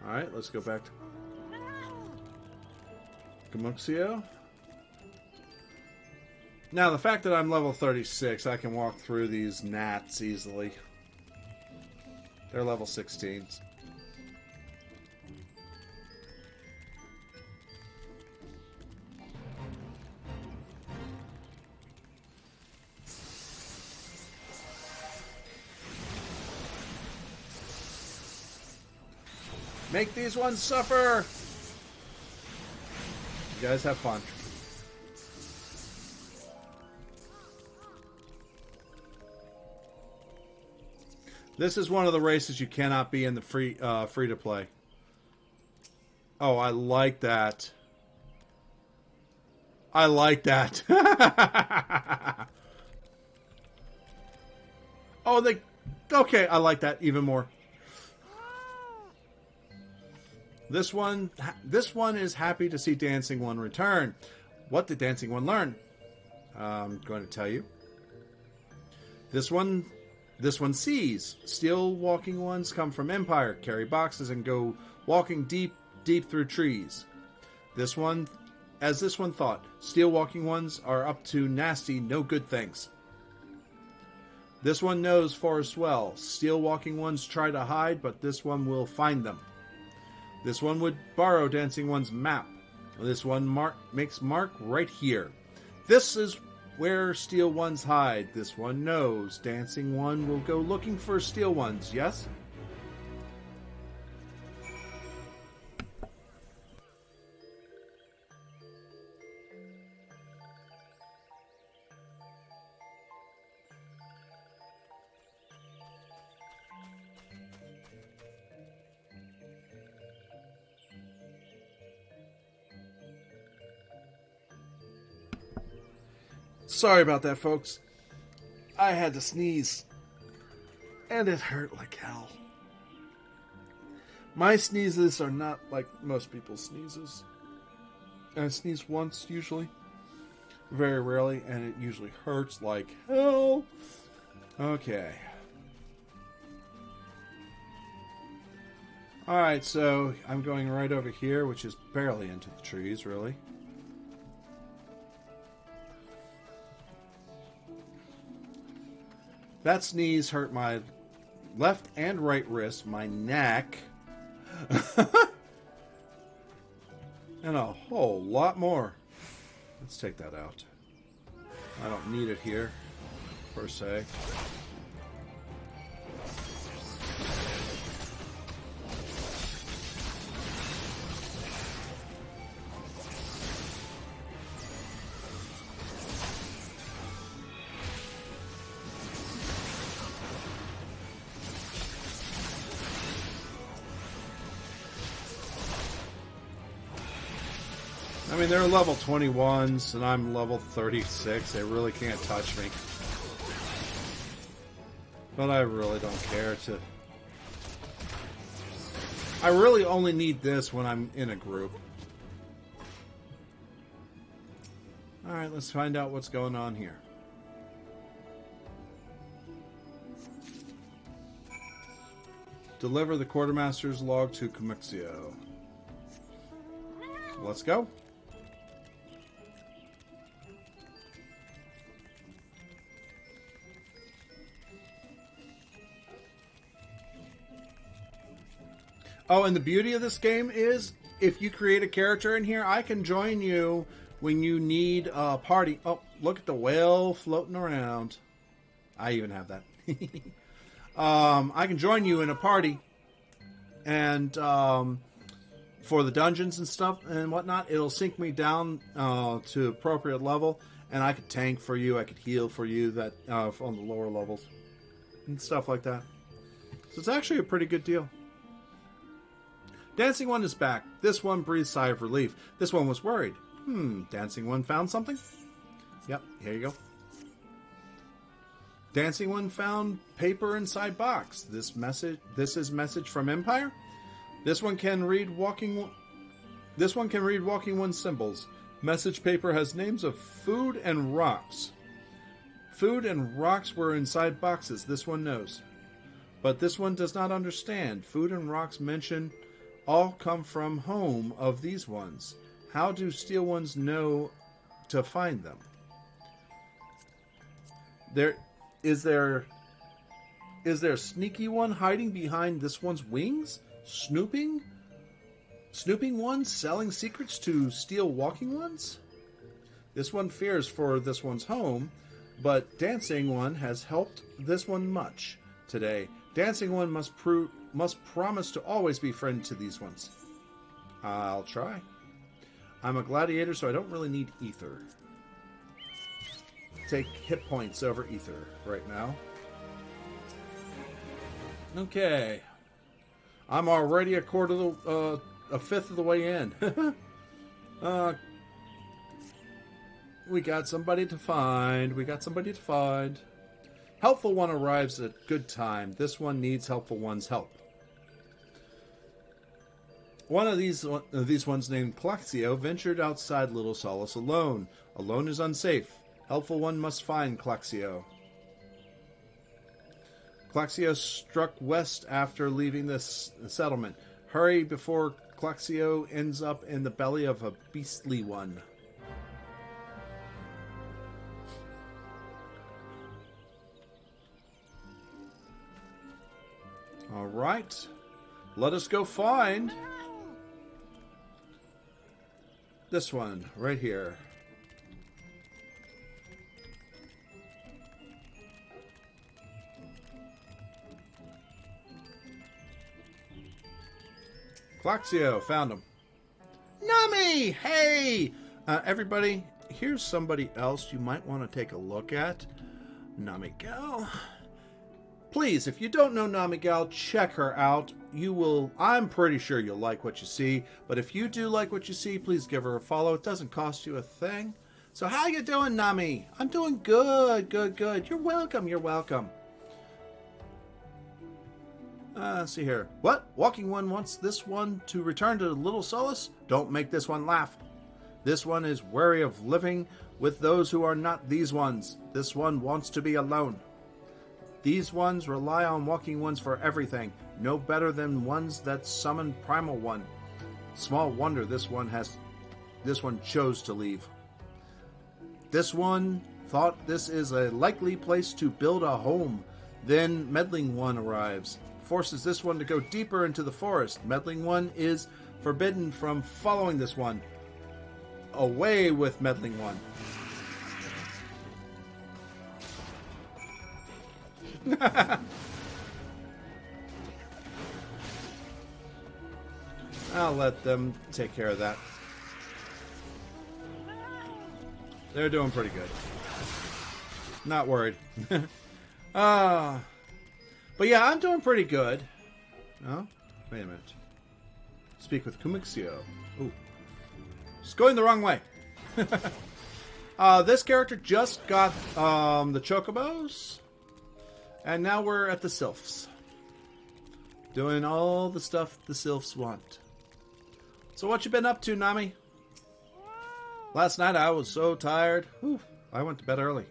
Alright, let's go back to Gamuxio. Now, the fact that I'm level 36, I can walk through these gnats easily. They're level 16s. Make these ones suffer! You guys have fun. This is one of the races you cannot be in the free to play. Oh, I like that. I like that. Oh, okay, I like that even more. This one is happy to see Dancing One return. What did Dancing One learn? I'm going to tell you. This one sees. Steel walking ones come from Empire, carry boxes, and go walking deep through trees. This one thought, steel walking ones are up to nasty, no good things. This one knows forest well. Steel walking ones try to hide, but this one will find them. This one would borrow Dancing One's map. This one makes mark right here. This is where steel ones hide. This one knows. Dancing One will go looking for steel ones, yes? Sorry about that, folks. I had to sneeze. And it hurt like hell. My sneezes are not like most people's sneezes. I sneeze once, usually. Very rarely, and it usually hurts like hell. Okay. Alright, so I'm going right over here, which is barely into the trees, really. That sneeze hurt my left and right wrist, my neck, and a whole lot more. Let's take that out. I don't need it here, per se. I mean, they're level 21s, and I'm level 36. They really can't touch me. But I really don't care to... I really only need this when I'm in a group. Alright, let's find out what's going on here. Deliver the quartermaster's log to Comixio. Let's go. Oh, and the beauty of this game is, if you create a character in here, I can join you when you need a party. Oh, look at the whale floating around. I even have that. I can join you in a party, and for the dungeons and stuff and whatnot, it'll sync me down to appropriate level, and I could tank for you, I could heal for you that on the lower levels, and stuff like that. So it's actually a pretty good deal. Dancing One is back. This one breathes a sigh of relief. This one was worried. Dancing One found something? Yep, here you go. Dancing One found paper inside box. This is message from Empire. This one can read Walking One's symbols. Message paper has names of food and rocks. Food and rocks were inside boxes. This one knows. But this one does not understand. Food and rocks mention all come from home of these ones. How do Steel Ones know to find them? Is there a sneaky one hiding behind this one's wings? Snooping ones selling secrets to steal walking ones? This one fears for this one's home, but Dancing One has helped this one much today. Dancing One must promise to always be friend to these ones. I'll try. I'm a gladiator, so I don't really need ether. Take hit points over ether right now. Okay. I'm already a fifth of the way in. We got somebody to find. Helpful One arrives at good time. This one needs Helpful One's help. One of these ones named Claxio ventured outside Little Solace alone. Alone is unsafe. Helpful One must find Claxio. Claxio struck west after leaving this settlement. Hurry before Claxio ends up in the belly of a beastly one. Alright. Let us go find this one right here. Claxio, found him. Nami! Hey! Everybody, here's somebody else you might want to take a look at. Nami Gal. Please, if you don't know Nami Gal, check her out. You will, I'm pretty sure you'll like what you see. But if you do like what you see, please give her a follow. It doesn't cost you a thing. So how you doing, Nami? I'm doing good, good, good. You're welcome, you're welcome. Let's see here. What? Walking One wants this one to return to Little Solace? Don't make this one laugh. This one is wary of living with those who are not these ones. This one wants to be alone. These ones rely on Walking Ones for everything, no better than ones that summon Primal One. Small wonder this one chose to leave. This one thought this is a likely place to build a home. Then Meddling One arrives, forces this one to go deeper into the forest. Meddling One is forbidden from following this one. Away with Meddling One. I'll let them take care of that. They're doing pretty good. Not worried. But yeah, I'm doing pretty good. Oh, wait a minute. Speak with Kumixio. Ooh. It's going the wrong way. This character just got the Chocobos. And now we're at the Sylphs. Doing all the stuff the Sylphs want. So what you been up to, Nami? Last night I was so tired. Whew, I went to bed early.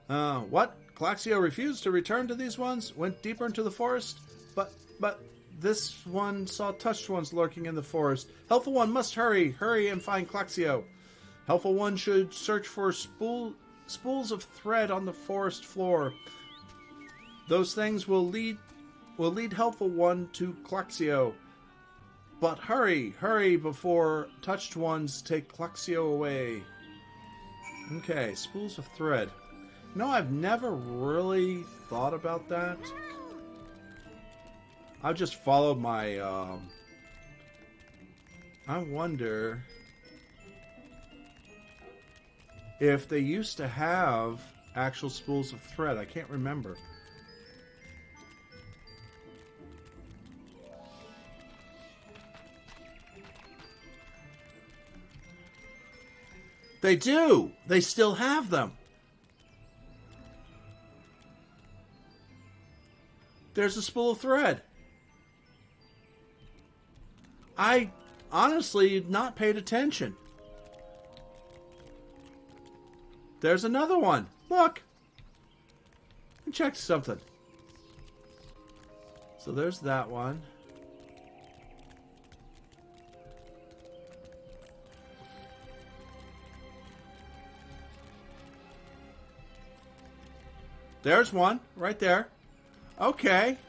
What? Claxio refused to return to these ones? Went deeper into the forest? But this one saw touched ones lurking in the forest. Helpful One must hurry. Hurry and find Claxio. Helpful One should search for spools of thread on the forest floor. Those things will lead Helpful One to Claxio. But hurry, hurry before touched ones take Claxio away. Okay, spools of thread. No, I've never really thought about that. I've just followed my, I wonder if they used to have actual spools of thread. I can't remember. They do! They still have them! There's a spool of thread. I honestly not paid attention. There's another one. Look! Let me check something. So there's that one. There's one, right there. Okay.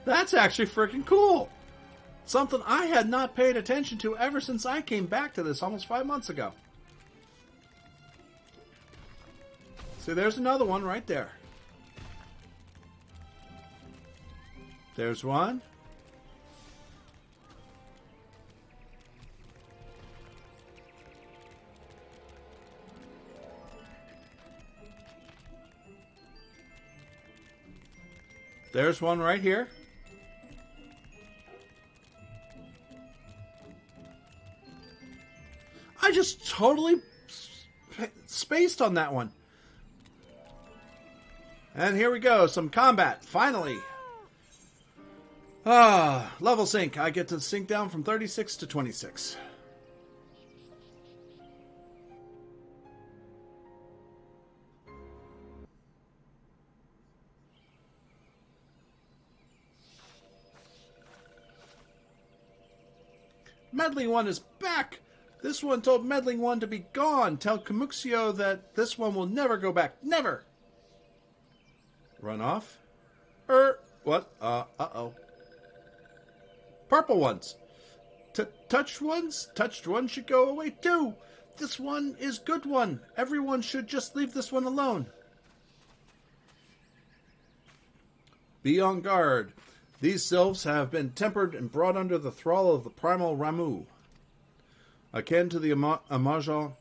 That's actually freaking cool. Something I had not paid attention to ever since I came back to this almost 5 months ago. See, there's another one right there. There's one. There's one right here. I just totally spaced on that one. And here we go, some combat, finally. Level sync. I get to sync down from 36 to 26. Meddling One is back! This one told Meddling One to be gone. Tell Kamuxio that this one will never go back. Never! Run off? What? Uh-oh. Purple ones. Touched ones? Touched ones should go away too. This one is good one. Everyone should just leave this one alone. Be on guard. These sylphs have been tempered and brought under the thrall of the primal Ramu. Akin to the Amalja,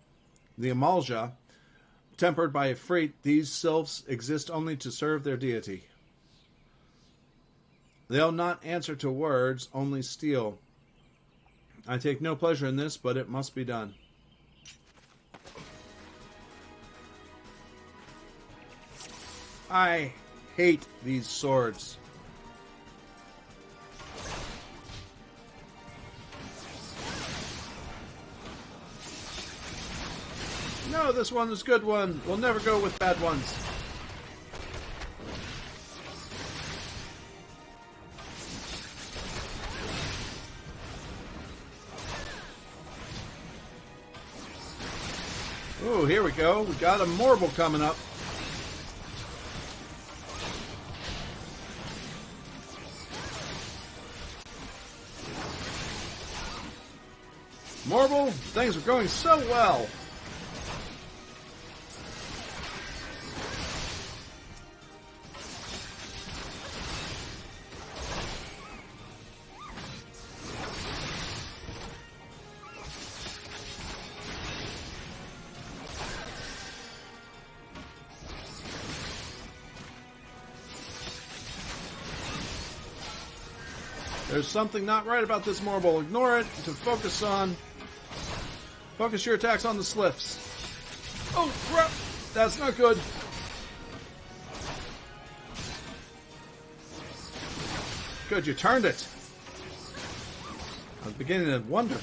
tempered by Ifrit, these sylphs exist only to serve their deity. They'll not answer to words, only steel. I take no pleasure in this, but it must be done. I hate these swords. No, this one is a good one. We'll never go with bad ones. Oh, here we go. We got a Marble coming up. Marble, things are going so well. There's something not right about this Marble. Ignore it to focus on... Focus your attacks on the sliffs. Oh, crap! That's not good. Good, you turned it. I was beginning to wonder.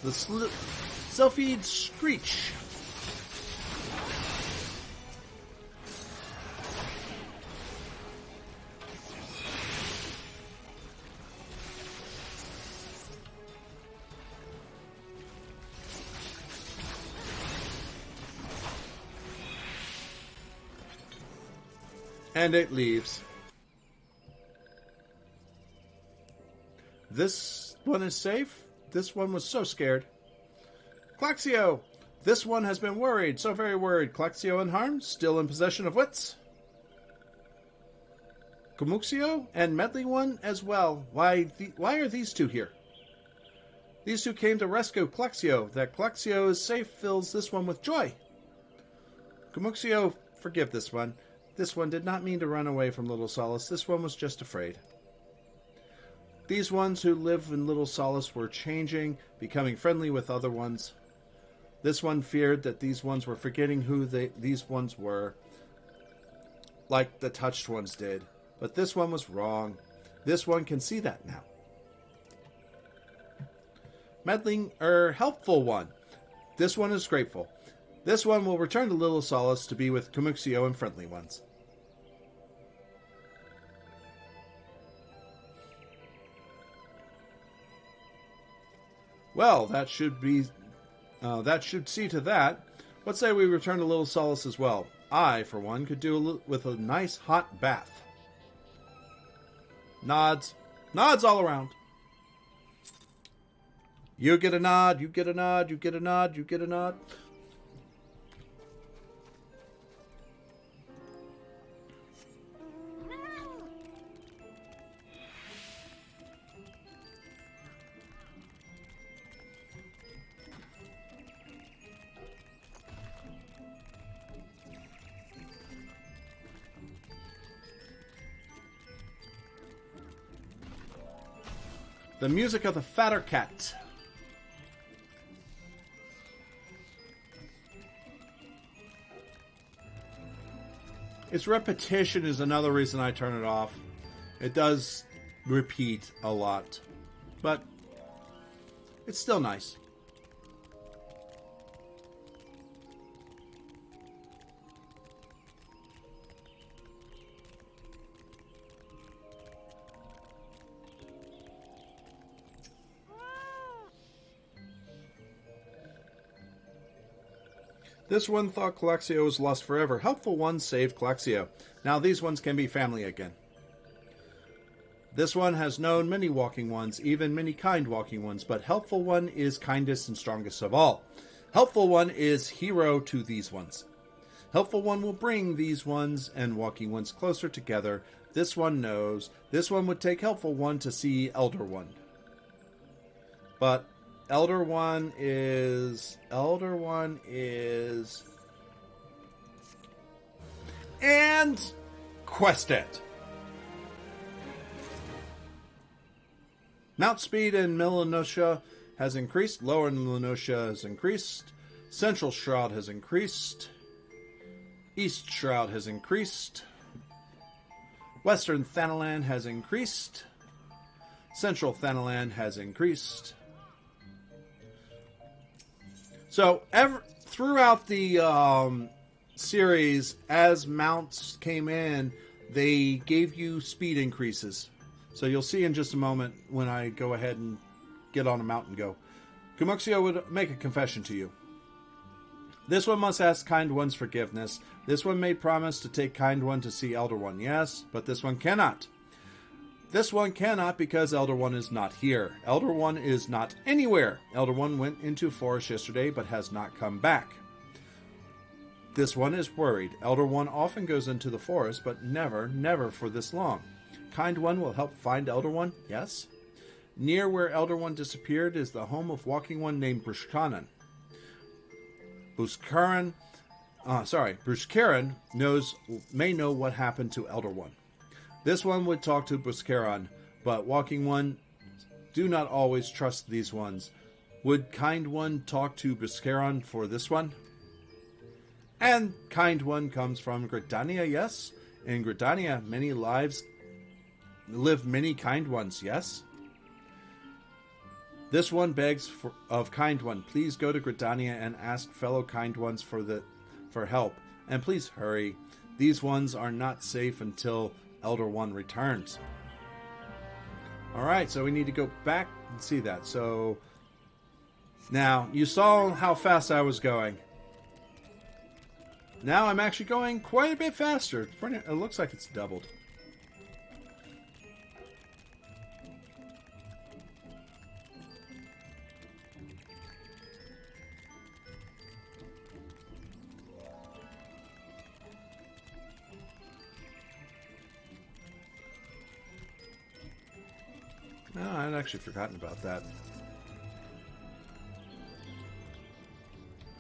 The Sylphid Screech. And it leaves. This one is safe. This one was so scared. Claxio! This one has been worried, so very worried. Claxio unharmed, still in possession of wits. Kumuxio and Medley one as well. Why are these two here? These two came to rescue Claxio. That Claxio is safe fills this one with joy. Kumuxio, forgive this one. This one did not mean to run away from Little Solace. This one was just afraid. These ones who live in Little Solace were changing, becoming friendly with other ones. This one feared that these ones were forgetting who these ones were, like the touched ones did. But this one was wrong. This one can see that now. Meddling helpful one. This one is grateful. This one will return to Little Solace to be with Kumuxio and friendly ones. Well, that should see to that. Let's say we return to Little Solace as well. I, for one, could do with a nice hot bath. Nods. Nods all around. You get a nod, you get a nod, you get a nod, you get a nod. The music of the fatter cat. Its repetition is another reason I turn it off. It does repeat a lot, but it's still nice. This one thought Claxio was lost forever. Helpful one saved Claxio. Now these ones can be family again. This one has known many walking ones, even many kind walking ones, but Helpful one is kindest and strongest of all. Helpful one is hero to these ones. Helpful one will bring these ones and walking ones closer together. This one knows. This one would take Helpful one to see Elder one. But Elder one is... And... Questet. Mount speed in Melanotia has increased. Lower Melanotia has increased. Central Shroud has increased. East Shroud has increased. Western Thanalan has increased. Central Thanalan has increased. So throughout the series, as mounts came in, they gave you speed increases. So you'll see in just a moment when I go ahead and get on a mount and go. Kumuxio would make a confession to you. This one must ask Kind One's forgiveness. This one made promise to take Kind One to see Elder One, yes, but this one cannot. This one cannot because Elder One is not here. Elder One is not anywhere. Elder One went into forest yesterday but has not come back. This one is worried. Elder One often goes into the forest, but never for this long. Kind One will help find Elder One, yes? Near where Elder One disappeared is the home of Walking One named Brushkanan. Brushkaran may know what happened to Elder One. This one would talk to Brushkaran, but Walking One do not always trust these ones. Would Kind One talk to Brushkaran for this one? And Kind One comes from Gridania, yes? In Gridania, live many Kind Ones, yes? This one begs of Kind One, please go to Gridania and ask fellow Kind Ones for help. And please hurry. These ones are not safe until Elder One returns. Alright, so we need to go back and see that. So, now, you saw how fast I was going. Now I'm actually going quite a bit faster. It looks like it's doubled. No, I'd actually forgotten about that.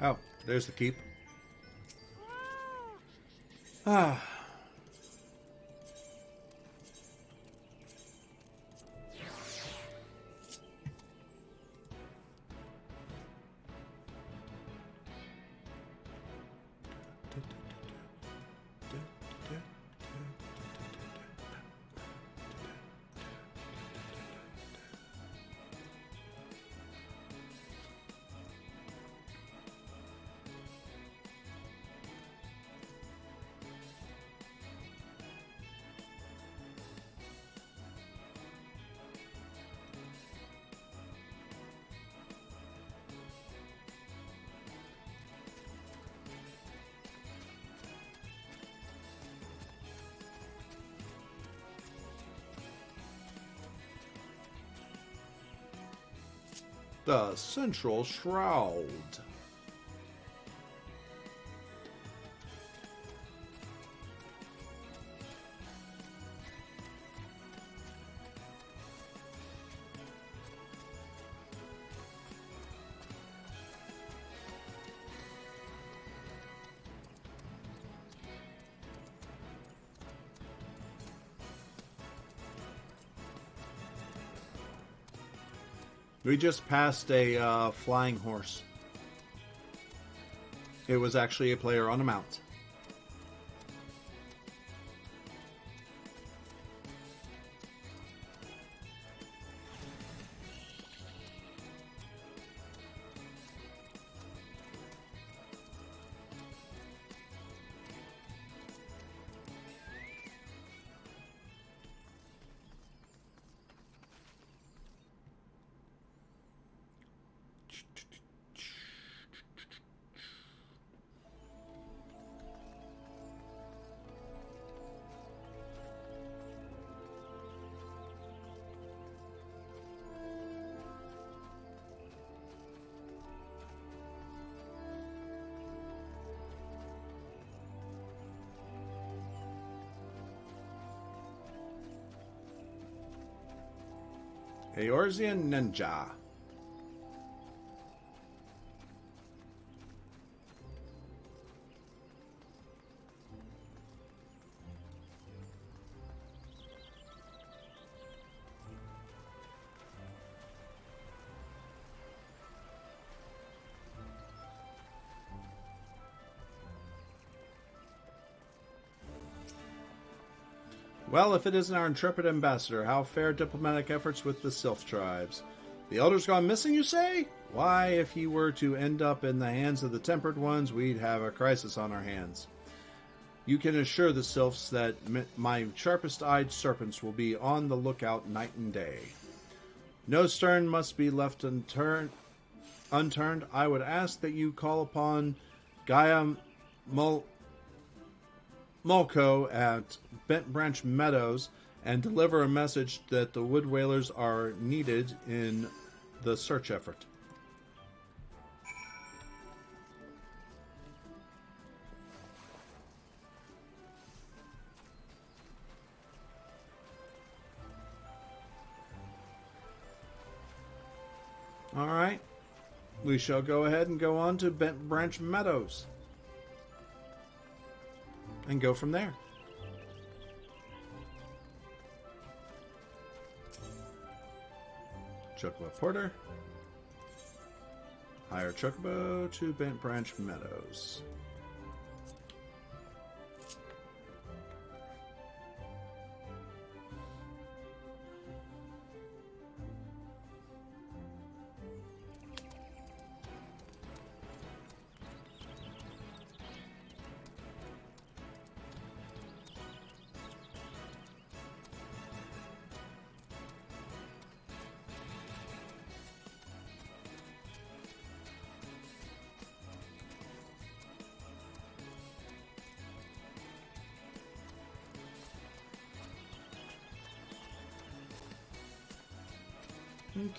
Oh, there's the keep. Ah. The Central Shroud. We just passed a flying horse. It was actually a player on a mount. Eorzean Ninja. Well, if it isn't our intrepid ambassador, how fare diplomatic efforts with the Sylph tribes? The Elder's gone missing, you say? Why, if he were to end up in the hands of the Tempered Ones, we'd have a crisis on our hands. You can assure the Sylphs that my sharpest-eyed serpents will be on the lookout night and day. No stone must be left unturned. I would ask that you call upon Gaia Mulco at Bent Branch Meadows and deliver a message that the Wood Whalers are needed in the search effort. Alright. We shall go ahead and go on to Bent Branch Meadows. And go from there. Chocobo Porter. Hire Chocobo to Bent Branch Meadows.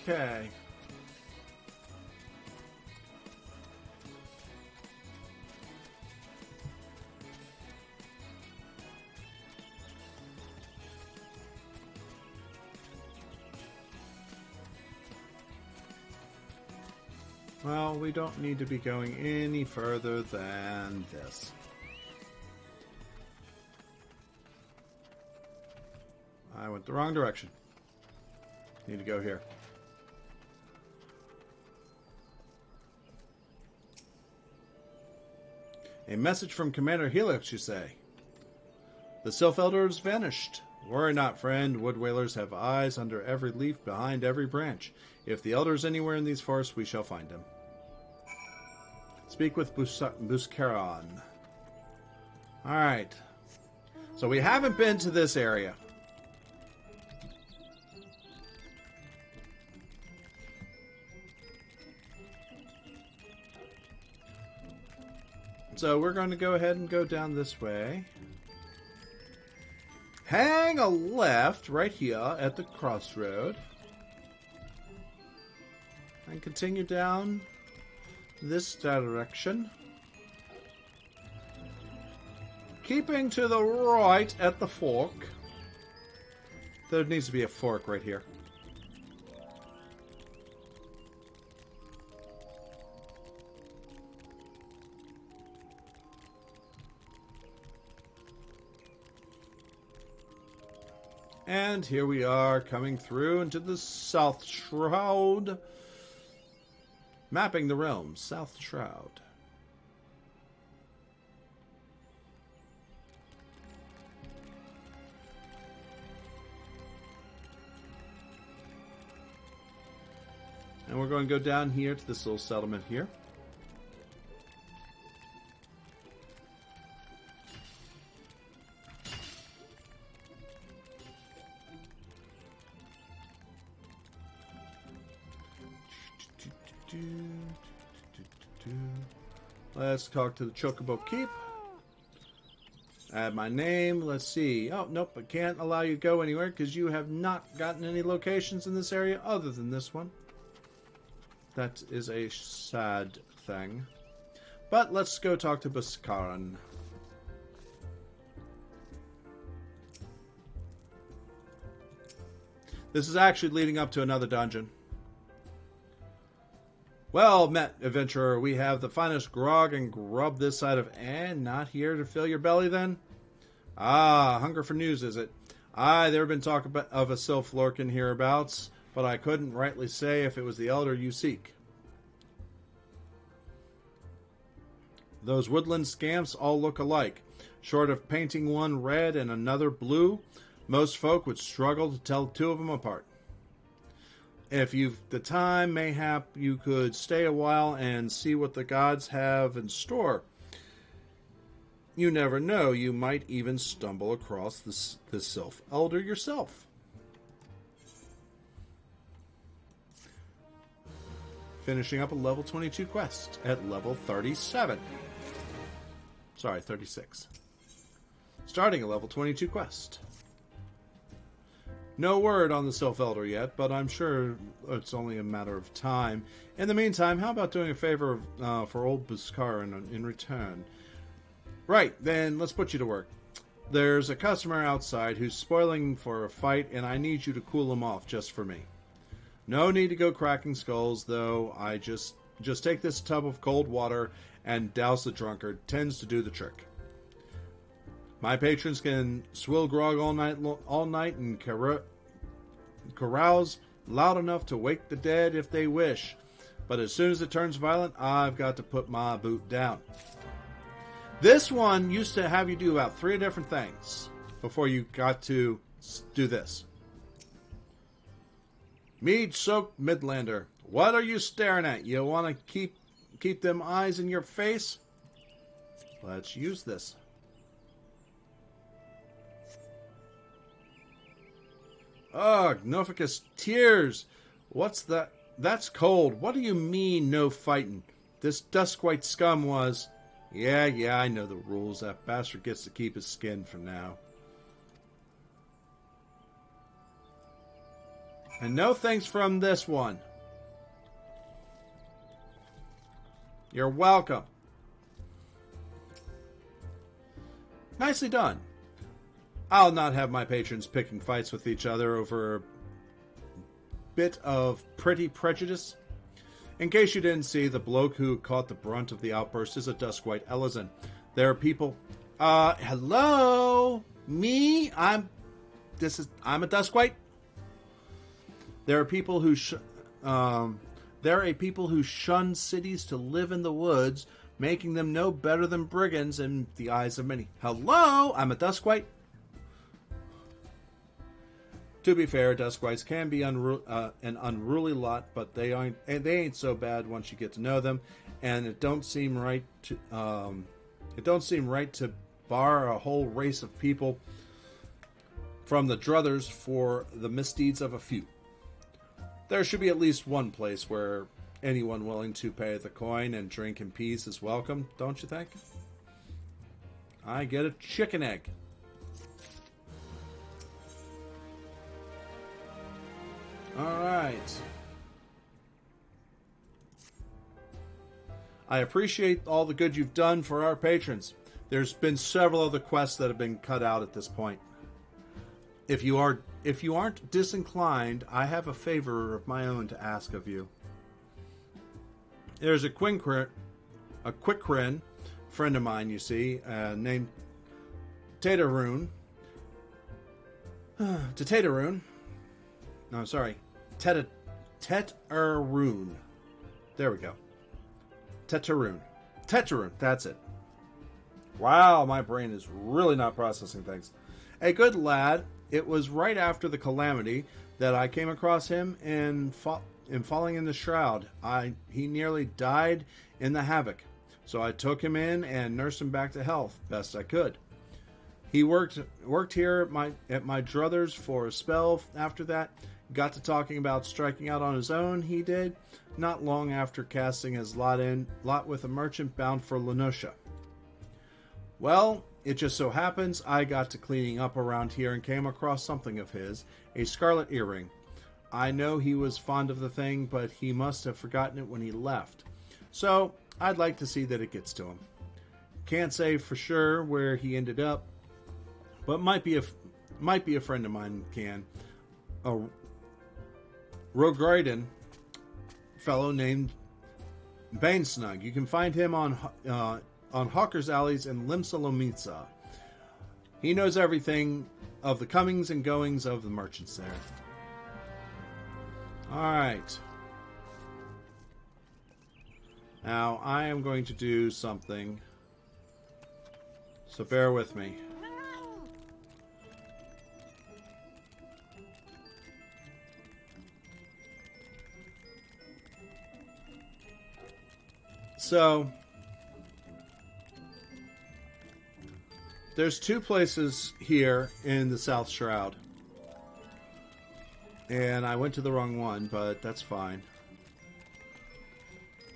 Okay. Well, we don't need to be going any further than this. I went the wrong direction. Need to go here. A message from Commander Helix, you say? The Sylph Elder has vanished. Worry not, friend. Wood Whalers have eyes under every leaf, behind every branch. If the Elder is anywhere in these forests, we shall find him. Speak with Buscaron. Alright. So we haven't been to this area. So we're going to go ahead and go down this way. Hang a left right here at the crossroad. And continue down this direction. Keeping to the right at the fork. There needs to be a fork right here. And here we are coming through into the South Shroud. Mapping the realm, South Shroud. And we're going to go down here to this little settlement here. Let's talk to the Chocobo Keep. Add my name. Let's see. Oh, nope. I can't allow you to go anywhere because you have not gotten any locations in this area other than this one. That is a sad thing. But let's go talk to Buscaron. This is actually leading up to another dungeon. Well met, adventurer. We have the finest grog and grub this side of... And not here to fill your belly, then? Ah, hunger for news, is it? Aye, there have been talk of a sylph lurking hereabouts, but I couldn't rightly say if it was the elder you seek. Those woodland scamps all look alike. Short of painting one red and another blue, Most folk would struggle to tell two of them apart. If you've the time, mayhap you could stay a while and see what the gods have in store. You never know, you might even stumble across the Sylph Elder yourself. Finishing up a level 22 quest at level 37. Sorry, 36. Starting a level 22 quest. No word on the Sylph Elder yet, but I'm sure it's only a matter of time. In the meantime, how about doing a favor for old Buskar in return? Right, then let's put you to work. There's a customer outside who's spoiling for a fight, and I need you to cool him off just for me. No need to go cracking skulls, though. I just take this tub of cold water and douse the drunkard. Tends to do the trick. My patrons can swill grog all night and carouse loud enough to wake the dead if they wish. But as soon as it turns violent, I've got to put my boot down. This one used to have you do about 3 different things before you got to do this. Mead-soaked Midlander, what are you staring at? You want to keep them eyes in your face? Let's use this. Ugh, Noficus tears. What's that? That's cold. What do you mean, no fighting? This Duskwhite scum was... Yeah, I know the rules. That bastard gets to keep his skin for now. And no thanks from this one. You're welcome. Nicely done. I'll not have my patrons picking fights with each other over a bit of pretty prejudice. In case you didn't see, the bloke who caught the brunt of the outburst is a Duskwhite Elezen. There are people... hello? Me? I'm a Duskwhite? There are people who shun cities to live in the woods, making them no better than brigands in the eyes of many. Hello? I'm a Duskwhite? To be fair, Duskwites can be an unruly lot, but they ain't so bad once you get to know them, and it don't seem right to bar a whole race of people from the druthers for the misdeeds of a few. There should be at least one place where anyone willing to pay the coin and drink in peace is welcome, don't you think? I get a chicken egg. Alright. I appreciate all the good you've done for our patrons. There's been several other quests that have been cut out at this point. If you aren't disinclined, I have a favor of my own to ask of you. There's a Quickrin friend of mine, you see, named Tataroon. No, sorry. Tetaroon. There we go. Tetaroon, that's it. Wow, my brain is really not processing things. A good lad. It was right after the calamity that I came across him in falling in the shroud. He nearly died in the havoc. So I took him in and nursed him back to health best I could. He worked here at my druthers for a spell after that. Got to talking about striking out on his own, he did, not long after casting his lot with a merchant bound for Lenosha. Well, it just so happens I got to cleaning up around here and came across something of his, a scarlet earring. I know he was fond of the thing, but he must have forgotten it when he left. So, I'd like to see that it gets to him. Can't say for sure where he ended up, but might be a friend of mine can. A Rogarden fellow named Banesnug. You can find him on Hawker's Alleys in Limsa Lomitsa. He knows everything of the comings and goings of the merchants there. Alright. Now, I am going to do something. So bear with me. So there's two places here in the South Shroud. And I went to the wrong one, but that's fine.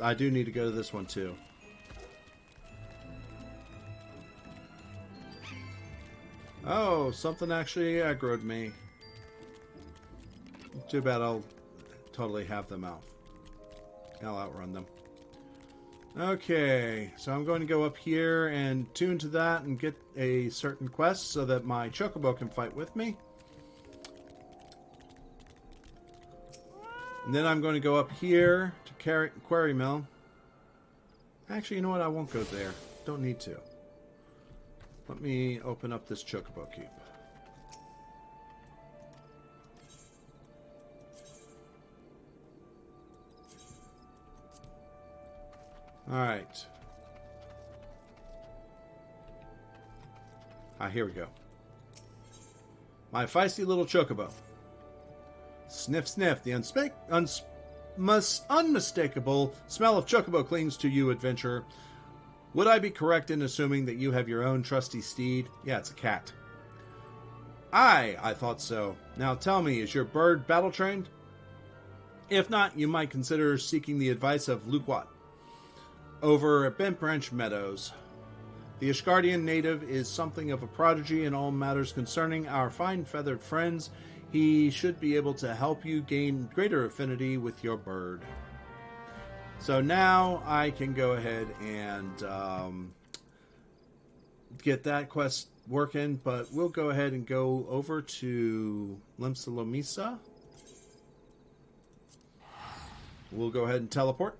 I do need to go to this one too. Oh, something actually aggroed me. Too bad I'll totally have them out. I'll outrun them. Okay, so I'm going to go up here and tune to that and get a certain quest so that my Chocobo can fight with me. And then I'm going to go up here to Quarry Mill. Actually, you know what? I won't go there. Don't need to. Let me open up this Chocobo Keep. Alright. Here we go. My feisty little Chocobo. Sniff, sniff. The unmistakable smell of Chocobo clings to you, adventurer. Would I be correct in assuming that you have your own trusty steed? Yeah, it's a cat. Aye, I thought so. Now tell me, is your bird battle-trained? If not, you might consider seeking the advice of Luquat over at Bent Branch Meadows. The Ishgardian native is something of a prodigy in all matters concerning our fine feathered friends. He should be able to help you gain greater affinity with your bird. So now I can go ahead and get that quest working, but we'll go ahead and go over to Limsa Lomisa. We'll go ahead and teleport.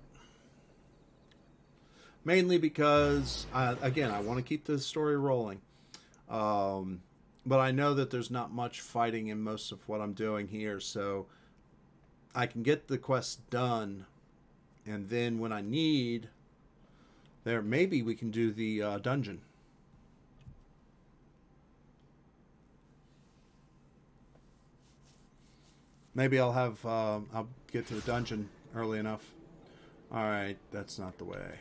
Mainly because, again, I want to keep this story rolling. But I know that there's not much fighting in most of what I'm doing here, so I can get the quest done. And then when I need, there maybe we can do the dungeon. Maybe I'll get to the dungeon early enough. Alright, that's not the way.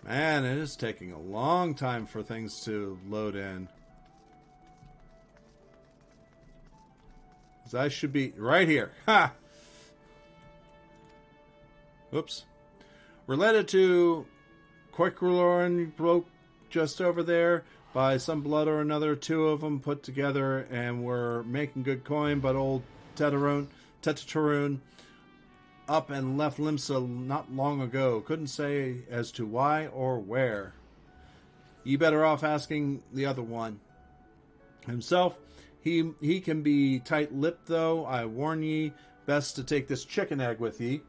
Man, it is taking a long time for things to load in. I should be right here. Ha! Oops. Related to Quicklorn broke just over there by some blood or another. Two of them put together and were making good coin, but old Tetatarun up and left Limsa not long ago. Couldn't say as to why or where. You better off asking the other one himself. He can be tight-lipped, though. I warn ye, best to take this chicken egg with ye.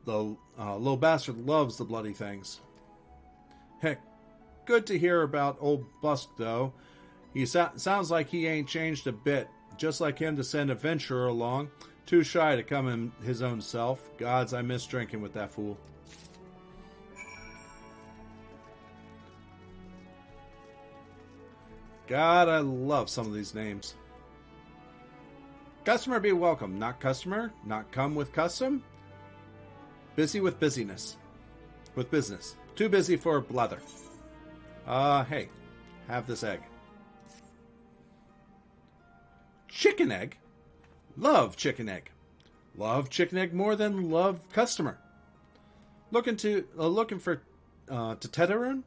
The little bastard loves the bloody things. Heck, good to hear about old Busk, though. He sounds like he ain't changed a bit. Just like him to send a venturer along. Too shy to come in his own self. Gods, I miss drinking with that fool. God, I love some of these names. Customer be welcome. Not customer. Not come with custom. Busy with busyness. With business. Too busy for blather. Hey. Have this egg. Chicken egg? Love chicken egg. Love chicken egg more than love customer. Looking for Tetatarun?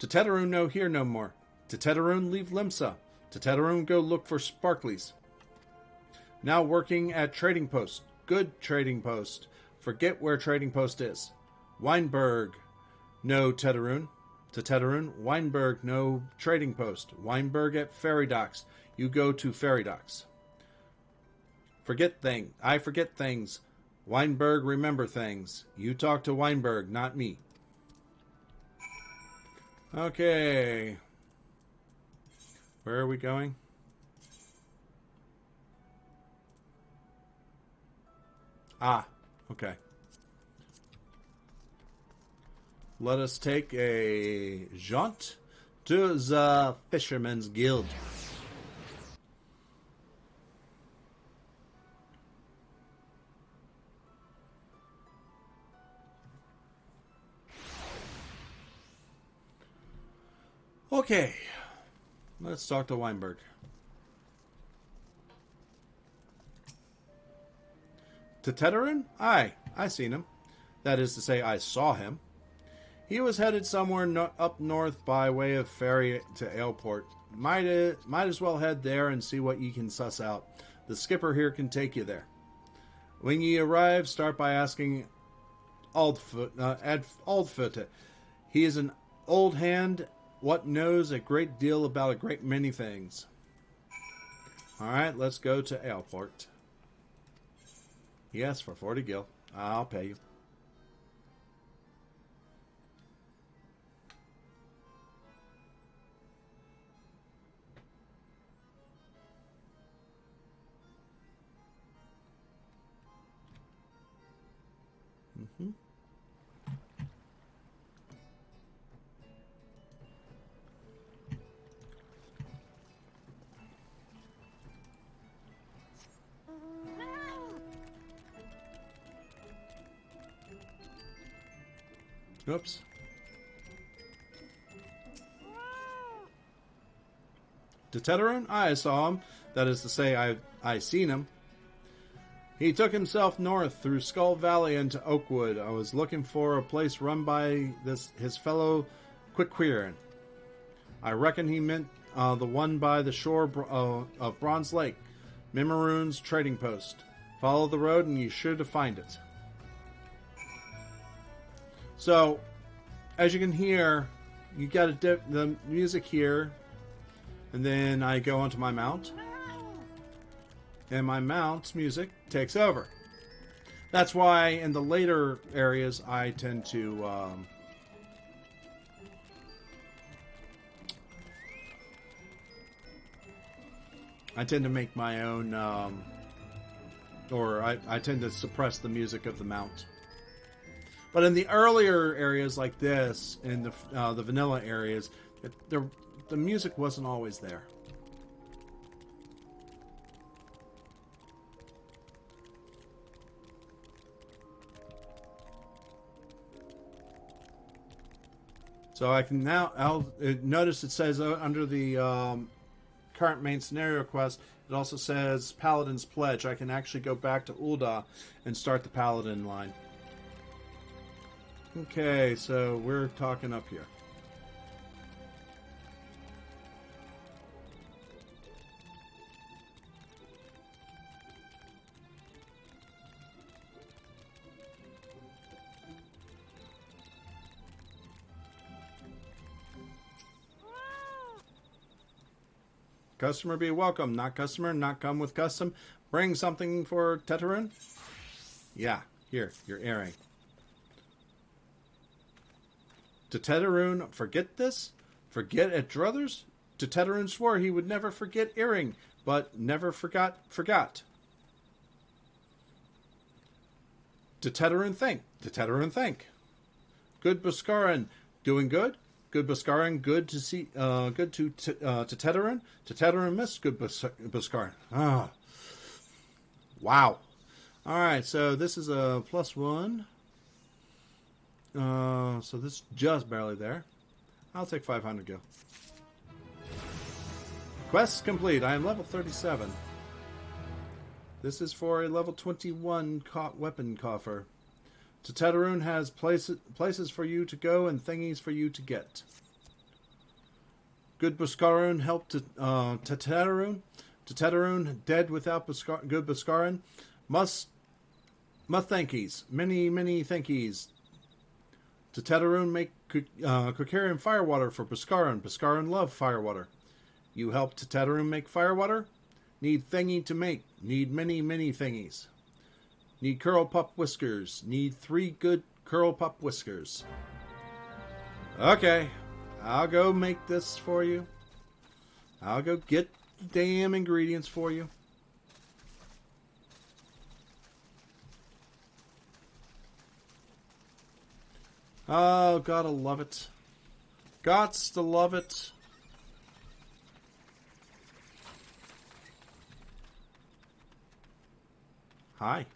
Tetatarun no here no more. Tetatarun leave Limsa. Tetatarun go look for sparklies. Now working at trading post. Good trading post. Forget where trading post is. Weinberg no Tetatarun. Tetatarun. Weinberg no trading post. Weinberg at ferry docks. You go to ferry docks. I forget things. Weinberg remember things. You talk to Weinberg, not me. Okay. Where are we going? Ah, okay. Let us take a jaunt to the Fisherman's Guild. Okay, let's talk to Weinberg. To Teterin? Aye, I seen him. That is to say, I saw him. He was headed somewhere up north by way of ferry to Aleport. Might as well head there and see what ye can suss out. The skipper here can take you there. When ye arrive, start by asking Aldfoot. He is an old hand what knows a great deal about a great many things. Alright, let's go to Aleport. Yes, for 40 gil. I'll pay you. Mm-hmm. Oops. To Teterin? I saw him. That is to say, I seen him. He took himself north through Skull Valley into Oakwood. I was looking for a place run by his fellow Quickquerin. I reckon he meant the one by the shore of Bronze Lake, Mimiroon's trading post. Follow the road and you're sure to find it. So, as you can hear, you got the music here, and then I go onto my mount, and my mount's music takes over. That's why in the later areas I tend to make my own, or I tend to suppress the music of the mount. But in the earlier areas like this, in the vanilla areas, the music wasn't always there. So I can now notice it says under the current main scenario quest, it also says Paladin's Pledge. I can actually go back to Ul'dah and start the Paladin line. Okay, so we're talking up here. Customer be welcome, not customer, not come with custom. Bring something for Teterin? Yeah, here, your earring. To Teterin, forget this? Forget at Druthers? To Teterin swore he would never forget earring, but never forgot. To Teterin think. To Teterin think. Good Buscarin, doing good? Good Buscarin, good to see, good to Teterin. To Teterin miss good Buscarin. Ah. Wow. Alright, so this is a +1. So this is just barely there. I'll take 500 gil. Quest complete. I am level 37. This is for a level 21 weapon coffer. Teterin has places for you to go and thingies for you to get. Good Buscarin helped Teterin. Teterin dead without good Buscarin. Must thankies. Many thankies. To Teterin make Quickquerin firewater for Buscarin. Buscarin love firewater. You help Teterin make firewater? Need thingy to make. Need many thingies. Need curl pup whiskers. Need 3 good curl pup whiskers. Okay. I'll go make this for you. I'll go get the damn ingredients for you. Oh, gotta love it. Gots to love it. Hi.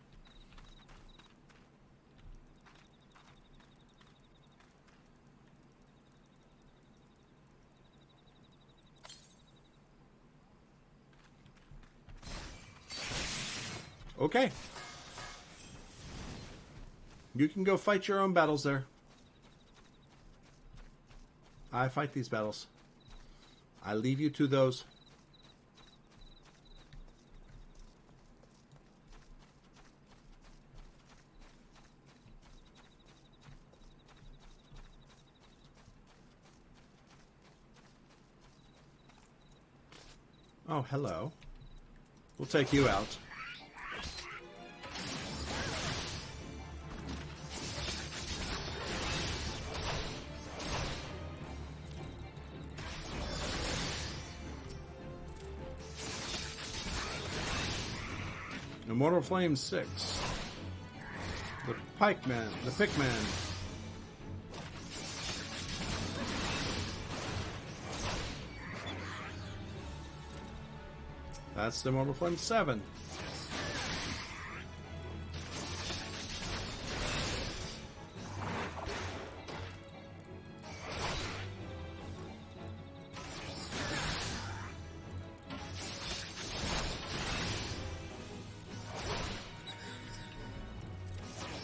Okay. You can go fight your own battles there. I fight these battles. I leave you to those. Oh, hello. We'll take you out. Immortal Flame 6. The Pikeman. The Pickman. That's the Immortal Flame 7.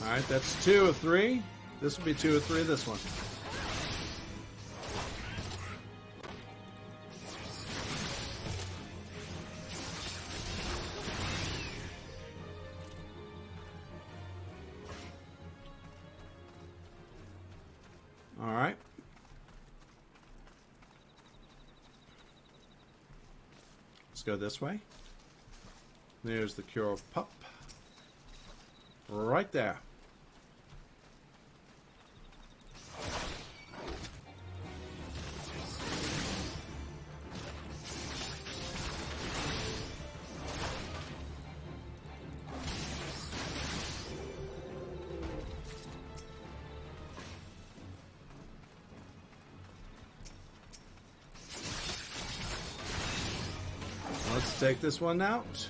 Alright, that's 2 of 3. This will be 2 of 3 of this one. Alright. Let's go this way. There's the Cure of Pup. Right there. Let's take this one out.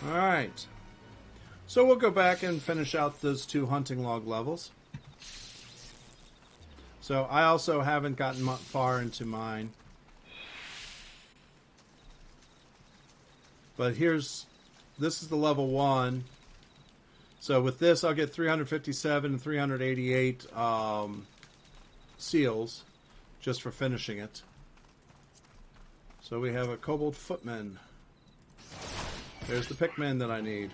Alright. So we'll go back and finish out those 2 hunting log levels. So I also haven't gotten far into mine. But this is the level 1. So with this I'll get 357 and 388 seals just for finishing it. So we have a Kobold Footman. There's the Pickman that I need.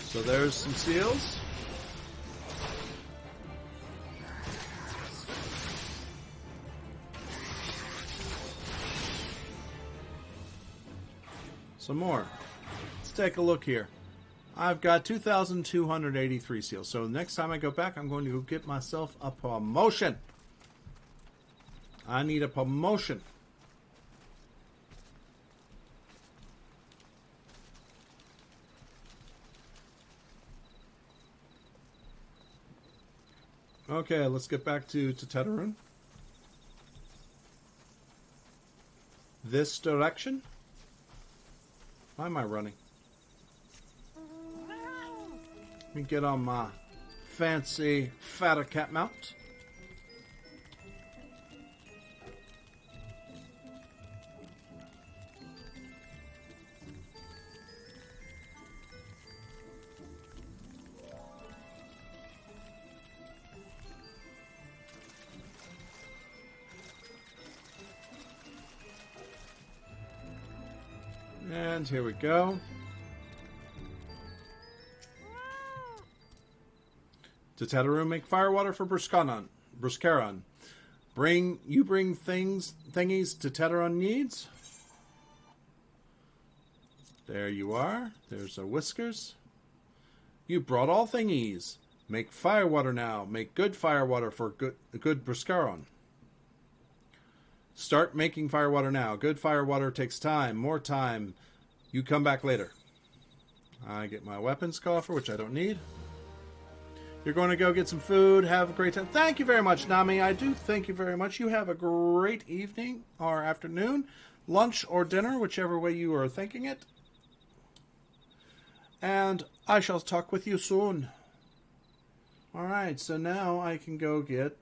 So there's some seals. Some more. Let's take a look here. I've got 2,283 seals. So next time I go back, I'm going to go get myself a promotion. I need a promotion. Okay, let's get back to Teteroon. This direction? Why am I running? Let me get on my fancy fatter cat mount. And here we go. To Teteru, make firewater for Bruscaron. Bring thingies to Teteron needs. There you are. There's our whiskers. You brought all thingies. Make firewater now. Make good firewater for good Bruscaron. Start making firewater now. Good firewater takes time. More time. You come back later. I get my weapons coffer, which I don't need. You're going to go get some food. Have a great time. Thank you very much, Nami. I do thank you very much. You have a great evening or afternoon, lunch or dinner, whichever way you are thinking it. And I shall talk with you soon. Alright, so now I can go get...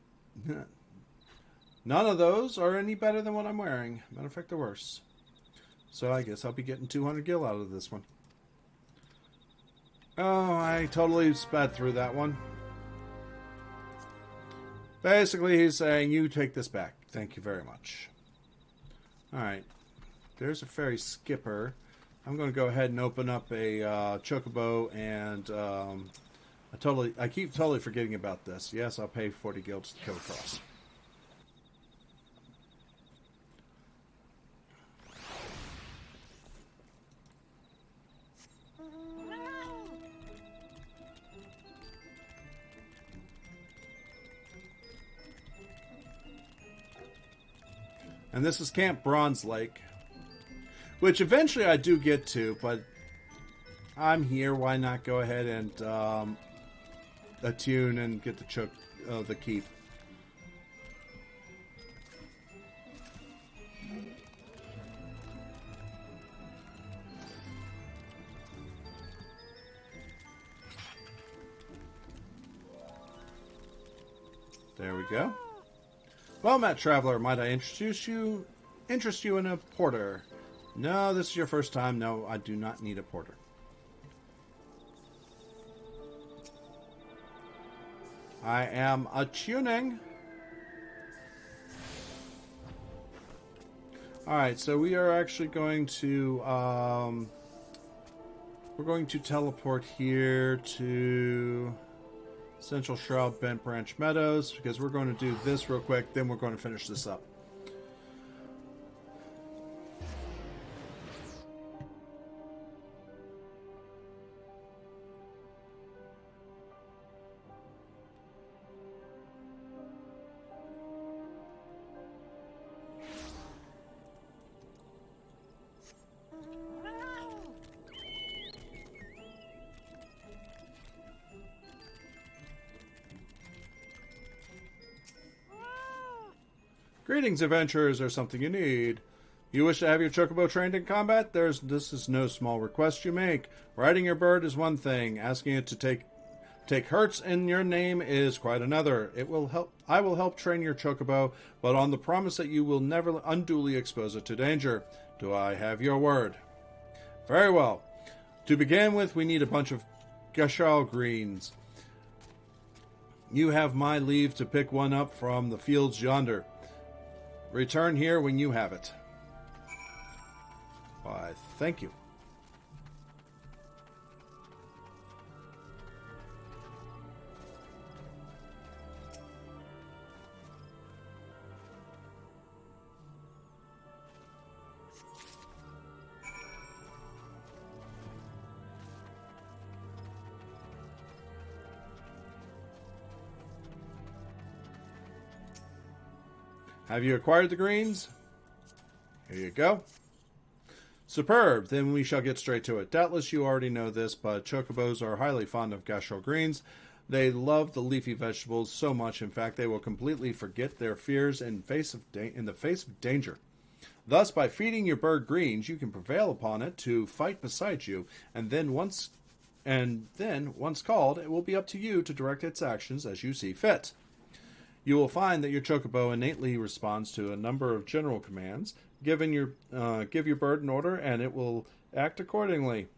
None of those are any better than what I'm wearing. Matter of fact, they're worse. So I guess I'll be getting 200 gil out of this one. Oh, I totally sped through that one. Basically, he's saying, you take this back. Thank you very much. Alright. There's a ferry skipper. I'm going to go ahead and open up a chocobo, and I keep totally forgetting about this. Yes, I'll pay 40 gil to go across. And this is Camp Bronze Lake, which eventually I do get to, but I'm here. Why not go ahead and attune and get the keep? There we go. Well met, traveler. Might I interest you in a porter? No, this is your first time. No, I do not need a porter. I am attuning. Alright, so we are actually going to we're going to teleport here to Central Shroud Bent Branch Meadows, because we're going to do this real quick, then we're going to finish this up. Greetings, adventurers, or something you need. You wish to have your chocobo trained in combat? This is no small request you make. Riding your bird is one thing. Asking it to take hurts in your name is quite another. I will help train your chocobo, but on the promise that you will never unduly expose it to danger. Do I have your word? Very well. To begin with, we need a bunch of Gashal greens. You have my leave to pick one up from the fields yonder. Return here when you have it. Why, thank you. Have you acquired the greens? Here you go. Superb. Then we shall get straight to it. Doubtless you already know this, but chocobos are highly fond of gashel greens. They love the leafy vegetables so much, in fact, they will completely forget their fears in the face of danger. Thus, by feeding your bird greens, you can prevail upon it to fight beside you, and then once called, it will be up to you to direct its actions as you see fit. You will find that your chocobo innately responds to a number of general commands. Give your bird an order, and it will act accordingly,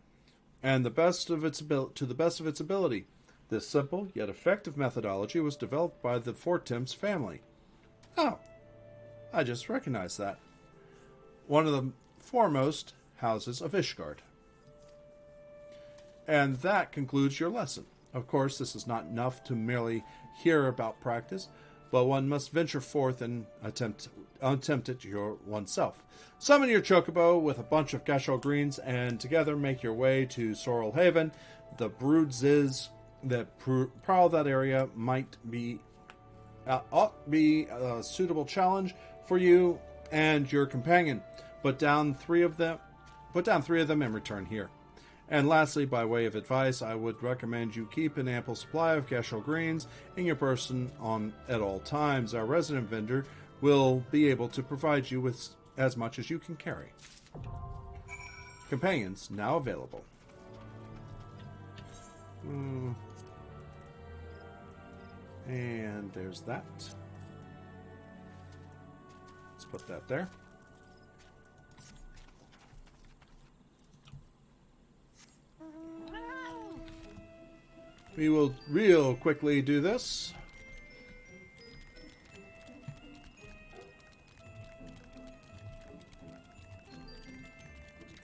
and to the best of its ability. This simple yet effective methodology was developed by the Fortemps family. Oh, I just recognized that. One of the foremost houses of Ishgard. And that concludes your lesson. Of course, this is not enough to merely hear about practice, but one must venture forth and attempt it oneself. Summon your chocobo with a bunch of Gashel greens, and together make your way to Sorrel Haven. The brood ziz that prowl that area ought be a suitable challenge for you and your companion. Put down three of them and return here. And lastly, by way of advice, I would recommend you keep an ample supply of Gashel greens in your person at all times. Our resident vendor will be able to provide you with as much as you can carry. Companions now available. And there's that. Let's put that there. We will real quickly do this.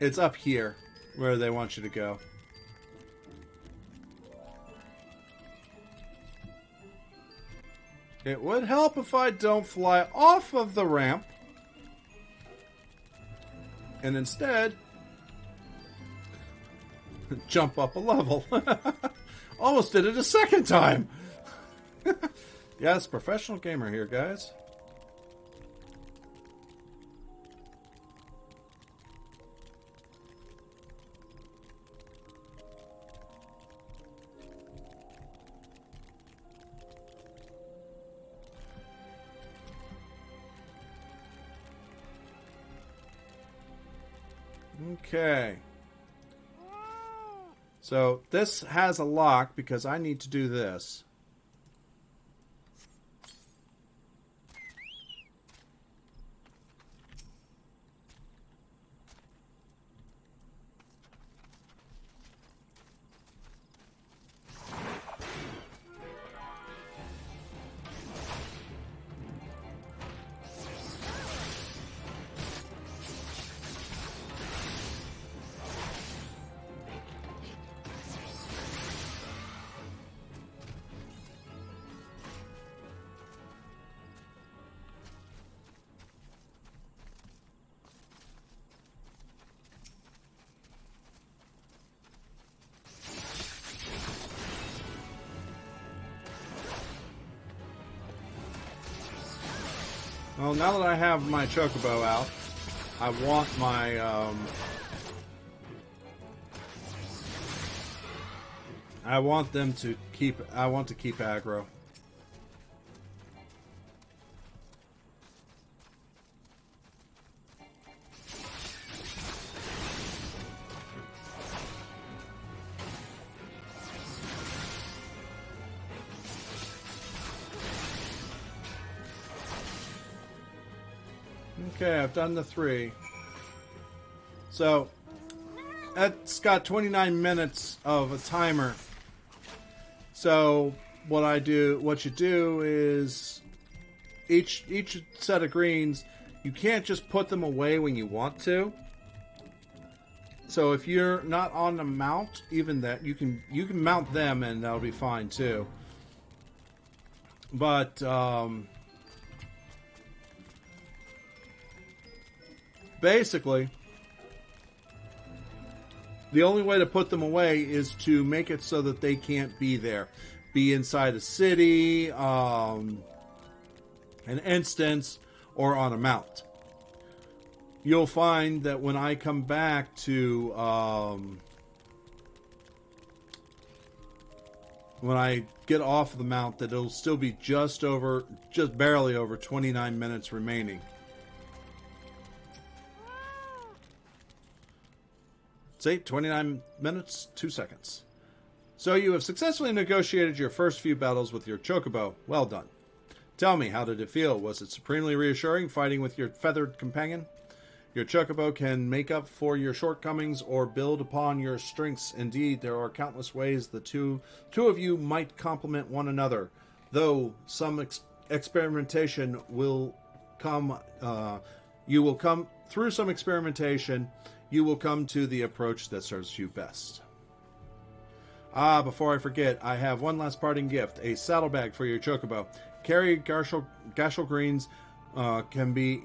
It's up here where they want you to go. It would help if I don't fly off of the ramp and instead jump up a level. Almost did it a second time. Yes, professional gamer here, guys. Okay. So this has a lock because I need to do this. Well, now that I have my chocobo out, I want my I want to keep aggro. Okay, I've done the 3. So, that's got 29 minutes of a timer. So, what you do is, each set of greens, you can't just put them away when you want to. So if you're not on the mount, even that, you can mount them and that'll be fine too. But, basically, the only way to put them away is to make it so that they can't be there. Be inside a city, an instance, or on a mount. You'll find that when I come back to... when I get off the mount, that it'll still be just barely over 29 minutes remaining. See, 29 minutes, 2 seconds. So you have successfully negotiated your first few battles with your chocobo. Well done. Tell me, how did it feel? Was it supremely reassuring fighting with your feathered companion? Your chocobo can make up for your shortcomings or build upon your strengths. Indeed, there are countless ways the two of you might complement one another. Though some experimentation will come, you will come through some experimentation. you will come to the approach that serves you best. Ah, before I forget, I have one last parting gift. A saddlebag for your chocobo. Carry gashel greens can be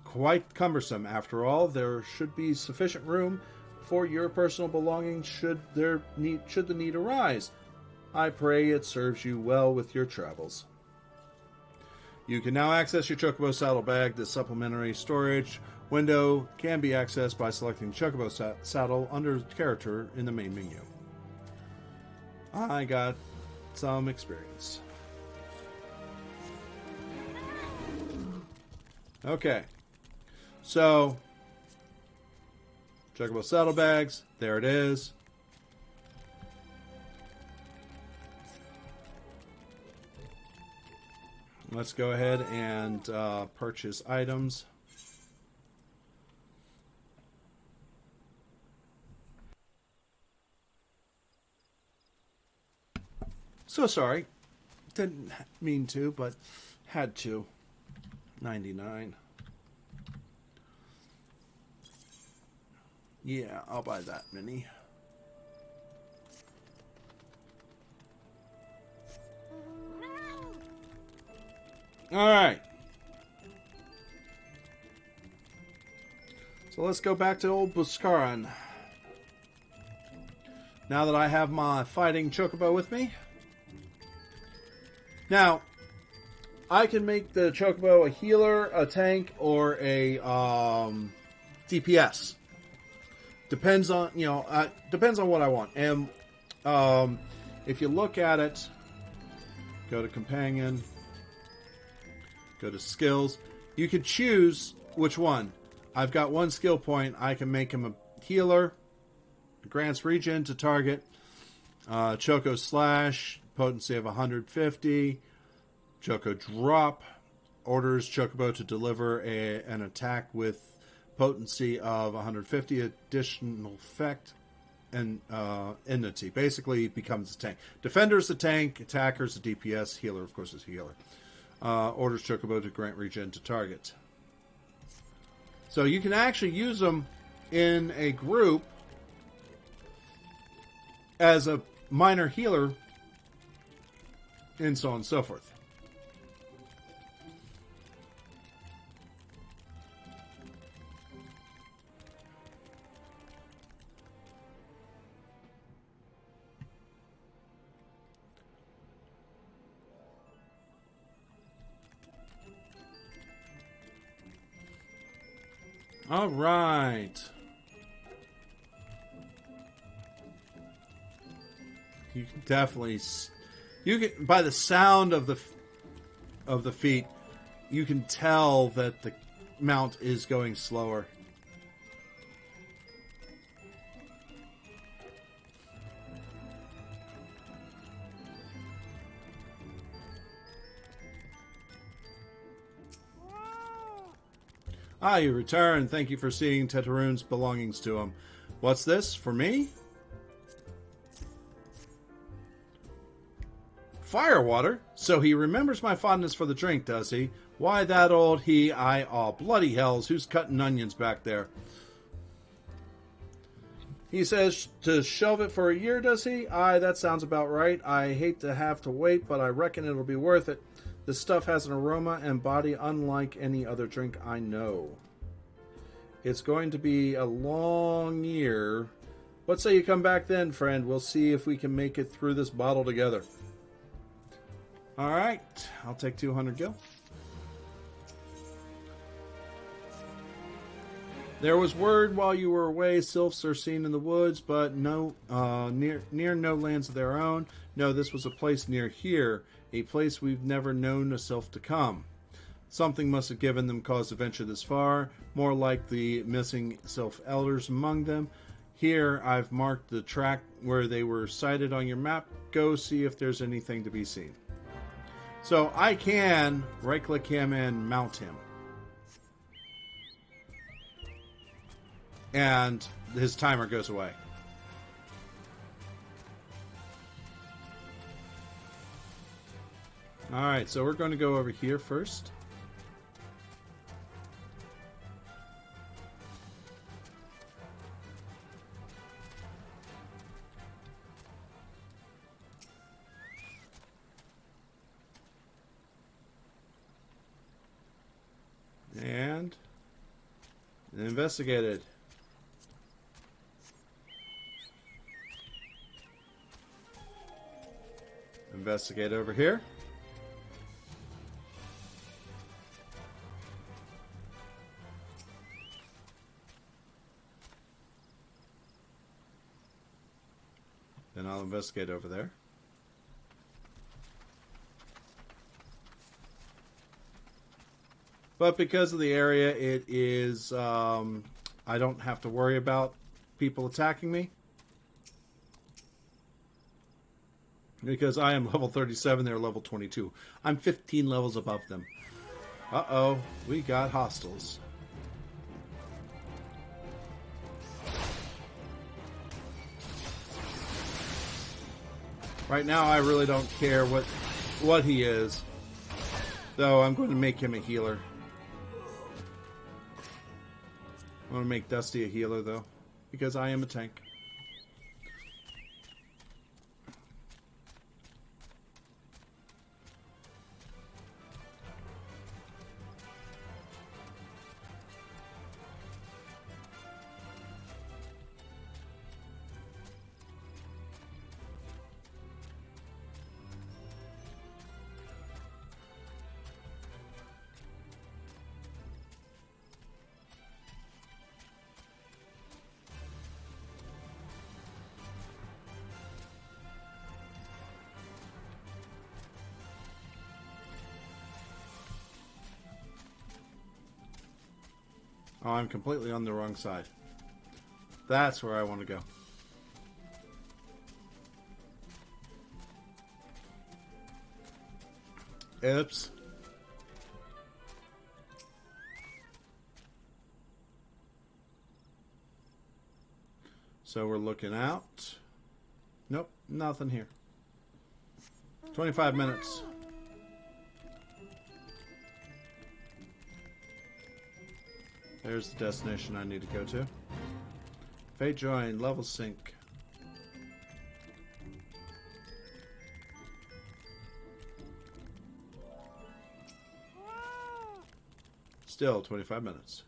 quite cumbersome. After all, there should be sufficient room for your personal belongings should the need arise. I pray it serves you well with your travels. You can now access your chocobo saddlebag. The supplementary storage window can be accessed by selecting chocobo saddle under character in the main menu. I got some experience. Okay. So, chocobo saddlebags. There it is. Let's go ahead and purchase items. So sorry. Didn't mean to, but had to. 99. Yeah, I'll buy that many. Alright. So let's go back to old Buscaran. Now that I have my fighting chocobo with me. Now, I can make the chocobo a healer, a tank, or a DPS. Depends on, depends on what I want. And if you look at it, go to companion, go to skills. You can choose which one. I've got one skill point. I can make him a healer, grants regen to target, Choco Slash, potency of 150, Choco Drop, orders Chocobo to deliver an attack with potency of 150, additional effect, and enmity. Basically, it becomes a tank. Defender's a tank, attacker's a DPS, healer, of course, is a healer. Orders Chocobo to grant regen to target. So you can actually use them in a group as a minor healer, and so on and so forth. All right. You can definitely, by the sound of the feet, you can tell that the mount is going slower. Ah, you return. Thank you for seeing Tetaroon's belongings to him. What's this? For me? Firewater? So he remembers my fondness for the drink, does he? Why, that old oh, bloody hells, who's cutting onions back there? He says to shelve it for a year, does he? Aye, that sounds about right. I hate to have to wait, but I reckon it'll be worth it. This stuff has an aroma and body unlike any other drink I know. It's going to be a long year. What say you come back then, friend? We'll see if we can make it through this bottle together. Alright, I'll take 200 gil. There was word while you were away, sylphs are seen in the woods, but no, near no lands of their own. No, this was a place near here, a place we've never known a sylph to come. Something must have given them cause to venture this far, more like the missing sylph elders among them. Here, I've marked the track where they were sighted on your map. Go see if there's anything to be seen. So I can right-click him and mount him. And his timer goes away. Alright, so we're going to go over here first. investigated. Investigate over here. Then I'll investigate over there. But because of the area, it is, I don't have to worry about people attacking me. Because I am level 37, they're level 22. I'm 15 levels above them. Uh-oh, we got hostiles. Right now, I really don't care what he is. Though, I'm going to make him a healer. I want to make Dusty a healer, though. Because I am a tank. Oh, I'm completely on the wrong side. That's where I want to go. Oops. So we're looking out. Nope, nothing here. 25 minutes. There's the destination I need to go to. Fate join, level sync. Still 25 minutes.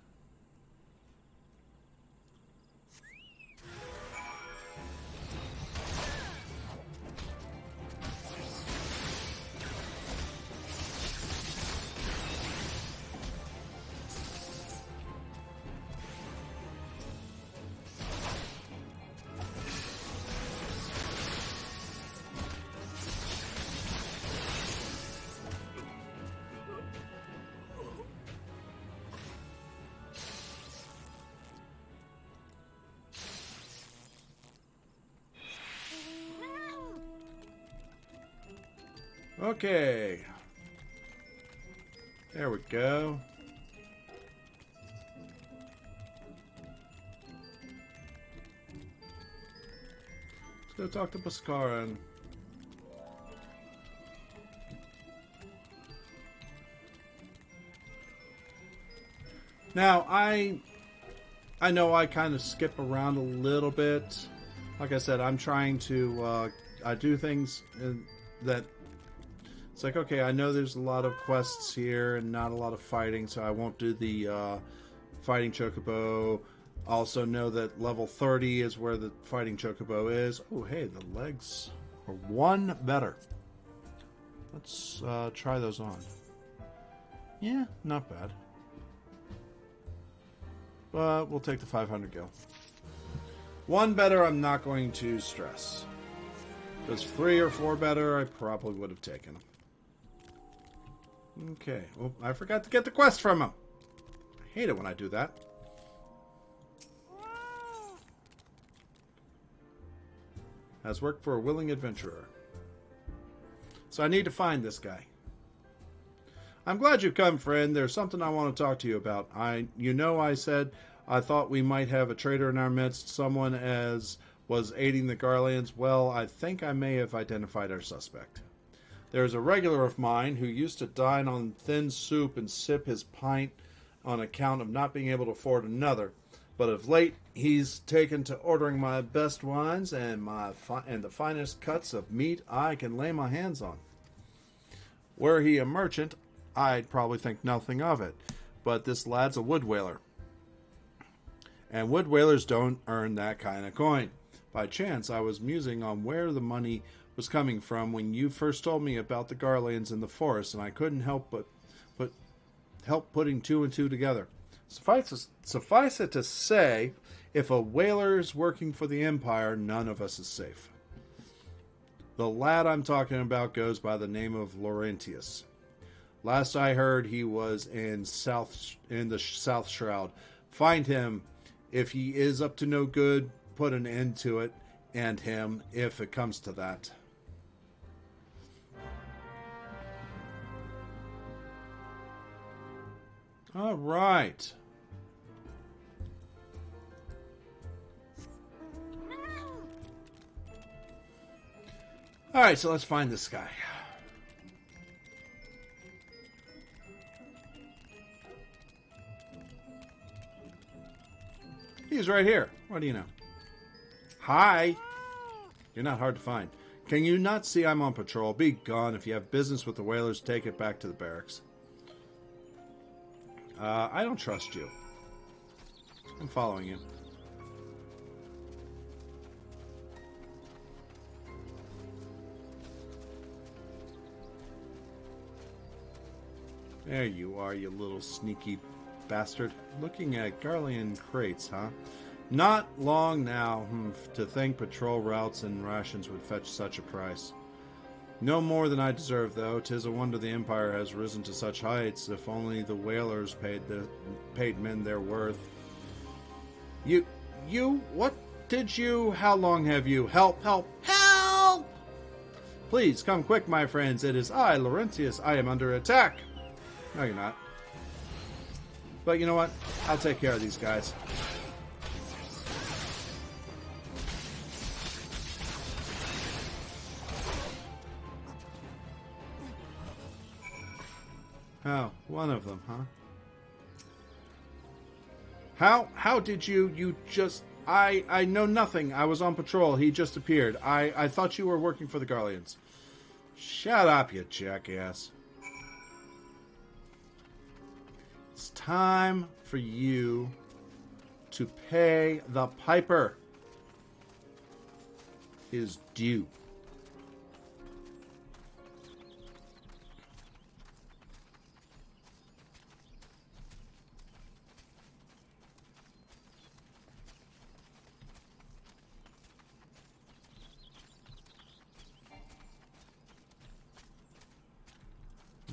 Okay. There we go. Let's go talk to Bhaskaran. Now, I know I kind of skip around a little bit. Like I said, I'm trying to I do things that it's like, okay, I know there's a lot of quests here and not a lot of fighting, so I won't do the fighting chocobo. Also know that level 30 is where the fighting chocobo is. Oh, hey, the legs are one better. Let's try those on. Yeah, not bad. But we'll take the 500 gil. One better, I'm not going to stress. If it was 3 or 4 better, I probably would have taken them. Okay. Well, I forgot to get the quest from him. I hate it when I do that. Has worked for a willing adventurer. So I need to find this guy. I'm glad you've come, friend. There's something I want to talk to you about. I said I thought we might have a traitor in our midst, someone as was aiding the Garlands. Well, I think I may have identified our suspect. There's a regular of mine who used to dine on thin soup and sip his pint on account of not being able to afford another. But of late, he's taken to ordering my best wines and the finest cuts of meat I can lay my hands on. Were he a merchant, I'd probably think nothing of it. But this lad's a wood whaler. And wood whalers don't earn that kind of coin. By chance, I was musing on where the money was coming from when you first told me about the Garleans in the forest, and I couldn't help putting two and two together. Suffice it to say, if a whaler is working for the Empire, none of us is safe. The lad I'm talking about goes by the name of Laurentius. Last I heard, he was in the South Shroud. Find him. If he is up to no good, put an end to it, and him, if it comes to that. All right. All right, so let's find this guy. He's right here. What do you know? Hi. You're not hard to find. Can you not see I'm on patrol? Be gone. If you have business with the whalers, take it back to the barracks. I don't trust you. I'm following you. There you are, you little sneaky bastard. Looking at Garlean crates, huh? Not long now. To think patrol routes and rations would fetch such a price. No more than I deserve, though. 'Tis a wonder the Empire has risen to such heights. If only the whalers paid men their worth. You, what did you, how long have you, help! Please, come quick, my friends. It is I, Laurentius. I am under attack. No, you're not. But you know what? I'll take care of these guys. Oh, one of them, huh? How did you just... I know nothing. I was on patrol. He just appeared. I thought you were working for the Garleans. Shut up, you jackass. It's time for you to pay the piper his due.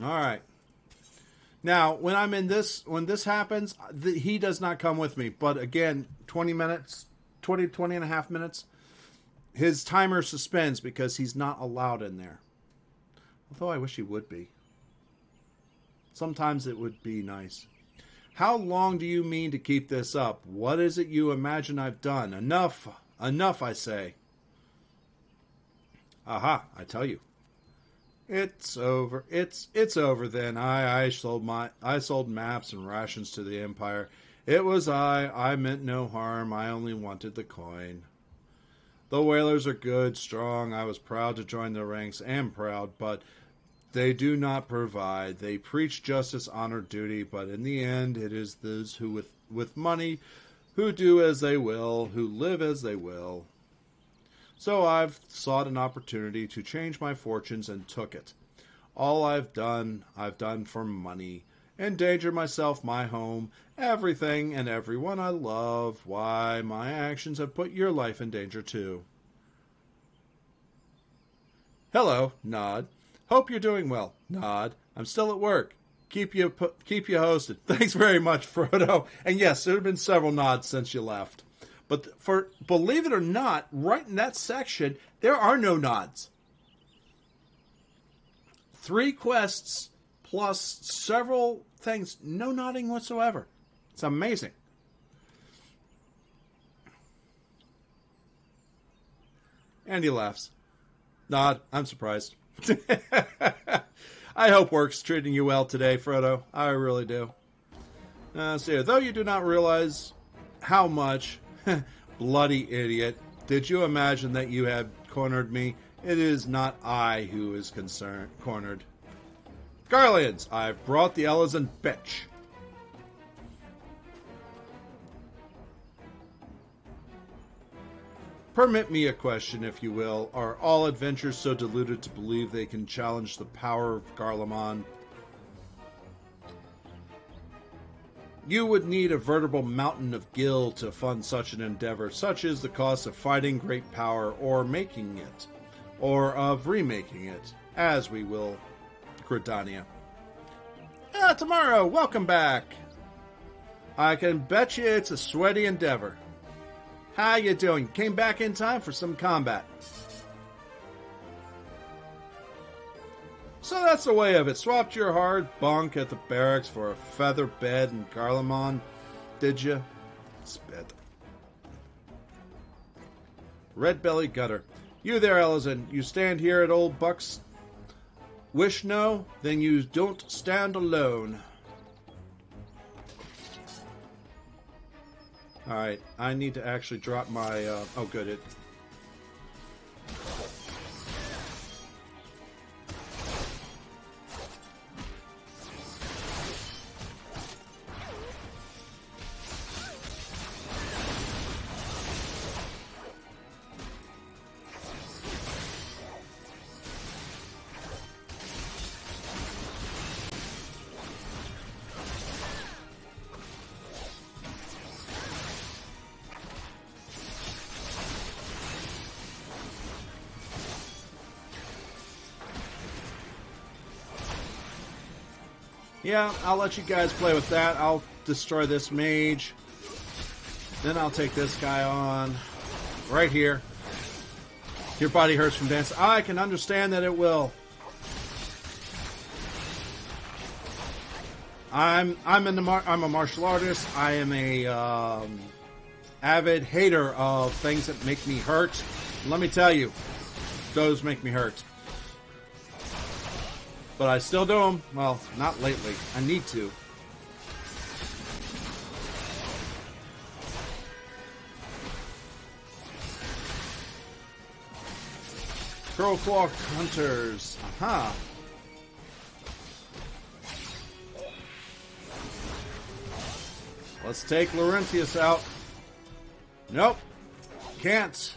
All right. Now, when I'm in this, when this happens, he does not come with me. But again, 20 and a half minutes, his timer suspends because he's not allowed in there. Although I wish he would be. Sometimes it would be nice. How long do you mean to keep this up? What is it you imagine I've done? Enough. Enough, I say. Aha, I tell you. It's over. It's over then. I sold maps and rations to the Empire. It was I meant no harm. I only wanted the coin. The whalers are good, strong. I was proud to join their ranks, am proud, but they do not provide. They preach justice, honor, duty, but in the end it is those who with money who do as they will, who live as they will. So I've sought an opportunity to change my fortunes and took it. All I've done for money. Endanger myself, my home, everything and everyone I love. Why, my actions have put your life in danger too. Hello, nod. Hope you're doing well. Nod. I'm still at work. Keep you hosted. Thanks very much, Frodo. And yes, there have been several nods since you left. But believe it or not, right in that section, there are no nods. 3 quests plus several things, no nodding whatsoever. It's amazing. And he laughs. Nod, I'm surprised. I hope work's treating you well today, Frodo. I really do. So, though you do not realize how much... Bloody idiot. Did you imagine that you had cornered me? It is not I who is cornered. Garleans, I've brought the Elezen bitch. Permit me a question, if you will. Are all adventurers so deluded to believe they can challenge the power of Garlemald? You would need a veritable mountain of gil to fund such an endeavor. Such is the cost of fighting great power, or making it, or of remaking it, as we will, Gridania. Tomorrow, welcome back. I can bet you it's a sweaty endeavor. How you doing? Came back in time for some combat. So that's the way of it. Swapped your hard bunk at the barracks for a feather bed in Garlemald, did you? Spit. Red Belly Gutter. You there, Ellison. You stand here at old Buck's wish no? Then you don't stand alone. Alright, I need to actually drop my, oh good, it... Yeah, I'll let you guys play with that. I'll destroy this mage. Then I'll take this guy on. Right here. Your body hurts from dancing. I can understand that it will. I'm a martial artist. I am a avid hater of things that make me hurt. Let me tell you, those make me hurt. But I still do them. Well, not lately. I need to. Crowclaw Hunters. Aha. Let's take Laurentius out. Nope. Can't.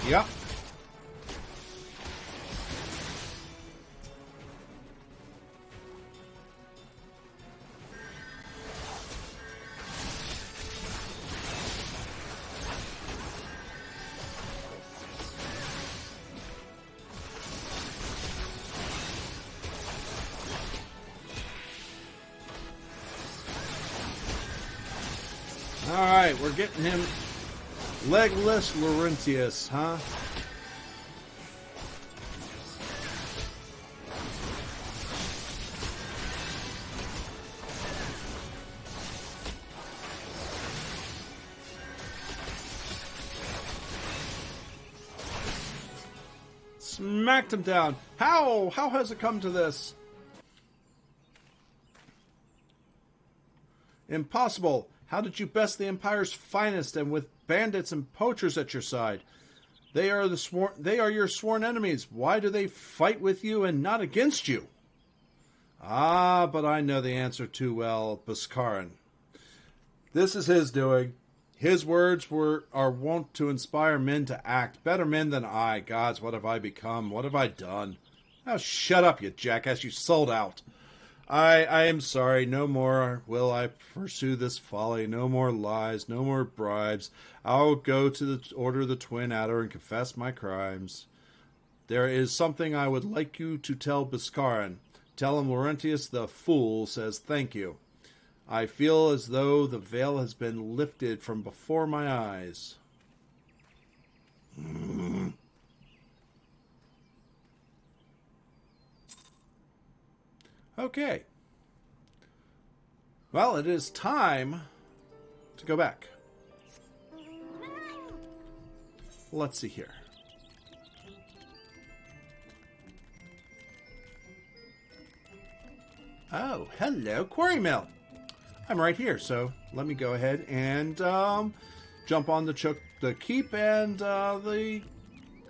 Yep. Alright, we're getting him legless Laurentius, huh? Smacked him down. How? How has it come to this? Impossible. How did you best the Empire's finest and with bandits and poachers at your side? They are your sworn enemies. Why do they fight with you and not against you? Ah, but I know the answer too well, Bhaskaran. This is his doing. His words are wont to inspire men to act. Better men than I. Gods, what have I become? What have I done? Oh, shut up, you jackass. You sold out. I am sorry. No more will I pursue this folly. No more lies. No more bribes. I'll go to the Order of the Twin Adder and confess my crimes. There is something I would like you to tell Bhaskaran. Tell him Laurentius the fool says thank you. I feel as though the veil has been lifted from before my eyes. Okay. Well, it is time to go back. Let's see here. Oh, hello, Quarry Mill. I'm right here, so let me go ahead and jump on the keep and the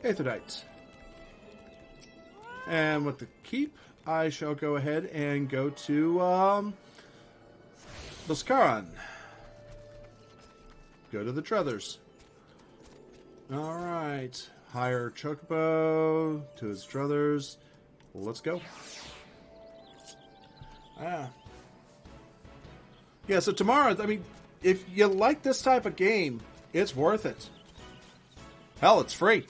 Aetherite. And with the keep, I shall go ahead and go to Boscaran. Go to the Druthers. Alright. Hire Chocobo to his Druthers. Let's go. Yeah, so tomorrow, I mean, if you like this type of game, it's worth it. Hell, it's free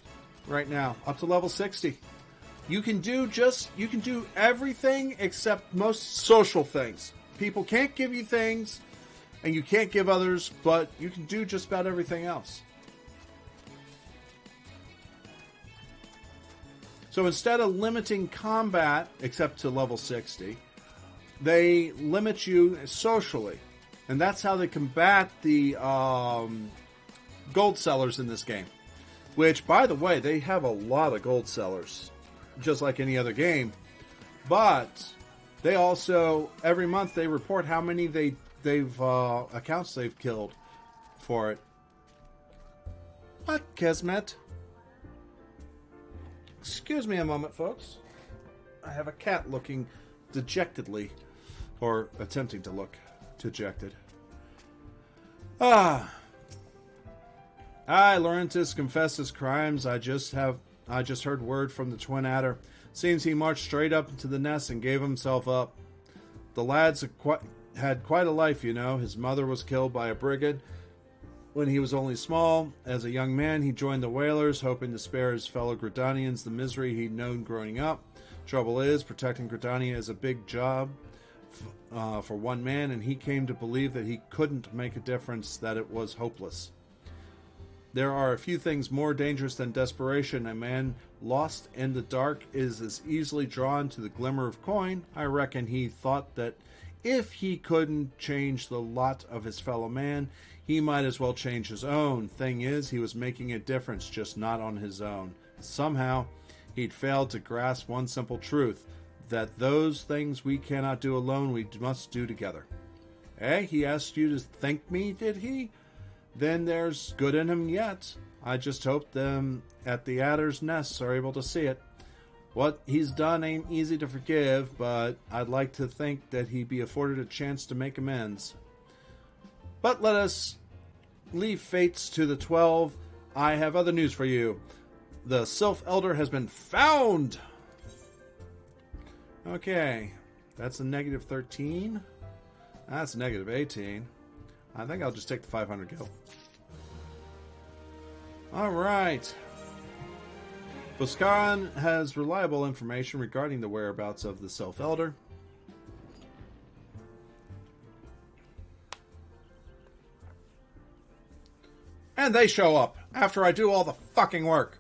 right now, up to level 60. You can do everything except most social things. People can't give you things, and you can't give others, but you can do just about everything else. So instead of limiting combat, except to level 60, they limit you socially. And that's how they combat the gold sellers in this game. Which, by the way, they have a lot of gold sellers, just like any other game. But they also, every month, they report how many accounts they've killed for it. What, Kismet? Excuse me a moment, folks. I have a cat looking dejectedly, or attempting to look dejected. Laurentis confessed his crimes. I just heard word from the Twin Adder. Seems he marched straight up into the nest and gave himself up. The lad's had quite a life, you know. His mother was killed by a brigand when he was only small. As a young man, he joined the Whalers, hoping to spare his fellow Gridanians the misery he'd known growing up. Trouble is, protecting Gridania is a big job for one man, and he came to believe that he couldn't make a difference, that it was hopeless. There are a few things more dangerous than desperation. A man lost in the dark is as easily drawn to the glimmer of coin. I reckon he thought that if he couldn't change the lot of his fellow man, he might as well change his own. Thing is, he was making a difference, just not on his own. Somehow, he'd failed to grasp one simple truth, that those things we cannot do alone, we must do together. Eh? He asked you to thank me, did he? Then there's good in him yet. I just hope them at the Adder's Nests are able to see it. What he's done ain't easy to forgive, but I'd like to think that he be afforded a chance to make amends. But let us leave fates to the 12. I have other news for you. The Sylph Elder has been found! Okay, that's a negative 13. That's a negative 18. I think I'll just take the 500 gil. Alright. Boscaran has reliable information regarding the whereabouts of the Sylph Elder. And they show up after I do all the fucking work.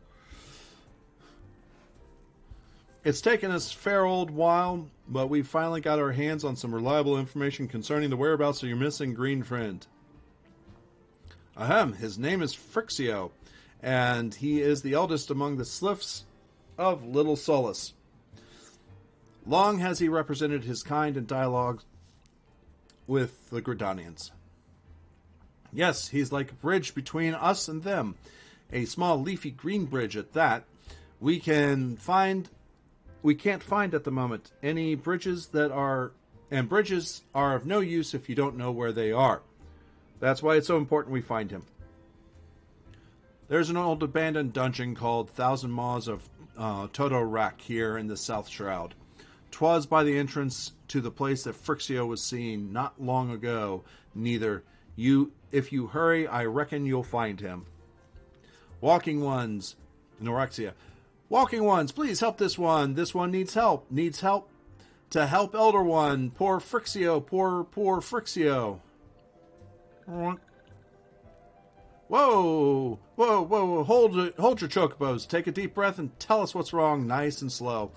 It's taken us a fair old while, but we finally got our hands on some reliable information concerning the whereabouts of your missing green friend. Ahem, his name is Frixio, and he is the eldest among the Sliffs of Little Solace. Long has he represented his kind in dialogue with the Gridanians. Yes, he's like a bridge between us and them, a small leafy green bridge at that. We can't find at the moment any bridges bridges are of no use if you don't know where they are. That's why it's so important we find him. There's an old abandoned dungeon called Thousand Maws of Toto Rack here in the South Shroud. 'Twas by the entrance to the place that Frixio was seen not long ago. If you hurry, I reckon you'll find him. Walking ones, Norexia. Walking ones, please help this one. This one needs help. Needs help to help Elder One. Poor Frixio. Poor Frixio. Whoa. Hold your chocobos. Take a deep breath and tell us what's wrong, nice and slow.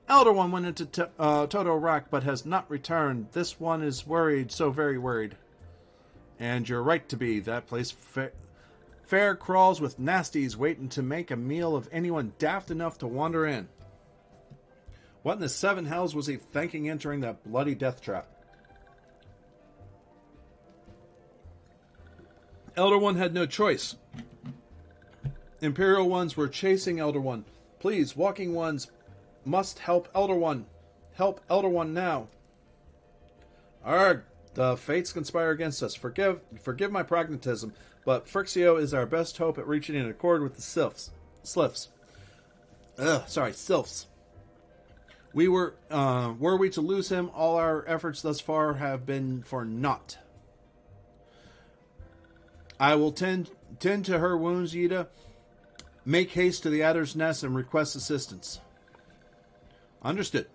Elder One went into Toto Rack but has not returned. This one is worried, so very worried. And you're right to be. That place fair crawls with nasties waiting to make a meal of anyone daft enough to wander in. What in the seven hells was he thinking entering that bloody death trap? Elder One had no choice. Imperial ones were chasing Elder One. Please, walking ones, must help Elder One. Help Elder One now. Arg! The fates conspire against us. Forgive my pragmatism, but Phrixio is our best hope at reaching an accord with the Sylphs. Sylphs. Were we to lose him, all our efforts thus far have been for naught. I will tend to her wounds, Yida. Make haste to the Adder's Nest and request assistance. Understood.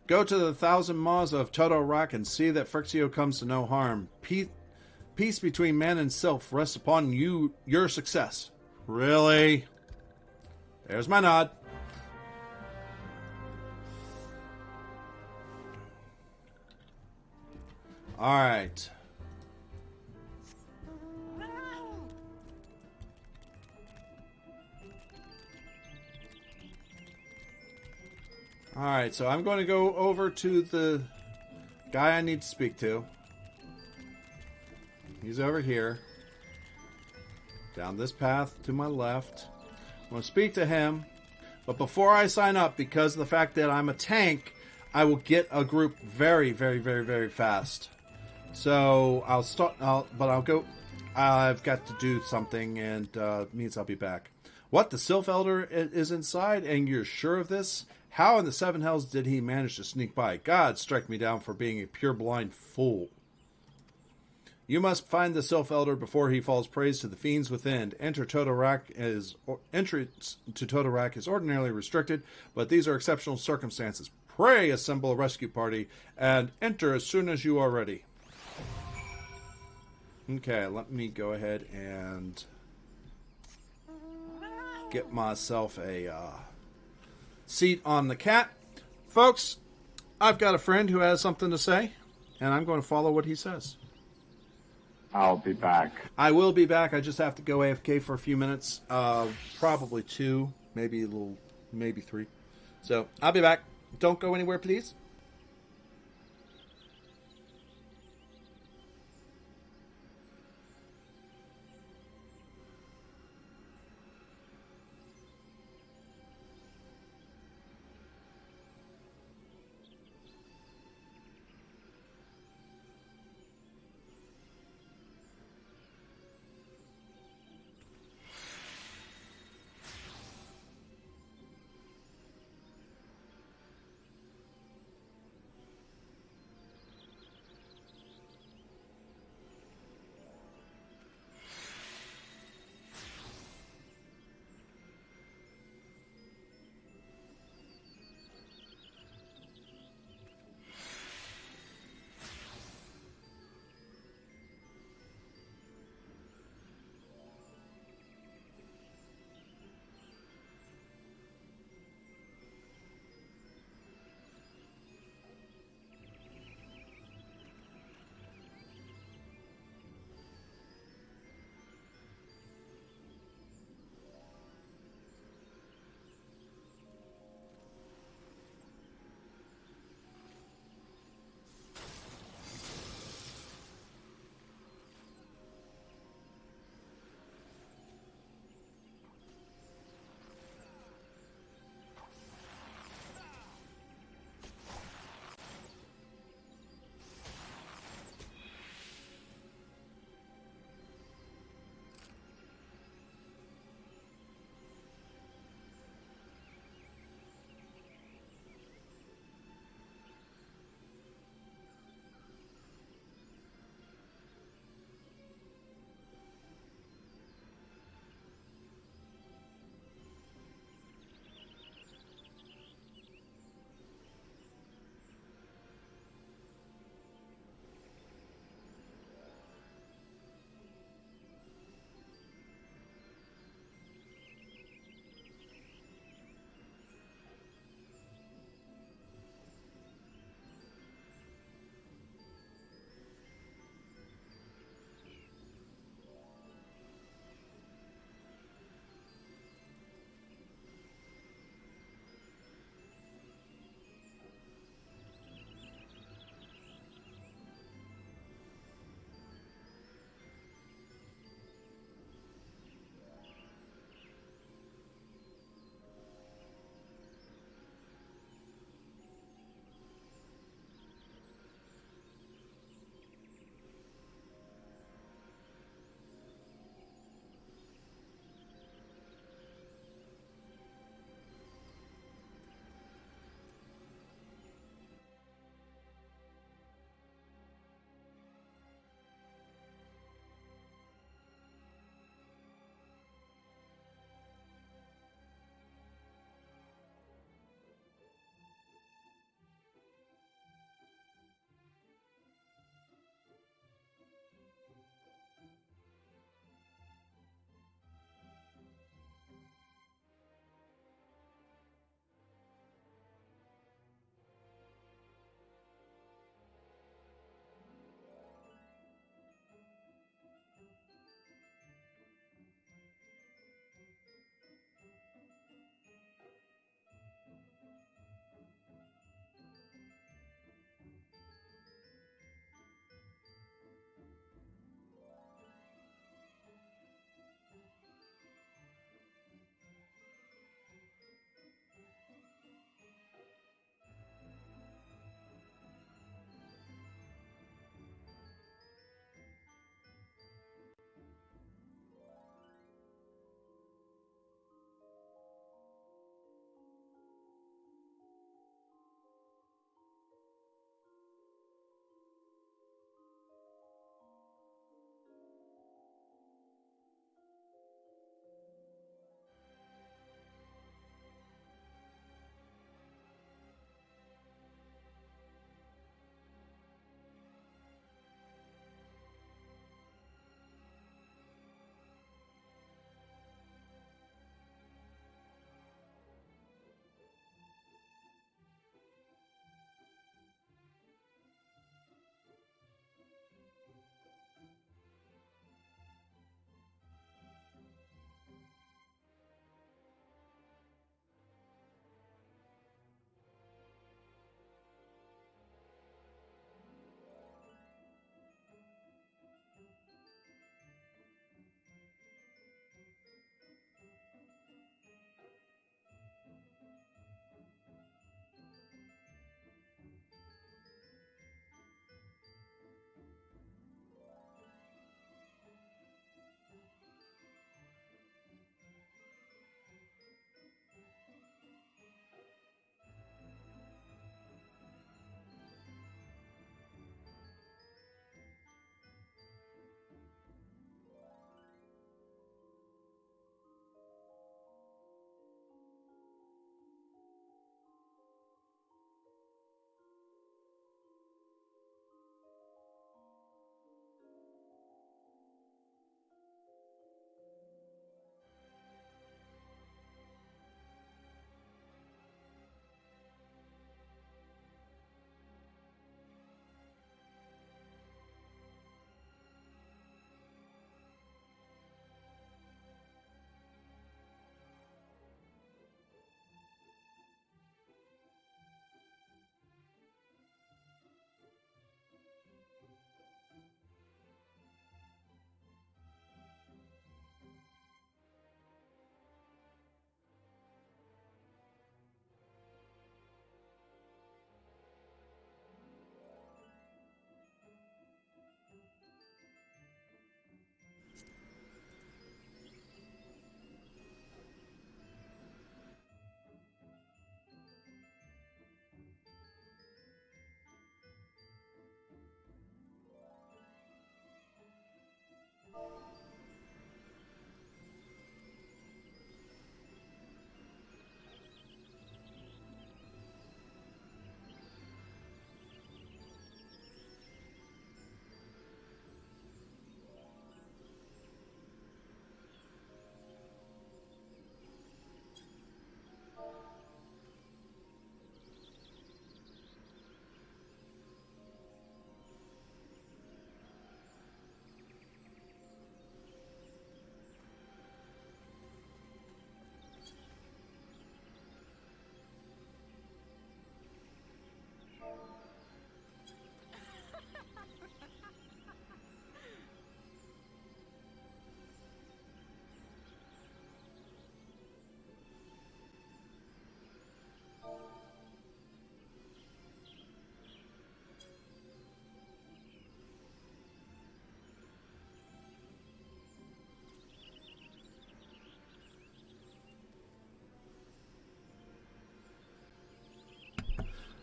Go to the 1,000 Maws of Toto Rock and see that Phrixio comes to no harm. Peace between man and sylph rests upon your success. Really? There's my nod. Alright. Alright, so I'm going to go over to the guy I need to speak to. He's over here. Down this path to my left. I'm going to speak to him. But before I sign up, because of the fact that I'm a tank, I will get a group very, very, very, very fast. So I'll start, I'll go. I've got to do something, and means I'll be back. What? The Sylph Elder is inside, and you're sure of this? How in the seven hells did he manage to sneak by? God strike me down for being a pure-blind fool. You must find the Sylph Elder before he falls prey to the fiends within. Entrance to Totorak is ordinarily restricted, but these are exceptional circumstances. Pray assemble a rescue party, and enter as soon as you are ready. Okay, let me go ahead and get myself a seat on the cat. Folks, I've got a friend who has something to say, and I'm going to follow what he says. I'll be back. I will be back. I just have to go AFK for a few minutes. Probably 2, maybe 3. So, I'll be back. Don't go anywhere, please.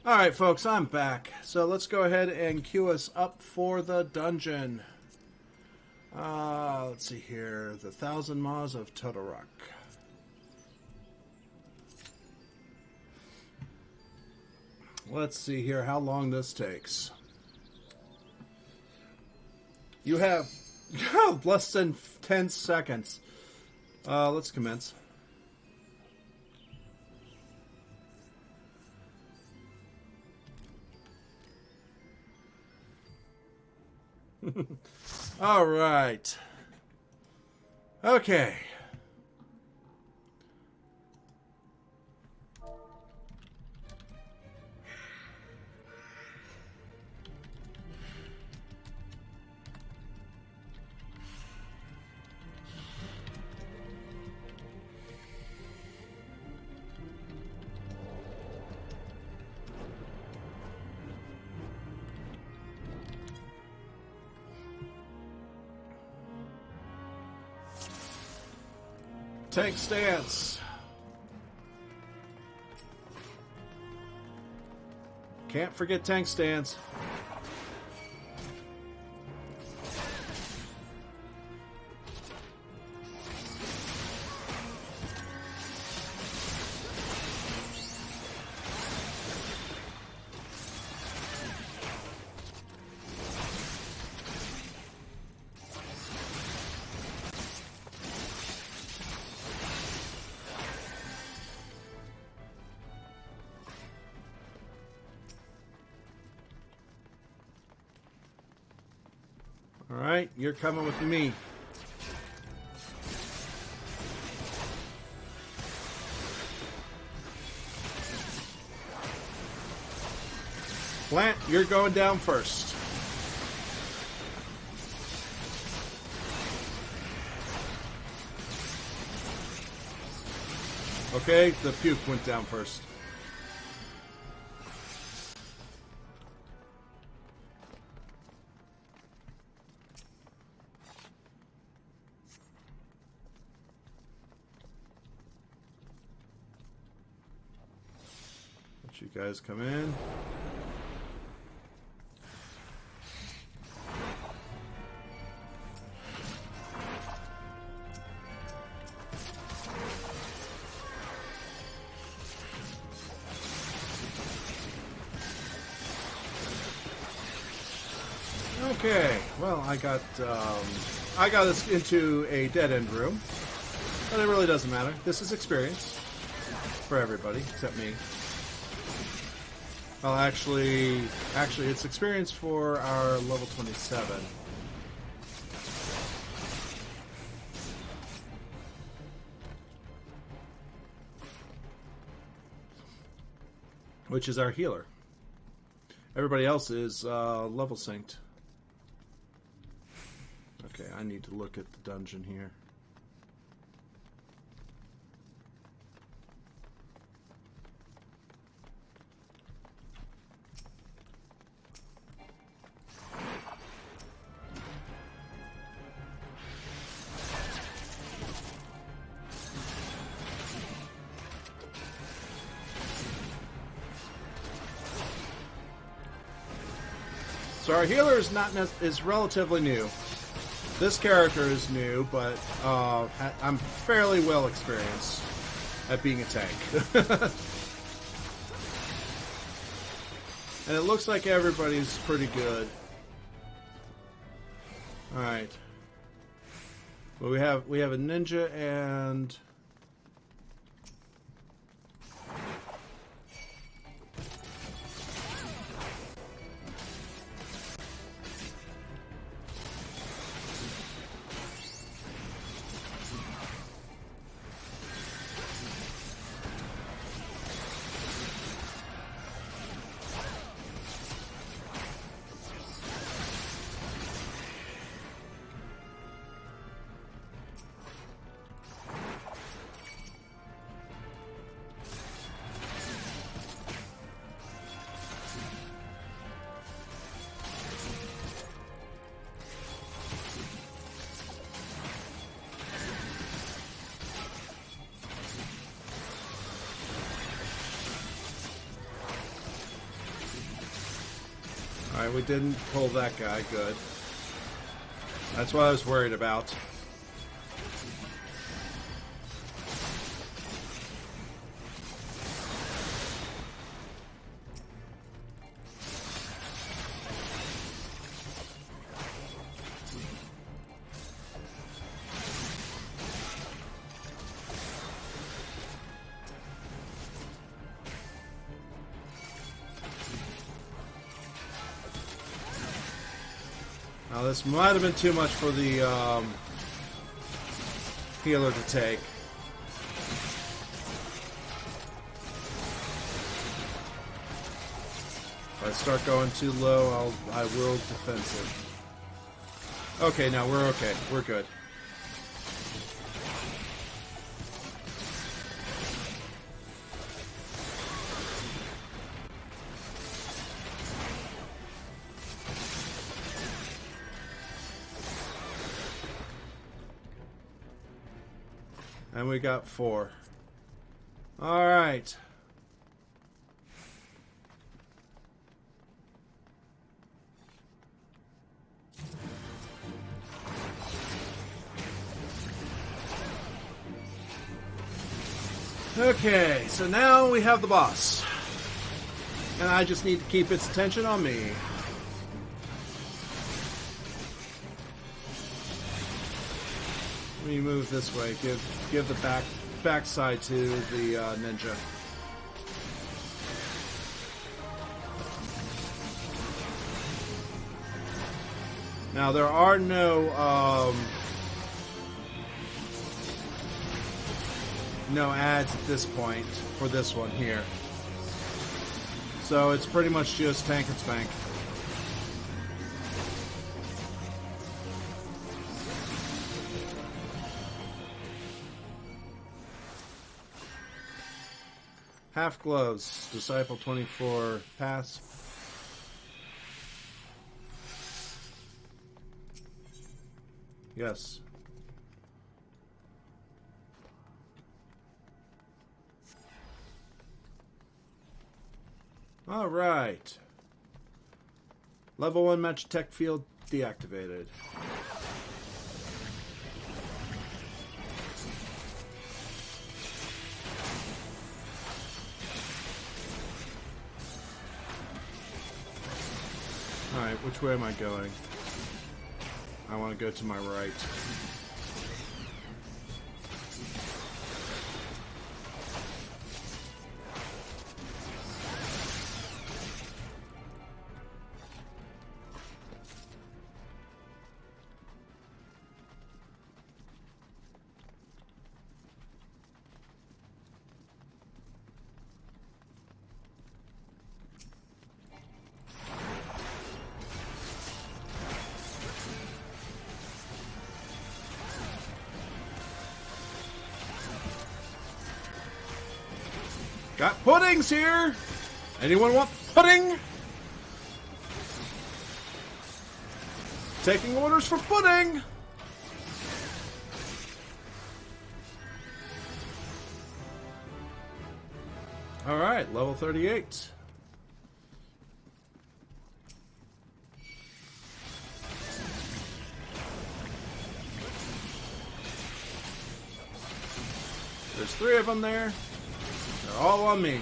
Alright, folks, I'm back. So let's go ahead and queue us up for the dungeon. Let's see here. The Thousand Maws of Todorok. Let's see here how long this takes. You have less than 10 seconds. Let's commence. All right. Okay. Tank stance. Can't forget tank stance. Alright, you're coming with me. Plant, you're going down first. Okay, the puke went down first. You guys come in. Okay, well, I got us into a dead-end room, but it really doesn't matter. This is experience for everybody except me. Well, actually, it's experience for our level 27. Which is our healer. Everybody else is level synced. Okay, I need to look at the dungeon here. So our healer is relatively new. This character is new, but I'm fairly well experienced at being a tank. And it looks like everybody's pretty good. All right. Well, we have a ninja and Alright, we didn't pull that guy. Good. That's what I was worried about. Now this might have been too much for the healer to take. If I start going too low, I will defensive. Okay, now we're okay. We're good. And we got 4. All right. Okay, so now we have the boss. And I just need to keep its attention on me. Let me move this way. Give the backside to the ninja. Now there are no ads at this point for this one here, so it's pretty much just tank and spank. Half gloves, Disciple 24, pass. Yes. All right. Level 1 match tech field deactivated. Alright, which way am I going? I want to go to my right. Got puddings here! Anyone want pudding? Taking orders for pudding! Alright, level 38. There's 3 of them there. They're all on me.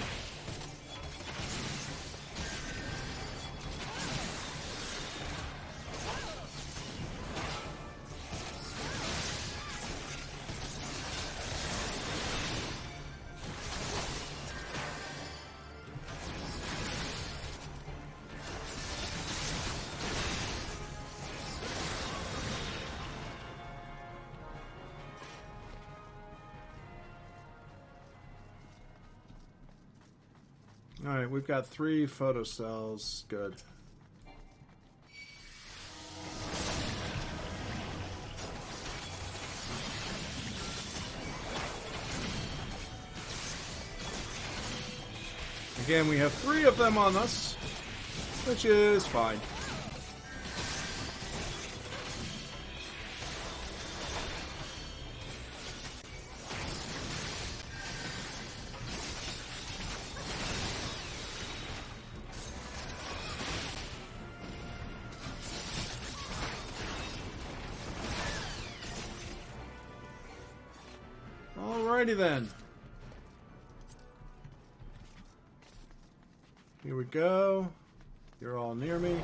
Alright, we've got 3 photocells. Good. Again, we have 3 of them on us, which is fine. Alrighty then. Here we go. You're all near me.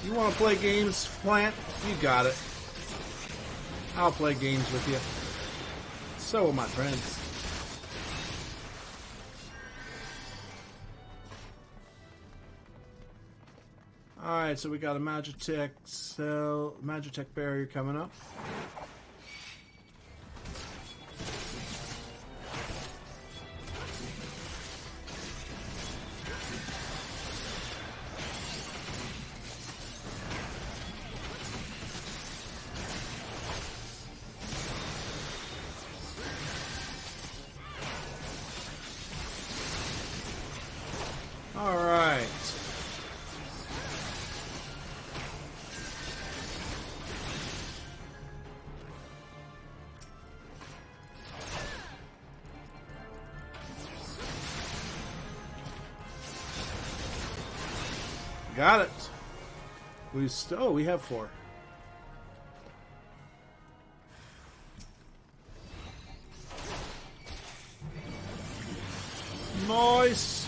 You want to play games, Plant? You got it. I'll play games with you. So will my friends. Alright, so we got a Magitech cell, Magitech barrier coming up. Alright. Got it. We have 4. Nice.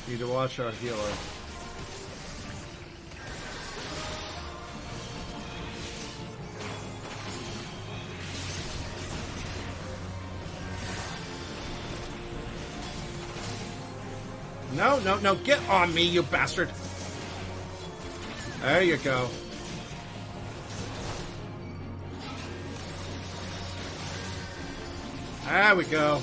Need to watch our healer. No, no, no, get on me, you bastard! There you go. There we go.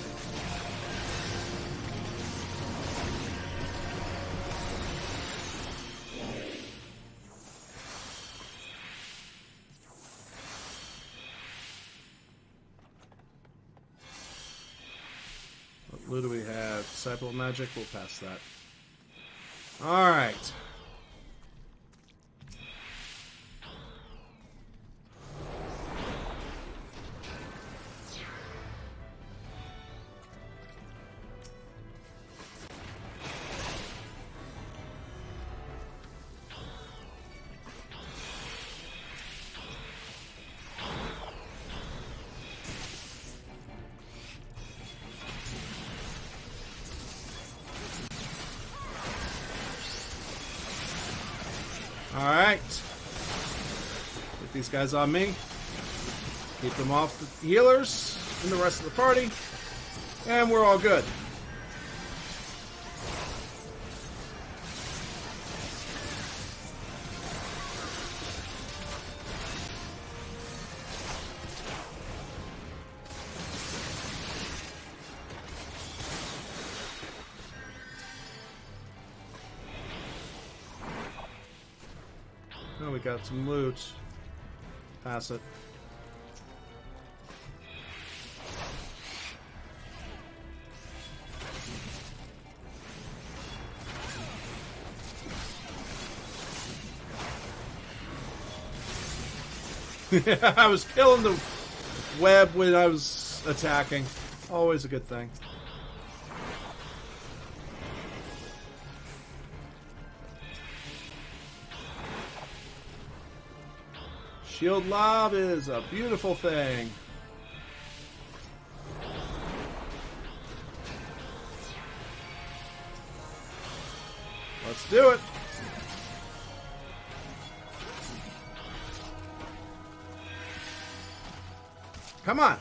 What do we have? Disciple magic? We'll pass that. Alright. Alright. Get these guys on me. Keep them off the healers and the rest of the party. And we're all good. Oh, we got some loot. Pass it. I was killing the web when I was attacking. Always a good thing. Shield lob is a beautiful thing. Let's do it. Come on.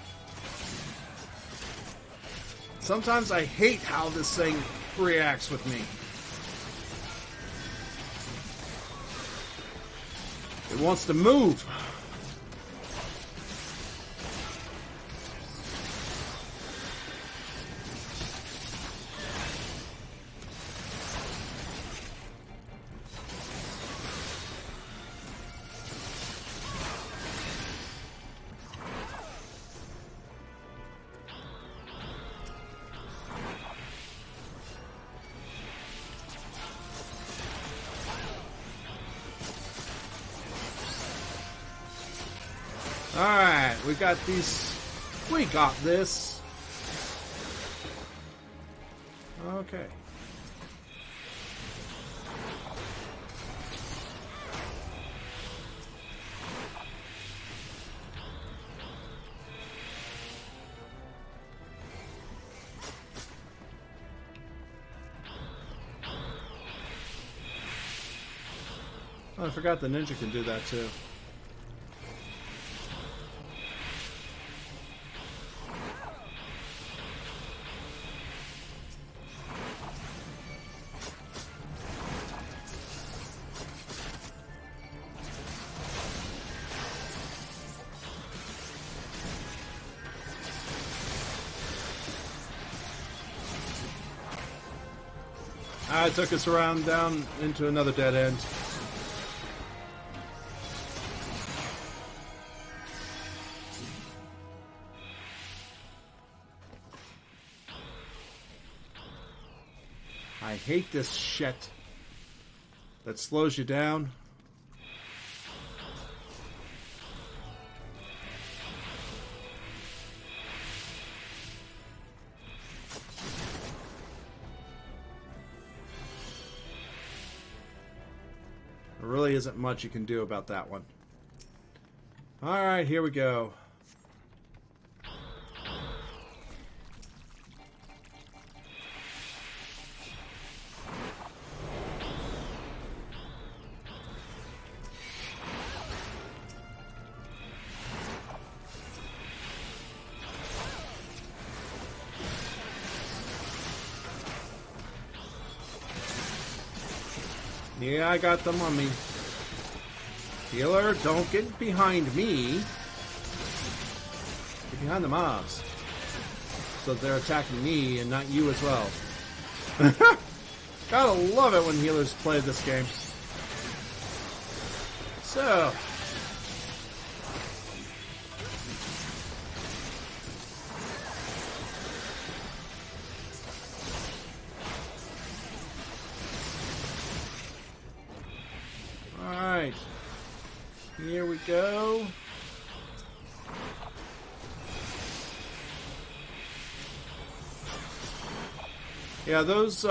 Sometimes I hate how this thing reacts with me. It wants to move. Alright, we got these. We got this. Okay. Oh, I forgot the ninja can do that too. It took us around down into another dead end. I hate this shit that slows you down. There really isn't much you can do about that one. Alright, here we go. Yeah, I got the mummy. Healer, don't get behind me. Get behind the mobs. So they're attacking me and not you as well. Gotta love it when healers play this game. So. Alright. Here we go. Yeah, those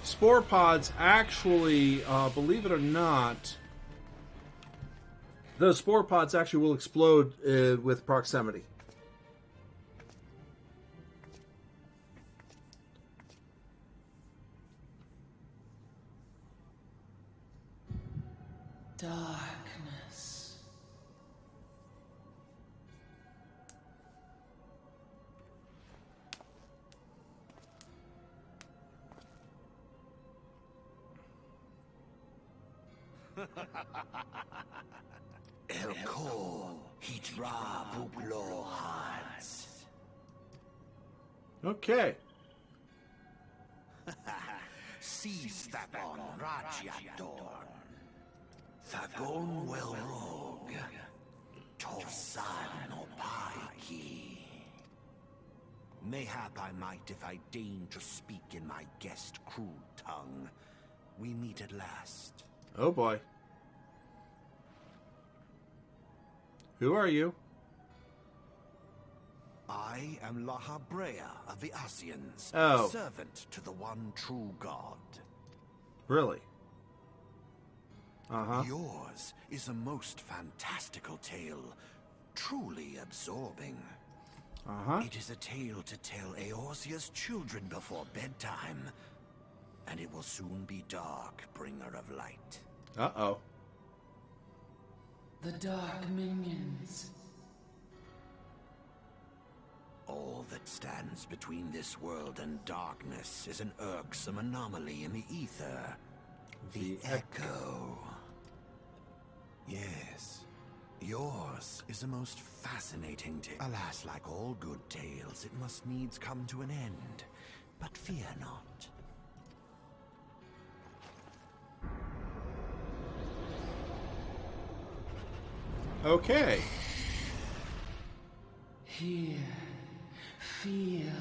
spore pods actually, believe it or not, those spore pods actually will explode with proximity. Darkness. El Kor Hitra Buklo Hans. Okay. Seize Thapon Rajyadorn. Thagon Well Rogue. Torsan Opaiki. Mayhap I might if I deign to speak in my guest crude tongue. We meet at last. Oh boy. Who are you? I am Lahabrea of the Asians, Oh. servant to the one true God. Really? Uh-huh. Yours is a most fantastical tale, truly absorbing. Uh-huh. It is a tale to tell Eorzea's children before bedtime, and it will soon be dark, bringer of light. Uh-oh. The Dark Minions. All that stands between this world and darkness is an irksome anomaly in the ether. The Echo. Yes. Yours is a most fascinating tale. Alas, like all good tales, it must needs come to an end. But fear not. Okay. Here, feel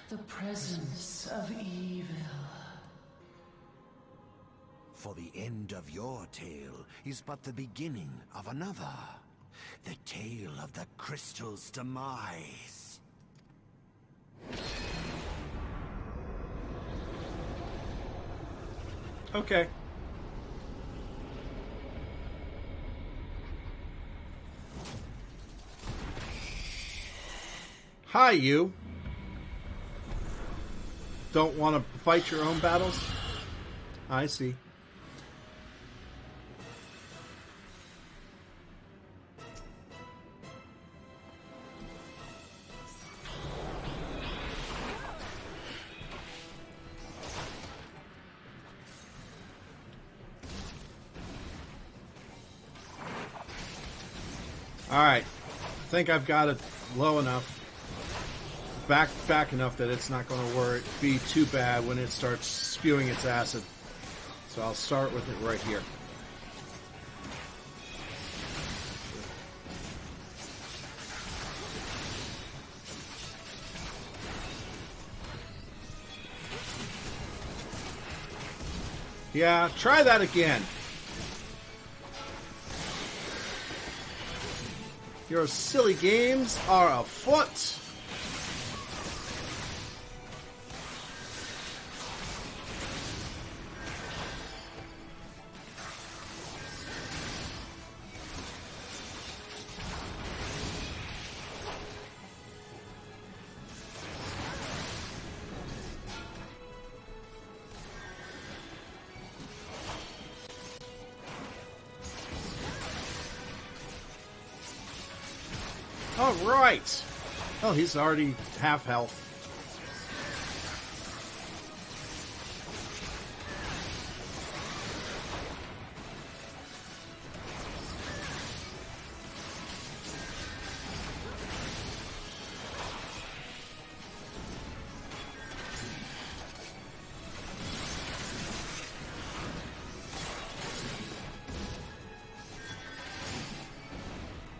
the presence of evil. For the end of your tale is but the beginning of another. The tale of the crystal's demise. Okay. Hi, you. Don't want to fight your own battles? I see. Alright. I think I've got it low enough. Back enough that it's not going to be too bad when it starts spewing its acid. So I'll start with it right here. Yeah, try that again. Your silly games are afoot. All right. Oh, he's already half health.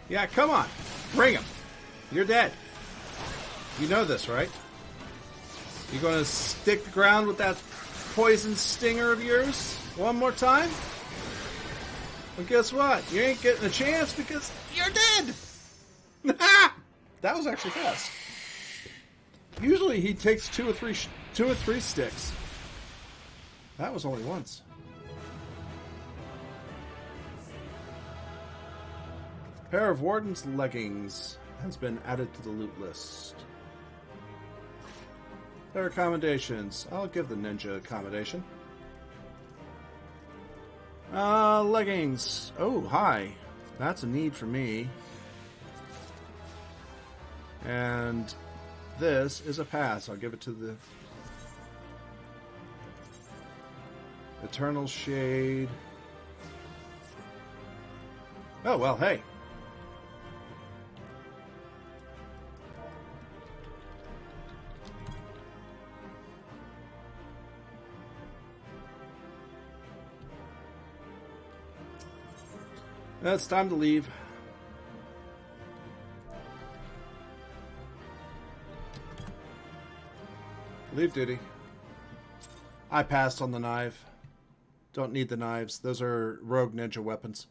Yeah, come on. Bring him. You're dead. You know this, right? You gonna stick the ground with that poison stinger of yours one more time? Well, guess what? You ain't getting a chance because you're dead! That was actually fast. Usually he takes two or three sticks. That was only once. Pair of Warden's leggings has been added to the loot list. Their accommodations. I'll give the ninja accommodation. Leggings. Oh, hi. That's a need for me. And this is a pass. I'll give it to the Eternal Shade. Oh, well, hey. It's time to leave. Leave duty. I passed on the knife. Don't need the knives. Those are rogue ninja weapons.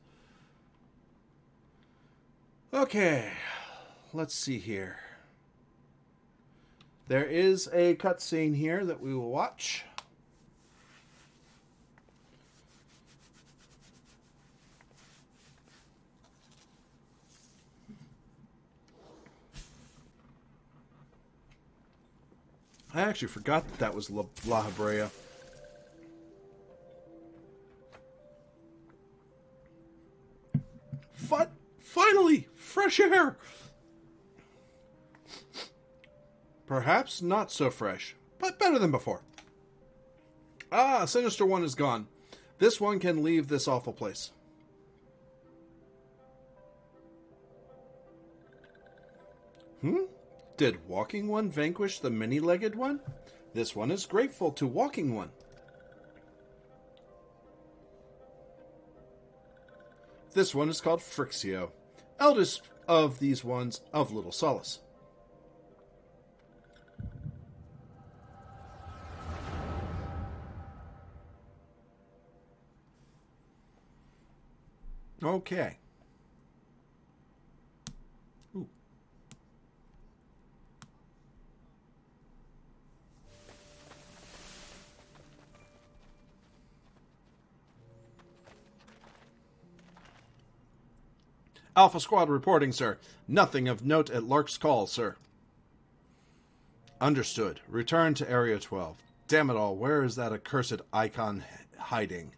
Okay. Let's see here. There is a cutscene here that we will watch. I actually forgot that was La Habrea. Finally! Fresh air! Perhaps not so fresh, but better than before. Ah, Sinister One is gone. This one can leave this awful place. Did Walking One vanquish the many-legged one? This one is grateful to Walking One. This one is called Frixio, eldest of these ones of little solace. Okay. Ooh. Alpha Squad reporting, sir. Nothing of note at Lark's call, sir. Understood. Return to Area 12. Damn it all, where is that accursed icon hiding?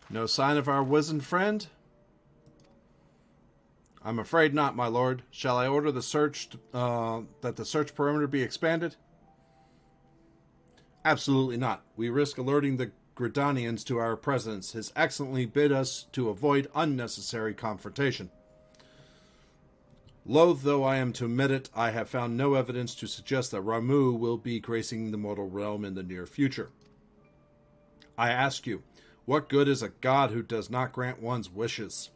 No sign of our wizened friend? I'm afraid not, my lord. Shall I order the search, that the search perimeter be expanded? Absolutely not. We risk alerting the Gridanians to our presence. His Excellency bid us to avoid unnecessary confrontation. Loath though I am to admit it, I have found no evidence to suggest that Ramuh will be gracing the mortal realm in the near future. I ask you, what good is a god who does not grant one's wishes?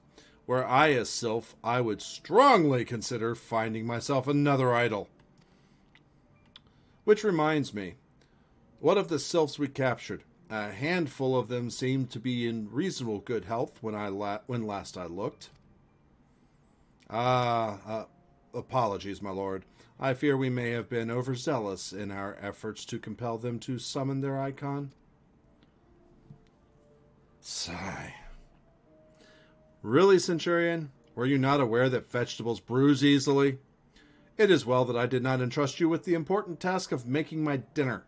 Were I a sylph, I would strongly consider finding myself another idol. Which reminds me, what of the sylphs we captured? A handful of them seemed to be in reasonable good health when last I looked. Apologies, my lord. I fear we may have been overzealous in our efforts to compel them to summon their icon. Sigh. Really, Centurion? Were you not aware that vegetables bruise easily? It is well that I did not entrust you with the important task of making my dinner.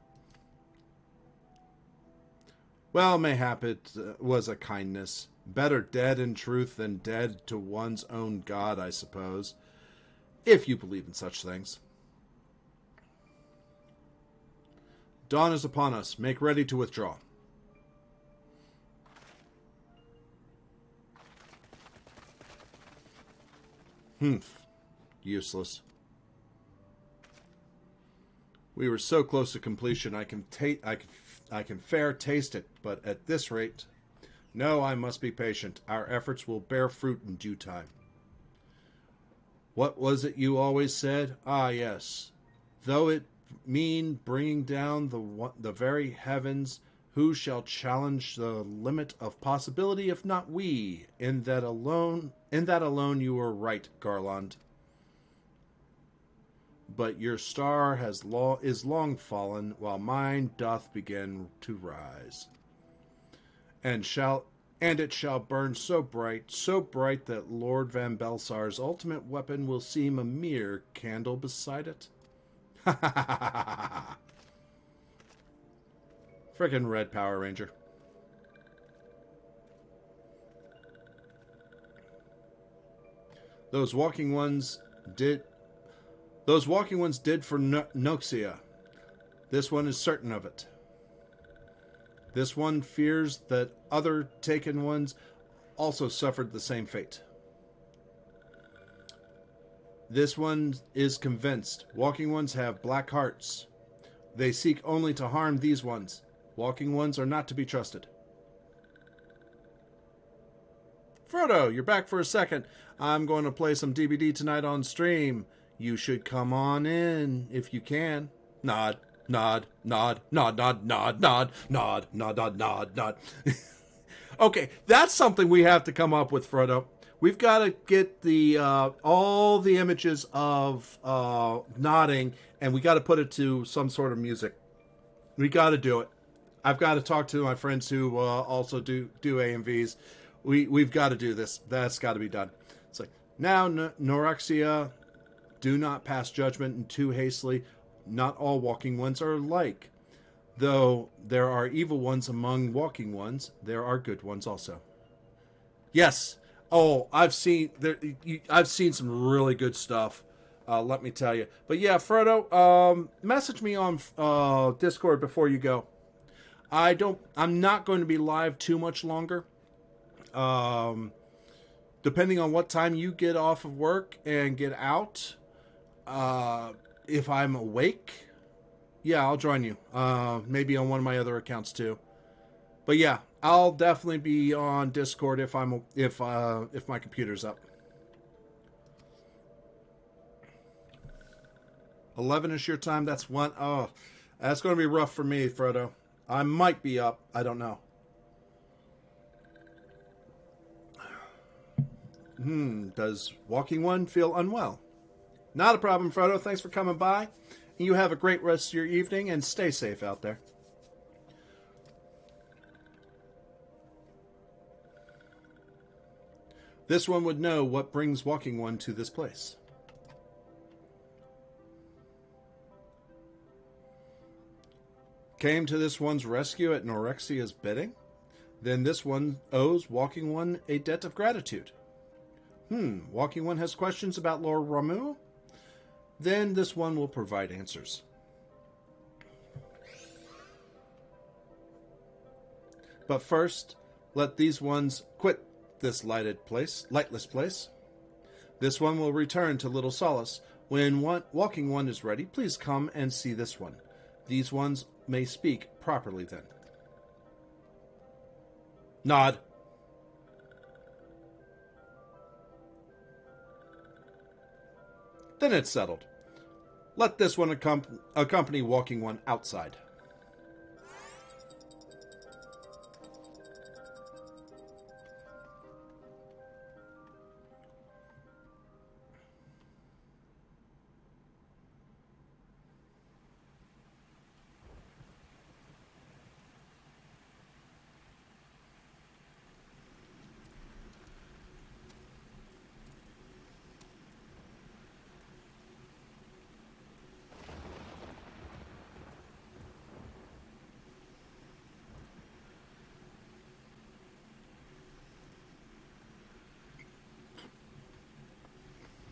Well, mayhap it was a kindness. Better dead in truth than dead to one's own god, I suppose. If you believe in such things. Dawn is upon us. Make ready to withdraw. Humph. Useless. We were so close to completion. I can fair taste it, but at this rate, no, I must be patient. Our efforts will bear fruit in due time. What was it you always said? Ah, yes. Though it mean bringing down the very heavens, who shall challenge the limit of possibility if not we? In that alone you were right, Garland. But your star is long fallen, while mine doth begin to rise. And it shall burn so bright that Lord Van Belsar's ultimate weapon will seem a mere candle beside it. Ha ha ha ha ha ha. Frickin' Red Power Ranger. Those walking ones did for Noxia. This one is certain of it. This one fears that other taken ones also suffered the same fate. This one is convinced. Walking ones have black hearts. They seek only to harm these ones. Walking ones are not to be trusted. Frodo, you're back for a second. I'm going to play some DBD tonight on stream. You should come on in if you can. Nod, nod, nod, nod, nod, nod, nod, nod, nod, nod, nod, nod. Okay, that's something we have to come up with, Frodo. We've got to get the all the images of nodding, and we got to put it to some sort of music. We got to do it. I've got to talk to my friends who also do AMVs. We've got to do this. That's got to be done. It's like, now, Norexia, do not pass judgment too hastily. Not all walking ones are alike. Though there are evil ones among walking ones, there are good ones also. Yes. Oh, I've seen some really good stuff. Let me tell you. But yeah, Frodo, message me on Discord before you go. I'm not going to be live too much longer. Depending on what time you get off of work and get out, if I'm awake, yeah, I'll join you. Maybe on one of my other accounts too. But yeah, I'll definitely be on Discord if my computer's up. 11 is your time. That's one. Oh, that's going to be rough for me, Frodo. I might be up. I don't know. Does Walking One feel unwell? Not a problem, Frodo. Thanks for coming by. You have a great rest of your evening and stay safe out there. This one would know what brings Walking One to this place. Came to this one's rescue at Norexia's bidding? Then this one owes Walking One a debt of gratitude. Walking One has questions about Lord Ramu? Then this one will provide answers. But first, let these ones quit this lightless place. This one will return to Little Solace. When Walking One is ready, please come and see this one. These ones may speak properly then. Nod. Then it's settled. Let this one accompany Walking One outside.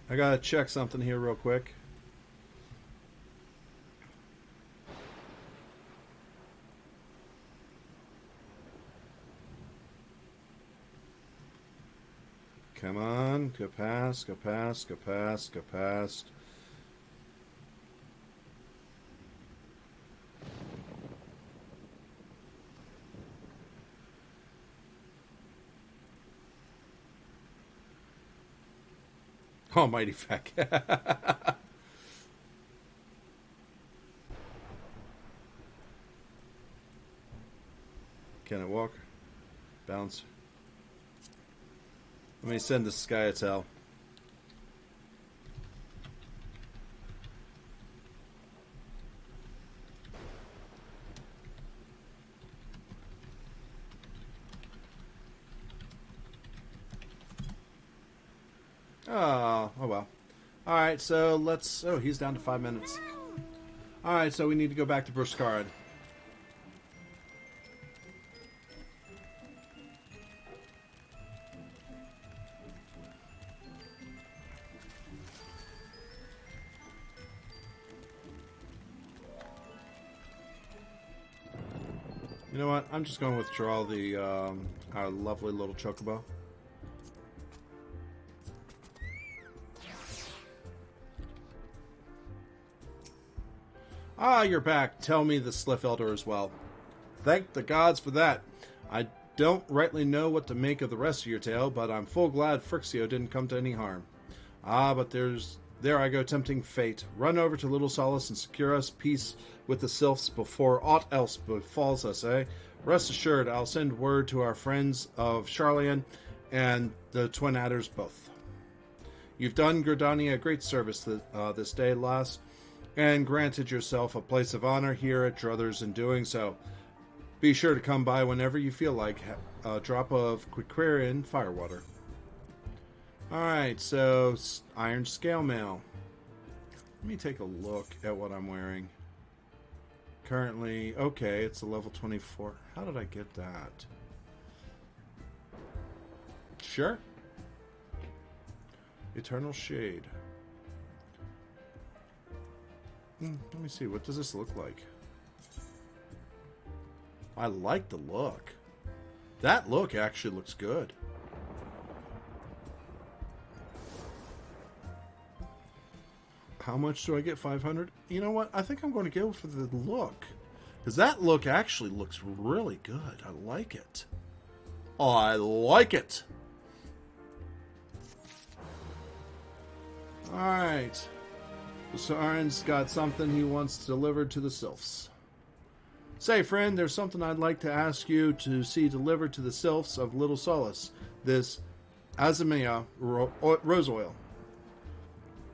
I gotta check something here real quick. Come on, go past, go past, go past, go past. Almighty feck. Can I walk? Bounce. Let me send this guy a tell. Oh well. Alright, so let's... Oh, he's down to 5 minutes. Alright, so we need to go back to Bruskard. You know what? I'm just going to withdraw the our lovely little chocobo. Ah, you're back. Tell me the Sliff Elder as well. Thank the gods for that. I don't rightly know what to make of the rest of your tale, but I'm full glad Frixio didn't come to any harm. Ah, but there I go tempting fate. Run over to Little Solace and secure us peace with the Sylphs before aught else befalls us, eh? Rest assured, I'll send word to our friends of Charlian and the Twin Adders both. You've done Gridania a great service this day, lass, and granted yourself a place of honor here at Druthers in doing so. Be sure to come by whenever you feel like a drop of Quiquarian firewater. Alright, so Iron Scale Mail. Let me take a look at what I'm wearing. Currently, okay, it's a level 24. How did I get that? Sure. Eternal Shade. Let me see, what does this look like? I like the look. That look actually looks good. How much do I get? 500? You know what? I think I'm going to go for the look. Because that look actually looks really good. I like it. Oh, I like it. Alright. So Aaron's got something he wants delivered to the Sylphs. Say, friend, there's something I'd like to ask you to see delivered to the sylphs of Little Solace. This Azamea rose oil.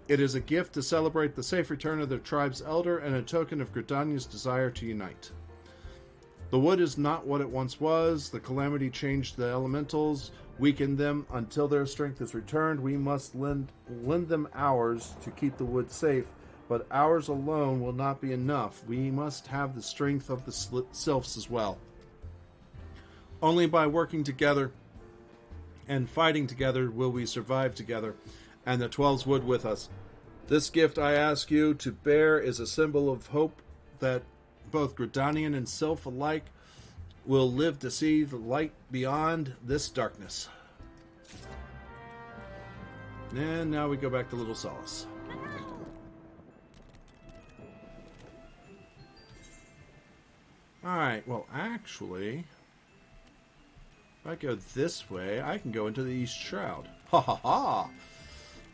It is a gift to celebrate the safe return of their tribe's elder and a token of Gridania's desire to unite. The wood is not what it once was. The calamity changed the elementals, weakened them until their strength is returned. We must lend them ours to keep the wood safe, but ours alone will not be enough. We must have the strength of the sylphs as well. Only by working together and fighting together will we survive together, and the 12's wood with us. This gift I ask you to bear is a symbol of hope that both Gridanian and sylph alike will live to see the light beyond this darkness. And now we go back to Little Solace. Alright, well actually, if I go this way, I can go into the East Shroud. Ha ha ha!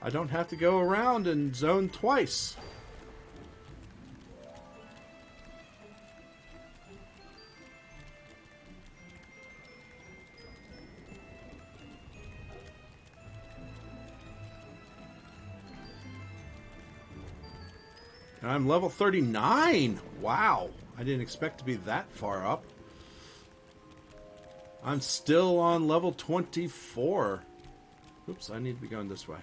I don't have to go around and zone twice. And I'm level 39! Wow! I didn't expect to be that far up. I'm still on level 24. Oops, I need to be going this way.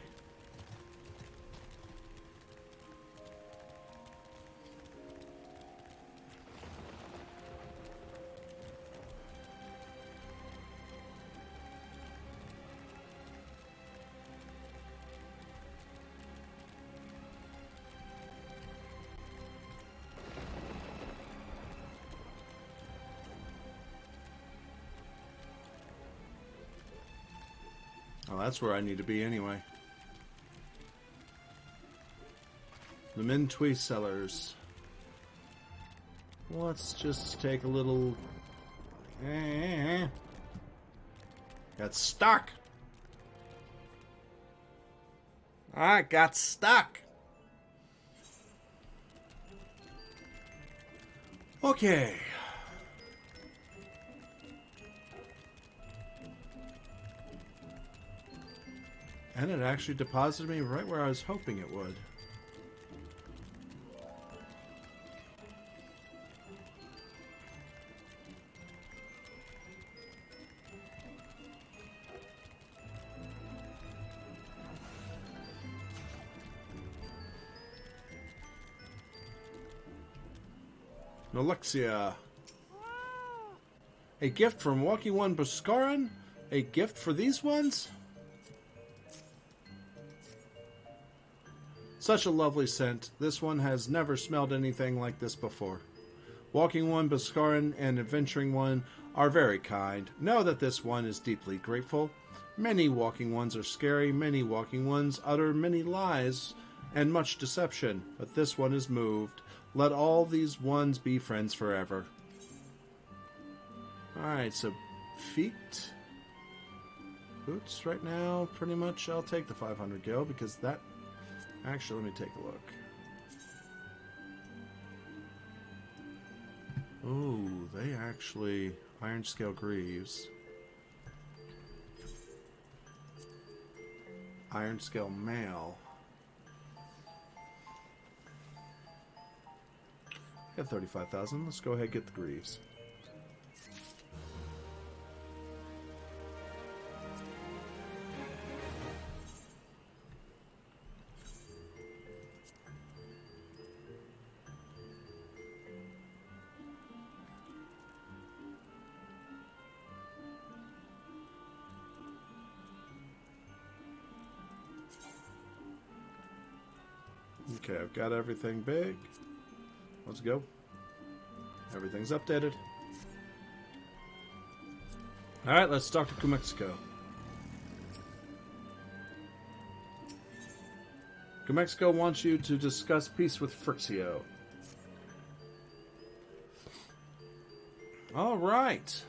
Oh, that's where I need to be anyway. The Mintui Cellars. Let's just take a little... Got stuck! I got stuck! Okay. And it actually deposited me right where I was hoping it would. Alexia. A gift from Walking One Boscaran? A gift for these ones? Such a lovely scent. This one has never smelled anything like this before. Walking One, Boscaran, and Adventuring One are very kind. Know that this one is deeply grateful. Many Walking Ones are scary. Many Walking Ones utter many lies and much deception. But this one is moved. Let all these ones be friends forever. Alright, so feet. Boots right now, pretty much. I'll take the 500 gil because that... Actually, let me take a look. Oh, they actually... Iron Scale Greaves. Iron Scale Mail. I have 35,000. Let's go ahead and get the Greaves. Okay, I've got everything big. Let's go. Everything's updated. Alright, let's talk to Cumexico. Cumexico wants you to discuss peace with Frixio. Alright.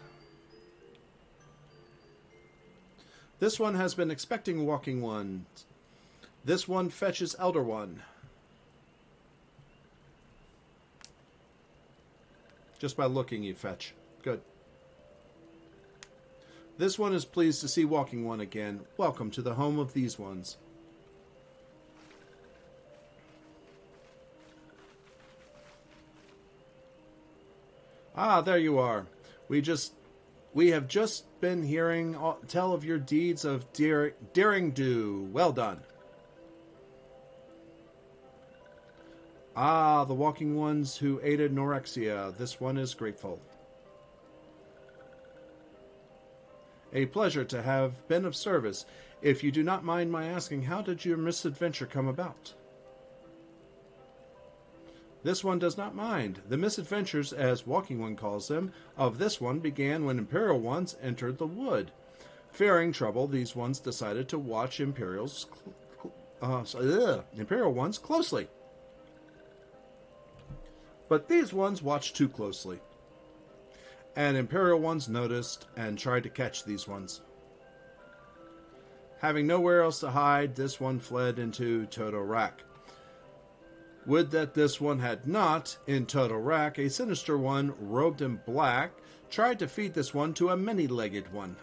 This one has been expecting Walking One. This one fetches Elder One. Just by looking, you fetch. Good. This one is pleased to see Walking One again. Welcome to the home of these ones. Ah, there you are. We have just been hearing tell of your deeds of daring do. Well done. Ah, the Walking Ones who aided Norexia. This one is grateful. A pleasure to have been of service. If you do not mind my asking, how did your misadventure come about? This one does not mind. The misadventures, as Walking One calls them, of this one began when Imperial ones entered the wood. Fearing trouble, these ones decided to watch Imperial ones closely. But these ones watched too closely. And Imperial ones noticed and tried to catch these ones. Having nowhere else to hide, this one fled into Totorak. Would that this one had not. In Totorak, a sinister one, robed in black, tried to feed this one to a many-legged one.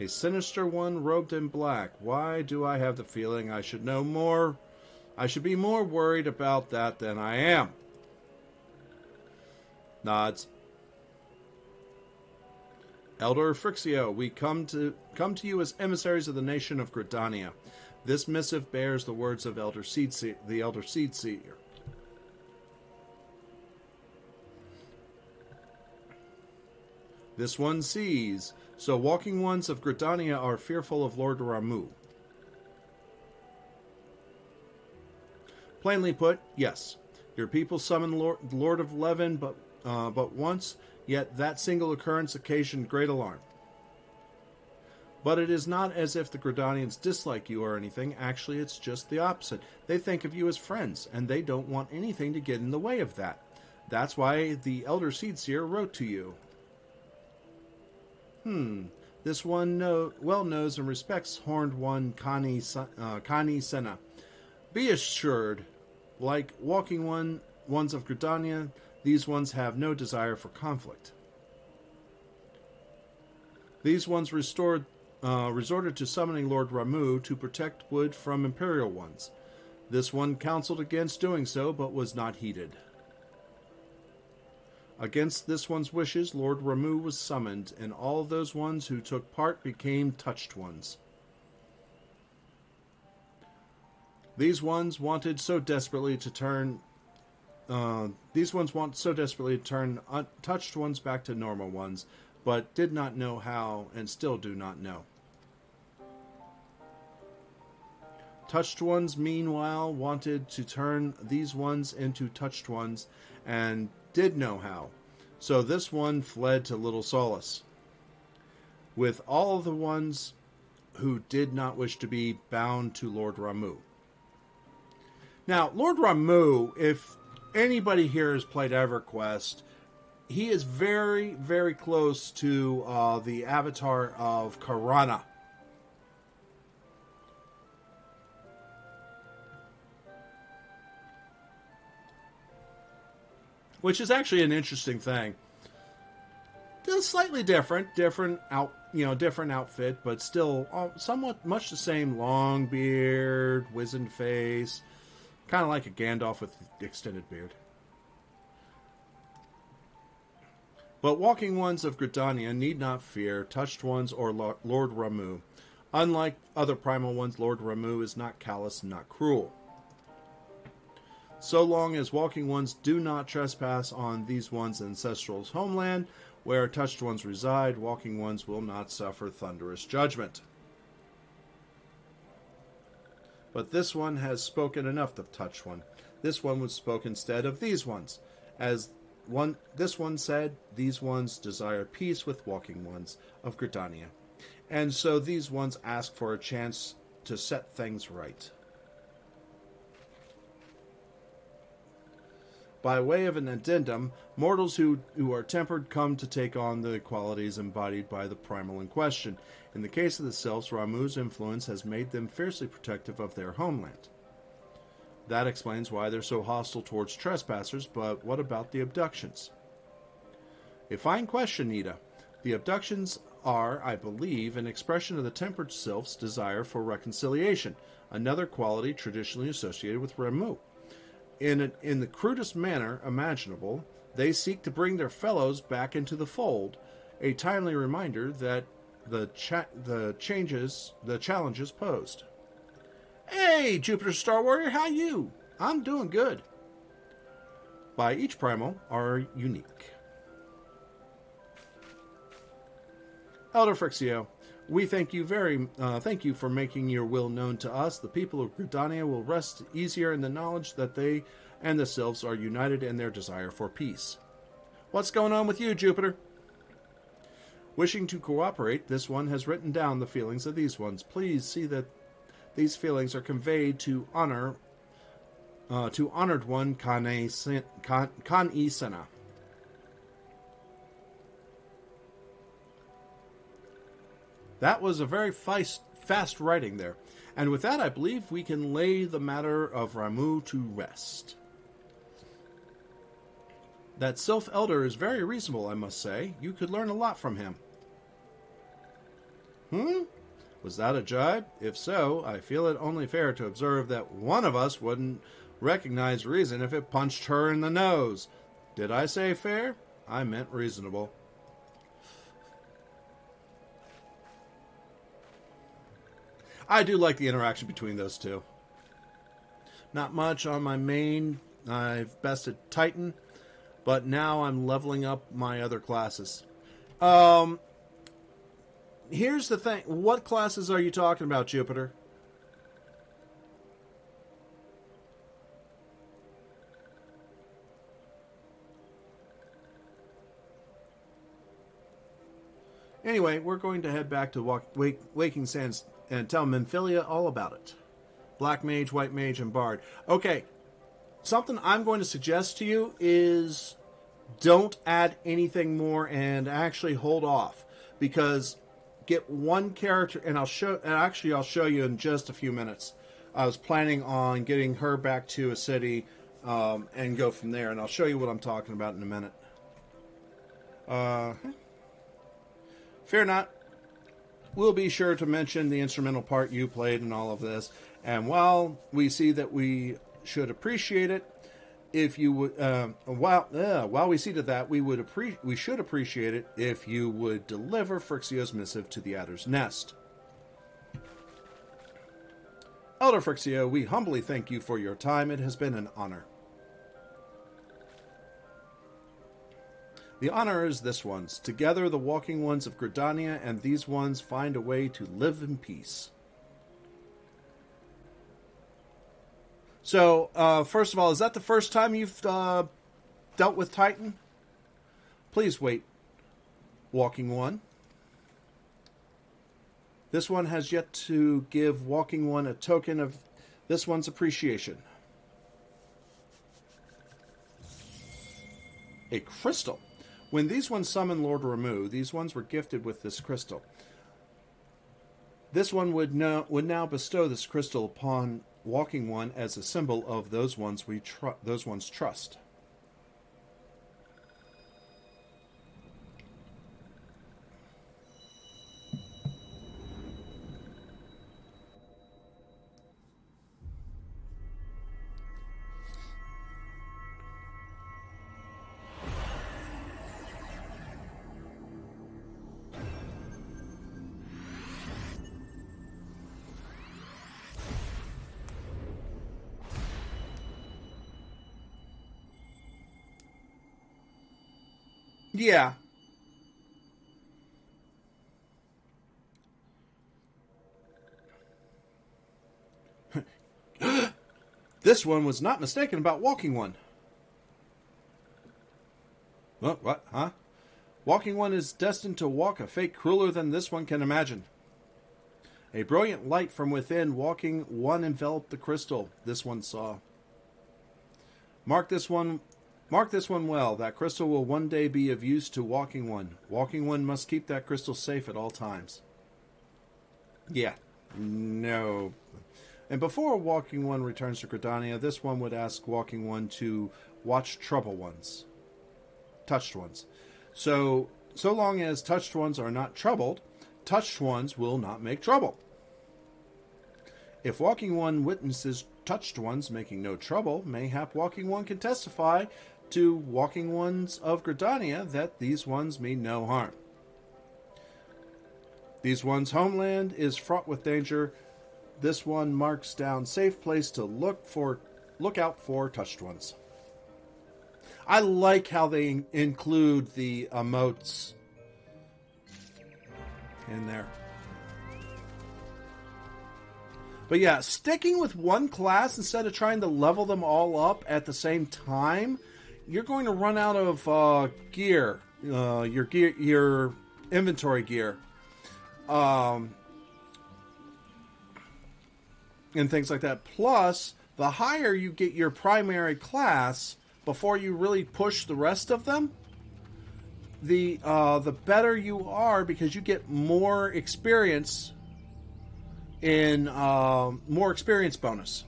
A sinister one robed in black. Why do I have the feeling I should know more? I should be more worried about that than I am. Nods. Elder Frixio, we come to you as emissaries of the nation of Gridania. This missive bears the words of the Elder Seedseer. This one sees. So Walking Ones of Gridania are fearful of Lord Ramu. Plainly put, yes. Your people summon Lord of Levin, but once, yet that single occurrence occasioned great alarm. But it is not as if the Gridanians dislike you or anything. Actually, it's just the opposite. They think of you as friends, and they don't want anything to get in the way of that. That's why the Elder Seedseer wrote to you. This one well knows and respects Horned One Kani Senna. Be assured, like Walking Ones of Gridania, these ones have no desire for conflict. These ones resorted to summoning Lord Ramu to protect Wood from Imperial ones. This one counseled against doing so, but was not heeded. Against this one's wishes, Lord Ramu was summoned, and all those ones who took part became touched ones. These ones wanted so desperately to turn untouched ones back to normal ones, but did not know how, and still do not know. Touched ones, meanwhile, wanted to turn these ones into touched ones, and did know how. So this one fled to Little Solace, with all of the ones who did not wish to be bound to Lord Ramu. Now, Lord Ramu, if anybody here has played EverQuest, he is very, very close to the avatar of Karana. Which is actually an interesting thing. It's slightly different outfit, but still somewhat much the same. Long beard, wizened face, kind of like a Gandalf with extended beard. But Walking Ones of Gridania need not fear touched ones or Lord Ramu. Unlike other primal ones, Lord Ramu is not callous and not cruel. So long as Walking Ones do not trespass on these ones' ancestral homeland, where touched ones reside, Walking Ones will not suffer thunderous judgment. But this one has spoken enough of touched one. This one would spoke instead of these ones. This one said, these ones desire peace with Walking Ones of Gridania. And so these ones ask for a chance to set things right. By way of an addendum, mortals who are tempered come to take on the qualities embodied by the primal in question. In the case of the Sylphs, Ramu's influence has made them fiercely protective of their homeland. That explains why they're so hostile towards trespassers, but what about the abductions? A fine question, Nita. The abductions are, I believe, an expression of the tempered sylph's desire for reconciliation, another quality traditionally associated with Ramuh. In the crudest manner imaginable, they seek to bring their fellows back into the fold, a timely reminder that the challenges posed. Hey, Jupiter Star Warrior, how you? I'm doing good. By each primal are unique. Elder Frixio, we thank you thank you for making your will known to us. The people of Gridania will rest easier in the knowledge that they and the sylphs are united in their desire for peace. What's going on with you, Jupiter? Wishing to cooperate, this one has written down the feelings of these ones. Please see that these feelings are conveyed to honored one Kan-e Sena. That was a very fast writing there. And with that, I believe we can lay the matter of Ramuh to rest. That Sylph Elder is very reasonable, I must say. You could learn a lot from him. Was that a jibe? If so, I feel it only fair to observe that one of us wouldn't recognize reason if it punched her in the nose. Did I say fair? I meant reasonable. I do like the interaction between those two. Not much on my main. I've bested Titan, but now I'm leveling up my other classes. Here's the thing. What classes are you talking about, Jupiter? Anyway, we're going to head back to Waking Sands and tell Memphilia all about it. Black Mage, White Mage, and Bard. Okay, something I'm going to suggest to you is don't add anything more and actually hold off, because get one character, and I'll show you in just a few minutes. I was planning on getting her back to a city and go from there, and I'll show you what I'm talking about in a minute. Fear not. We'll be sure to mention the instrumental part you played in all of this. And while we see that we should appreciate it, if you would, while we see to that, we should appreciate it if you would deliver Frixio's missive to the Adder's Nest. Elder Frixio, we humbly thank you for your time. It has been an honor. The honor is this one's. Together, the walking ones of Gridania and these ones find a way to live in peace. So, first of all, is that the first time you've dealt with Titan? Please wait, Walking One. This one has yet to give Walking One a token of this one's appreciation. A crystal. When these ones summoned Lord Ramuh, these ones were gifted with this crystal. This one would now bestow this crystal upon Walking One as a symbol of those ones trust. Yeah. This one was not mistaken about Walking One. What? Huh? Walking One is destined to walk a fate crueler than this one can imagine. A brilliant light from within Walking One enveloped the crystal this one saw. Mark this one well. That crystal will one day be of use to Walking One. Walking One must keep that crystal safe at all times. Yeah. No. And before Walking One returns to Gridania, this one would ask Walking One to watch trouble ones. Touched ones. So long as touched ones are not troubled, touched ones will not make trouble. If Walking One witnesses touched ones making no trouble, mayhap Walking One can testify to Walking Ones of Gridania that these ones mean no harm. These ones' homeland is fraught with danger. This one marks down safe place to look out for touched ones. I like how they include the emotes in there. But yeah, sticking with one class instead of trying to level them all up at the same time, you're going to run out of gear, your inventory gear, and things like that. Plus, the higher you get your primary class before you really push the rest of them, the better you are, because you get more experience in more experience bonus.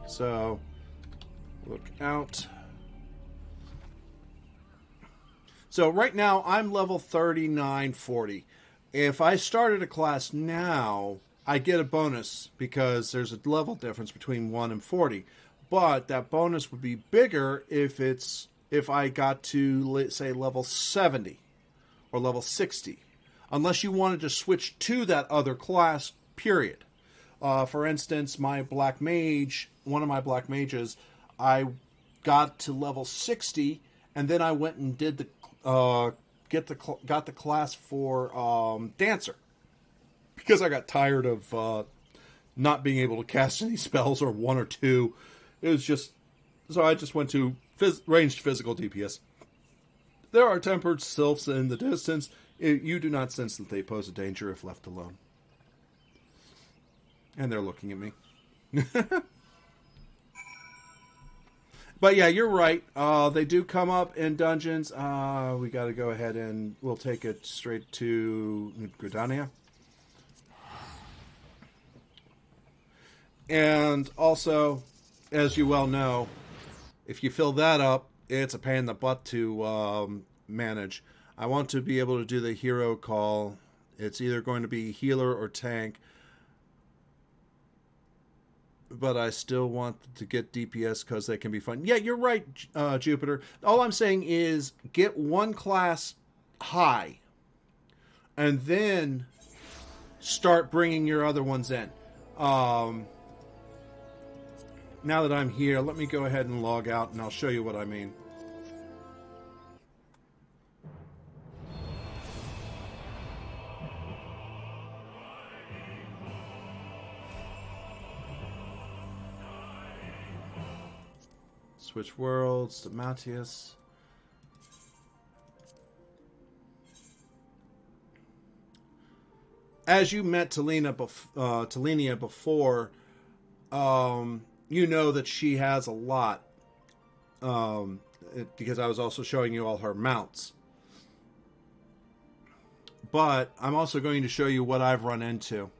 So look out. So right now I'm level 3940. If I started a class now, I get a bonus because there's a level difference between 1 and 40. But that bonus would be bigger if I got to, let's say, level 70 or level 60. Unless you wanted to switch to that other class, period. For instance, my black mage, one of my black mages, I got to level 60, and then I went and did got the class for dancer, because I got tired of not being able to cast any spells, or one or two. It was just, so I just went to ranged physical DPS. There are tempered sylphs in the distance. You do not sense that they pose a danger if left alone. And they're looking at me. But yeah, you're right. They do come up in dungeons. We got to go ahead and we'll take it straight to Gridania. And also, as you well know, if you fill that up, it's a pain in the butt to manage. I want to be able to do the hero call. It's either going to be healer or tank. But I still want to get DPS because they can be fun. Yeah, you're right, Jupiter. All I'm saying is get one class high and then start bringing your other ones in. Now that I'm here, let me go ahead and log out and I'll show you what I mean. Switch worlds to Matthias. As you met Talenia before, you know that she has a lot. Because I was also showing you all her mounts. But I'm also going to show you what I've run into.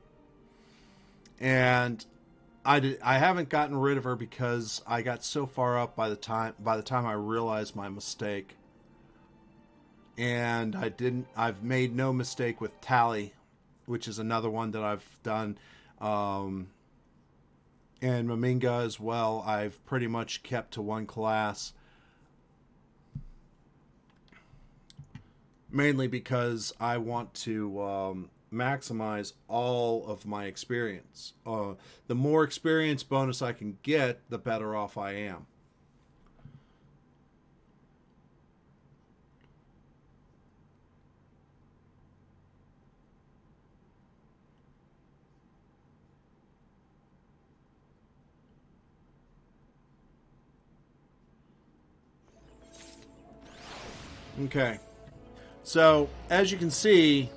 And I haven't gotten rid of her because I got so far up by the time I realized my mistake. And I've made no mistake with Tally, which is another one that I've done. And Maminga as well. I've pretty much kept to one class. Mainly because I want to maximize all of my experience. The more experience bonus I can get, the better off I am. Okay. So, as you can see,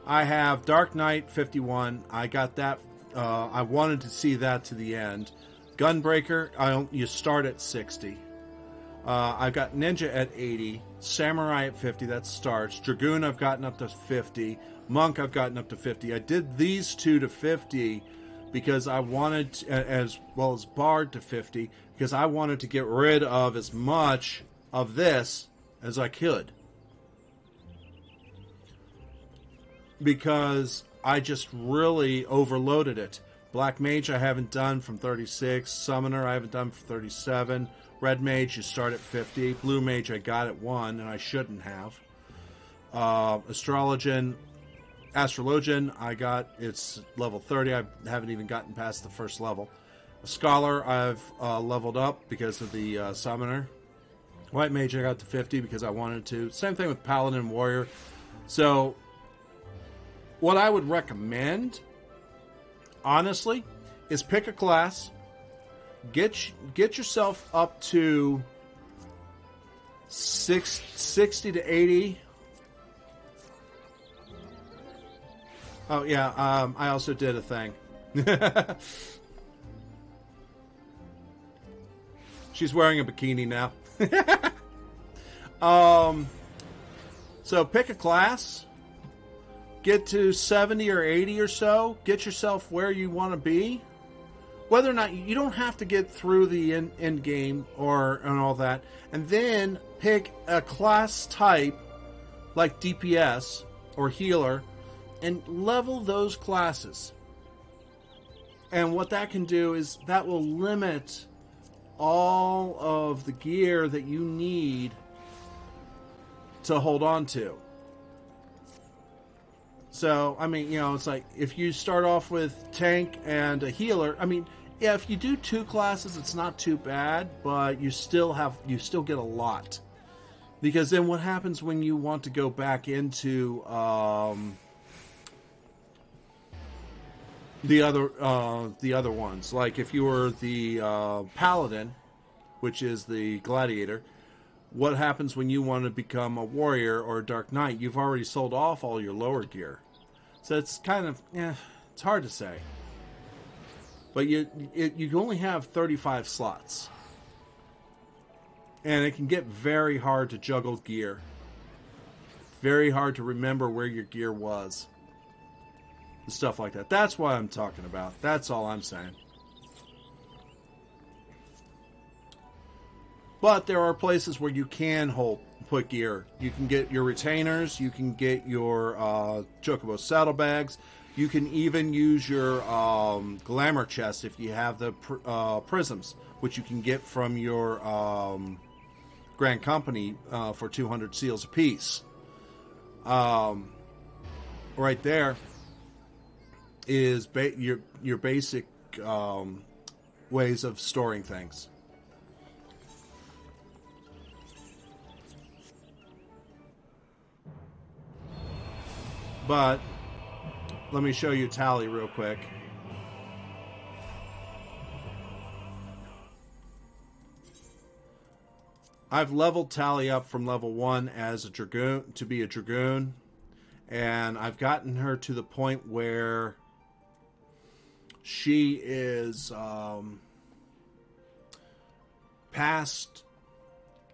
I have Dark Knight 51. I got that. I wanted to see that to the end. Gunbreaker, you start at 60. I've got Ninja at 80. Samurai at 50. That starts. Dragoon, I've gotten up to 50. Monk, I've gotten up to 50. I did these two to 50 because I wanted, as well as Bard to 50, because I wanted to get rid of as much of this as I could. Because I just really overloaded it. Black Mage I haven't done from 36. Summoner I haven't done for 37. Red Mage you start at 50. Blue Mage I got at 1, and I shouldn't have. Astrologian I got, it's level 30. I haven't even gotten past the first level. A Scholar I've leveled up because of the Summoner. White Mage I got to 50 because I wanted to. Same thing with Paladin Warrior. So what I would recommend, honestly, is pick a class, get yourself up to 60 to 80. Oh yeah, I also did a thing. She's wearing a bikini now. So pick a class. Get to 70 or 80 or so. Get yourself where you want to be. Whether or not you don't have to get through the end game and all that. And then pick a class type like DPS or healer and level those classes. And what that can do is that will limit all of the gear that you need to hold on to. So, I mean, you know, it's like if you start off with tank and a healer, I mean, yeah, if you do 2 classes, it's not too bad, but you still get a lot. Because then what happens when you want to go back into the other ones? Like if you were the Paladin, which is the Gladiator, what happens when you want to become a Warrior or a Dark Knight? You've already sold off all your lower gear. So it's kind of, it's hard to say. But you only have 35 slots. And it can get very hard to juggle gear. Very hard to remember where your gear was. And stuff like that. That's what I'm talking about. That's all I'm saying. But there are places where you can put gear. You can get your retainers. You can get your Chocobo saddlebags. You can even use your glamour chest if you have the prisms, which you can get from your Grand Company for 200 seals apiece. Right there is your basic ways of storing things. But let me show you Tally real quick. I've leveled Tally up from level 1 as a dragoon to be a dragoon, and I've gotten her to the point where she is past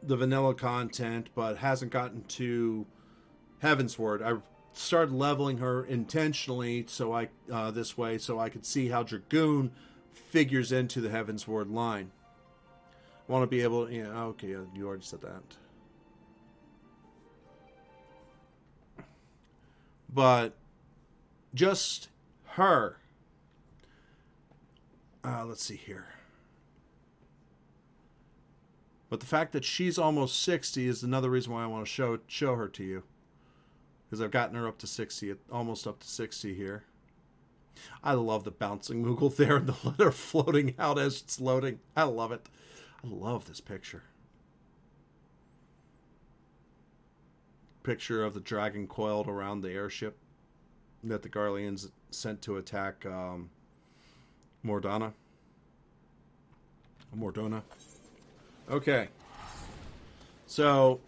the vanilla content, but hasn't gotten to Heavensward. I started leveling her intentionally so this way so I could see how Dragoon figures into the Heavensward line. I want to be able to, okay, you already said that. But just her. Let's see here. But the fact that she's almost 60 is another reason why I want to show her to you. Because I've gotten her up to 60, almost up to 60 here. I love the bouncing Moogle there and the letter floating out as it's loading. I love it. I love this picture. Picture of the dragon coiled around the airship that the Garleans sent to attack Mordona. Okay. So,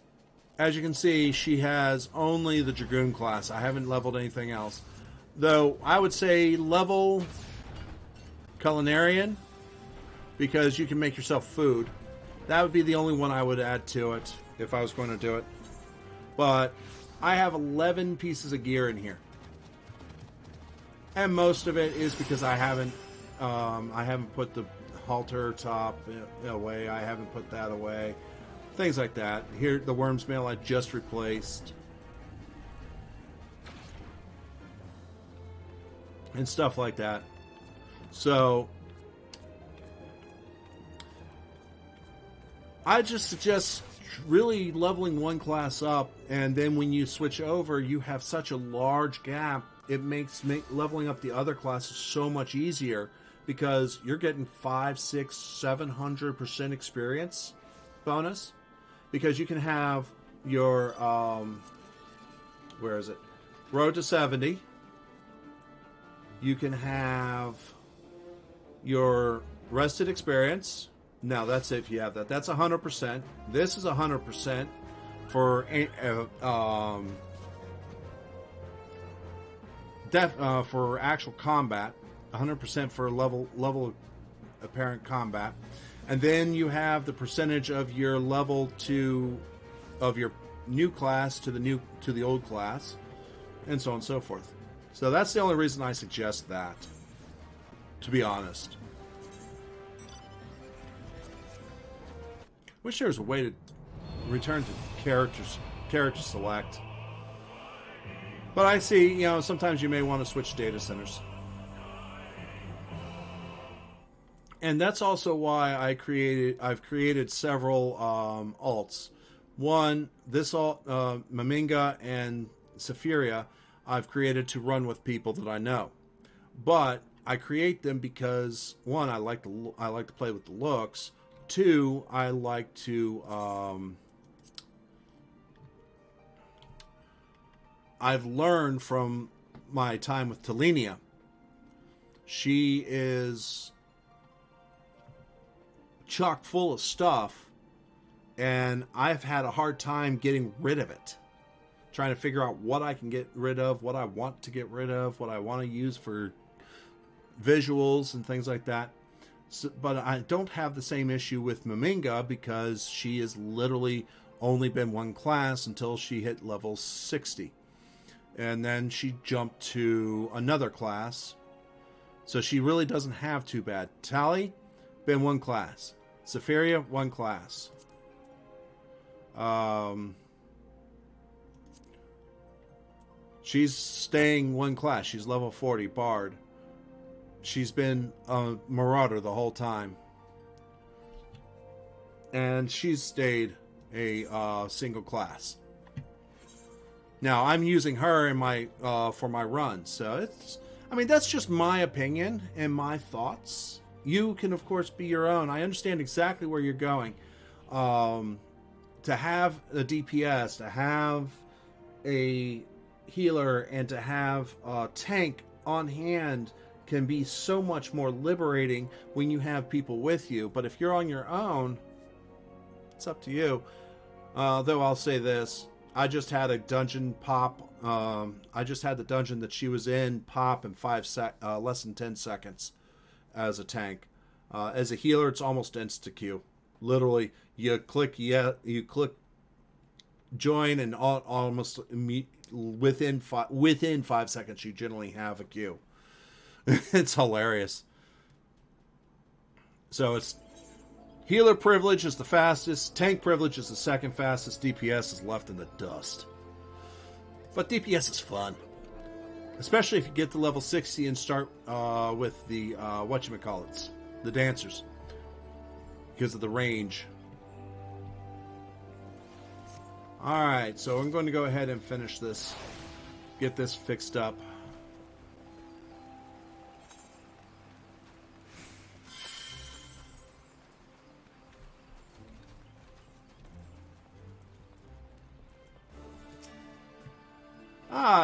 as you can see, she has only the Dragoon class. I haven't leveled anything else. Though, I would say level Culinarian, because you can make yourself food. That would be the only one I would add to it, if I was going to do it. But, I have 11 pieces of gear in here. And most of it is because I haven't I haven't put the halter top away. I haven't put that away. Things like that. Here, the worm's mail I just replaced. And stuff like that. So, I just suggest really leveling one class up, and then when you switch over, you have such a large gap. It makes leveling up the other classes so much easier because you're getting 500, 600, 700% experience bonus. Because you can have your where is it? Road to 70. You can have your rested experience. Now that's if you have that. That's 100%. This is 100% for for actual combat. 100% for level apparent combat. And then you have the percentage of your level of your new class to the old class, and so on and so forth. So that's the only reason I suggest that, to be honest. Wish there was a way to return to character select. But I see, sometimes you may want to switch data centers. And that's also why I've created several alts. One, this alt, Maminga and Sephiria, I've created to run with people that I know. But I create them because, one, I like to play with the looks. Two, I like to I've learned from my time with Talenia. She is chock full of stuff, and I've had a hard time getting rid of it. Trying to figure out what I can get rid of, what I want to get rid of, what I want to use for visuals and things like that. So, but I don't have the same issue with Maminga because she has literally only been one class until she hit level 60. And then she jumped to another class. So she really doesn't have too bad. Tali, been one class. Sephiria, one class. She's staying one class. She's level 40, Bard. She's been a Marauder the whole time. And she's stayed a single class. Now, I'm using her in my for my run. So, that's just my opinion and my thoughts. You can, of course, be your own. I understand exactly where you're going. To have a DPS, to have a healer, and to have a tank on hand can be so much more liberating when you have people with you. But if you're on your own, it's up to you. Though I'll say this. I just had a dungeon pop. I just had the dungeon that she was in pop in less than 10 seconds as a tank. As a healer, it's almost insta-Q. Literally, you click join, and almost within 5 seconds, you generally have a queue. It's hilarious. So it's healer privilege is the fastest, tank privilege is the second fastest, DPS is left in the dust. But DPS is fun. Especially if you get to level 60 and start with the, whatchamacallits, the dancers. Because of the range. Alright, so I'm going to go ahead and finish this. Get this fixed up.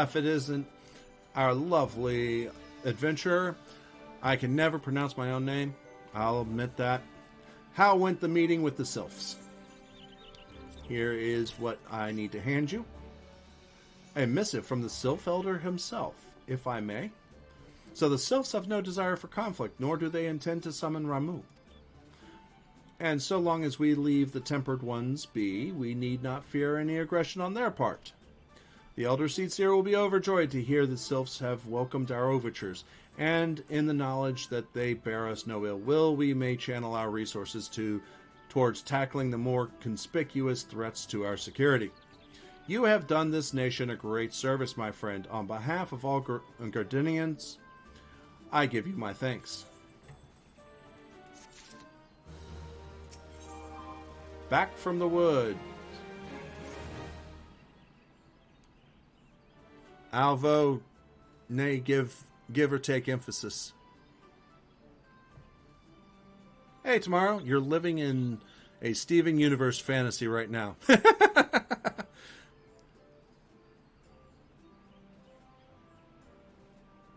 If it isn't our lovely adventurer. I can never pronounce my own name. I'll admit that. How went the meeting with the Sylphs? Here is what I need to hand you. A missive from the Sylph Elder himself, if I may. So the Sylphs have no desire for conflict, nor do they intend to summon Ramuh. And so long as we leave the Tempered Ones be, we need not fear any aggression on their part. The Elder Seedseer will be overjoyed to hear the Sylphs have welcomed our overtures, and in the knowledge that they bear us no ill will, we may channel our resources towards tackling the more conspicuous threats to our security. You have done this nation a great service, my friend. On behalf of all Gardenians, I give you my thanks. Back from the wood. Alvo, nay, give or take emphasis. Hey, tomorrow, you're living in a Steven Universe fantasy right now.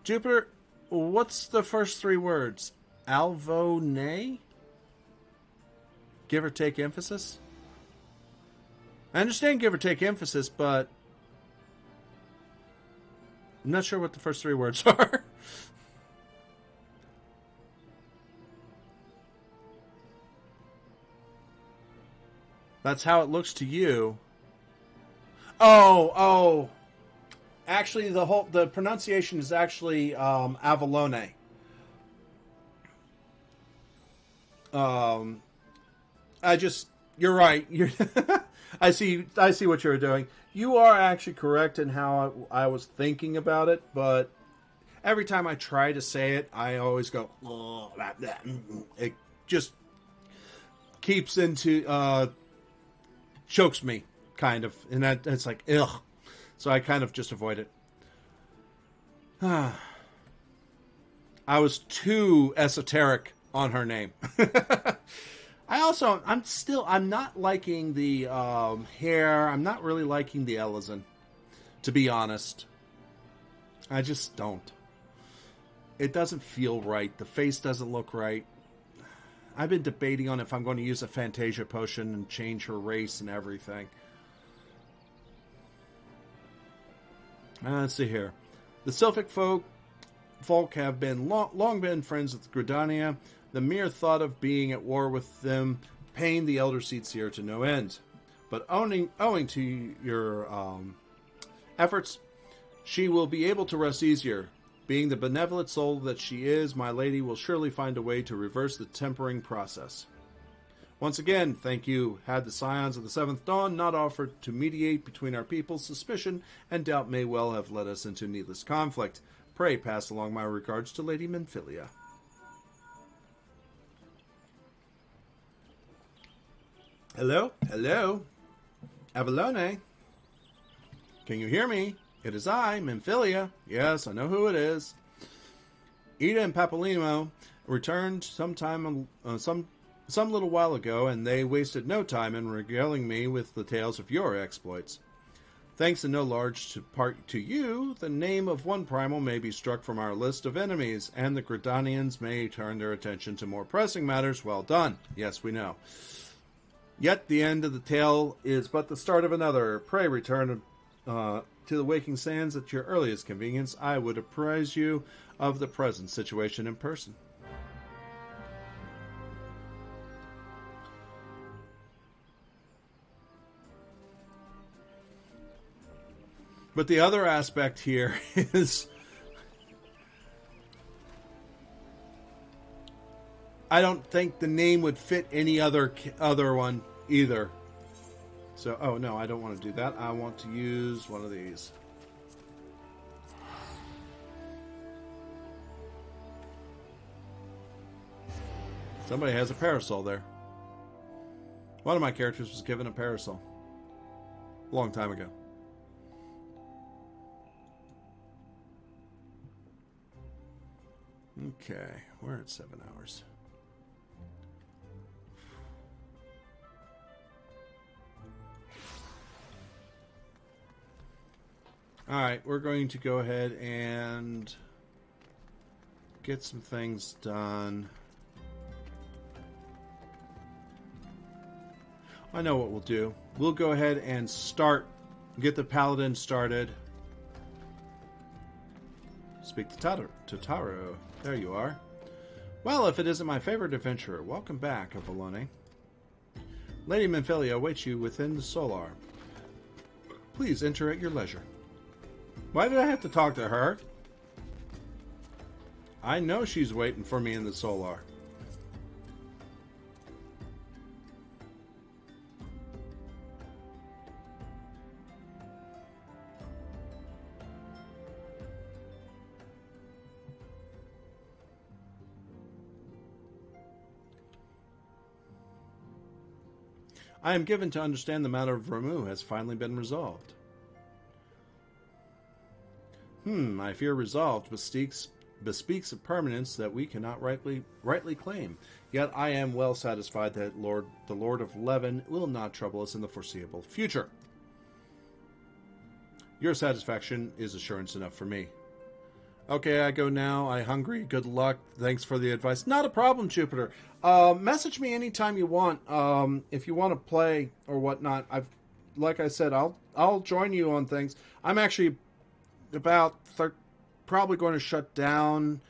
Jupiter, what's the first three words? Alvo, nay? Give or take emphasis? I understand give or take emphasis, but I'm not sure what the first three words are. That's how it looks to you. Oh. Actually, the pronunciation is actually Avalone. You're right. I see what you're doing. You are actually correct in how I was thinking about it, but every time I try to say it, I always go, oh, it just keeps into, chokes me, kind of. And it's like, ugh. So I kind of just avoid it. I was too esoteric on her name. I'm not liking the hair. I'm not really liking the Elizon, to be honest. I just don't. It doesn't feel right. The face doesn't look right. I've been debating on if I'm going to use a Fantasia potion and change her race and everything. Let's see here. The Sylphic folk have been long been friends with Gridania. The mere thought of being at war with them pained the Elder Seedseer to no end. But owing to your efforts, she will be able to rest easier. Being the benevolent soul that she is, my lady will surely find a way to reverse the tempering process. Once again, thank you. Had the Scions of the Seventh Dawn not offered to mediate between our peoples, suspicion and doubt may well have led us into needless conflict. Pray pass along my regards to Lady Minfilia. Hello? Hello? Avalone? Can you hear me? It is I, Minfilia. Yes, I know who it is. Ida and Papolino returned some little while ago, and they wasted no time in regaling me with the tales of your exploits. Thanks in no large part to you, the name of one primal may be struck from our list of enemies, and the Gridanians may turn their attention to more pressing matters. Well done. Yes, we know. Yet the end of the tale is but the start of another. Pray return to the Waking Sands at your earliest convenience. I would apprise you of the present situation in person. But the other aspect here is I don't think the name would fit any other one either. So, oh no, I don't want to do that. I want to use one of these. Somebody has a parasol there. One of my characters was given a parasol a long time ago. Okay, we're at 7 hours. Alright, we're going to go ahead and get some things done. I know what we'll do. We'll go ahead and get the Paladin started. Speak to Taro. There you are. Well, if it isn't my favorite adventurer, welcome back, Avalone. Lady Minfilia awaits you within the Solar. Please enter at your leisure. Why did I have to talk to her? I know she's waiting for me in the Solar. I am given to understand the matter of Ramu has finally been resolved. I fear resolved bespeaks a permanence that we cannot rightly claim. Yet I am well satisfied that the Lord of Levin will not trouble us in the foreseeable future. Your satisfaction is assurance enough for me. Okay, I go now. I hungry. Good luck. Thanks for the advice. Not a problem, Jupiter. Message me anytime you want. If you want to play or whatnot. Like I said, I'll join you on things. I'm actually probably going to shut down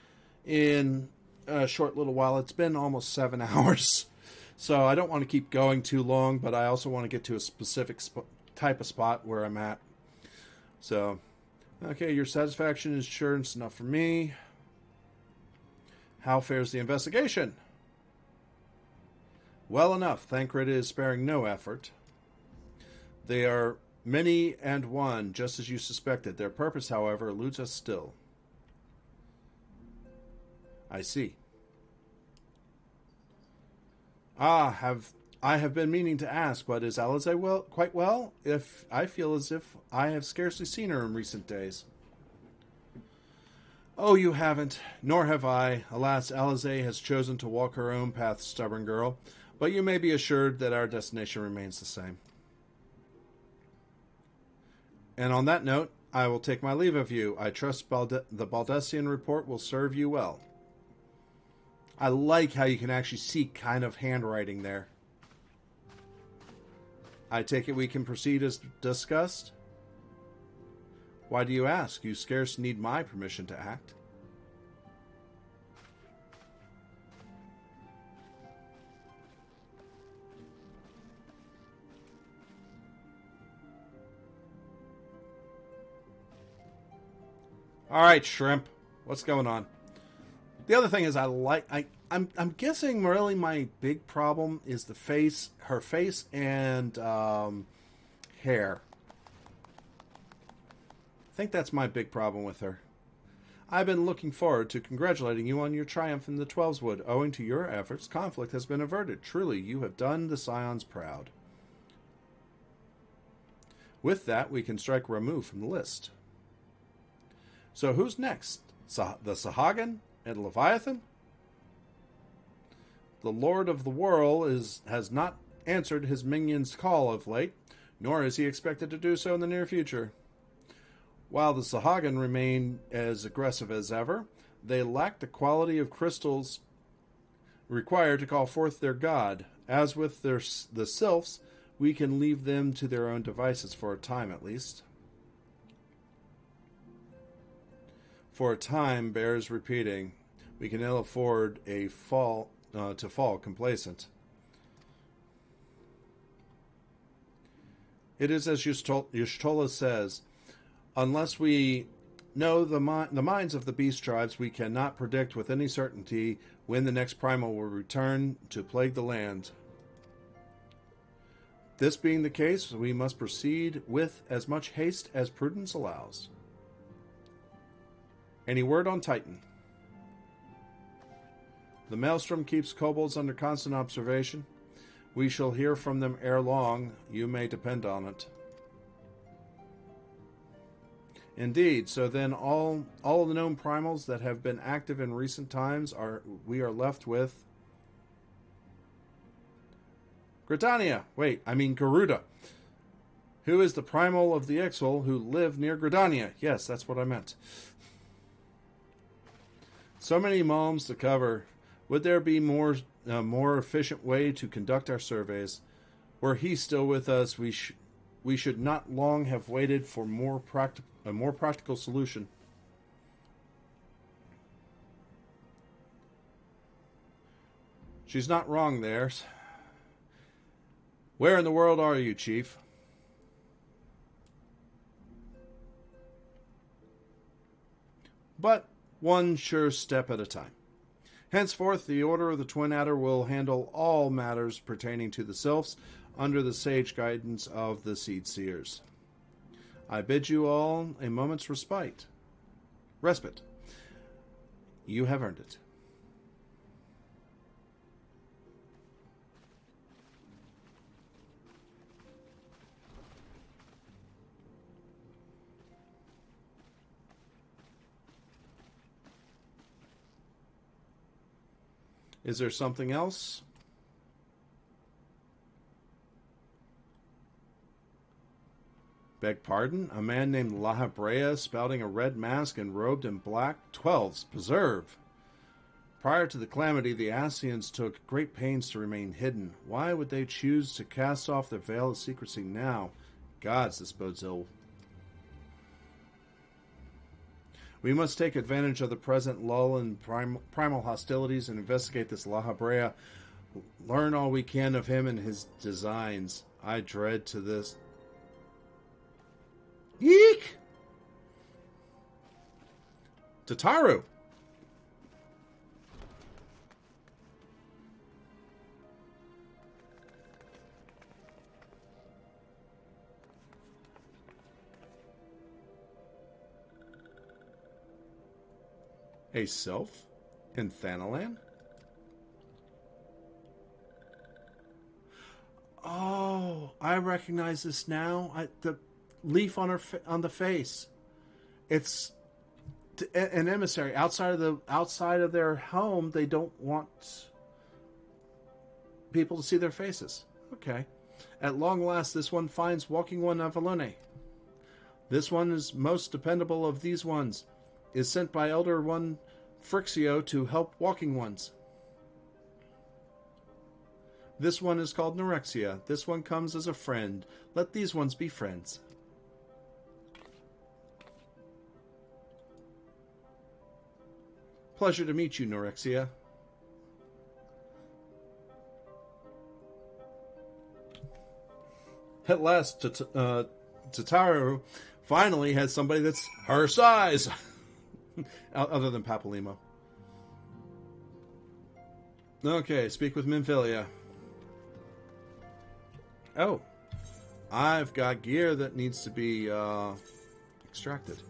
in a short little while. It's been almost 7 hours, so I don't want to keep going too long. But I also want to get to a specific type of spot where I'm at. So. Okay, your satisfaction is assurance enough for me. How fares the investigation? Well enough. Thancred is sparing no effort. They are many and one, just as you suspected. Their purpose, however, eludes us still. I see. I have been meaning to ask, but is Alize quite well? If I feel as if I have scarcely seen her in recent days. Oh, you haven't, nor have I. Alas, Alize has chosen to walk her own path, stubborn girl. But you may be assured that our destination remains the same. And on that note, I will take my leave of you. I trust the Baldessian report will serve you well. I like how you can actually see kind of handwriting there. I take it we can proceed as discussed? Why do you ask? You scarce need my permission to act. All right, shrimp. What's going on? The other thing is I'm guessing really my big problem is the face, her face and hair. I think that's my big problem with her. I've been looking forward to congratulating you on your triumph in the Twelveswood. Owing to your efforts, conflict has been averted. Truly, you have done the Scions proud. With that, we can strike Ramu from the list. So who's next? The Sahagin and Leviathan? The Lord of the Whirl has not answered his minion's call of late, nor is he expected to do so in the near future. While the Sahagin remain as aggressive as ever, they lack the quality of crystals required to call forth their god. As with the Sylphs, we can leave them to their own devices for a time at least. For a time bears repeating. We can ill afford to fall complacent. It is as Y'shtola says, unless we know the minds of the beast tribes, we cannot predict with any certainty when the next primal will return to plague the land. This being the case, we must proceed with as much haste as prudence allows. Any word on Titan? The Maelstrom keeps kobolds under constant observation. We shall hear from them ere long, you may depend on it. Indeed, so then all of the known primals that have been active in recent times we are left with Garuda. Who is the primal of the Ixal who live near Gridania? Yes, that's what I meant. So many malms to cover. Would there be more efficient way to conduct our surveys? Were he still with us, we should not long have waited for a more practical solution. She's not wrong there. Where in the world are you, Chief? but one sure step at a time. Henceforth, the Order of the Twin Adder will handle all matters pertaining to the Sylphs under the sage guidance of the Seed Seers. I bid you all a moment's respite. You have earned it. Is there something else? Beg pardon? A man named La Habrea, spouting a red mask and robed in black? 12s, preserve! Prior to the calamity, the Ascians took great pains to remain hidden. Why would they choose to cast off their veil of secrecy now? Gods, this bodes ill. We must take advantage of the present lull in primal hostilities and investigate this La Habrea. Learn all we can of him and his designs. I dread to this. Yeek! Tataru! A sylph in Thanalan? Oh, I recognize this now. The leaf on the face. It's an emissary outside of their home. They don't want people to see their faces. Okay. At long last, this one finds walking one Avalone. This one is most dependable of these ones. Is sent by Elder One Frixio to help walking ones. This one is called Norexia. This one comes as a friend. Let these ones be friends. Pleasure to meet you, Norexia. At last, Tataru finally has somebody that's her size. Other than Papalimo. Okay, speak with Minfilia. Oh. I've got gear that needs to be extracted.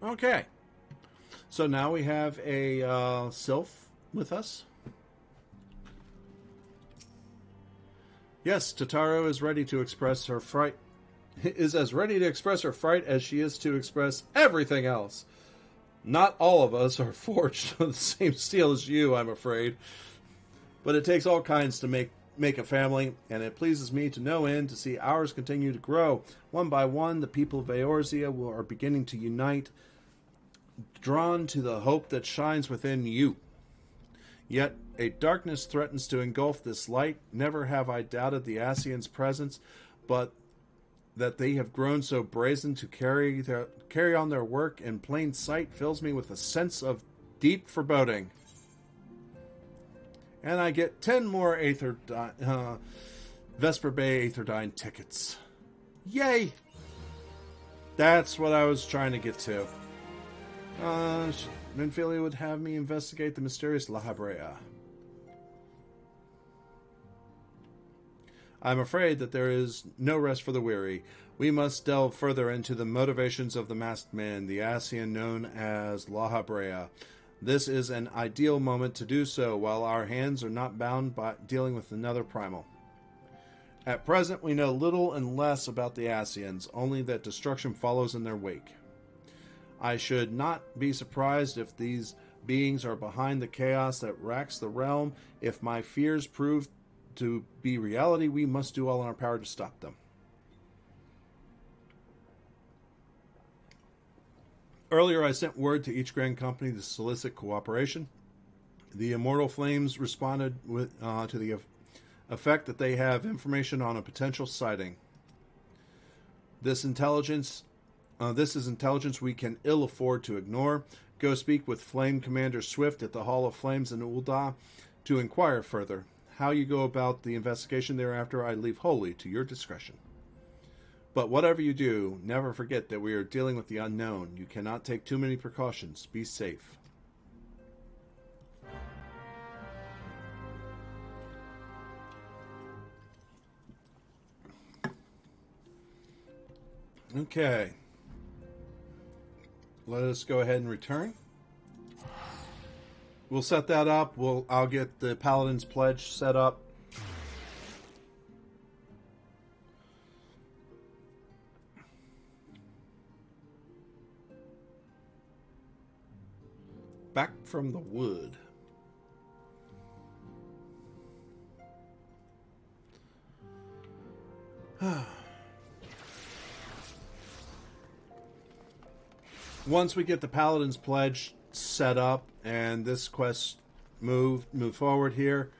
Okay, so now we have a sylph with us. Yes, Tataru is ready to express her fright. Is as ready to express her fright as she is to express everything else. Not all of us are forged of the same steel as you, I'm afraid. But it takes all kinds to make a family, and it pleases me to no end to see ours continue to grow. One by one, the people of Eorzea are beginning to unite, drawn to the hope that shines within you. Yet a darkness threatens to engulf this light. Never have I doubted the Ascians' presence, but that they have grown so brazen to carry on their work in plain sight fills me with a sense of deep foreboding. And I get 10 more Vesper Bay Aetherdyne tickets. Yay! That's what I was trying to get to. Minfilia would have me investigate the mysterious La Habrea. I'm afraid that there is no rest for the weary. We must delve further into the motivations of the masked man, the Ascian known as La Habrea. This is an ideal moment to do so, while our hands are not bound by dealing with another primal. At present, we know little and less about the Ascians, only that destruction follows in their wake. I should not be surprised if these beings are behind the chaos that racks the realm. If my fears prove to be reality, we must do all in our power to stop them. Earlier, I sent word to each Grand Company to solicit cooperation. The Immortal Flames responded to the Effect that they have information on a potential sighting. This is intelligence we can ill afford to ignore. Go speak with Flame Commander Swift at the Hall of Flames in Ul'dah to inquire further. How you go about the investigation thereafter, I leave wholly to your discretion. But whatever you do, never forget that we are dealing with the unknown. You cannot take too many precautions. Be safe. Okay. Let us go ahead and return. We'll set that up. I'll get the Paladin's Pledge set up. Back from the wood. Once we get the Paladin's Pledge set up and this quest move forward here,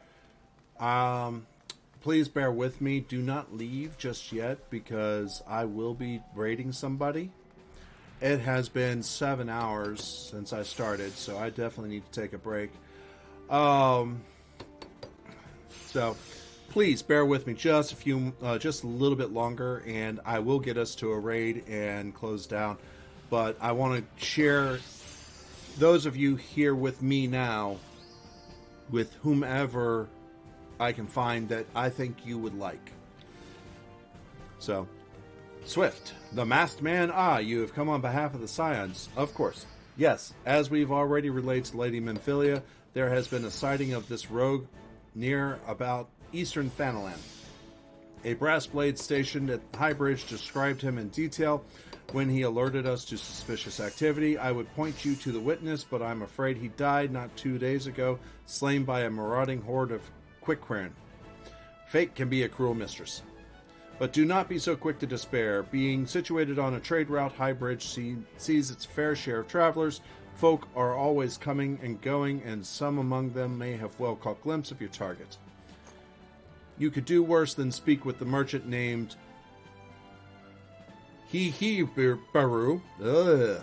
please bear with me. Do not leave just yet because I will be raiding somebody. It has been 7 hours since I started, so I definitely need to take a break. So please bear with me just a little bit longer, and I will get us to a raid and close down. But I want to share those of you here with me now with whomever I can find that I think you would like. So, Swift, the masked man, you have come on behalf of the Scions. Of course. Yes, as we've already relayed to Lady Memphilia, there has been a sighting of this rogue near about eastern Thanalan. A brass blade stationed at High Bridge described him in detail when he alerted us to suspicious activity. I would point you to the witness, but I'm afraid he died not 2 days ago, slain by a marauding horde of Quickcran. Fate can be a cruel mistress. But do not be so quick to despair. Being situated on a trade route, High Bridge sees its fair share of travelers. Folk are always coming and going, and some among them may have well caught glimpse of your target. You could do worse than speak with the merchant named Baru. The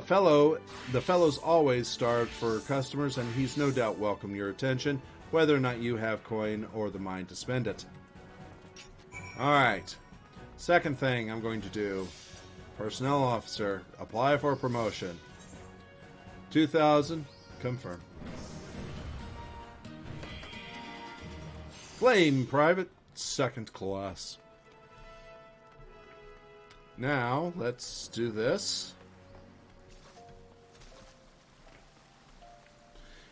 fellow's always starved for customers, and he's no doubt welcome your attention, whether or not you have coin or the mind to spend it. Alright. Second thing I'm going to do. Personnel officer. Apply for a promotion. 2,000. Confirm. Flame private. Second class. Now, let's do this.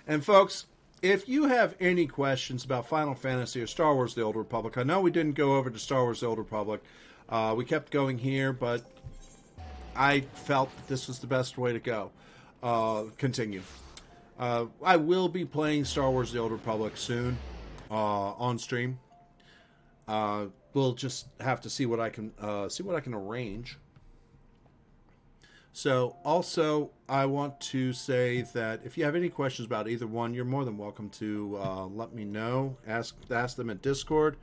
And folks, if you have any questions about Final Fantasy or Star Wars The Old Republic, I know we didn't go over to Star Wars The Old Republic. We kept going here, but I felt that this was the best way to go. Continue. I will be playing Star Wars The Old Republic soon on stream. We'll just have to see what I can arrange. So, also, I want to say that if you have any questions about either one, you're more than welcome to let me know. Ask them at Discord.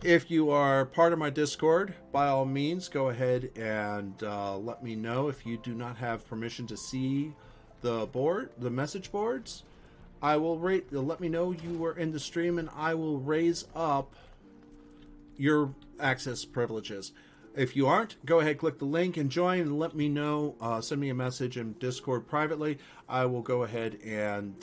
If you are part of my Discord, by all means, go ahead and let me know. If you do not have permission to see the message boards, I will let me know you were in the stream, and I will raise up your access privileges. If you aren't, go ahead, click the link and join, and let me know. Send me a message in Discord privately. I will go ahead and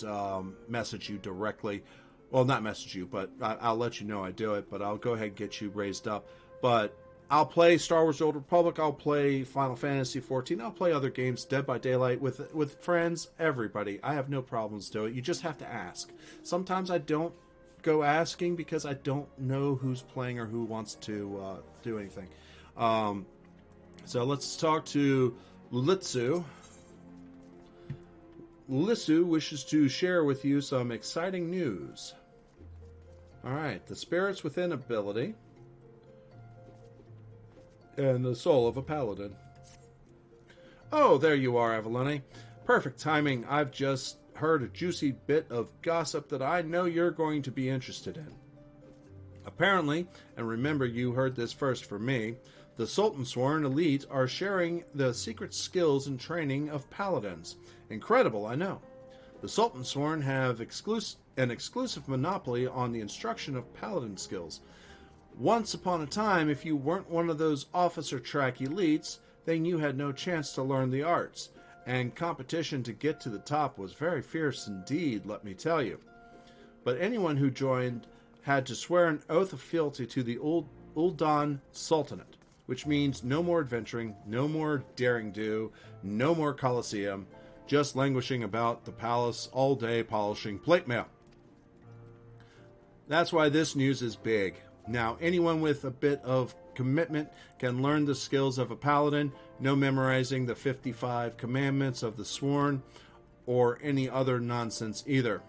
message you directly. Well, not message you, but I'll let you know I do it. But I'll go ahead and get you raised up. But I'll play Star Wars: The Old Republic. I'll play Final Fantasy XIV. I'll play other games, Dead by Daylight, with friends, everybody. I have no problems doing it. You just have to ask. Sometimes I don't go asking because I don't know who's playing or who wants to do anything. So let's talk to Litsu. Litsu wishes to share with you some exciting news. Alright, the spirits within ability. And the soul of a paladin. Oh, there you are, Avalone. Perfect timing. I've just heard a juicy bit of gossip that I know you're going to be interested in. Apparently, and remember you heard this first from me, the Sultan Sworn elite are sharing the secret skills and training of paladins. Incredible, I know. The Sultan Sworn have an exclusive monopoly on the instruction of paladin skills. Once upon a time, if you weren't one of those officer track elites, then you had no chance to learn the arts, and competition to get to the top was very fierce indeed, let me tell you. But anyone who joined had to swear an oath of fealty to the Uldan Sultanate, which means no more adventuring, no more daring do, no more Colosseum, just languishing about the palace all day polishing plate mail. That's why this news is big. Now, anyone with a bit of commitment can learn the skills of a paladin, no memorizing the 55 commandments of the Sworn or any other nonsense either.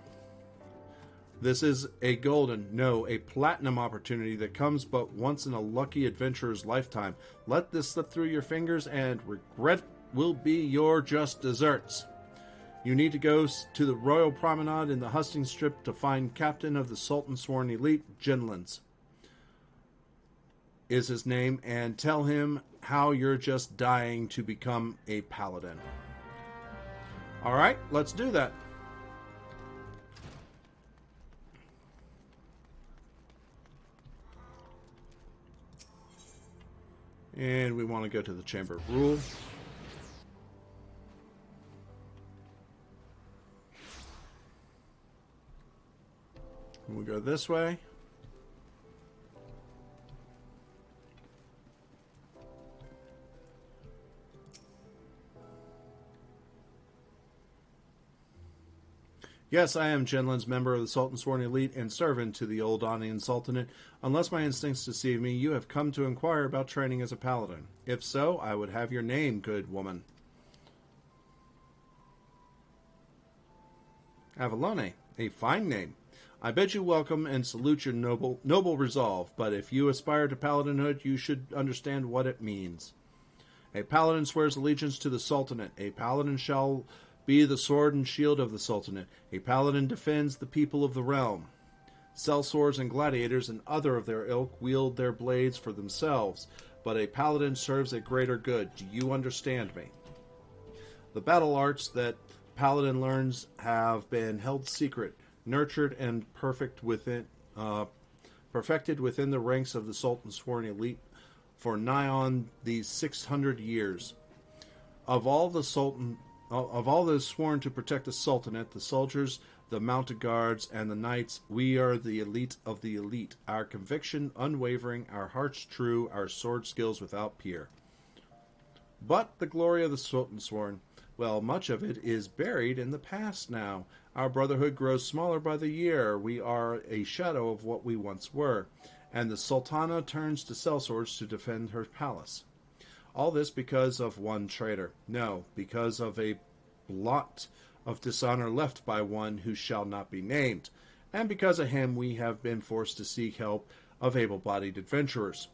This is a golden, no, a platinum opportunity that comes but once in a lucky adventurer's lifetime. Let this slip through your fingers and regret will be your just desserts. You need to go to the Royal Promenade in the Hustings Strip to find Captain of the Sultan Sworn Elite, Jinlins is his name, and tell him how you're just dying to become a paladin. Alright, let's do that. And we want to go to the Chamber of Rule. And we go this way. Yes, I am Jinlin's member of the Sultan Sworn Elite and servant to the Uldanian Sultanate. Unless my instincts deceive me, you have come to inquire about training as a paladin. If so, I would have your name, good woman. Avalone, a fine name. I bid you welcome and salute your noble resolve, but if you aspire to paladinhood, you should understand what it means. A paladin swears allegiance to the Sultanate. A paladin shall be the sword and shield of the Sultanate. A paladin defends the people of the realm. Sellswords and gladiators and other of their ilk wield their blades for themselves, but a paladin serves a greater good. Do you understand me? The battle arts that paladin learns have been held secret, nurtured and perfected within the ranks of the Sultan Sworn Elite for nigh on these 600 years. Of all those sworn to protect the Sultanate, the soldiers, the mounted guards, and the knights, we are the elite of the elite. Our conviction unwavering, our hearts true, our sword skills without peer. But the glory of the Sultan Sworn, well, much of it is buried in the past now. Our brotherhood grows smaller by the year. We are a shadow of what we once were. And the Sultana turns to sellswords to defend her palace. All this because of one traitor. No, because of a blot of dishonor left by one who shall not be named. And because of him we have been forced to seek help of able-bodied adventurers.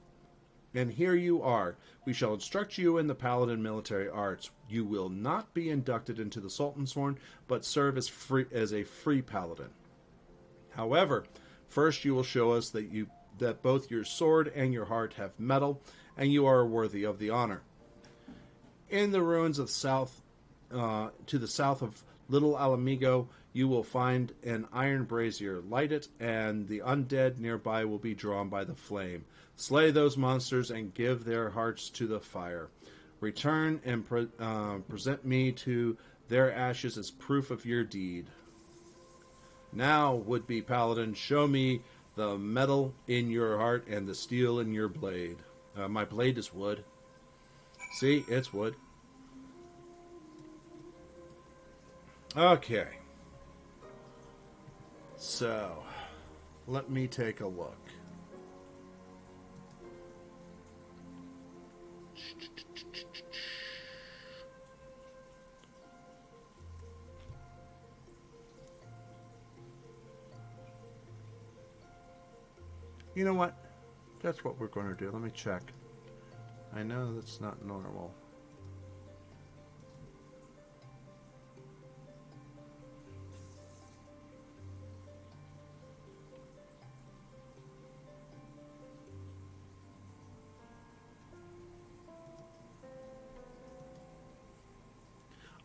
And here you are. We shall instruct you in the paladin military arts. You will not be inducted into the Sultan Sworn, but serve as a free paladin. However, first you will show us that both your sword and your heart have metal, and you are worthy of the honor. In the ruins of to the south of Little Alamigo, you will find an iron brazier. Light it, and the undead nearby will be drawn by the flame. Slay those monsters and give their hearts to the fire. Return and present me to their ashes as proof of your deed. Now, would-be paladin, show me the metal in your heart and the steel in your blade. My blade is wood. See, it's wood. Okay. So, let me take a look. You know what? That's what we're going to do. Let me check. I know that's not normal.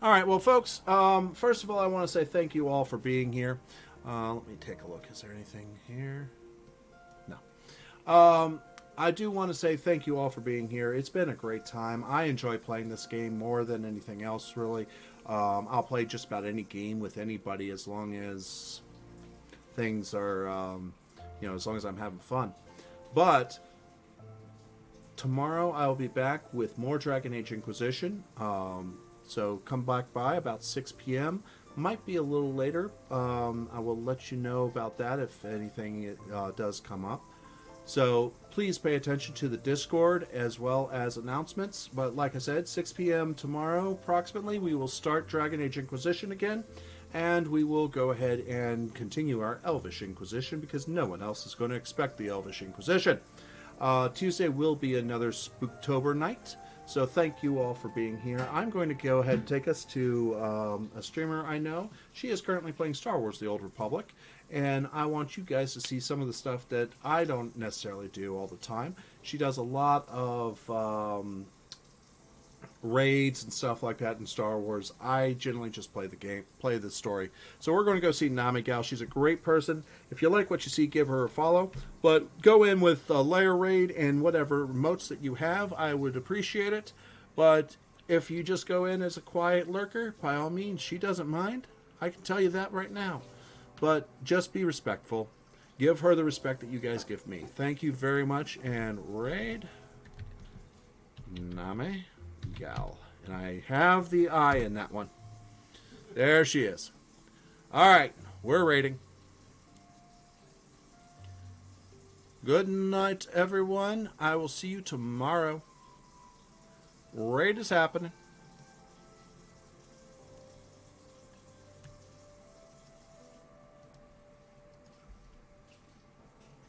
All right, well, folks, first of all, I want to say thank you all for being here. Let me take a look. Is there anything here? No. I do want to say thank you all for being here. It's been a great time. I enjoy playing this game more than anything else, really. I'll play just about any game with anybody as long as things are, as long as I'm having fun. But tomorrow I'll be back with more Dragon Age Inquisition. So come back by about 6 p.m. Might be a little later. I will let you know about that if anything does come up. So please pay attention to the Discord as well as announcements. But like I said, 6 p.m. tomorrow approximately, we will start Dragon Age Inquisition again. And we will go ahead and continue our Elvish Inquisition because no one else is going to expect the Elvish Inquisition. Tuesday will be another Spooktober night. So thank you all for being here. I'm going to go ahead and take us to a streamer I know. She is currently playing Star Wars The Old Republic. And I want you guys to see some of the stuff that I don't necessarily do all the time. She does a lot of raids and stuff like that in Star Wars. I generally just play the game, play the story. So we're going to go see Namigal. She's a great person. If you like what you see, give her a follow. But go in with a layer raid and whatever emotes that you have. I would appreciate it. But if you just go in as a quiet lurker, by all means, she doesn't mind. I can tell you that right now. But just be respectful. Give her the respect that you guys give me. Thank you very much. And raid Name Gal. And I have the I in that one. There she is. Alright, we're raiding. Good night, everyone. I will see you tomorrow. Raid is happening.